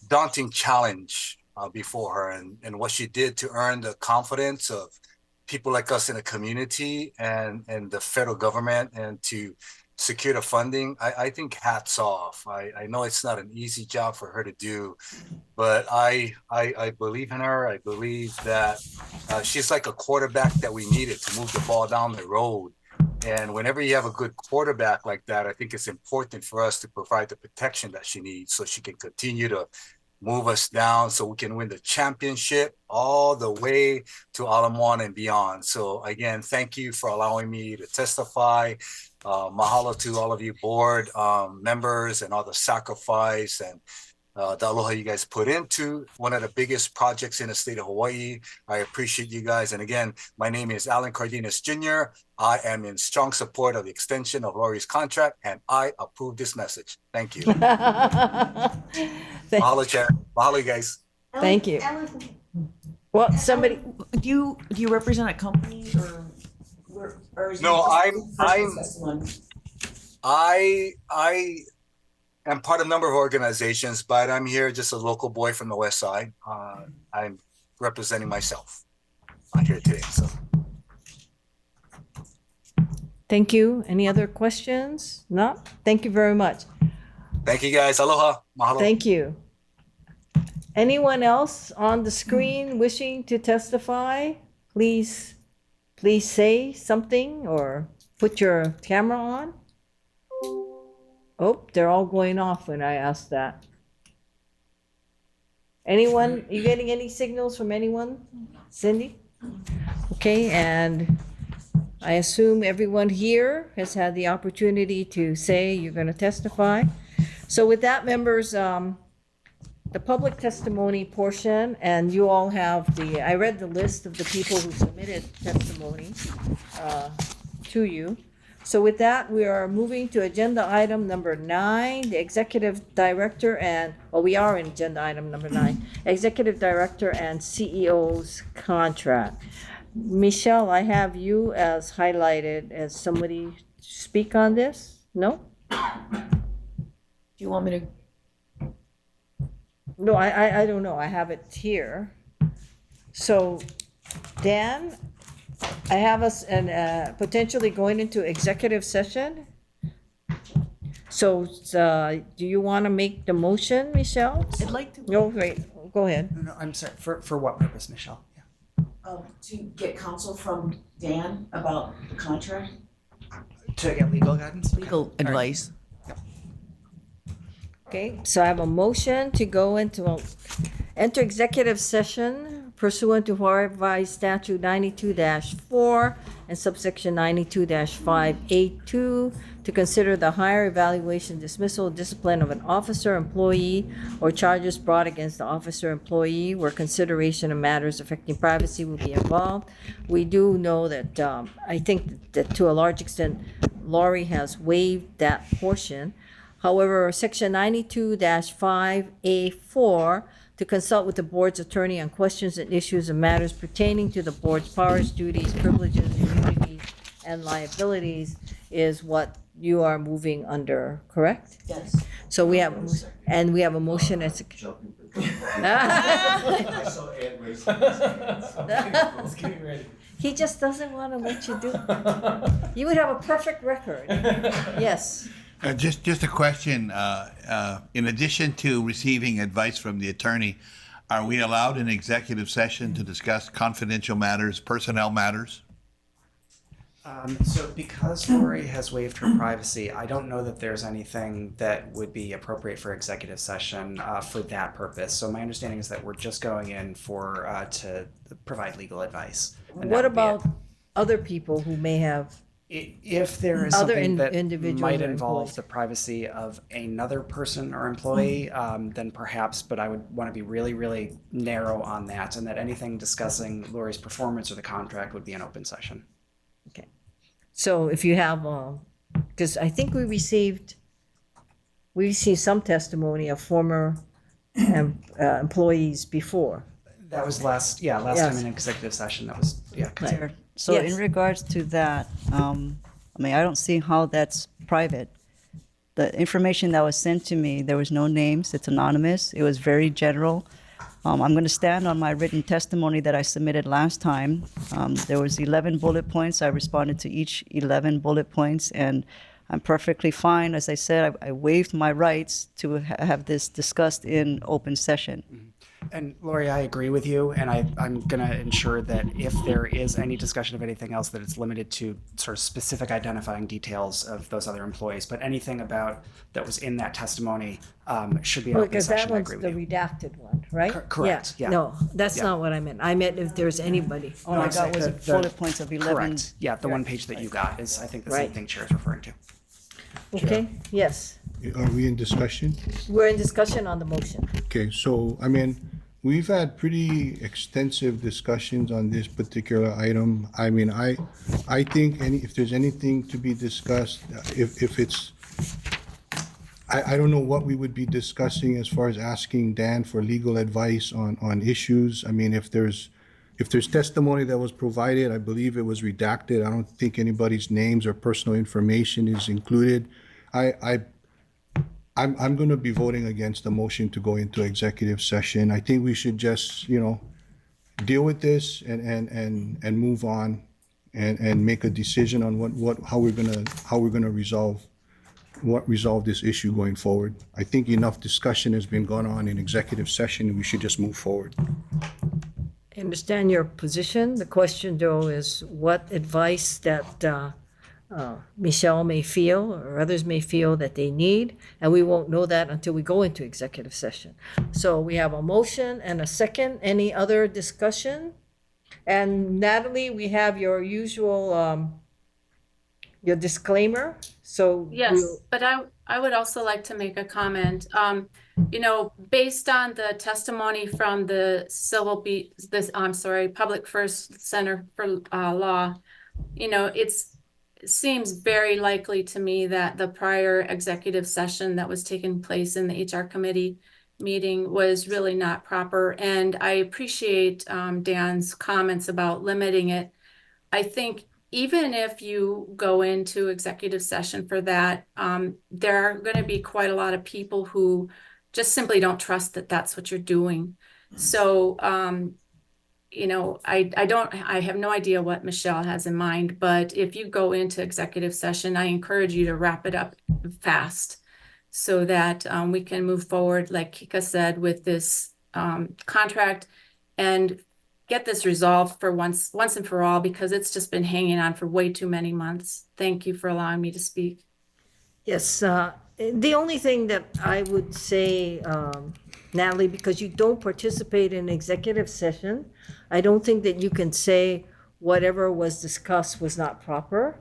daunting challenge before her, and what she did to earn the confidence of people like us in the community and the federal government, and to secure the funding, I think hats off. I know it's not an easy job for her to do, but I believe in her. I believe that she's like a quarterback that we needed to move the ball down the road. And whenever you have a good quarterback like that, I think it's important for us to provide the protection that she needs so she can continue to move us down so we can win the championship all the way to Alamon and beyond. So again, thank you for allowing me to testify. Mahalo to all of you board members and all the sacrifice and the aloha you guys put into one of the biggest projects in the state of Hawaii. I appreciate you guys. And again, my name is Alan Cardenas Jr. I am in strong support of the extension of Lori's contract, and I approve this message. Thank you. Mahalo, Chair. Mahalo, you guys. Thank you. Well, somebody, Do you represent a company or is No, it I am part of a number of organizations, but I'm here just a local boy from the West Side. I'm representing myself here today. So. thank you. Any other questions? No? Thank you very much. Thank you, guys. Aloha. Mahalo. Thank you. Anyone else on the screen wishing to testify? Please say something or put your camera on. Oh, they're all going off when I ask that. Anyone, you getting any signals from anyone? Cindy? Okay, and I assume everyone here has had the opportunity to say you're going to testify. So with that, members, the public testimony portion, and you all have I read the list of the people who submitted testimony to you. So with that, we are moving to agenda item number 9, the executive director we are in agenda item number 9, executive director and CEO's contract. Michelle, I have you as highlighted as somebody to speak on this? No? Do you want me to? No, I don't know. I have it here. So, Dan, I have us potentially going into executive session. So, do you want to make the motion, Michelle? I'd like to. No, wait, go ahead. No, I'm sorry. For what purpose, Michelle? To get counsel from Dan about the contract? To get legal guidance? Legal advice. Okay, so I have a motion to go enter executive session pursuant to Hawaii Revised Statute 92-4 and subsection 92-5A2 to consider the hire, evaluation, dismissal, discipline of an officer, employee, or charges brought against the officer, employee, where consideration of matters affecting privacy will be involved. We do know that, I think that to a large extent, Laurie has waived that portion. However, section 92-5A4, to consult with the board's attorney on questions and issues and matters pertaining to the board's powers, duties, privileges, immunities, and liabilities, is what you are moving under, correct? Yes. So we have a motion. It's He just doesn't want to let you do it. You would have a perfect record. Yes. Just a question. In addition to receiving advice from the attorney, are we allowed an executive session to discuss confidential matters, personnel matters? So because Lori has waived her privacy, I don't know that there's anything that would be appropriate for executive session for that purpose. So my understanding is that we're just going in to provide legal advice. And What that would be it. about other people who may have? If there is Other something that individuals might or involve employees. the privacy of another person or employee, then perhaps, but I would want to be really, really narrow on that, and that anything discussing Lori's performance or the contract would be an open session. So if you have, because I think we received some testimony of former employees before. That was last Yes. time in executive session, that was, Sure. So Yes. in regards to that, I mean, I don't see how that's private. The information that was sent to me, there was no names, it's anonymous, it was very general. I'm going to stand on my written testimony that I submitted last time. There was 11 bullet points. I responded to each 11 bullet points, and I'm perfectly fine. As I said, I waived my rights to have this discussed in open session. And Lori, I agree with you, and I'm going to ensure that if there is any discussion of anything else, that it's limited to sort of specific identifying details of those other employees. But anything about that was in that testimony should be an open Because that session. I one's agree the with you. redacted one, right? Correct, yeah. No, that's Yeah. not what I meant. I meant if there's anybody. All I got was bullet points of 11. Correct. Yeah, the one page that you got is, I think, the same Right. thing Chair is referring to. Okay, yes. Are we in discussion? We're in discussion on the motion. Okay, so, I mean, we've had pretty extensive discussions on this particular item. I mean, I think if there's anything to be discussed, if it's, I don't know what we would be discussing as far as asking Dan for legal advice on issues. I mean, if there's testimony that was provided, I believe it was redacted. I don't think anybody's names or personal information is included. I'm going to be voting against the motion to go into executive session. I think we should just, deal with this and move on and make a decision on how we're gonna resolve this issue going forward. I think enough discussion has been going on in executive session, and we should just move forward. I understand your position. The question, though, is what advice that Michelle may feel or others may feel that they need, and we won't know that until we go into executive session. So we have a motion and a second. Any other discussion? And Natalie, we have your usual, your disclaimer, so. Yes, but I would also like to make a comment. based on the testimony from the Public First Center for Law, it seems very likely to me that the prior executive session that was taking place in the HR committee meeting was really not proper. And I appreciate Dan's comments about limiting it. I think even if you go into executive session for that, there are going to be quite a lot of people who just simply don't trust that that's what you're doing. So, I have no idea what Michelle has in mind, but if you go into executive session, I encourage you to wrap it up fast so that we can move forward, like Kika said, with this contract and get this resolved for once and for all, because it's just been hanging on for way too many months. Thank you for allowing me to speak. Yes, the only thing that I would say, Natalie, because you don't participate in executive session, I don't think that you can say whatever was discussed was not proper.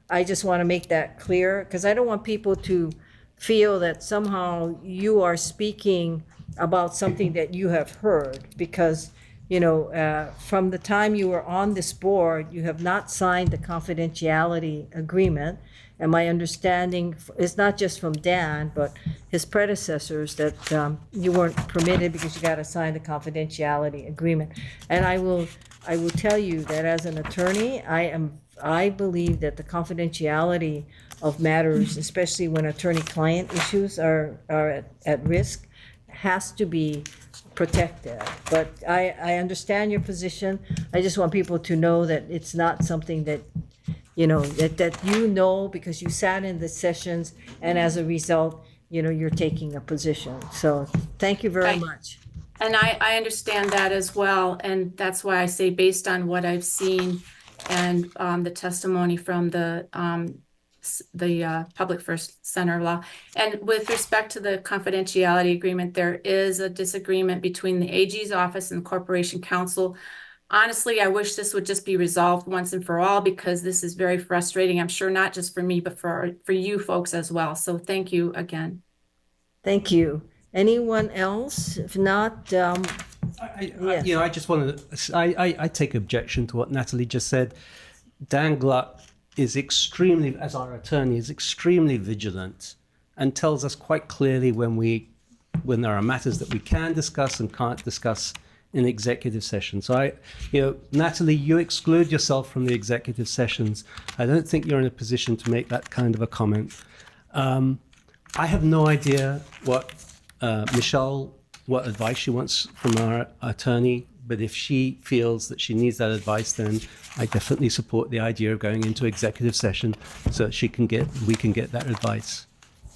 I just want to make that clear, because I don't want people to feel that somehow you are speaking about something that you have heard, because from the time you were on this board, you have not signed the confidentiality agreement. And my understanding is not just from Dan, but his predecessors, that you weren't permitted because you got to sign the confidentiality agreement. And I will tell you that as an attorney, I believe that the confidentiality of matters, especially when attorney-client issues are at risk, has to be protected. But I understand your position. I just want people to know that it's not something that because you sat in the sessions, and as a result, you're taking a position. So thank you very much. And I understand that as well. And that's why I say, based on what I've seen and the testimony from the Public First Center Law. And with respect to the confidentiality agreement, there is a disagreement between the AG's office and the Corporation Counsel. Honestly, I wish this would just be resolved once and for all, because this is very frustrating. I'm sure not just for me, but for you folks as well. So thank you again. Thank you. Anyone else? If not, I just want to. I take objection to what Natalie just said. Dan Gluck is extremely, as our attorney, is extremely vigilant and tells us quite clearly when there are matters that we can discuss and can't discuss in executive session. So Natalie, you exclude yourself from the executive sessions. I don't think you're in a position to make that kind of a comment. I have no idea what advice she wants from our attorney, but if she feels that she needs that advice, then I definitely support the idea of going into executive session so that we can get that advice.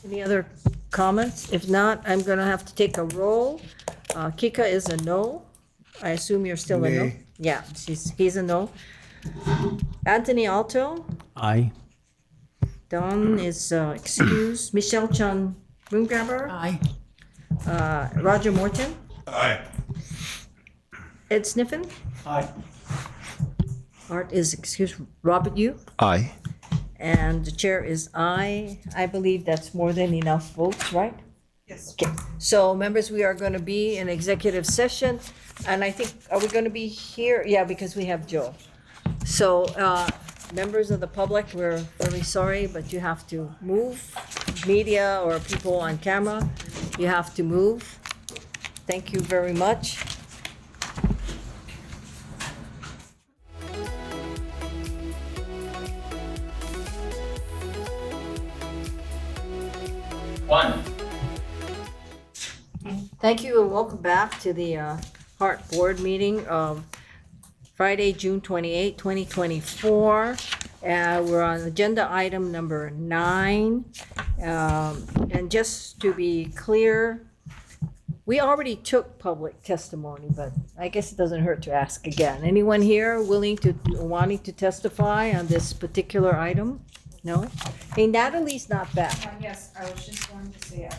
any other comments? If not, I'm going to have to take a roll. Kika is a no. I assume you're still a no? Nay. Yeah, he's a no. Anthony Alto, Aye. Don is excused. Michelle Chan Moongrabber. Aye. Roger Morton. Aye. Ed Sniffen. Aye. Art is excused. Robert Yu. Aye. And the chair is aye. I believe that's more than enough votes, right? Yes. Okay, so members, we are going to be in executive session, and I think, are we going to be here? Yeah, because we have Joe. So, members of the public, we're very sorry, but you have to move. Media or people on camera, you have to move. Thank you very much. Thank you and welcome back to the Hart Board meeting of Friday, June 28, 2024. We're on agenda item number 9. And just to be clear, we already took public testimony, but I guess it doesn't hurt to ask again. Anyone here wanting to testify on this particular item? No? Hey, Natalie's not back. Yes, I was just going to say it.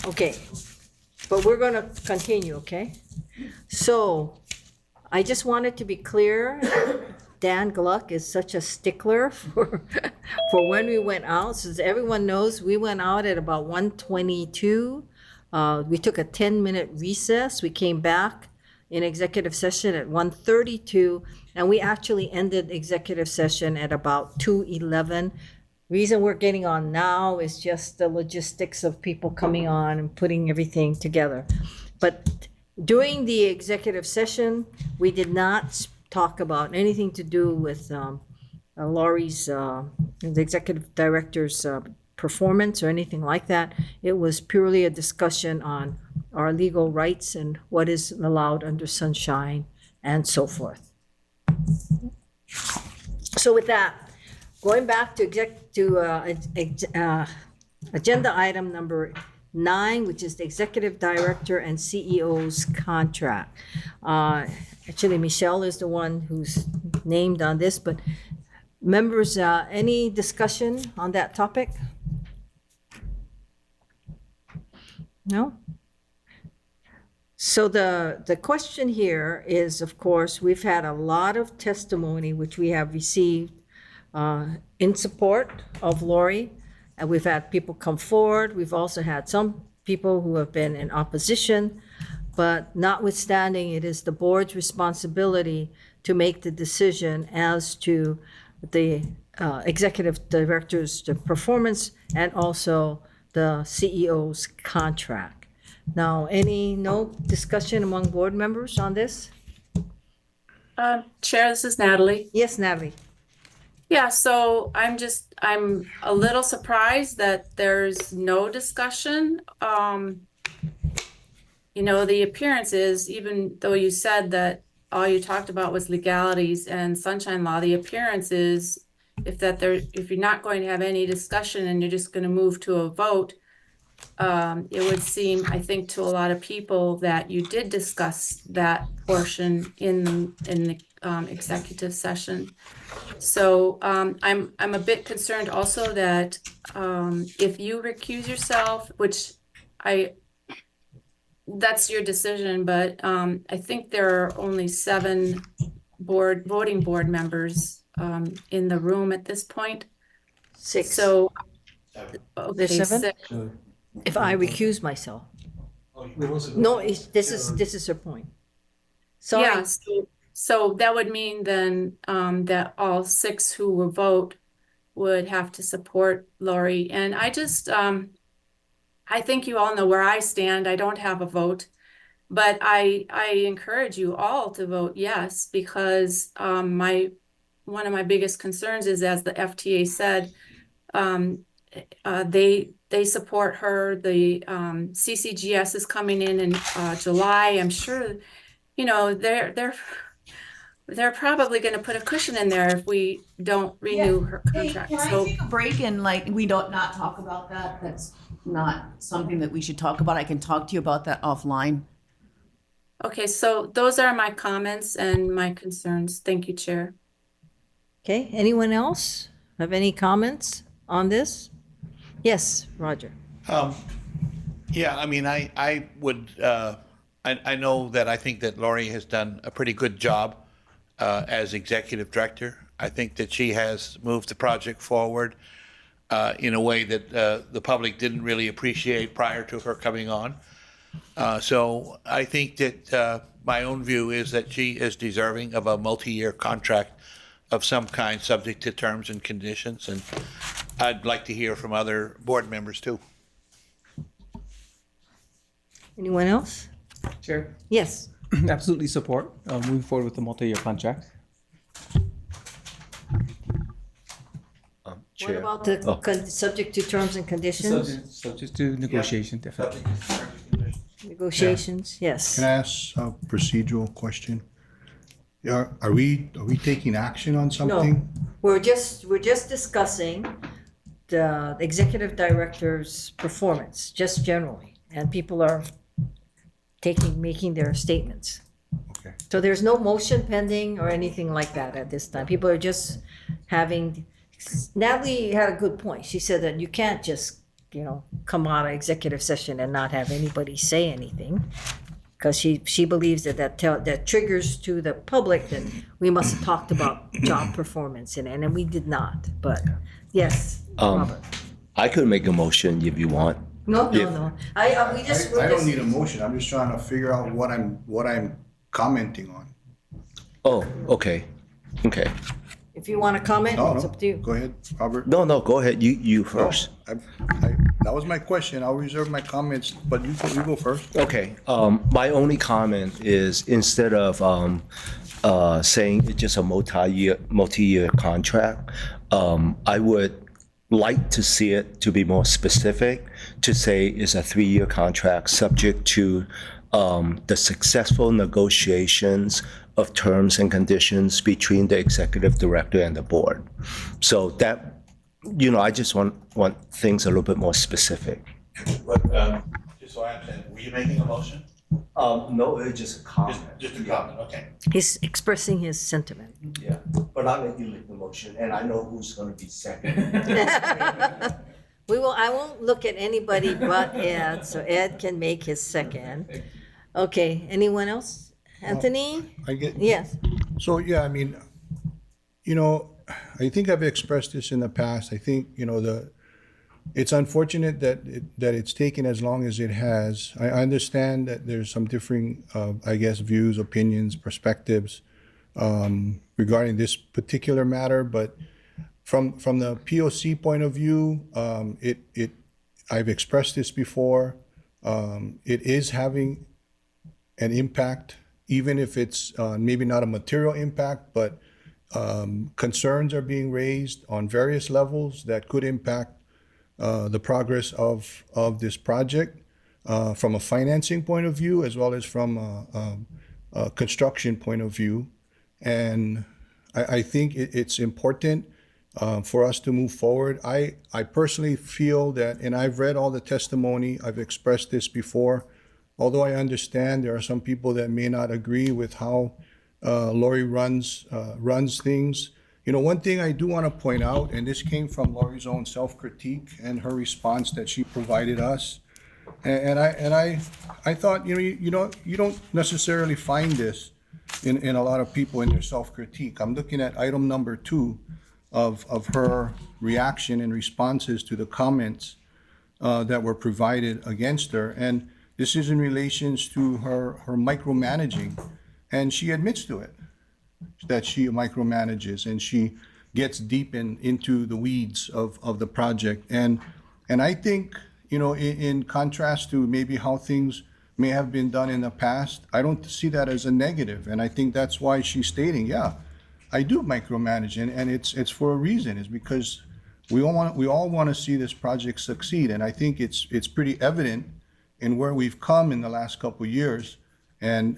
Okay, but we're going to continue, okay? So I just wanted to be clear Dan Gluck is such a stickler for when we went out. So as everyone knows, we went out at about 1:22. We took a 10-minute recess. We came back in executive session at 1:32, and we actually ended executive session at about 2:11. Reason we're getting on now is just the logistics of people coming on and putting everything together. But during the executive session, we did not talk about anything to do with Laurie's, the executive director's performance or anything like that. It was purely a discussion on our legal rights and what is allowed under sunshine and so forth. So with that, going back to agenda item number 9, which is the executive director and CEO's contract. Actually, Michelle is the one who's named on this, but members, any discussion on that topic? No? So the question here is, of course, we've had a lot of testimony which we have received in support of Laurie, and we've had people come forward. We've also had some people who have been in opposition, but notwithstanding, it is the board's responsibility to make the decision as to the executive director's performance and also the CEO's contract. Now, no discussion among board members on this? Chair, this is Natalie. Yes, Natalie. Yeah, so I'm a little surprised that there's no discussion. The appearance is, even though you said that all you talked about was legalities and sunshine law, the appearance is if you're not going to have any discussion and you're just going to move to a vote, it would seem, I think, to a lot of people that you did discuss that portion in the executive session. So I'm a bit concerned also that if you recuse yourself, which that's your decision, but I think there are only 7 voting board members in the room at this point. 6. So, There's 7? 6. If I recuse myself. No, this is her point. Sorry. Yeah, so that would mean then that all 6 who will vote would have to support Laurie. And I think you all know where I stand. I don't have a vote, but I encourage you all to vote yes, because one of my biggest concerns is, as the FTA said, they support her. The CCGS is coming in July. I'm sure, they're probably going to put a cushion in there if we don't renew her contract. Can I So take a break and we don't not talk about that? That's not something that we should talk about. I can talk to you about that offline. okay, so those are my comments and my concerns. Thank you, Chair. Okay, anyone else have any comments on this? Yes, Roger. Yeah, I mean, I would, I know that I think that Laurie has done a pretty good job as executive director. I think that she has moved the project forward in a way that the public didn't really appreciate prior to her coming on. So I think that my own view is that she is deserving of a multi-year contract of some kind, subject to terms and conditions. And I'd like to hear from other board members too. Anyone else? Chair? Yes. Absolutely support moving forward with the multi-year contract. What about the subject to terms and conditions? Subject to negotiation, definitely. Negotiations, yes. Can I ask a procedural question? Are we taking action on something? No, we're just discussing the executive director's performance, just generally, and people are making their statements. Okay. So there's no motion pending or anything like that at this time. People are just having. Natalie had a good point. She said that you can't just, come out of executive session and not have anybody say anything. because she believes that triggers to the public that we must have talked about job performance, and we did not. But yes, Robert. I could make a motion if you want. No. I don't need a motion. I'm just trying to figure out what I'm commenting on. Oh, okay. If you want to comment, No, it's no. up to you. Go ahead, Robert. No, go ahead. You first. That was my question. I'll reserve my comments, but you go first. Okay, my only comment is instead of saying it's just a multi-year contract, I would like to see it to be more specific, to say it's a 3-year contract subject to the successful negotiations of terms and conditions between the executive director and the board. So that, I just want things a little bit more specific. But, just so I understand, were you making a motion? No, it's just a comment. Just a comment, okay. He's expressing his sentiment. Yeah, but I'll let you make the motion, and I know who's gonna be second. I won't look at anybody but Ed, so Ed can make his second. Okay, anyone else? Anthony? Yes. So, yeah, I mean, I think I've expressed this in the past. I think, it's unfortunate that it's taken as long as it has. I understand that there's some differing, views, opinions, perspectives regarding this particular matter, but from the POC point of view, I've expressed this before. It is having an impact, even if it's maybe not a material impact, but concerns are being raised on various levels that could impact the progress of this project from a financing point of view, as well as from a construction point of view. And I think it's important for us to move forward. I personally feel that, and I've read all the testimony, I've expressed this before, although I understand there are some people that may not agree with how Lori runs things. One thing I do want to point out, and this came from Lori's own self-critique and her response that she provided us, and I thought, you don't necessarily find this in a lot of people in their self-critique. I'm looking at item number 2 of her reaction and responses to the comments that were provided against her, and this is in relations to her micromanaging, and she admits to it, that she micromanages and she gets deep into the weeds of the project. And I think, in contrast to maybe how things may have been done in the past, I don't see that as a negative. And I think that's why she's stating, yeah, I do micromanage, and it's for a reason. It's because we all want to see this project succeed. And I think it's pretty evident in where we've come in the last couple of years. And,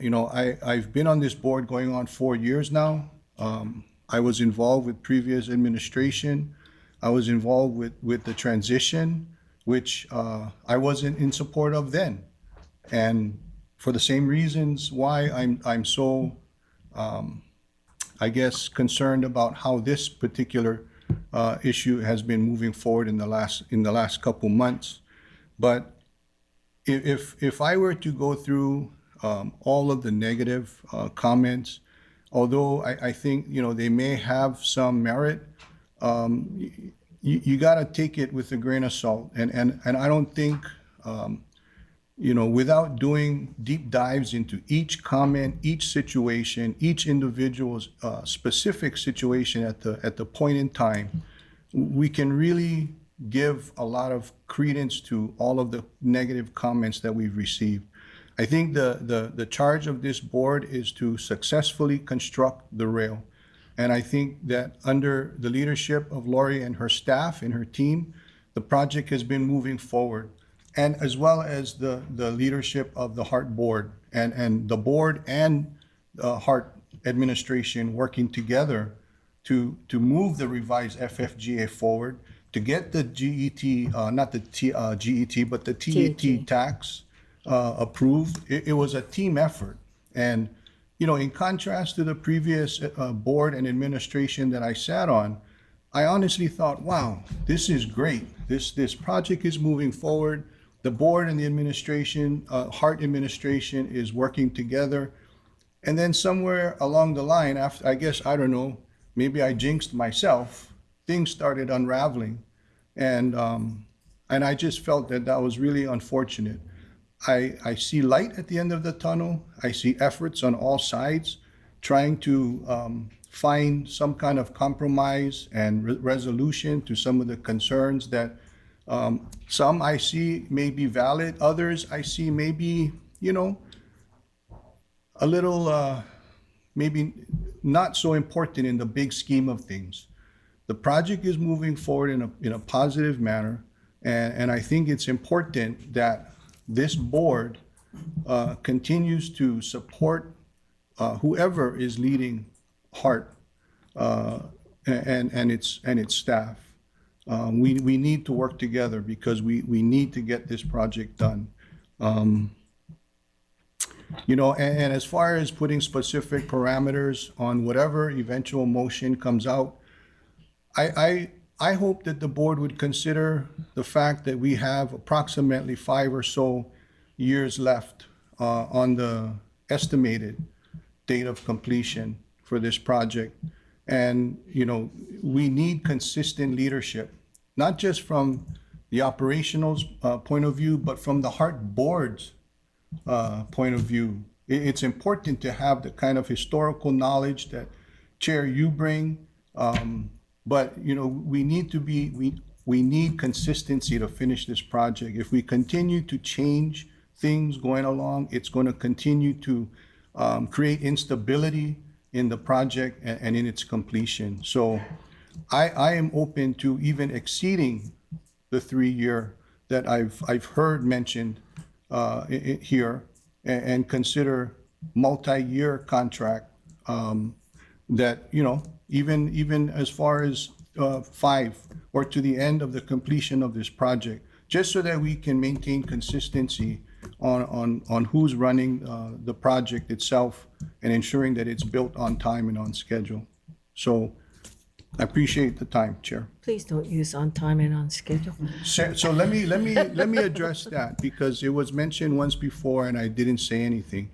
I've been on this board going on 4 years now. I was involved with previous administration. I was involved with the transition, which I wasn't in support of then. And for the same reasons why I'm so, concerned about how this particular issue has been moving forward in the last couple months. But if I were to go through all of the negative comments, although I think they may have some merit, you got to take it with a grain of salt. And I don't think without doing deep dives into each comment, each situation, each individual's specific situation at the point in time, we can really give a lot of credence to all of the negative comments that we've received. I think the charge of this board is to successfully construct the rail. And I think that under the leadership of Lori and her staff and her team, the project has been moving forward. And as well as the leadership of the HART board and the board and HART administration working together to move the revised FFGA forward, to get the GET, not the GET, but the TET tax approved. It was a team effort. And, in contrast to the previous board and administration that I sat on, I honestly thought, wow, this is great. This project is moving forward. the board and the administration, Hart administration is working together. And then somewhere along the line, after, I guess, I don't know, maybe I jinxed myself, things started unraveling. And I just felt that that was really unfortunate. I see light at the end of the tunnel. I see efforts on all sides trying to find some kind of compromise and resolution to some of the concerns that some I see may be valid, others I see maybe, you know, a little maybe not so important in the big scheme of things. The project is moving forward in a positive manner, and I think it's important that this board continues to support whoever is leading Hart and its staff. We need to work together because we need to get this project done. You know, and as far as putting specific parameters on whatever eventual motion comes out, I hope that the board would consider the fact that we have approximately 5 or so years left on the estimated date of completion for this project. And, you know, we need consistent leadership, not just from the operational point of view, but from the Hart board's point of view. It's important to have the kind of historical knowledge that, Chair, you bring. But, you know, we need consistency to finish this project. If we continue to change things going along, it's going to continue to create instability in the project and in its completion. So I am open to even exceeding the 3-year that I've heard mentioned here and consider multi-year contract that, you know, even as far as 5 or to the end of the completion of this project, just so that we can maintain consistency on who's running the project itself and ensuring that it's built on time and on schedule. So I appreciate the time, Chair. Please don't use on time and on schedule. So let me address that because it was mentioned once before and I didn't say anything.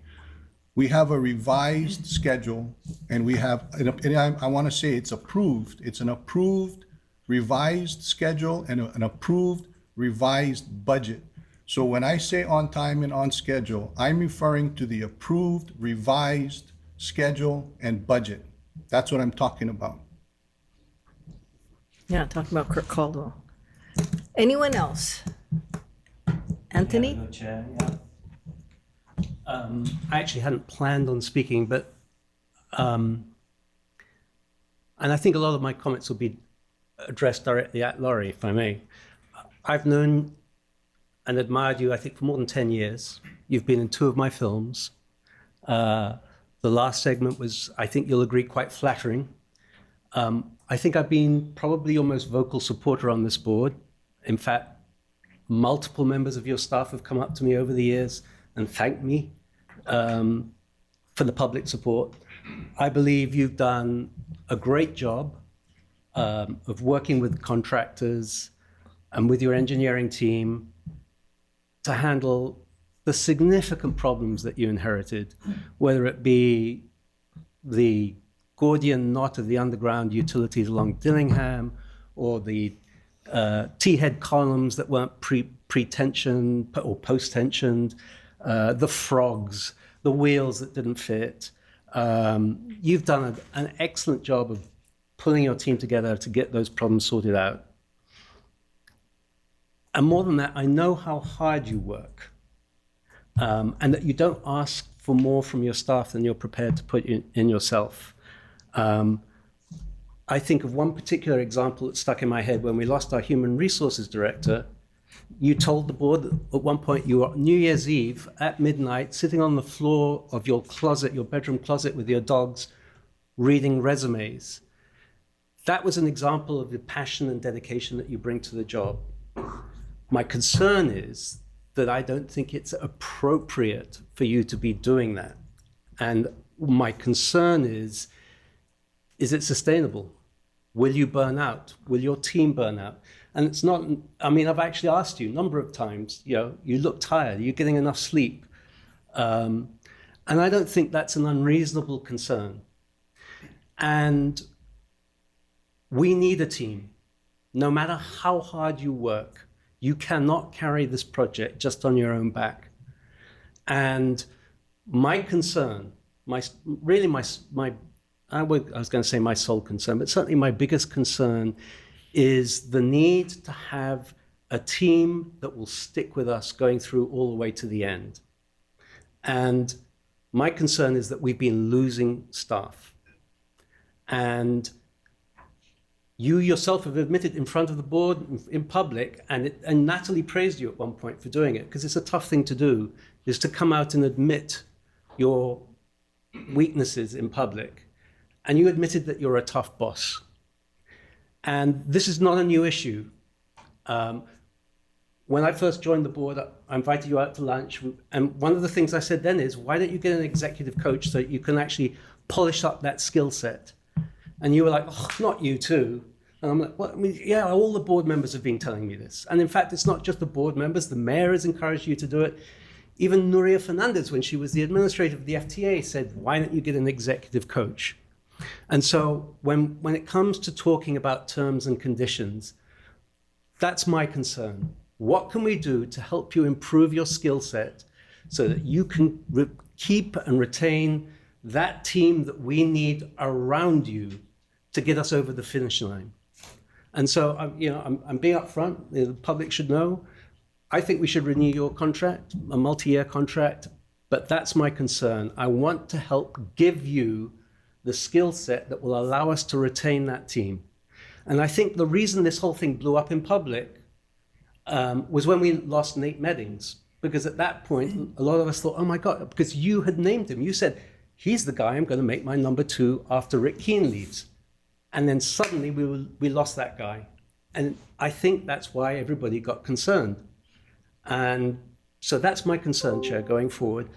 We have a revised schedule and we have, and I want to say it's approved. It's an approved revised schedule and an approved revised budget. So when I say on time and on schedule, I'm referring to the approved revised schedule and budget. That's what I'm talking about. Yeah, talking about Kirk Caldwell. Anyone else? Anthony? No, Chair, yeah. I actually hadn't planned on speaking, but and I think a lot of my comments will be addressed directly at Laurie, if I may. I've known and admired you, I think, for more than 10 years. You've been in 2 of my films. The last segment was, I think you'll agree, quite flattering. I think I've been probably your most vocal supporter on this board. In fact, multiple members of your staff have come up to me over the years and thanked me for the public support. I believe you've done a great job of working with contractors and with your engineering team to handle the significant problems that you inherited, whether it be the Gordian knot of the underground utilities along Dillingham, or the T-head columns that weren't pre-tensioned or post-tensioned, the frogs, the wheels that didn't fit. You've done an excellent job of pulling your team together to get those problems sorted out. And more than that, I know how hard you work, and that you don't ask for more from your staff than you're prepared to put in yourself. I think of one particular example that stuck in my head. When we lost our human resources director, you told the board that at one point you were New Year's Eve at midnight, sitting on the floor of your closet, your bedroom closet with your dogs, reading resumes. That was an example of the passion and dedication that you bring to the job. My concern is that I don't think it's appropriate for you to be doing that. And my concern is it sustainable? Will you burn out? Will your team burn out? And it's not, I mean, I've actually asked you a number of times, you look tired, are you getting enough sleep? And I don't think that's an unreasonable concern. And we need a team. No matter how hard you work, you cannot carry this project just on your own back. And my concern, I was going to say my sole concern, but certainly my biggest concern is the need to have a team that will stick with us going through all the way to the end. And my concern is that we've been losing staff. And you yourself have admitted in front of the board, in public, and Natalie praised you at one point for doing it, because it's a tough thing to do, is to come out and admit your weaknesses in public. And you admitted that you're a tough boss. And this is not a new issue. When I first joined the board, I invited you out to lunch. And one of the things I said then is, why don't you get an executive coach so that you can actually polish up that skill set? And you were like, oh, not you too. And I'm like, well, I mean, yeah, all the board members have been telling me this. And in fact, it's not just the board members. The mayor has encouraged you to do it. Even Nuria Fernandez, when she was the administrator of the FTA, said, why don't you get an executive coach? And so when it comes to talking about terms and conditions, that's my concern. What can we do to help you improve your skill set so that you can keep and retain that team that we need around you to get us over the finish line? And so, I'm being upfront. The public should know. I think we should renew your contract, a multi-year contract, but that's my concern. I want to help give you the skill set that will allow us to retain that team. And I think the reason this whole thing blew up in public was when we lost Nate Meddings, because at that point, a lot of us thought, oh my God, because you had named him. You said, he's the guy I'm going to make my number 2 after Rick Keane leaves. And then suddenly we lost that guy. And I think that's why everybody got concerned. And so that's my concern, Chair, going forward.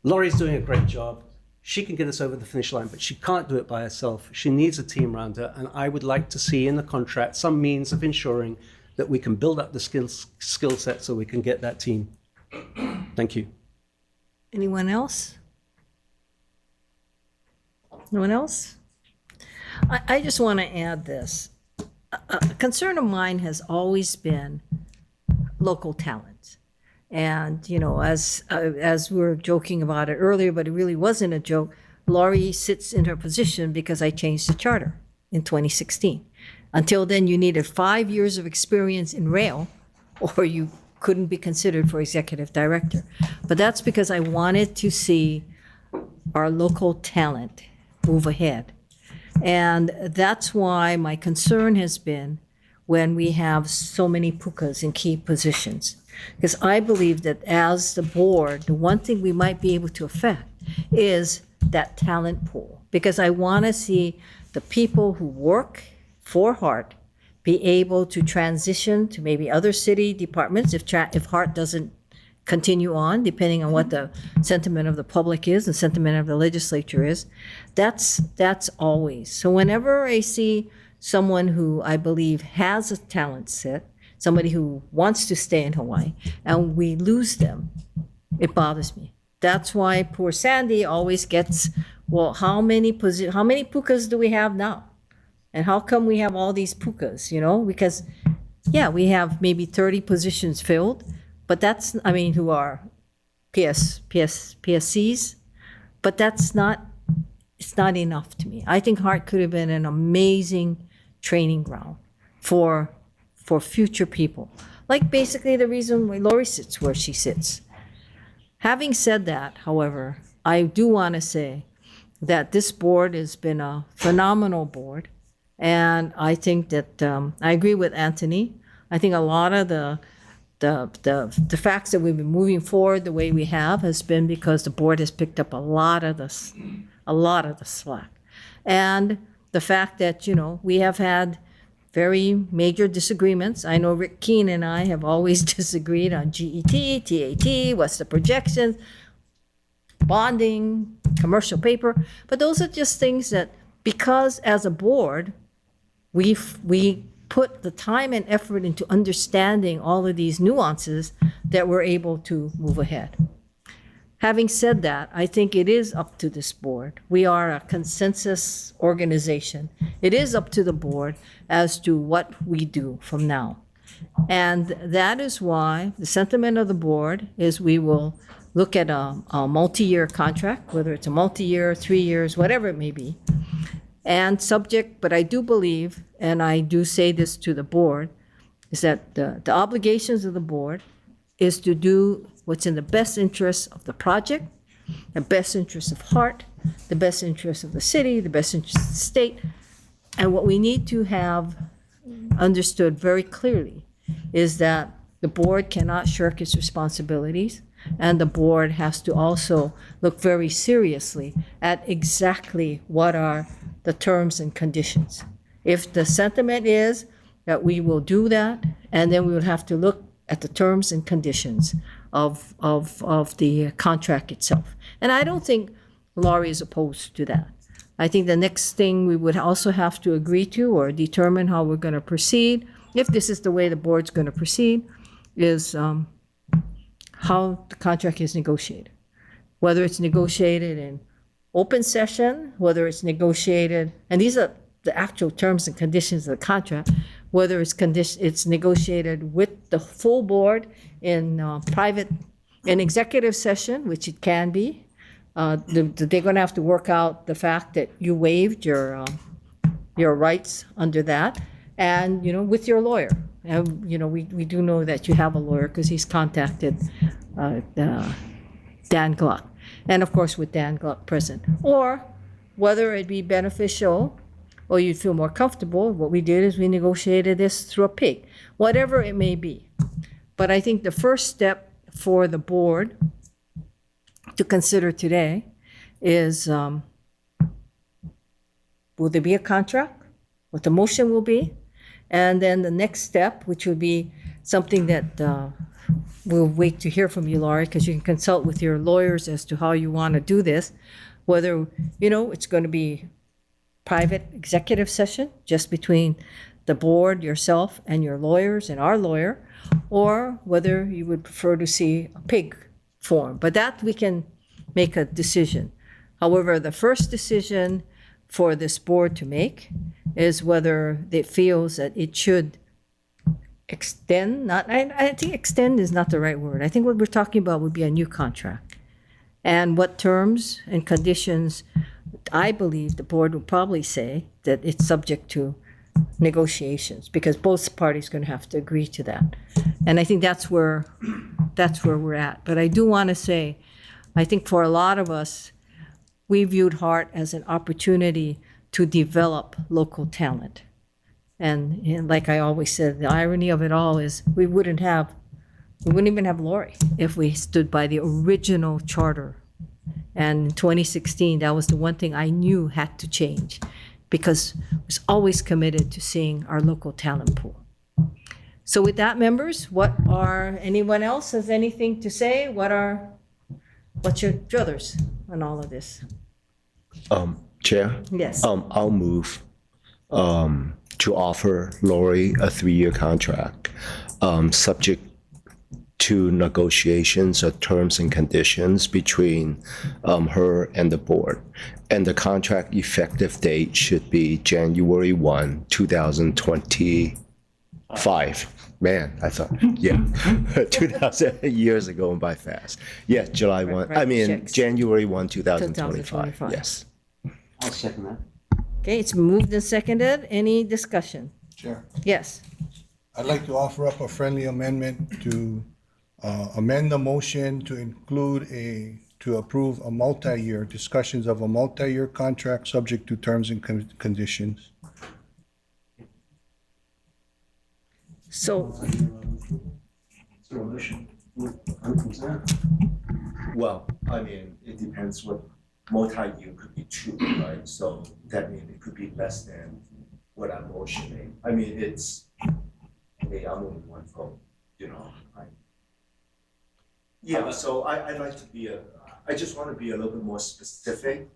Laurie's doing a great job. She can get us over the finish line, but she can't do it by herself. She needs a team around her. And I would like to see in the contract some means of ensuring that we can build up the skill set so we can get that team. Thank you. Anyone else? No one else? I just want to add this. A concern of mine has always been local talent. And, as we were joking about it earlier, but it really wasn't a joke, Laurie sits in her position because I changed the charter in 2016. Until then, you needed 5 years of experience in rail, or you couldn't be considered for executive director. But that's because I wanted to see our local talent move ahead. And that's why my concern has been when we have so many pukas in key positions. Because I believe that as the board, the one thing we might be able to affect is that talent pool. Because I want to see the people who work for HART be able to transition to maybe other city departments if HART doesn't continue on, depending on what the sentiment of the public is and sentiment of the legislature is. That's always. So whenever I see someone who I believe has a talent set, somebody who wants to stay in Hawaii, and we lose them, it bothers me. That's why poor Sandy always gets, well, how many pukas do we have now? And how come we have all these pukas, Because, yeah, we have maybe 30 positions filled, but that's, who are PSCs, but it's not enough to me. I think HART could have been an amazing training ground for future people. Like basically the reason why Laurie sits where she sits. Having said that, however, I do want to say that this board has been a phenomenal board. And I think that I agree with Anthony. I think a lot of the facts that we've been moving forward the way we have has been because the board has picked up a lot of the slack. And the fact that, we have had very major disagreements. I know Rick Keane and I have always disagreed on GET, TAT, what's the projections, bonding, commercial paper. But those are just things that, because as a board, we put the time and effort into understanding all of these nuances that we're able to move ahead. Having said that, I think it is up to this board. We are a consensus organization. It is up to the board as to what we do from now. And that is why the sentiment of the board is we will look at a multi-year contract, whether it's a multi-year, 3 years, whatever it may be. And subject, but I do believe, and I do say this to the board, is that the obligations of the board is to do what's in the best interest of the project, the best interest of Hart, the best interest of the city, the best interest of the state. And what we need to have understood very clearly is that the board cannot shirk its responsibilities, and the board has to also look very seriously at exactly what are the terms and conditions. If the sentiment is that we will do that, and then we would have to look at the terms and conditions of the contract itself. And I don't think Laurie is opposed to that. I think the next thing we would also have to agree to or determine how we're going to proceed, if this is the way the board's going to proceed, is how the contract is negotiated. Whether it's negotiated in open session, whether it's negotiated, and these are the actual terms and conditions of the contract, whether it's negotiated with the full board in executive session, which it can be. They're going to have to work out the fact that you waived your rights under that, and with your lawyer. And we do know that you have a lawyer because he's contacted Dan Gluck, and of course with Dan Gluck present. Or whether it be beneficial or you'd feel more comfortable, what we did is we negotiated this through a PIG, whatever it may be. But I think the first step for the board to consider today is, will there be a contract? What the motion will be? And then the next step, which would be something that we'll wait to hear from you, Laurie, because you can consult with your lawyers as to how you want to do this, whether, it's going to be private executive session just between the board, yourself, and your lawyers and our lawyer, or whether you would prefer to see a PIG form. But that we can make a decision. However, the first decision for this board to make is whether it feels that it should extend, I think extend is not the right word. I think what we're talking about would be a new contract. And what terms and conditions, I believe the board would probably say that it's subject to negotiations, because both parties are going to have to agree to that. And I think that's where we're at. But I do want to say, I think for a lot of us, we viewed Hart as an opportunity to develop local talent. And like I always said, the irony of it all is we wouldn't even have Laurie if we stood by the original charter. And in 2016, that was the one thing I knew had to change, because I was always committed to seeing our local talent pool. So with that, members, anyone else has anything to say? What's your druthers on all of this? Chair? Yes. I'll move to offer Laurie a 3-year contract, subject to negotiations of terms and conditions between her and the board. And the contract effective date should be January 1, 2025. Man, I thought, 2,000 years are going by fast. Yeah, July 1, January 1, 2025, yes. I'll second that. Okay, it's moved and seconded. Any discussion? Chair, Yes. I'd like to offer up a friendly amendment to amend the motion to include to approve a multi-year, discussions of a multi-year contract subject to terms and conditions. So, Well, it depends what multi-year could be true, right? So that means it could be less than what I'm motioning. I'm only one vote, so I'd like to be I just want to be a little bit more specific,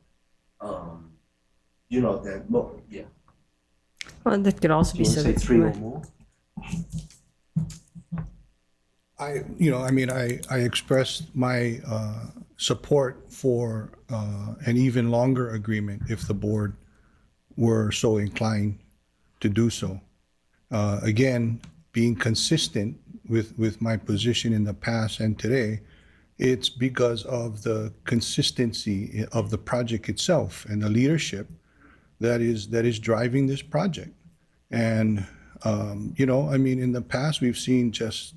Well, that could also Do be you want to say said. 3 or more? I expressed my support for an even longer agreement if the board were so inclined to do so. Again, being consistent with my position in the past and today, it's because of the consistency of the project itself and the leadership that is driving this project. And in the past, we've seen just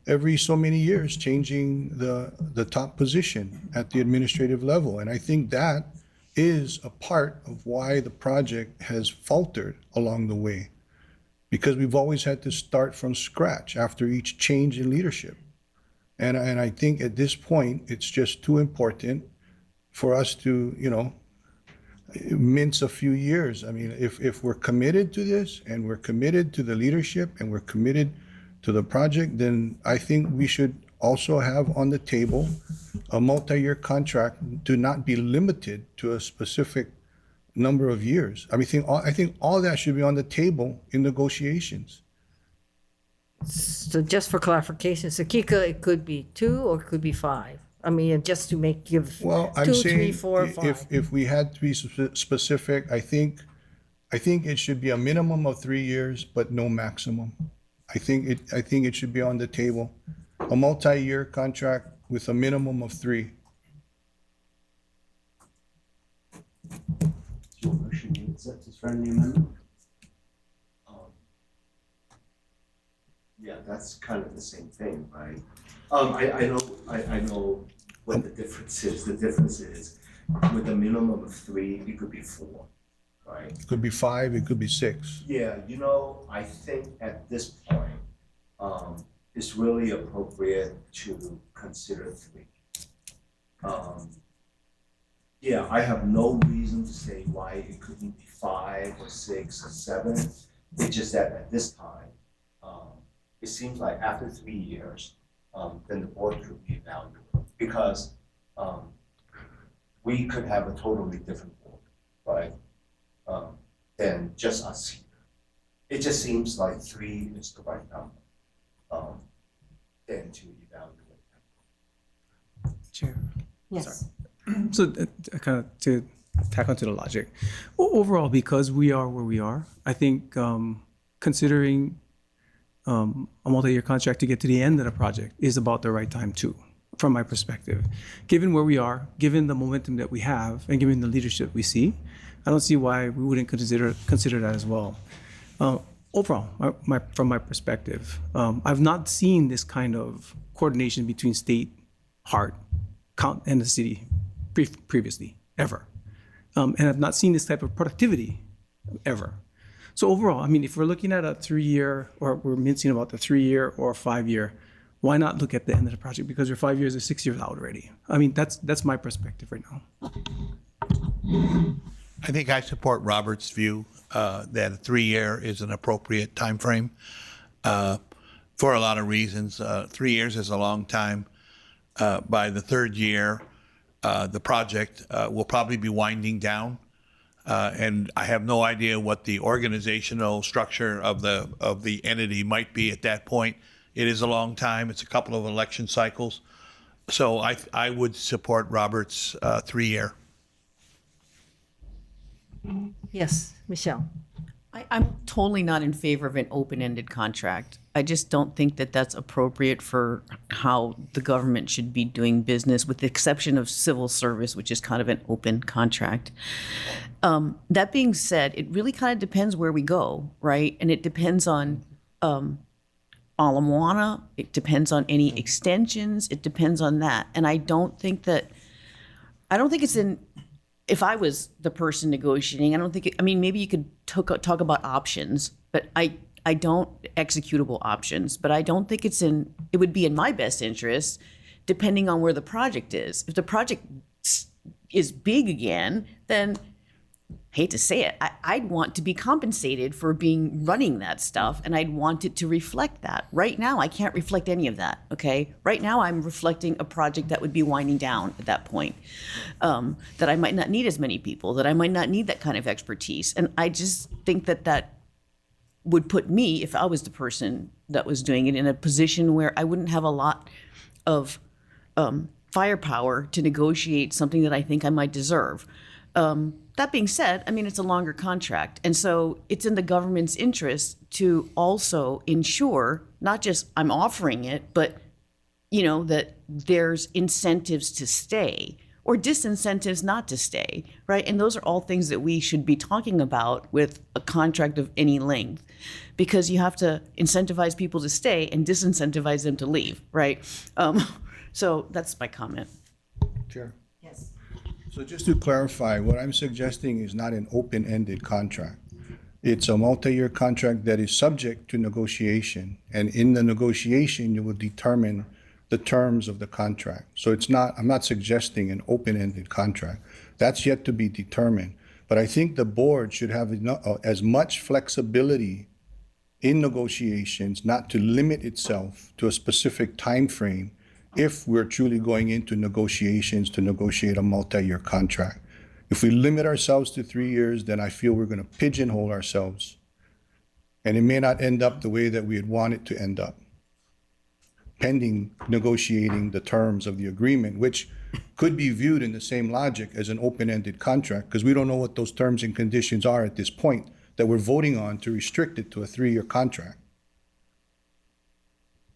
every so many years changing the top position at the administrative level. And I think that is a part of why the project has faltered along the way, because we've always had to start from scratch after each change in leadership. And I think at this point, it's just too important for us to, mince a few years. I mean, if we're committed to this and we're committed to the leadership and we're committed to the project, then I think we should also have on the table a multi-year contract to not be limited to a specific number of years. I think all that should be on the table in negotiations. So just for clarification, so Kika, it could be 2 or it could be 5. I mean, just to give Well, 2, I'm 3, saying 4, 5. if we had to be specific, I think it should be a minimum of 3 years, but no maximum. I think it should be on the table, a multi-year contract with a minimum of 3. Your motion, you accept as friendly amendment? Yeah, that's kind of the same thing, right? I know what the difference is. The difference is with a minimum of 3, it could be 4, right? It could be 5, it could be 6. Yeah, I think at this point, it's really appropriate to consider 3. Yeah, I have no reason to say why it couldn't be 5 or 6 or 7. It's just that at this time, it seems like after 3 years, then the board could reevaluate, because we could have a totally different board, right? Than just us here. It just seems like 3 is the right number, then to evaluate. Chair. Yes. So kind of to tack onto the logic, overall, because we are where we are, I think considering a multi-year contract to get to the end of the project is about the right time too, from my perspective. Given where we are, given the momentum that we have, and given the leadership we see, I don't see why we wouldn't consider that as well. Overall, from my perspective, I've not seen this kind of coordination between state, HART, and the city previously, ever. And I've not seen this type of productivity ever. So overall, I mean, if we're looking at a 3-year, or we're mincing about the 3-year or 5-year, why not look at the end of the project? Because we're 5 years or 6 years out already. I mean, that's my perspective right now. I think I support Robert's view that a 3-year is an appropriate time frame for a lot of reasons. 3 years is a long time. By the 3rd year, the project will probably be winding down. And I have no idea what the organizational structure of the entity might be at that point. It is a long time. It's a couple of election cycles. So I would support Robert's 3-year. Yes, Michelle. I'm totally not in favor of an open-ended contract. I just don't think that that's appropriate for how the government should be doing business, with the exception of civil service, which is kind of an open contract. That being said, it really kind of depends where we go, right? And it depends on Ala Moana. It depends on any extensions. It depends on that. And I don't think it's in. If I was the person negotiating, maybe you could talk about options, but I don't executable options, but I don't think it would be in my best interest, depending on where the project is. If the project is big again, then hate to say it, I'd want to be compensated for running that stuff, and I'd want it to reflect that. Right now, I can't reflect any of that, okay? Right now, I'm reflecting a project that would be winding down at that point, that I might not need as many people, that I might not need that kind of expertise. And I just think that would put me, if I was the person that was doing it, in a position where I wouldn't have a lot of firepower to negotiate something that I think I might deserve. That being said, I mean, it's a longer contract. And so it's in the government's interest to also ensure, not just I'm offering it, but, you know, that there's incentives to stay or disincentives not to stay, right? And those are all things that we should be talking about with a contract of any length, because you have to incentivize people to stay and disincentivize them to leave, right? So that's my comment. Chair. Yes. So just to clarify, what I'm suggesting is not an open-ended contract. It's a multi-year contract that is subject to negotiation, and in the negotiation, you will determine the terms of the contract. So it's not, I'm not suggesting an open-ended contract. That's yet to be determined. But I think the board should have as much flexibility in negotiations, not to limit itself to a specific time frame if we're truly going into negotiations to negotiate a multi-year contract. If we limit ourselves to 3 years, then I feel we're going to pigeonhole ourselves, and it may not end up the way that we had wanted to end up, pending negotiating the terms of the agreement, which could be viewed in the same logic as an open-ended contract, because we don't know what those terms and conditions are at this point that we're voting on to restrict it to a 3-year contract.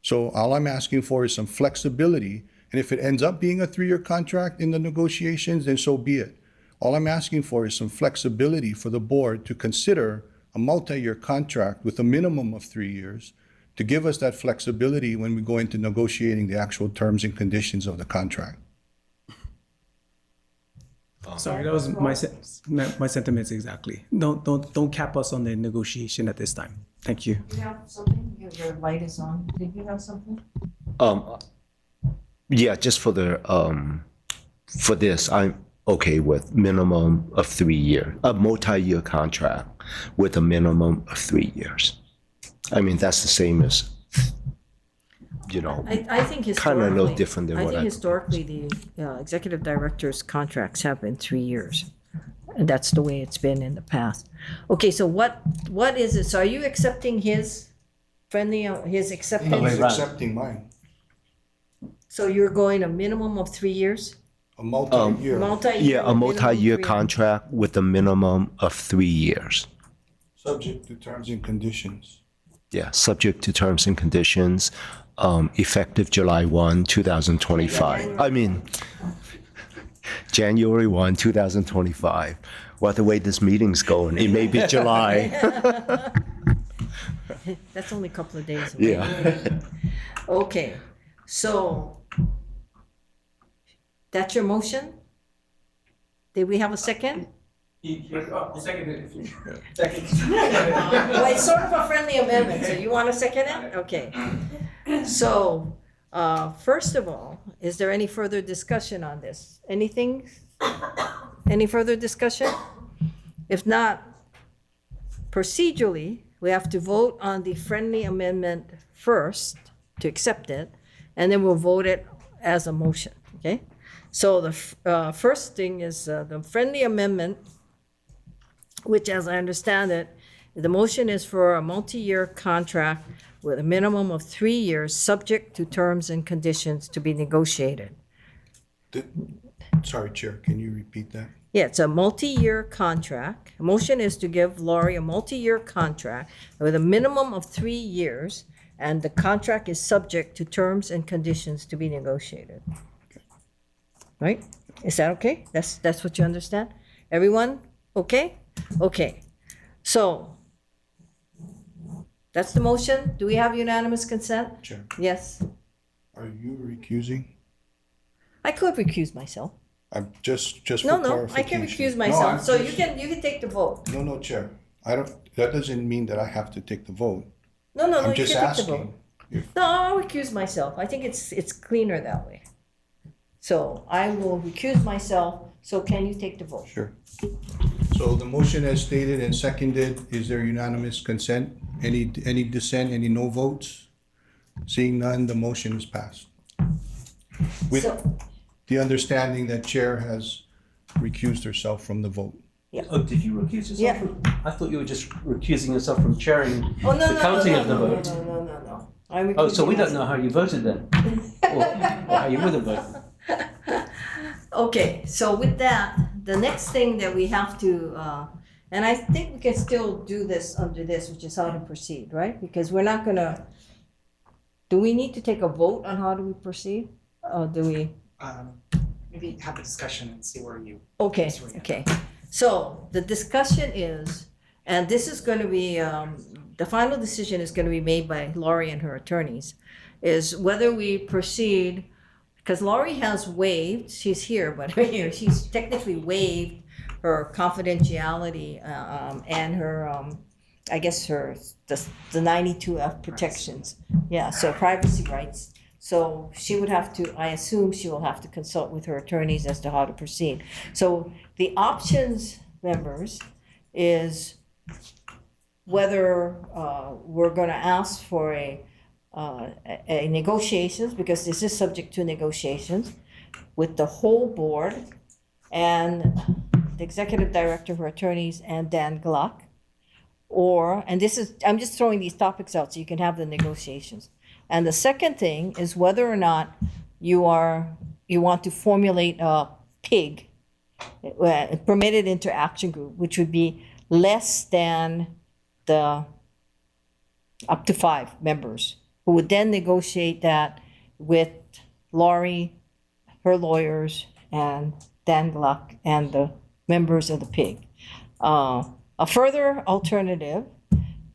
So all I'm asking for is some flexibility, and if it ends up being a 3-year contract in the negotiations, then so be it. All I'm asking for is some flexibility for the board to consider a multi-year contract with a minimum of 3 years, to give us that flexibility when we go into negotiating the actual terms and conditions of the contract. Sorry, that was my sentiments exactly. Don't cap us on the negotiation at this time. Thank you. You have something? Your light is on. Did you have something? Yeah, just for the for this, I'm okay with minimum of 3 years, a multi-year contract with a minimum of 3 years. I mean, that's the same as, you know, I think historically, kind of no different than I what think I historically the executive director's contracts have been 3 years, and that's the way it's been in the past. Okay, so what is it? So are you accepting his friendly his acceptance? He's accepting mine. So you're going a minimum of 3 years? A multi-year. Yeah, a multi-year 3 contract with a minimum of 3 years. Subject to terms and conditions. Yeah, subject to terms and conditions, effective July 1, 2025. I mean, January 1, 2025. Well, the way this meeting's going, it may be July. That's only a couple of days away. Yeah. Okay, so that's your motion? Did we have a second? I'll second it. Well, it's sort of a friendly amendment, so you want to second it? Okay. So, first of all, is there any further discussion on this? Anything? Any further discussion? If not, procedurally, we have to vote on the friendly amendment first to accept it, and then we'll vote it as a motion, okay? So the first thing is the friendly amendment, which, as I understand it, the motion is for a multi-year contract with a minimum of 3 years, subject to terms and conditions to be negotiated. Sorry, Chair, can you repeat that? Yeah, it's a multi-year contract. The motion is to give Laurie a multi-year contract with a minimum of 3 years, and the contract is subject to terms and conditions to be negotiated. Right? Is that okay? That's what you understand? Everyone okay? Okay. So, that's the motion. Do we have unanimous consent? Chair. Yes. Are you recusing? I could recuse myself. I'm just for No, clarification. I can recuse No, myself. I'm So just- you can take the vote. No, Chair. That doesn't mean that I have to take the vote. No, I'm you can just take the asking. vote. No, I'll recuse myself. I think it's cleaner that way. So I will recuse myself. So can you take the vote? Sure. So the motion as stated and seconded, is there unanimous consent? Any dissent, any no votes? Seeing none, the motion is passed. With So- the understanding that Chair has recused herself from the vote. Yeah. Oh, did you recuse yourself? Yeah. I thought you were just recusing yourself from chairing Oh, no, the no, counting no, of the no, vote. no, no, no, no. I'm Oh, so we recusing don't know how you voted then, or how you would have voted. Okay, so with that, the next thing that we have to, and I think we can still do this under this, which is how to proceed, right? Because we're not gonna, do we need to take a vote on how do we proceed? Or do we? Maybe have a discussion and see where you. Okay, okay. So the discussion is, and this is gonna be, the final decision is gonna be made by Laurie and her attorneys, is whether we proceed, because Laurie has waived, she's here, but she's technically waived her confidentiality and her, I guess her, the 92F protections. Yeah, so privacy rights. So she would have to, I assume she will have to consult with her attorneys as to how to proceed. So the options, members, is whether we're gonna ask for a negotiations, because this is subject to negotiations with the whole board and the executive director, her attorneys, and Dan Gluck. Or, and this is, I'm just throwing these topics out so you can have the negotiations. And the second thing is whether or not you want to formulate a PIG, permitted interaction group, which would be less than the up to 5 members, who would then negotiate that with Laurie, her lawyers, and Dan Gluck, and the members of the PIG. A further alternative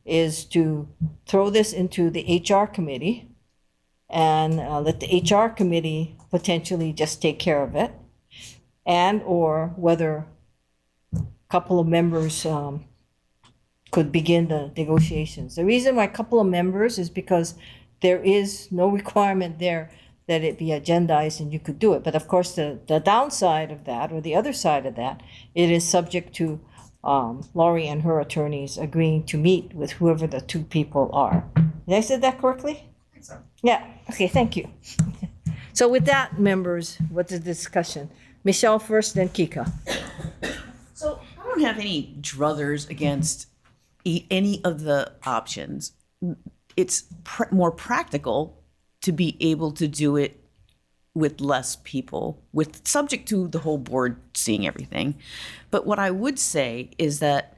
is to throw this into the HR committee and let the HR committee potentially just take care of it, and or whether a couple of members could begin the negotiations. The reason why a couple of members is because there is no requirement there that it be agendized and you could do it. But of course, the downside of that, or the other side of that, it is subject to Laurie and her attorneys agreeing to meet with whoever the 2 people are. Did I say that correctly? I think so. Yeah, okay, thank you. So with that, members, what's the discussion? Michelle first, then Kika. So I don't have any druthers against any of the options. It's more practical to be able to do it with less people, with subject to the whole board seeing everything. But what I would say is that,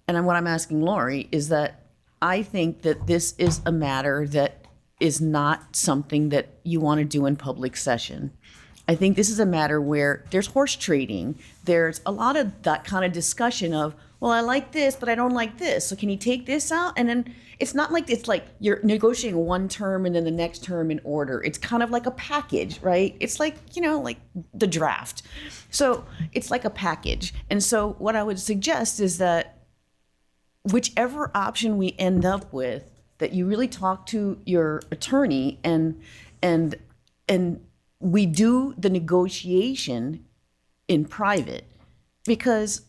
and what I'm asking Laurie, is that I think that this is a matter that is not something that you want to do in public session. I think this is a matter where there's horse trading. There's a lot of that kind of discussion of, well, I like this, but I don't like this. So can you take this out? And then it's not like it's like you're negotiating one term and then the next term in order. It's kind of like a package, right? It's like, like the draft. So it's like a package. And so what I would suggest is that whichever option we end up with, that you really talk to your attorney and we do the negotiation in private. Because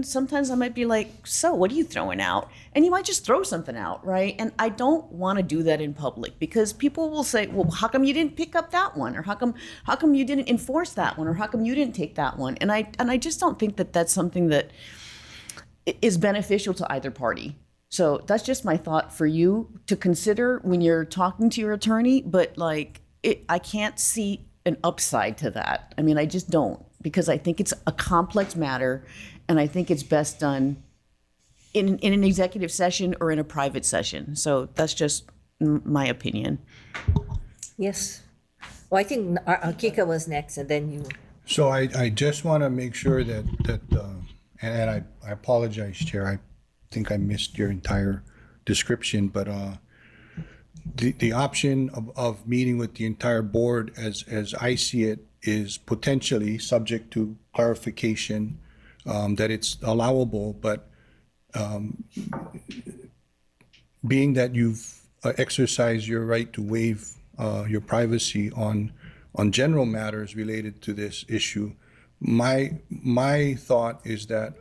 sometimes I might be like, so what are you throwing out? And you might just throw something out, right? And I don't want to do that in public, because people will say, well, how come you didn't pick up that one? Or how come you didn't enforce that one? Or how come you didn't take that one? And I just don't think that that's something that is beneficial to either party. So that's just my thought for you to consider when you're talking to your attorney. But I can't see an upside to that. I mean, I just don't, because I think it's a complex matter. And I think it's best done in an executive session or in a private session. So that's just my opinion. Yes. Well, I think Kika was next, and then you. So I just want to make sure that and I apologize, Chair. I think I missed your entire description, but the option of meeting with the entire board, as I see it, is potentially subject to clarification, that it's allowable, but being that you've exercised your right to waive your privacy on general matters related to this issue, my thought is that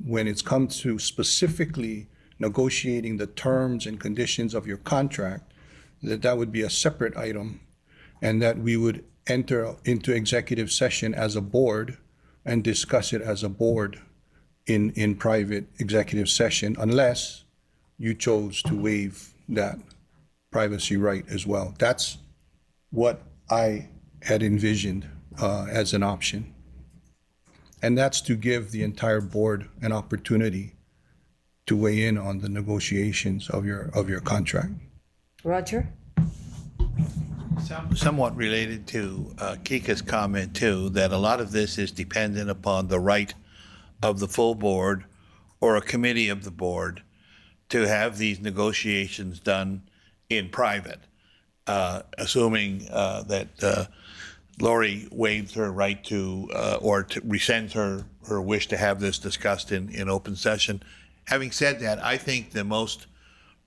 when it's come to specifically negotiating the terms and conditions of your contract, that would be a separate item, and that we would enter into executive session as a board and discuss it as a board in private executive session unless you chose to waive that privacy right as well. That's what I had envisioned as an option. And that's to give the entire board an opportunity to weigh in on the negotiations of your contract. Roger? Somewhat related to Kika's comment too, that a lot of this is dependent upon the right of the full board or a committee of the board to have these negotiations done in private, assuming that Lori waived her right to, or rescinds her wish to have this discussed in open session. Having said that, I think the most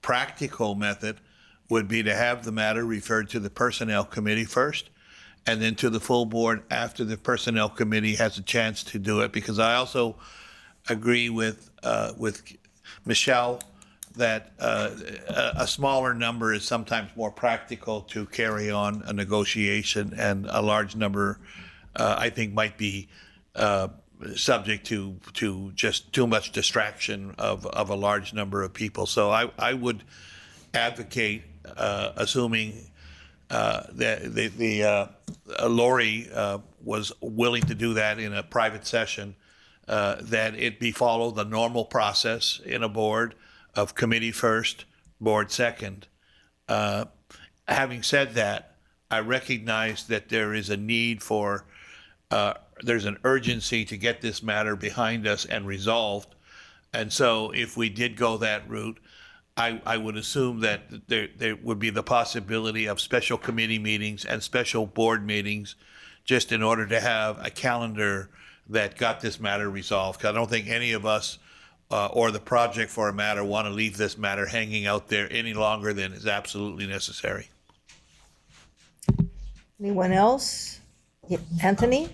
practical method would be to have the matter referred to the Personnel Committee first, and then to the full board after the Personnel Committee has a chance to do it, because I also agree with Michelle that a smaller number is sometimes more practical to carry on a negotiation, and a large number, I think, might be subject to just too much distraction of a large number of people. So I would advocate, assuming that Lori was willing to do that in a private session, that it be follow the normal process in a board of committee first, board second. Having said that, I recognize that there is a need for, there's an urgency to get this matter behind us and resolved. And so if we did go that route, I would assume that there would be the possibility of special committee meetings and special board meetings just in order to have a calendar that got this matter resolved. 'Cause I don't think any of us or the project for a matter want to leave this matter hanging out there any longer than is absolutely necessary. Anyone else? Yeah, Anthony?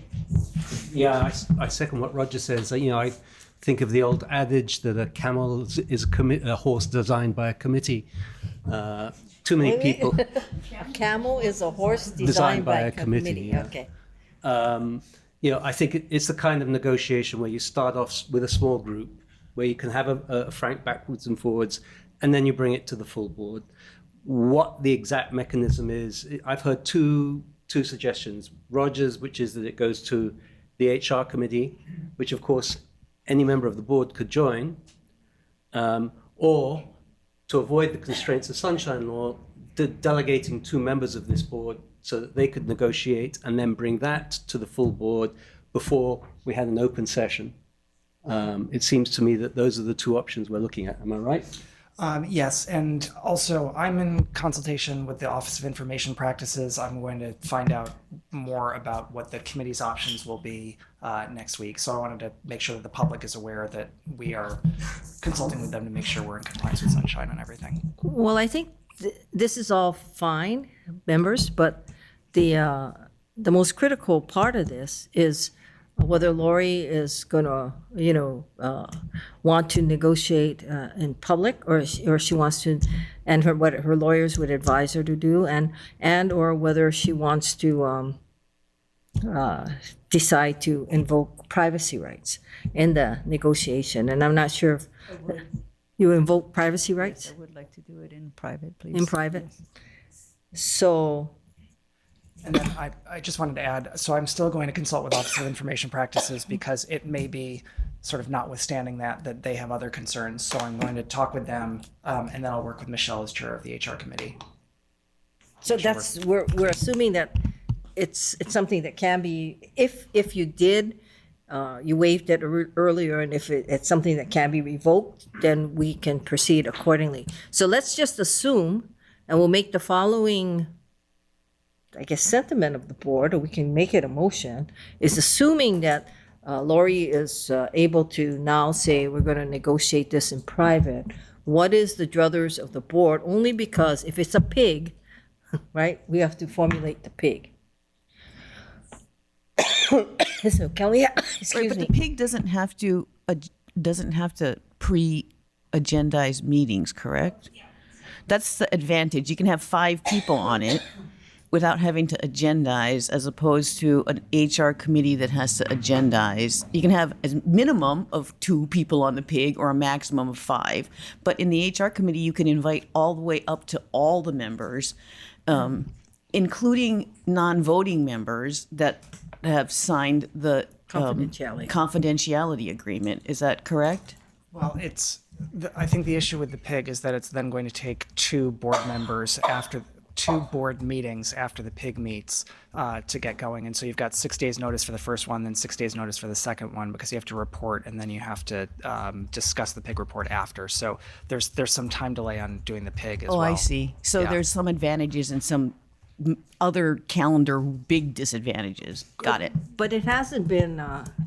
Yeah, I second what Roger says. You know, I think of the old adage that a camel is a horse designed by a committee. Too many people. A camel is a horse designed by a committee. Yeah. Okay. You know, I think it's the kind of negotiation where you start off with a small group, where you can have a frank backwards and forwards, and then you bring it to the full board. What the exact mechanism is, I've heard two suggestions. Roger's, which is that it goes to the HR committee, which of course any member of the board could join, or to avoid the constraints of Sunshine Law, delegating 2 members of this board so that they could negotiate and then bring that to the full board before we had an open session. It seems to me that those are the 2 options we're looking at. Am I right? Yes, and also I'm in consultation with the Office of Information Practices. I'm going to find out more about what the committee's options will be next week. So I wanted to make sure that the public is aware that we are consulting with them to make sure we're in compliance with Sunshine and everything. Well, I think this is all fine, members, but the most critical part of this is whether Lori is going to, want to negotiate in public, or she wants to, and what her lawyers would advise her to do, and or whether she wants to decide to invoke privacy rights in the negotiation. And I'm not sure if you invoke privacy rights. I would like to do it in private, please. In private. So. And then I just wanted to add, so I'm still going to consult with Office of Information Practices because it may be sort of notwithstanding that they have other concerns. So I'm going to talk with them, and then I'll work with Michelle as chair of the HR committee. So that's, we're assuming that it's something that can be, if you did, you waived it earlier, and if it's something that can be revoked, then we can proceed accordingly. So let's just assume, and we'll make the following, I guess, sentiment of the board, or we can make it a motion, is assuming that Lori is able to now say we're going to negotiate this in private. What is the druthers of the board? Only because if it's a pig, right, we have to formulate the pig. So can we, excuse But me. the pig doesn't have to pre-agendize meetings, correct? That's the advantage. You can have 5 people on it without having to agendize, as opposed to an HR committee that has to agendize. You can have a minimum of 2 people on the PIG or a maximum of 5. But in the HR committee, you can invite all the way up to all the members, including non-voting members that have signed the confidentiality agreement. Is that correct? Well, I think the issue with the PIG is that it's then going to take 2 board members after 2 board meetings after the PIG meets to get going. And so you've got 6 days notice for the first one, then 6 days notice for the second one, because you have to report and then you have to discuss the PIG report after. So there's some time delay on doing the PIG as well. Oh, I see. So Yeah. there's some advantages and some other calendar big disadvantages. Got it. But it hasn't been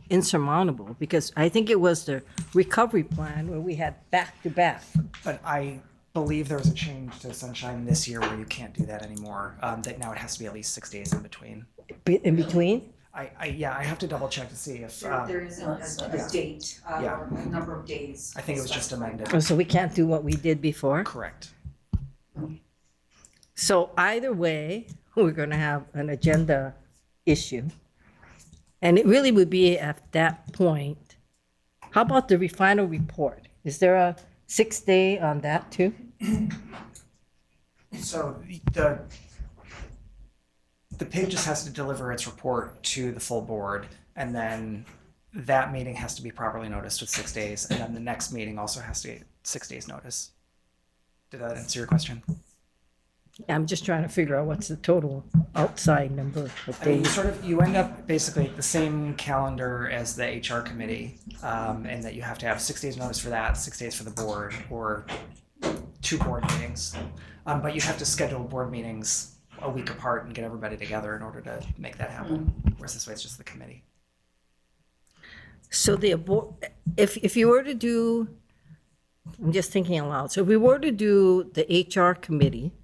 insurmountable, because I think it was the recovery plan where we had back-to-back. But I believe there was a change to Sunshine this year where you can't do that anymore. That now it has to be at least 6 days in between. In between? I have to double check to see if There is a date, Yeah. or a number of days. I think it was just amended. Oh, so we can't do what we did before? Correct. So either way, we're going to have an agenda issue. And it really would be at that point. How about the final report? Is there a 6-day on that too? So the PIG just has to deliver its report to the full board, and then that meeting has to be properly noticed with 6 days, and then the next meeting also has to get 6 days notice. Did that answer your question? I'm just trying to figure out what's the total outside number of I mean, days. you end up basically the same calendar as the HR committee, and that you have to have 6 days notice for that, 6 days for the board, or 2 board meetings. But you have to schedule board meetings a week apart and get everybody together in order to make that happen. Whereas this way it's just the committee. So if you were to do, I'm just thinking aloud. So if we were to do the HR committee,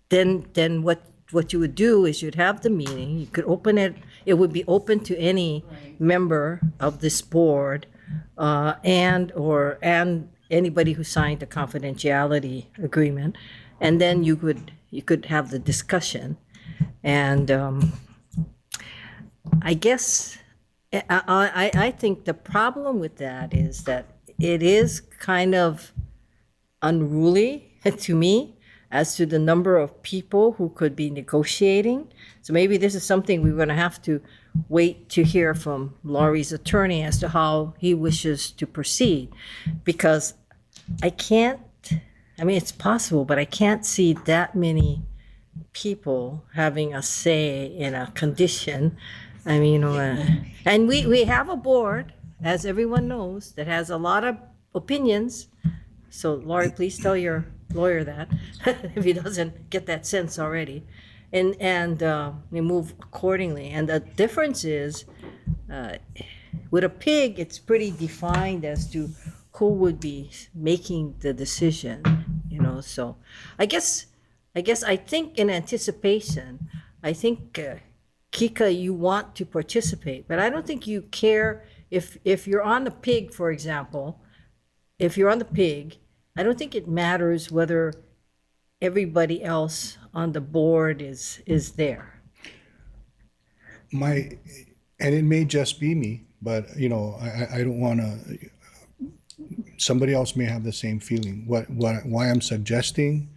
then what you would do is you'd have the meeting, you could open it, it would be open to any member of this board, and anybody who signed the confidentiality agreement, and then you could have the discussion. And I guess I think the problem with that is that it is kind of unruly to me as to the number of people who could be negotiating. So maybe this is something we're going to have to wait to hear from Laurie's attorney as to how he wishes to proceed. Because it's possible, but I can't see that many people having a say in a condition. I mean, and we have a board, as everyone knows, that has a lot of opinions. So Laurie, please tell your lawyer that if he doesn't get that sense already, and we move accordingly. And the difference is, with a PIG, it's pretty defined as to who would be making the decision. So I think in anticipation, I think Kika, you want to participate, but I don't think you care if you're on the PIG, for example. If you're on the PIG, I don't think it matters whether everybody else on the board is there. And it may just be me, but I don't want to. Somebody else may have the same feeling. Why I'm suggesting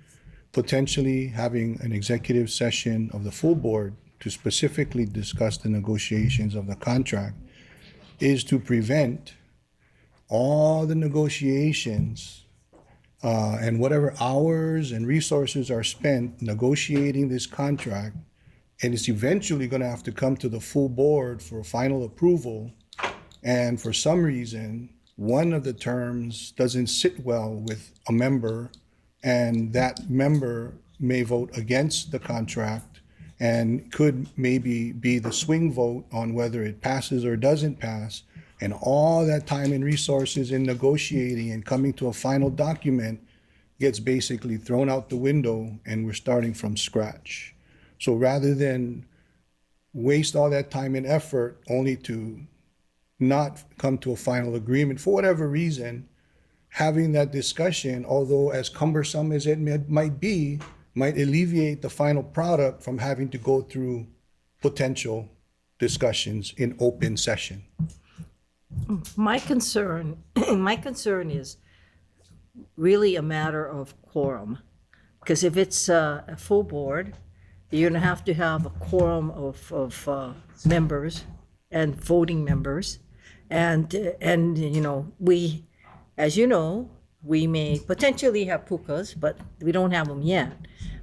potentially having an executive session of the full board to specifically discuss the negotiations of the contract is to prevent all the negotiations and whatever hours and resources are spent negotiating this contract, and it's eventually going to have to come to the full board for final approval. And for some reason, one of the terms doesn't sit well with a member, and that member may vote against the contract and could maybe be the swing vote on whether it passes or doesn't pass. And all that time and resources in negotiating and coming to a final document gets basically thrown out the window, and we're starting from scratch. So rather than waste all that time and effort only to not come to a final agreement for whatever reason, having that discussion, although as cumbersome as it might be, might alleviate the final product from having to go through potential discussions in open session. My concern is really a matter of quorum. Because if it's a full board, you're gonna have to have a quorum of members and voting members. And you know, as you know, we may potentially have pukas, but we don't have them yet.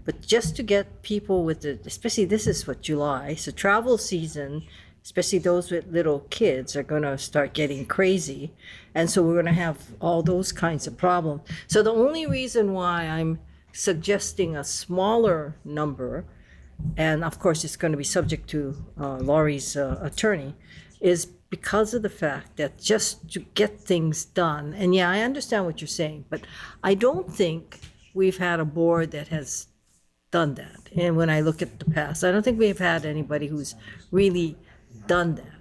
But just to get people with especially this is what, July, so travel season, especially those with little kids, are gonna start getting crazy. And so we're gonna have all those kinds of problems. So the only reason why I'm suggesting a smaller number, and of course it's gonna be subject to Laurie's attorney, is because of the fact that just to get things done, and yeah, I understand what you're saying, but I don't think we've had a board that has done that. And when I look at the past, I don't think we've had anybody who's really done that.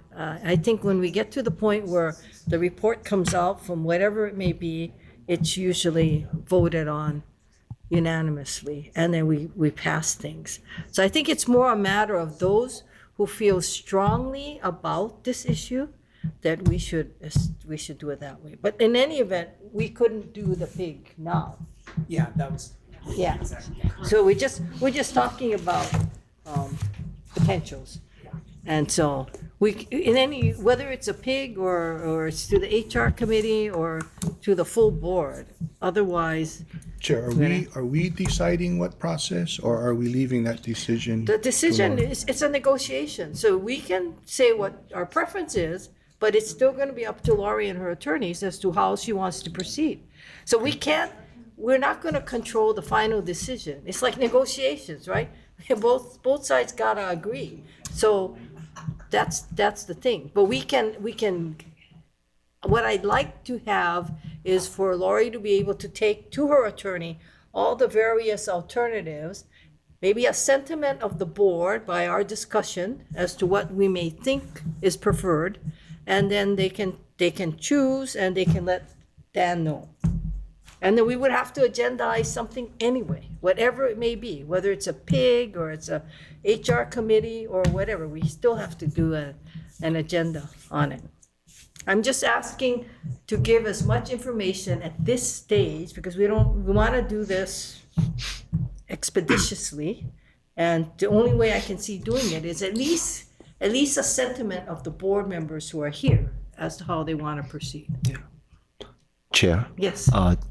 I think when we get to the point where the report comes out from whatever it may be, it's usually voted on unanimously, and then we pass things. So I think it's more a matter of those who feel strongly about this issue, that we should do it that way. But in any event, we couldn't do the pig now. Yeah, that was. Yeah. So we're just talking about potentials. And so whether it's a pig or it's to the HR committee or to the full board, otherwise. Chair, are we deciding what process, or are we leaving that decision? The decision to Laura? it's a negotiation. So we can say what our preference is, but it's still going to be up to Laurie and her attorneys as to how she wants to proceed. So we're not going to control the final decision. It's like negotiations, right? Both sides got to agree. So that's the thing. But we can, what I'd like to have is for Laurie to be able to take to her attorney all the various alternatives, maybe a sentiment of the board by our discussion as to what we may think is preferred, and then they can choose and they can let Dan know. And then we would have to agendize something anyway, whatever it may be, whether it's a pig or it's a HR committee or whatever, we still have to do an agenda on it. I'm just asking to give as much information at this stage, because we want to do this expeditiously. And the only way I can see doing it is at least a sentiment of the board members who are here as to how they want to proceed. Chair? Yes.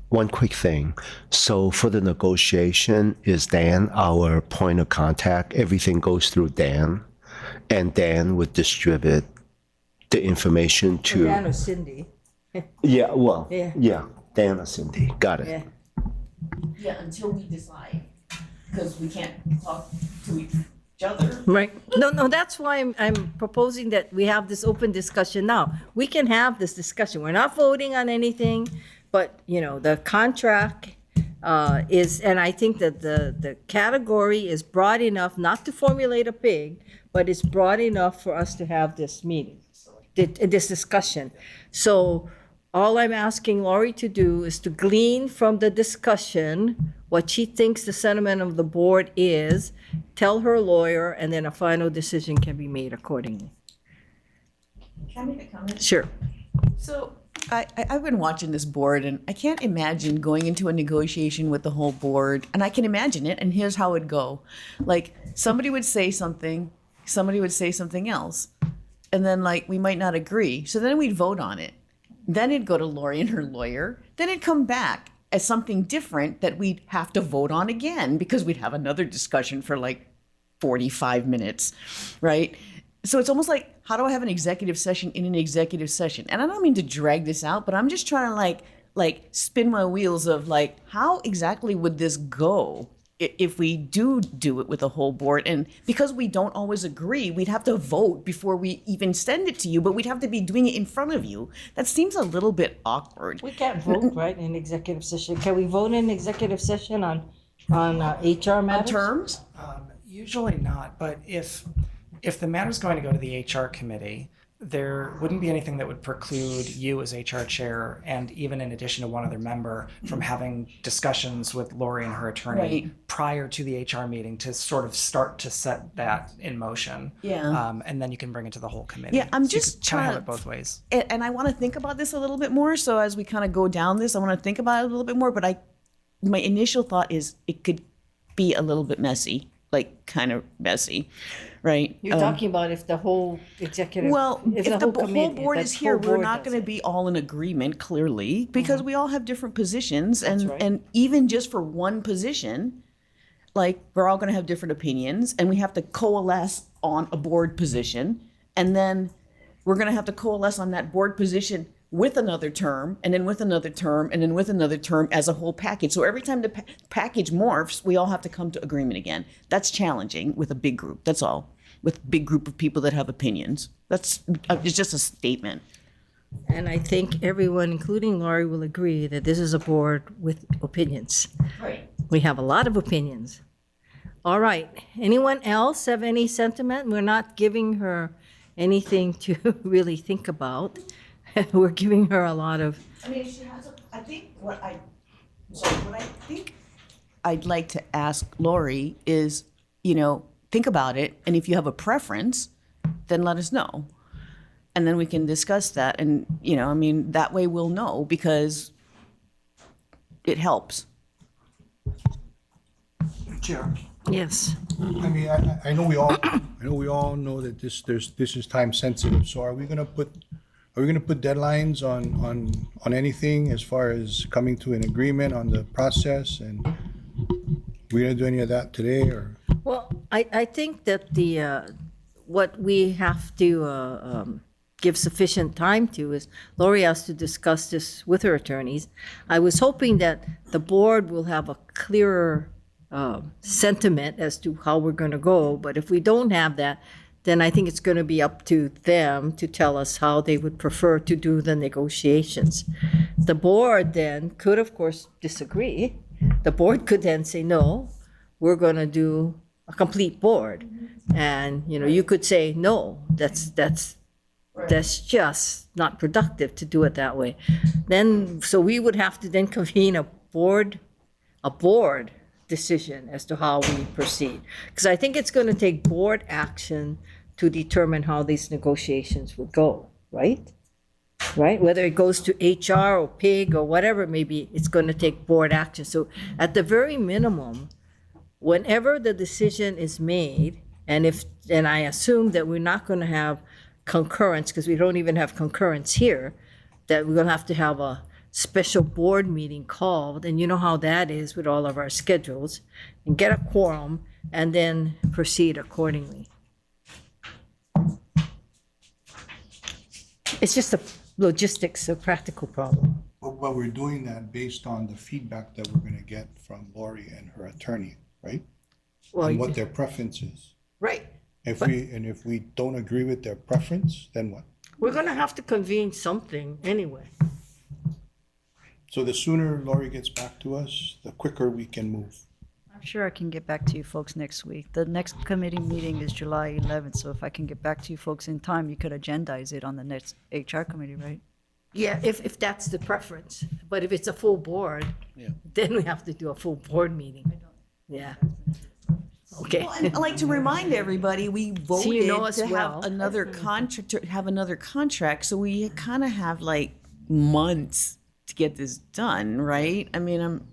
One quick thing. So for the negotiation, is Dan our point of contact? Everything goes through Dan, and Dan would distribute the information to... Dan or Cindy. Yeah, well, Yeah. yeah, Dan or Cindy. Got it. Yeah. Yeah, until we decide, because we can't talk to each other. Right. No, that's why I'm proposing that we have this open discussion now. We can have this discussion. We're not voting on anything, but, you know, the contract is, and I think that the category is broad enough not to formulate a pig, but it's broad enough for us to have this meeting, this discussion. So all I'm asking Laurie to do is to glean from the discussion what she thinks the sentiment of the board is, tell her lawyer, and then a final decision can be made accordingly. Can I make a comment? Sure. So I've been watching this board, and I can't imagine going into a negotiation with the whole board. And I can imagine it, and here's how it'd go. Like, somebody would say something, somebody would say something else, and then, like, we might not agree. So then we'd vote on it. Then it'd go to Laurie and her lawyer. Then it'd come back as something different that we'd have to vote on again, because we'd have another discussion for like 45 minutes, right? So it's almost like, how do I have an executive session in an executive session? And I don't mean to drag this out, but I'm just trying to like spin my wheels of like, how exactly would this go if we do it with the whole board? And because we don't always agree, we'd have to vote before we even send it to you, but we'd have to be doing it in front of you. That seems a little bit awkward. We can't vote, right, in executive session. Can we vote in executive session on HR matters? On terms? Usually not, but if the matter's going to go to the HR committee, there wouldn't be anything that would preclude you as HR chair, and even in addition to one other member, from having discussions with Lori and her attorney Right. prior to the HR meeting to sort of start to set that in motion. Yeah. And then you can bring it to the whole committee. Yeah, I'm So you just could kinda have trying it both ways. And I want to think about this a little bit more. So as we kind of go down this, I want to think about it a little bit more. But my initial thought is it could be a little bit messy, like kind of messy, right? You're talking about if the whole executive, Well, if the whole committee, board if is the here, whole we're board not does going to be all in agreement, clearly, because we all have different positions, and right. and even just for one position, like we're all going to have different opinions, and we have to coalesce on a board position, and then we're going to have to coalesce on that board position with another term, and then with another term, and then with another term as a whole package. So every time the package morphs, we all have to come to agreement again. That's challenging with a big group. That's all. With a big group of people that have opinions. It's just a statement. And I think everyone, including Laurie, will agree that this is a board with opinions. Right. We have a lot of opinions. All right. Anyone else have any sentiment? We're not giving her anything to really think about. We're giving her a lot of. I mean, she has. I think what I think I'd like to ask Lori is, think about it, and if you have a preference, then let us know, and then we can discuss that. And that way we'll know, because it helps. Chair. Yes. I mean, I know we all know that this is time sensitive. So are we gonna put deadlines on anything as far as coming to an agreement on the process, and we're gonna do any of that today, or? Well, I think that what we have to give sufficient time to is Lori has to discuss this with her attorneys. I was hoping that the board will have a clearer sentiment as to how we're going to go, but if we don't have that, then I think it's going to be up to them to tell us how they would prefer to do the negotiations. The board then could, of course, disagree. The board could then say, no, we're going to do a complete board. And, you could say, no, that's just not productive to do it that way. Then, so we would have to then convene a board decision as to how we proceed. Because I think it's going to take board action to determine how these negotiations would go, right? Right? Whether it goes to HR or PIG or whatever it may be, it's going to take board action. So at the very minimum, whenever the decision is made, and I assume that we're not going to have concurrence, because we don't even have concurrence here, that we're going to have a special board meeting called, and you know how that is with all of our schedules, and get a quorum, and then proceed accordingly. It's just a logistics, a practical problem. But we're doing that based on the feedback that we're gonna get from Lori and her attorney, right? Well, On what their preference is. Right. If we don't agree with their preference, then what? We're going to have to convene something anyway. So the sooner Lori gets back to us, the quicker we can move. I'm sure I can get back to you folks next week. The next committee meeting is July 11th, so if I can get back to you folks in time, you could agendize it on the next HR committee, right? Yeah, if that's the preference. But if it's a full board, then we have to do a full board meeting. Yeah. Okay. Well, and I'd like to remind everybody, we voted So you know us to well. have another contract, so we kind of have like months to get this done, right? I mean,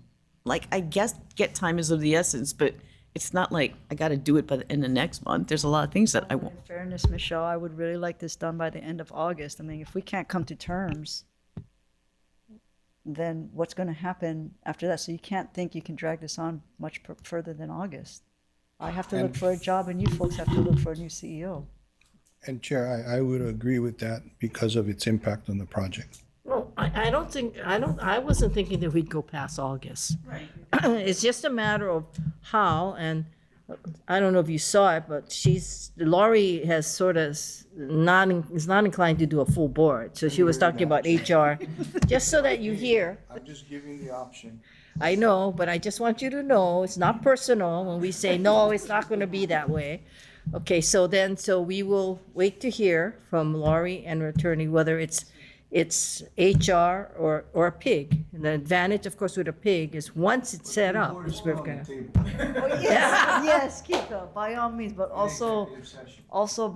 I guess time is of the essence, but it's not like I got to do it by the end of next month. There's a lot of things that I won't. In fairness, Michelle, I would really like this done by the end of August. I mean, if we can't come to terms, then what's going to happen after that? So you can't think you can drag this on much further than August. I have to look for a job, and you folks have to look for a new CEO. And Chair, I would agree with that because of its impact on the project. No, I wasn't thinking that we'd go past August. Right. It's just a matter of how, and I don't know if you saw it, but Lori has sort of is not inclined to do a full board. So she was talking about HR, just so that you hear. I'm just giving the option. I know, but I just want you to know, it's not personal when we say, no, it's not going to be that way. Okay, so we will wait to hear from Laurie and her attorney whether it's HR or a PIG. And the advantage, of course, with a PIG is once it's set up, it's gonna. Yes, Kika, by all means, but also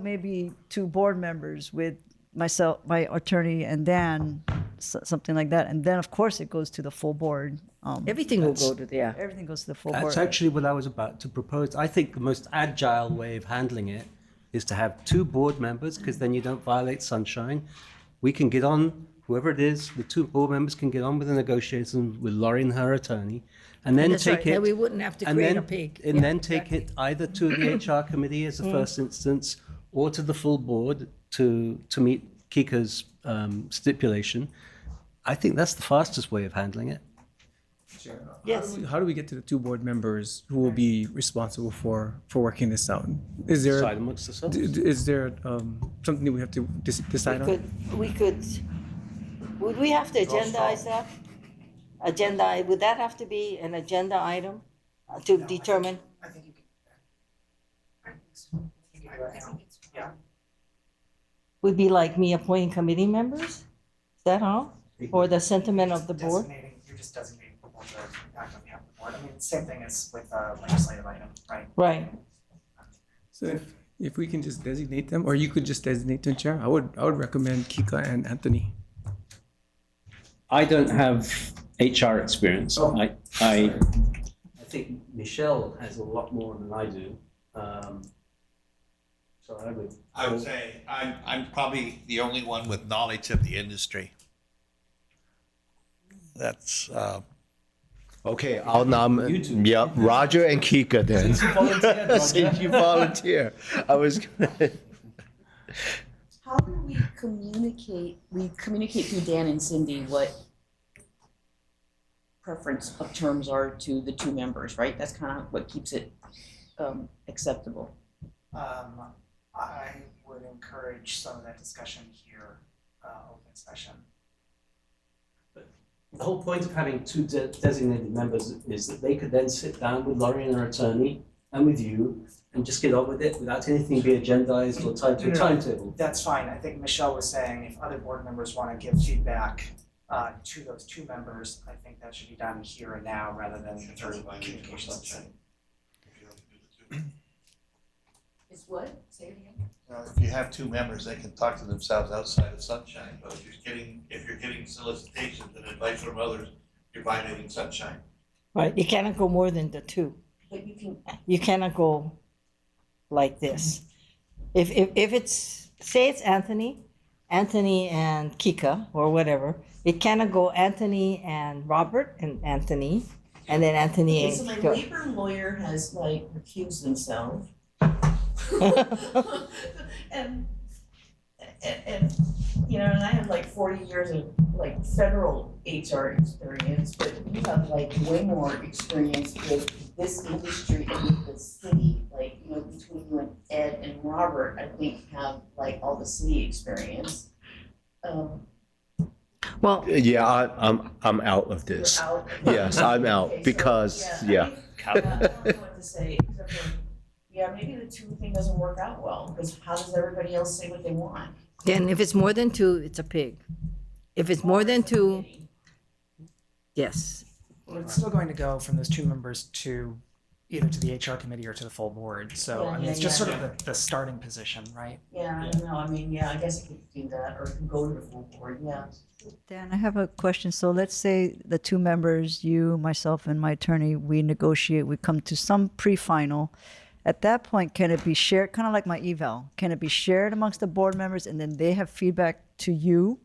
maybe 2 board members with myself, my attorney, and Dan, something like that. And then, of course, it goes to the full board. Everything will go to everything goes to the full board. That's actually what I was about to propose. I think the most agile way of handling it is to have 2 board members, because then you don't violate sunshine. We can get on, whoever it is, the 2 board members can get on with the negotiations with Laurie and her attorney, and then That's take right, it. then we wouldn't have to and create then- a PIG. And Yeah, then take it either to the HR committee as a first instance, or to the full board to meet Kika's stipulation. I think that's the fastest way of handling it. Yes. How do we get to the 2 board members who will be responsible for working this out? Is there Decide amongst yourselves. is there something that we have to decide on? Would we have to agendize that? Would that have to be an agenda item to determine? I think you can. Yeah. Would be like me appointing committee members? Is that how? Or the sentiment of the board? You're just designating the board to act on behalf of the board. I mean, same thing as with a legislative item, right? Right. So if we can just designate them, or you could just designate the chair, I would recommend Kika and Anthony. I don't have HR experience. I think Michelle has a lot more than I do. So I would say I'm probably the only one with knowledge of the industry. That's, Okay, I'll nominate, yep, Roger and Kika then. Since you volunteer. I was gonna. How do we communicate? We communicate through Dan and Cindy what preference of terms are to the 2 members, right? That's kind of what keeps it acceptable. I would encourage some of that discussion here, open session. The whole point of having 2 designated members is that they could then sit down with Laurie and her attorney and with you and just get on with it without anything being agendized or tied to a timetable. That's fine. I think Michelle was saying if other board members want to give feedback to those 2 members, I think that should be done here and now rather than through communications. Is what? Say it again. if you have 2 members, they can talk to themselves outside of sunshine, but if you're getting solicitations and advice from others, you're violating sunshine. Right, you cannot go more than the 2. But you can. You cannot go like this. If it's, say it's Anthony and Kika or whatever, it cannot go Anthony and Robert and Anthony, and then Anthony Okay, and so my Kika. labor lawyer has like recused himself. and you know, and I have like 40 years of like federal HR experience, but you have like way more experience with this industry and with the city. Like, you know, between you and Ed and Robert, I think have like all the city experience. Well, Yeah, I'm out of this. You're out? Yes, I'm out Okay, so, because, I don't know what to say, except for, yeah, maybe the 2 thing doesn't work out well, because how does everybody else say what they want? then if it's more than 2, it's a pig. If it's more than 2, yes. Well, it's still going to go from those 2 members to either to the HR committee or to the full board. So, Yeah, I mean, yeah, it's just yeah. sort of the starting position, right? Yeah, I don't know, I mean, yeah, I guess I could do that, or could go to the full board, yeah. Dan, I have a question. So let's say the 2 members, you, myself, and my attorney, we negotiate, we come to some pre-final. At that point, can it be shared, kind of like my eval? Can it be shared amongst the board members and then they have feedback to you?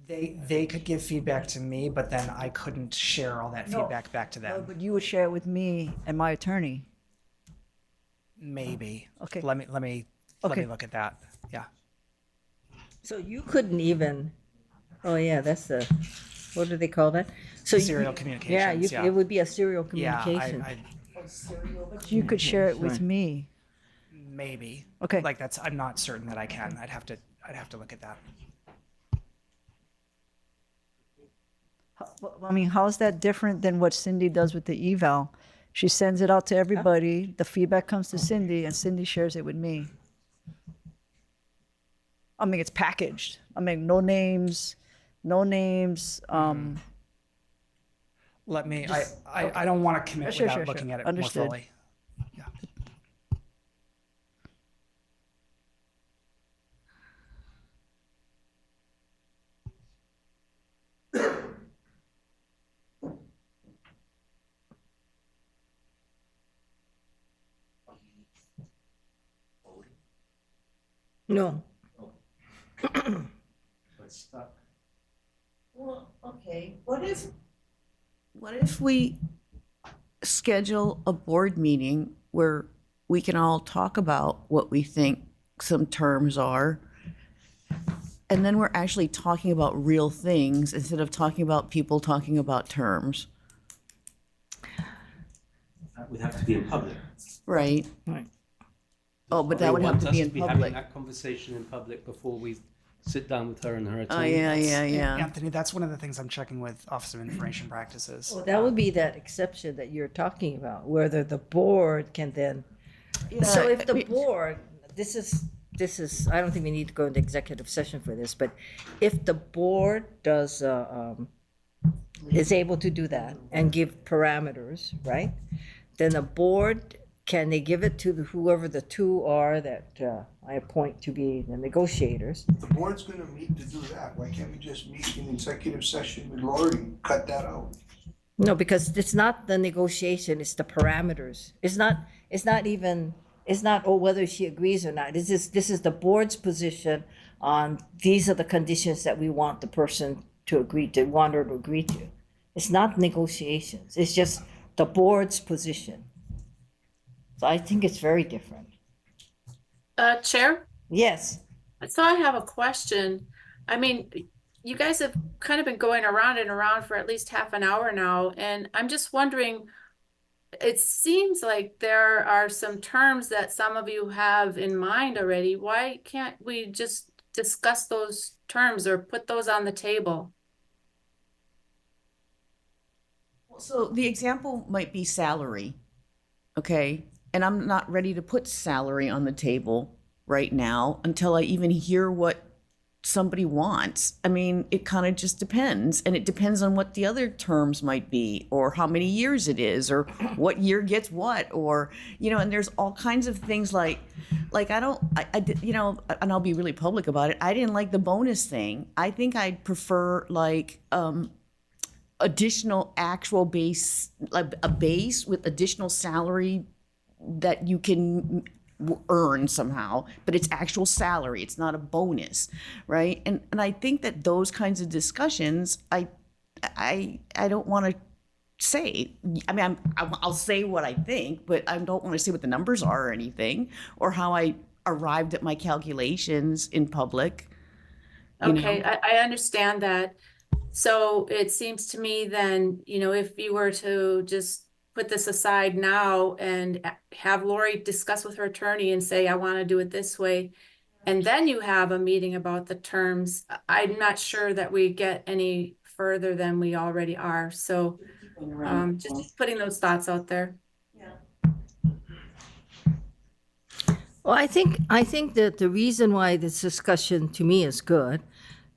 They could give feedback to me, but then I couldn't share all that No. feedback back to No, them. but you would share it with me and my attorney. Maybe. Okay. Let me Okay. look at that. Yeah. So you couldn't even, oh yeah, that's the, what do they call that? So you- Serial Yeah, communications, yeah. it would be a serial Yeah, communication. You could share it with me. Maybe. Okay. Like I'm not certain that I can. I'd have to look at that. I mean, how is that different than what Cindy does with the eval? She sends it out to everybody. The feedback comes to Cindy, and Cindy shares it with me. I mean, it's packaged. I mean, no names. Let me, I don't want to commit Sure, without sure, looking sure. at it Understood. more fully. Yeah. No. Well, okay, what if we schedule a board meeting where we can all talk about what we think some terms are, and then we're actually talking about real things instead of talking about people talking about terms, That would have to be in public. right? Right. Oh, but that would have to be in Having public. that conversation in public before we sit down with her and her Oh, attorney. yeah. Anthony, that's one of the things I'm checking with Office of Information Practices. Well, that would be that exception that you're talking about, whether the board can then. So if the board, this is, I don't think we need to go into executive session for this, but if the board does, is able to do that and give parameters, right? Then the board, can they give it to whoever the two are that I appoint to be the negotiators? The board's gonna meet to do that. Why can't we just meet in executive session with Lori, cut that out? No, because it's not the negotiation, it's the parameters. It's not whether she agrees or not. This is the board's position on these are the conditions that we want the person to agree to, want her to agree to. It's not negotiations, it's just the board's position. So I think it's very different. Chair? Yes. So I have a question. I mean, you guys have kind of been going around and around for at least half an hour now, and I'm just wondering, it seems like there are some terms that some of you have in mind already. Why can't we just discuss those terms or put those on the table? So the example might be salary, okay? And I'm not ready to put salary on the table right now until I even hear what somebody wants. I mean, it kind of just depends. And it depends on what the other terms might be, or how many years it is, or what year gets what, or, you know, and there's all kinds of things like I did, you know, and I'll be really public about it. I didn't like the bonus thing. I think I'd prefer like, additional actual base, like a base with additional salary that you can earn somehow, but it's actual salary. It's not a bonus, right? And I think that those kinds of discussions, I don't want to say. I mean, I'll say what I think, but I don't want to say what the numbers are or anything, or how I arrived at my calculations in public. You Okay, know? I understand that. So it seems to me then, you know, if you were to just put this aside now and have Lori discuss with her attorney and say, I want to do it this way, and then you have a meeting about the terms, I'm not sure that we get any further than we already are. So just putting those thoughts out there. Well, I think that the reason why this discussion to me is good,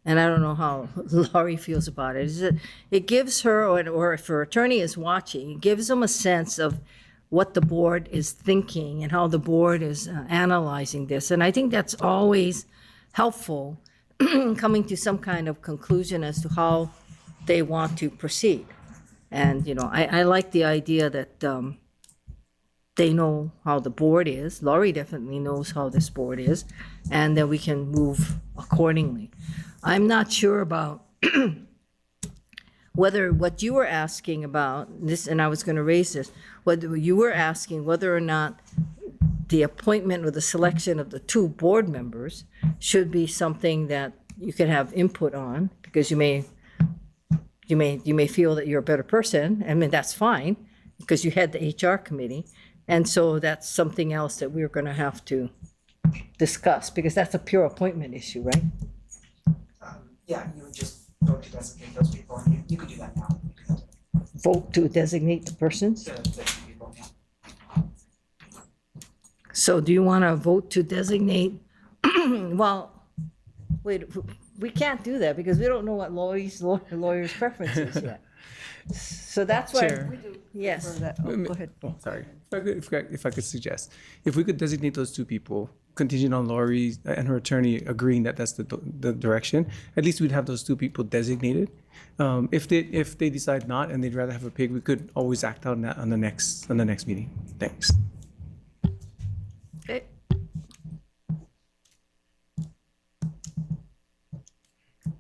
and I don't know how Laurie feels about it, is that it gives her, or if her attorney is watching, it gives them a sense of what the board is thinking and how the board is analyzing this. And I think that's always helpful, coming to some kind of conclusion as to how they want to proceed. And, you know, I like the idea that they know how the board is. Laurie definitely knows how this board is, and that we can move accordingly. I'm not sure about whether what you were asking about this, and I was going to raise this, whether you were asking whether or not the appointment or the selection of the two board members should be something that you could have input on, because you may feel that you're a better person. I mean, that's fine, because you had the HR committee. And so that's something else that we're going to have to discuss, because that's a pure appointment issue, right? Yeah, you would just vote to designate those people, and you could do that now. Vote to designate the persons? The people. So do you want to vote to designate, well, wait, we can't do that because we don't know what lawyer's preference is yet. So that's why. Chair. Yes. Go ahead. Oh, sorry. If I could suggest, if we could designate those two people, contingent on Lori and her attorney agreeing that that's the direction, at least we'd have those two people designated. If they decide not and they'd rather have a pig, we could always act on that on the next meeting. Thanks. Okay.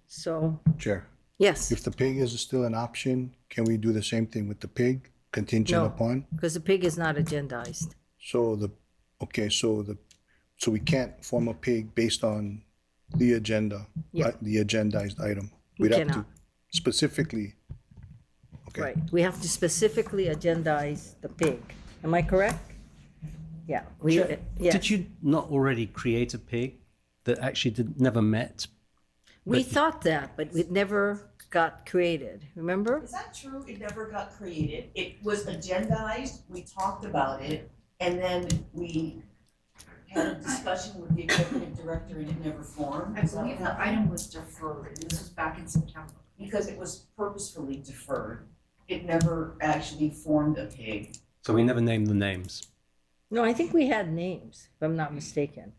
So, Chair, yes, if the pig is still an option, can we do the same thing with the pig, contingent No. upon? because the pig is not agendized. So so we can't form a pig based on the agenda, Yeah. the agendized item. We We'd have to cannot. specifically, okay. Right, we have to specifically agendize the pig. Am I correct? Yeah, yes. Did you not already create a pig that actually never met? We thought that, but it never got created, remember? Is that true? It never got created. It was agendized, we talked about it, and then we had a discussion with the executive director and it never formed. I believe the item was deferred. This was back in September. Because it was purposefully deferred. It never actually formed a pig. So we never named the names. No, I think we had names, if I'm not mistaken.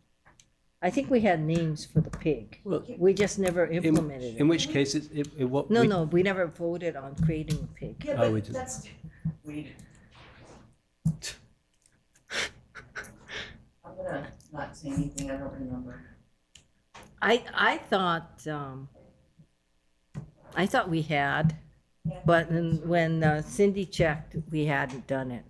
I think we had names for the pig. We just never implemented it. In which case, what? No, we never voted on creating a pig. Yeah, Oh, we but didn't. that's, wait. I'm gonna not say anything, I don't remember. I thought we had, but when Cindy checked, we hadn't done it.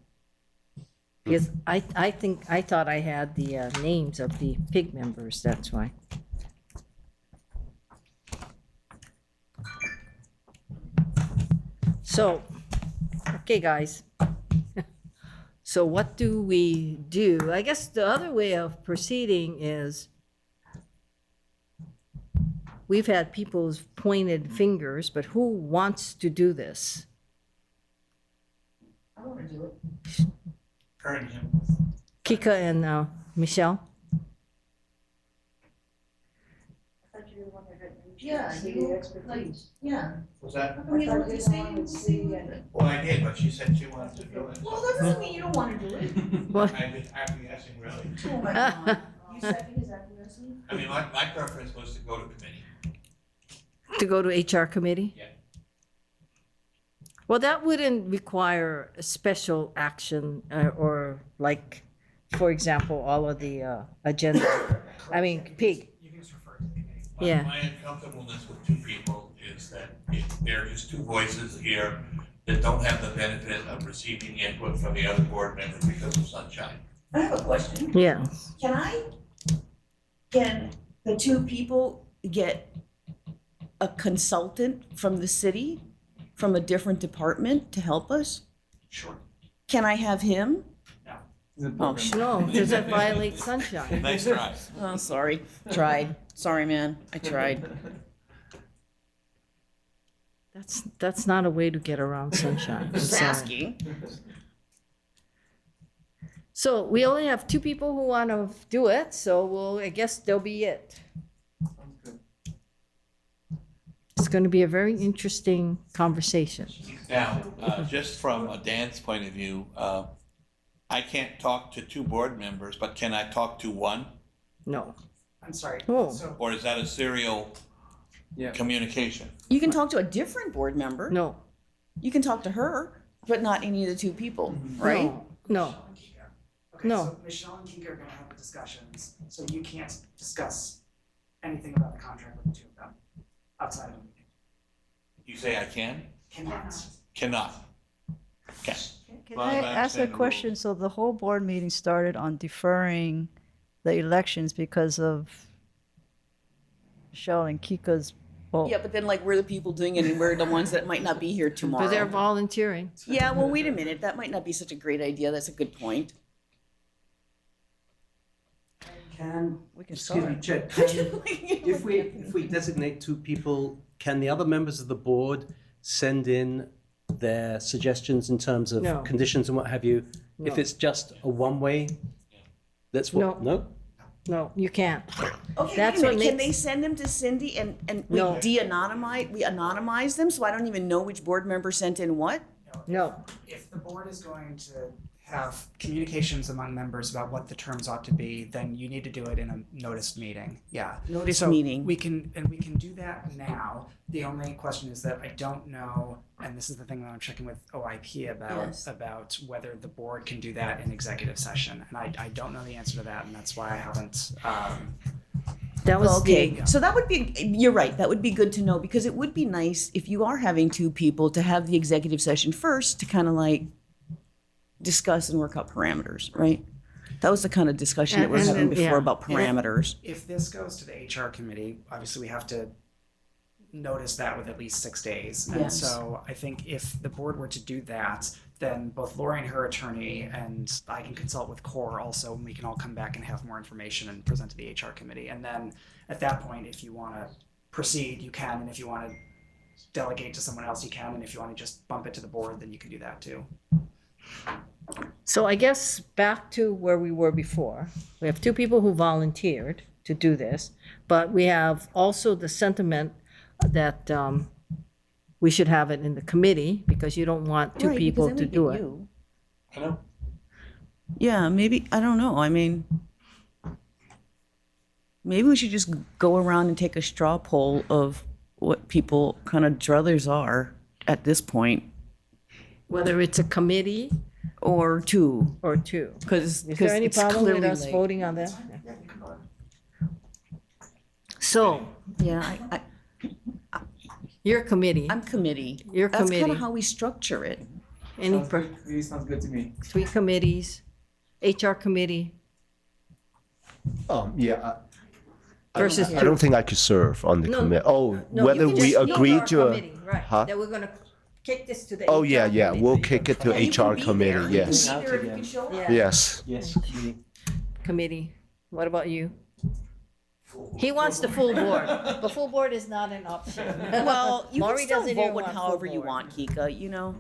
Because I thought I had the names of the pig members, that's why. So, okay, guys. So what do we do? I guess the other way of proceeding is we've had people's pointed fingers, but who wants to do this? I wanna do it. Her and him. Kika and Michelle? Yeah, you, like, yeah. Was that? How come you don't want to say Well, I did, but she said she wanted to do it. Well, that doesn't mean you don't wanna do it. What? I've been acquiescing, really. Oh my God. You second his acquiescence? I mean, my preference was to go to committee. To go to HR committee? Yeah. Well, that wouldn't require a special action or like, for example, all of the agenda. I mean, pig. You can just refer to the committee. Yeah. My uncomfortableness with two people is that if there is two voices here that don't have the benefit of receiving input from the other board members because of sunshine. I have a question. Yeah. Can the two people get a consultant from the city, from a different department to help us? Sure. Can I have him? Oh, no, does that violate sunshine? Nice try. Oh, sorry. Tried. Sorry, man. I tried. That's not a way to get around sunshine. I'm Just sorry. asking. So we only have two people who want to do it, so I guess they'll be it. It's going to be a very interesting conversation. Now, just from Dan's point of view, I can't talk to two board members, but can I talk to one? No. I'm sorry. Oh. So Or is that a serial communication? You can talk to a different board member. No. You can talk to her, but not any of the two people, right? No. Okay, No. so Michelle and Kika are gonna have the discussions, so you can't discuss anything about the contract with the two of them outside of the meeting. You say I can? Cannot. Cannot. Okay. Can Well, I I ask a understand the question? So the whole board meeting started on deferring the elections because of Michelle and Kika's vote. Yeah, but then like we're the people doing it and we're the ones that might not be here tomorrow. But they're volunteering. Yeah, well, wait a minute. That might not be such a great idea. That's a good point. We can Excuse me, start. Chair. If we designate two people, can the other members of the board send in their suggestions in terms of No. conditions and what have you? If No. it's just a one-way That's what, no? No, you can't. Okay, That's wait a what minute. Can makes- they send them to Cindy and we No. we anonymize them, so I don't even know which board member sent in what? No. If the board is going to have communications among members about what the terms ought to be, then you need to do it in a noticed meeting. Yeah. Noticed So meeting. we can do that now. The only question is that I don't know, and this is the thing that I'm checking with OIP Yes. about whether the board can do that in executive session. And I don't know the answer to that, and that's why I haven't. That was Okay, so that would be, you're right, that would be good to know, because it would be nice if you are having two people to have the executive session first to kind of like discuss and work out parameters, right? That was the kind of discussion that we were And having then, before yeah. about parameters. If this goes to the HR committee, obviously we have to notice that with at least 6 days. And Yes. so I think if the board were to do that, then both Lori and her attorney and I can consult with CORE also, and we can all come back and have more information and present to the HR committee. And then at that point, if you want to proceed, you can. And if you want to delegate to someone else, you can. And if you want to just bump it to the board, then you can do that too. So I guess back to where we were before. We have two people who volunteered to do this, but we have also the sentiment that we should have it in the committee because you don't want two Right, because people then to it'd be do it. you. I know. Yeah, maybe, I don't know, I mean, maybe we should just go around and take a straw poll of what people kind of druthers are at this point. Whether it's a committee or two. Or two. Because Is there any it's problem with clearly us late. voting on that? So. Yeah, Your committee. I'm committee. Your That's committee. kind of how we structure it. Any Sounds good to me. 3 committees, HR committee Yeah. versus I don't think I could serve on the No, committee. Oh, no, whether you we just- agree HR to a, committee, right, huh? that we're gonna kick this to the Oh, HR yeah, yeah, committee. we'll kick it to HR committee, yes. Yeah. Yes. Yes, Committee. What about you? He wants the full board. The full board is not an option. Well, you can Maury still doesn't vote even with want however full you board. want, Kika, you know?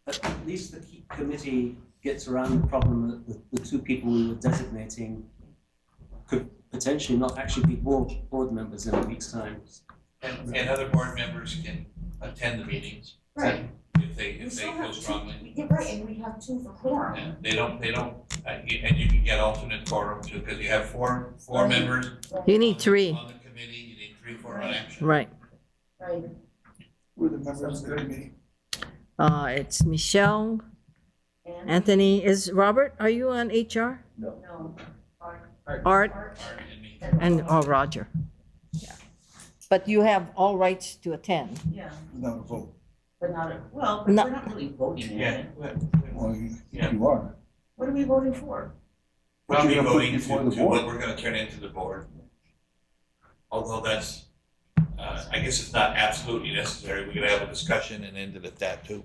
But at least the committee gets around the problem that the two people we were designating could potentially not actually be board members in a week's time. And other board members can attend the meetings. Right. If they feel strongly. You're right, and we have two for quorum. Yeah, they don't, and you can get alternate quorum too, because you have four members. You need 3. On the committee, you need 3 for an action. Right. Right. Who are the members of the committee? It's Michelle, Anthony. Is Robert, are you on HR? No. Art? And, Roger. Yeah. But you have all rights to attend. Yeah, Without a vote. but not, well, No. we're not really voting on it. Well, you are. What are we voting for? We'll be you're gonna put voting before the to what board. we're gonna turn into the board. Although that's, I guess it's not absolutely necessary, we could have a discussion and end it at that too.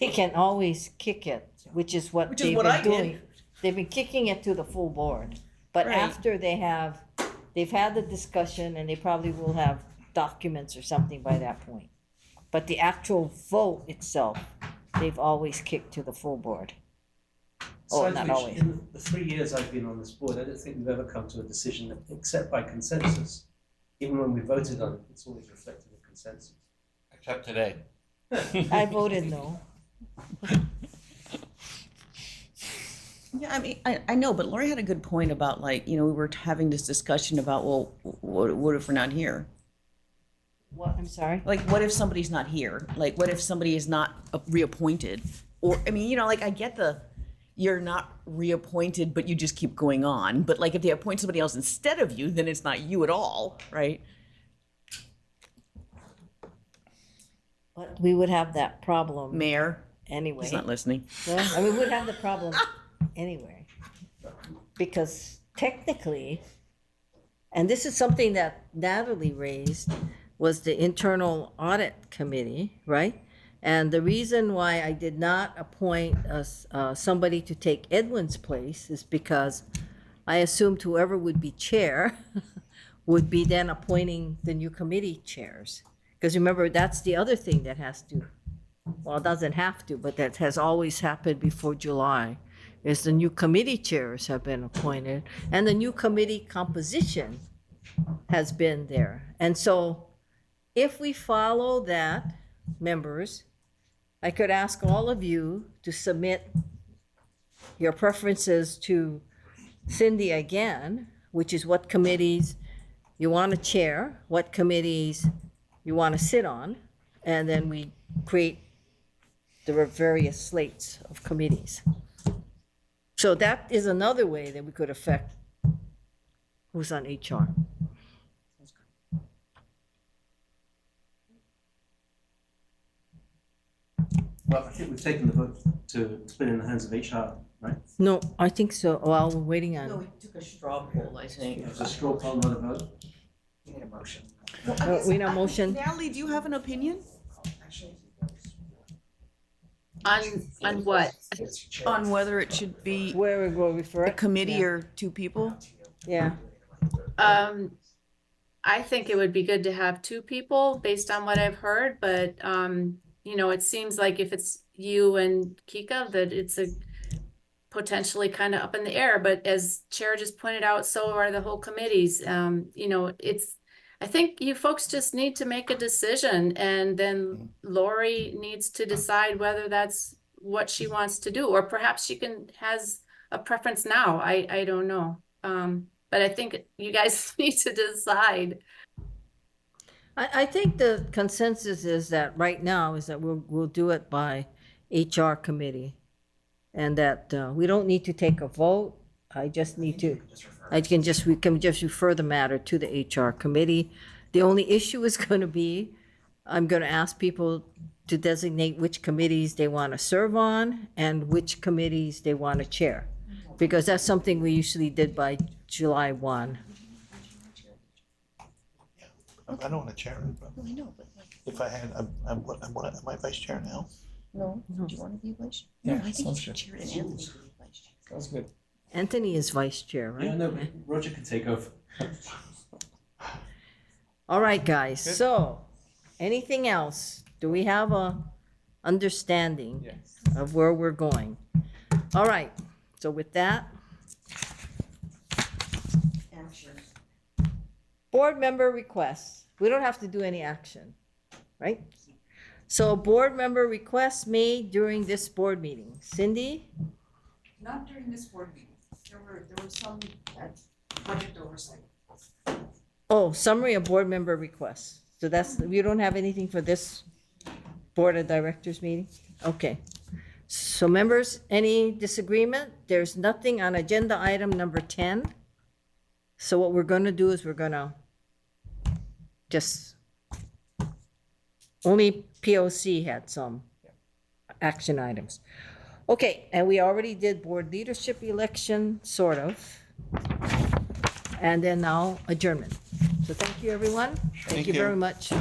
They can always kick it, which is what Which is they've what been I did. doing. They've been kicking it to the full board. But Right. after they've had the discussion and they probably will have documents or something by that point. But the actual vote itself, they've always kicked to the full board. Oh, not Besides which, always. in the 3 years I've been on this board, I don't think we've ever come to a decision except by consensus. Even when we voted on it, it's always reflected in consensus. Except today. I voted no. Yeah, I mean, I know, but Lori had a good point about like, you know, we were having this discussion about, well, what if we're not here? What, I'm sorry? Like, what if somebody's not here? Like, what if somebody is not reappointed? Or, I mean, you know, like, I get you're not reappointed, but you just keep going on. But like, if they appoint somebody else instead of you, then it's not you at all, right? But we would have that problem Mayor, anyway. he's not listening. Well, I mean, we'd have the problem anyway. Because technically, and this is something that Natalie raised, was the internal audit committee, right? And the reason why I did not appoint somebody to take Edwin's place is because I assumed whoever would be chair would be then appointing the new committee chairs. Because remember, that's the other thing that has to, well, it doesn't have to, but that has always happened before July, is the new committee chairs have been appointed, and the new committee composition has been there. And so if we follow that, members, I could ask all of you to submit your preferences to Cindy again, which is what committees you want to chair, what committees you want to sit on, and then we create the various slates of committees. So that is another way that we could affect who's on HR. Well, I think we've taken the vote to put it in the hands of HR, right? No, I think so. Well, we're waiting on. we took a straw poll, I think. It was a straw poll, not a vote. We need a motion. Natalie, do you have an opinion? On what? On whether it should be Where we go refer a it? committee Yeah. or two people? Yeah. I think it would be good to have two people based on what I've heard, but, you know, it seems like if it's you and Kika, that it's a potentially kind of up in the air, but as Chair just pointed out, so are the whole committees. You know, I think you folks just need to make a decision, and then Lori needs to decide whether that's what she wants to do, or perhaps she has a preference now. I don't know. But I think you guys need to decide. I think the consensus is that right now is that we'll do it by HR committee. And that we don't need to take a vote. We can just refer the matter to the HR committee. The only issue is going to be, I'm going to ask people to designate which committees they want to serve on and which committees they want to chair. Because that's something we usually did by July 1. I don't want to chair it, but I know, but like, if I had, am I vice chair now? no, do you want to be vice? Yeah, No, I think you sounds should good. chair it and Anthony should be vice chair. Sounds good. Anthony is vice chair, right? Yeah, no, Roger can take over. All right, guys. So, anything else? Do we have a understanding of where we're going? All right. So with that, board member requests. We don't have to do any action, right? So board member requests made during this board meeting. Cindy? Not during this board meeting. There were some at budget oversight. Oh, summary of board member requests. So we don't have anything for this board of directors meeting? Okay. So members, any disagreement? There's nothing on agenda item number 10. So what we're gonna do is we're gonna just, only POC had some action items. Okay, and we already did board leadership election, sort of. And then now adjournment. So thank you, everyone. Thank you very much.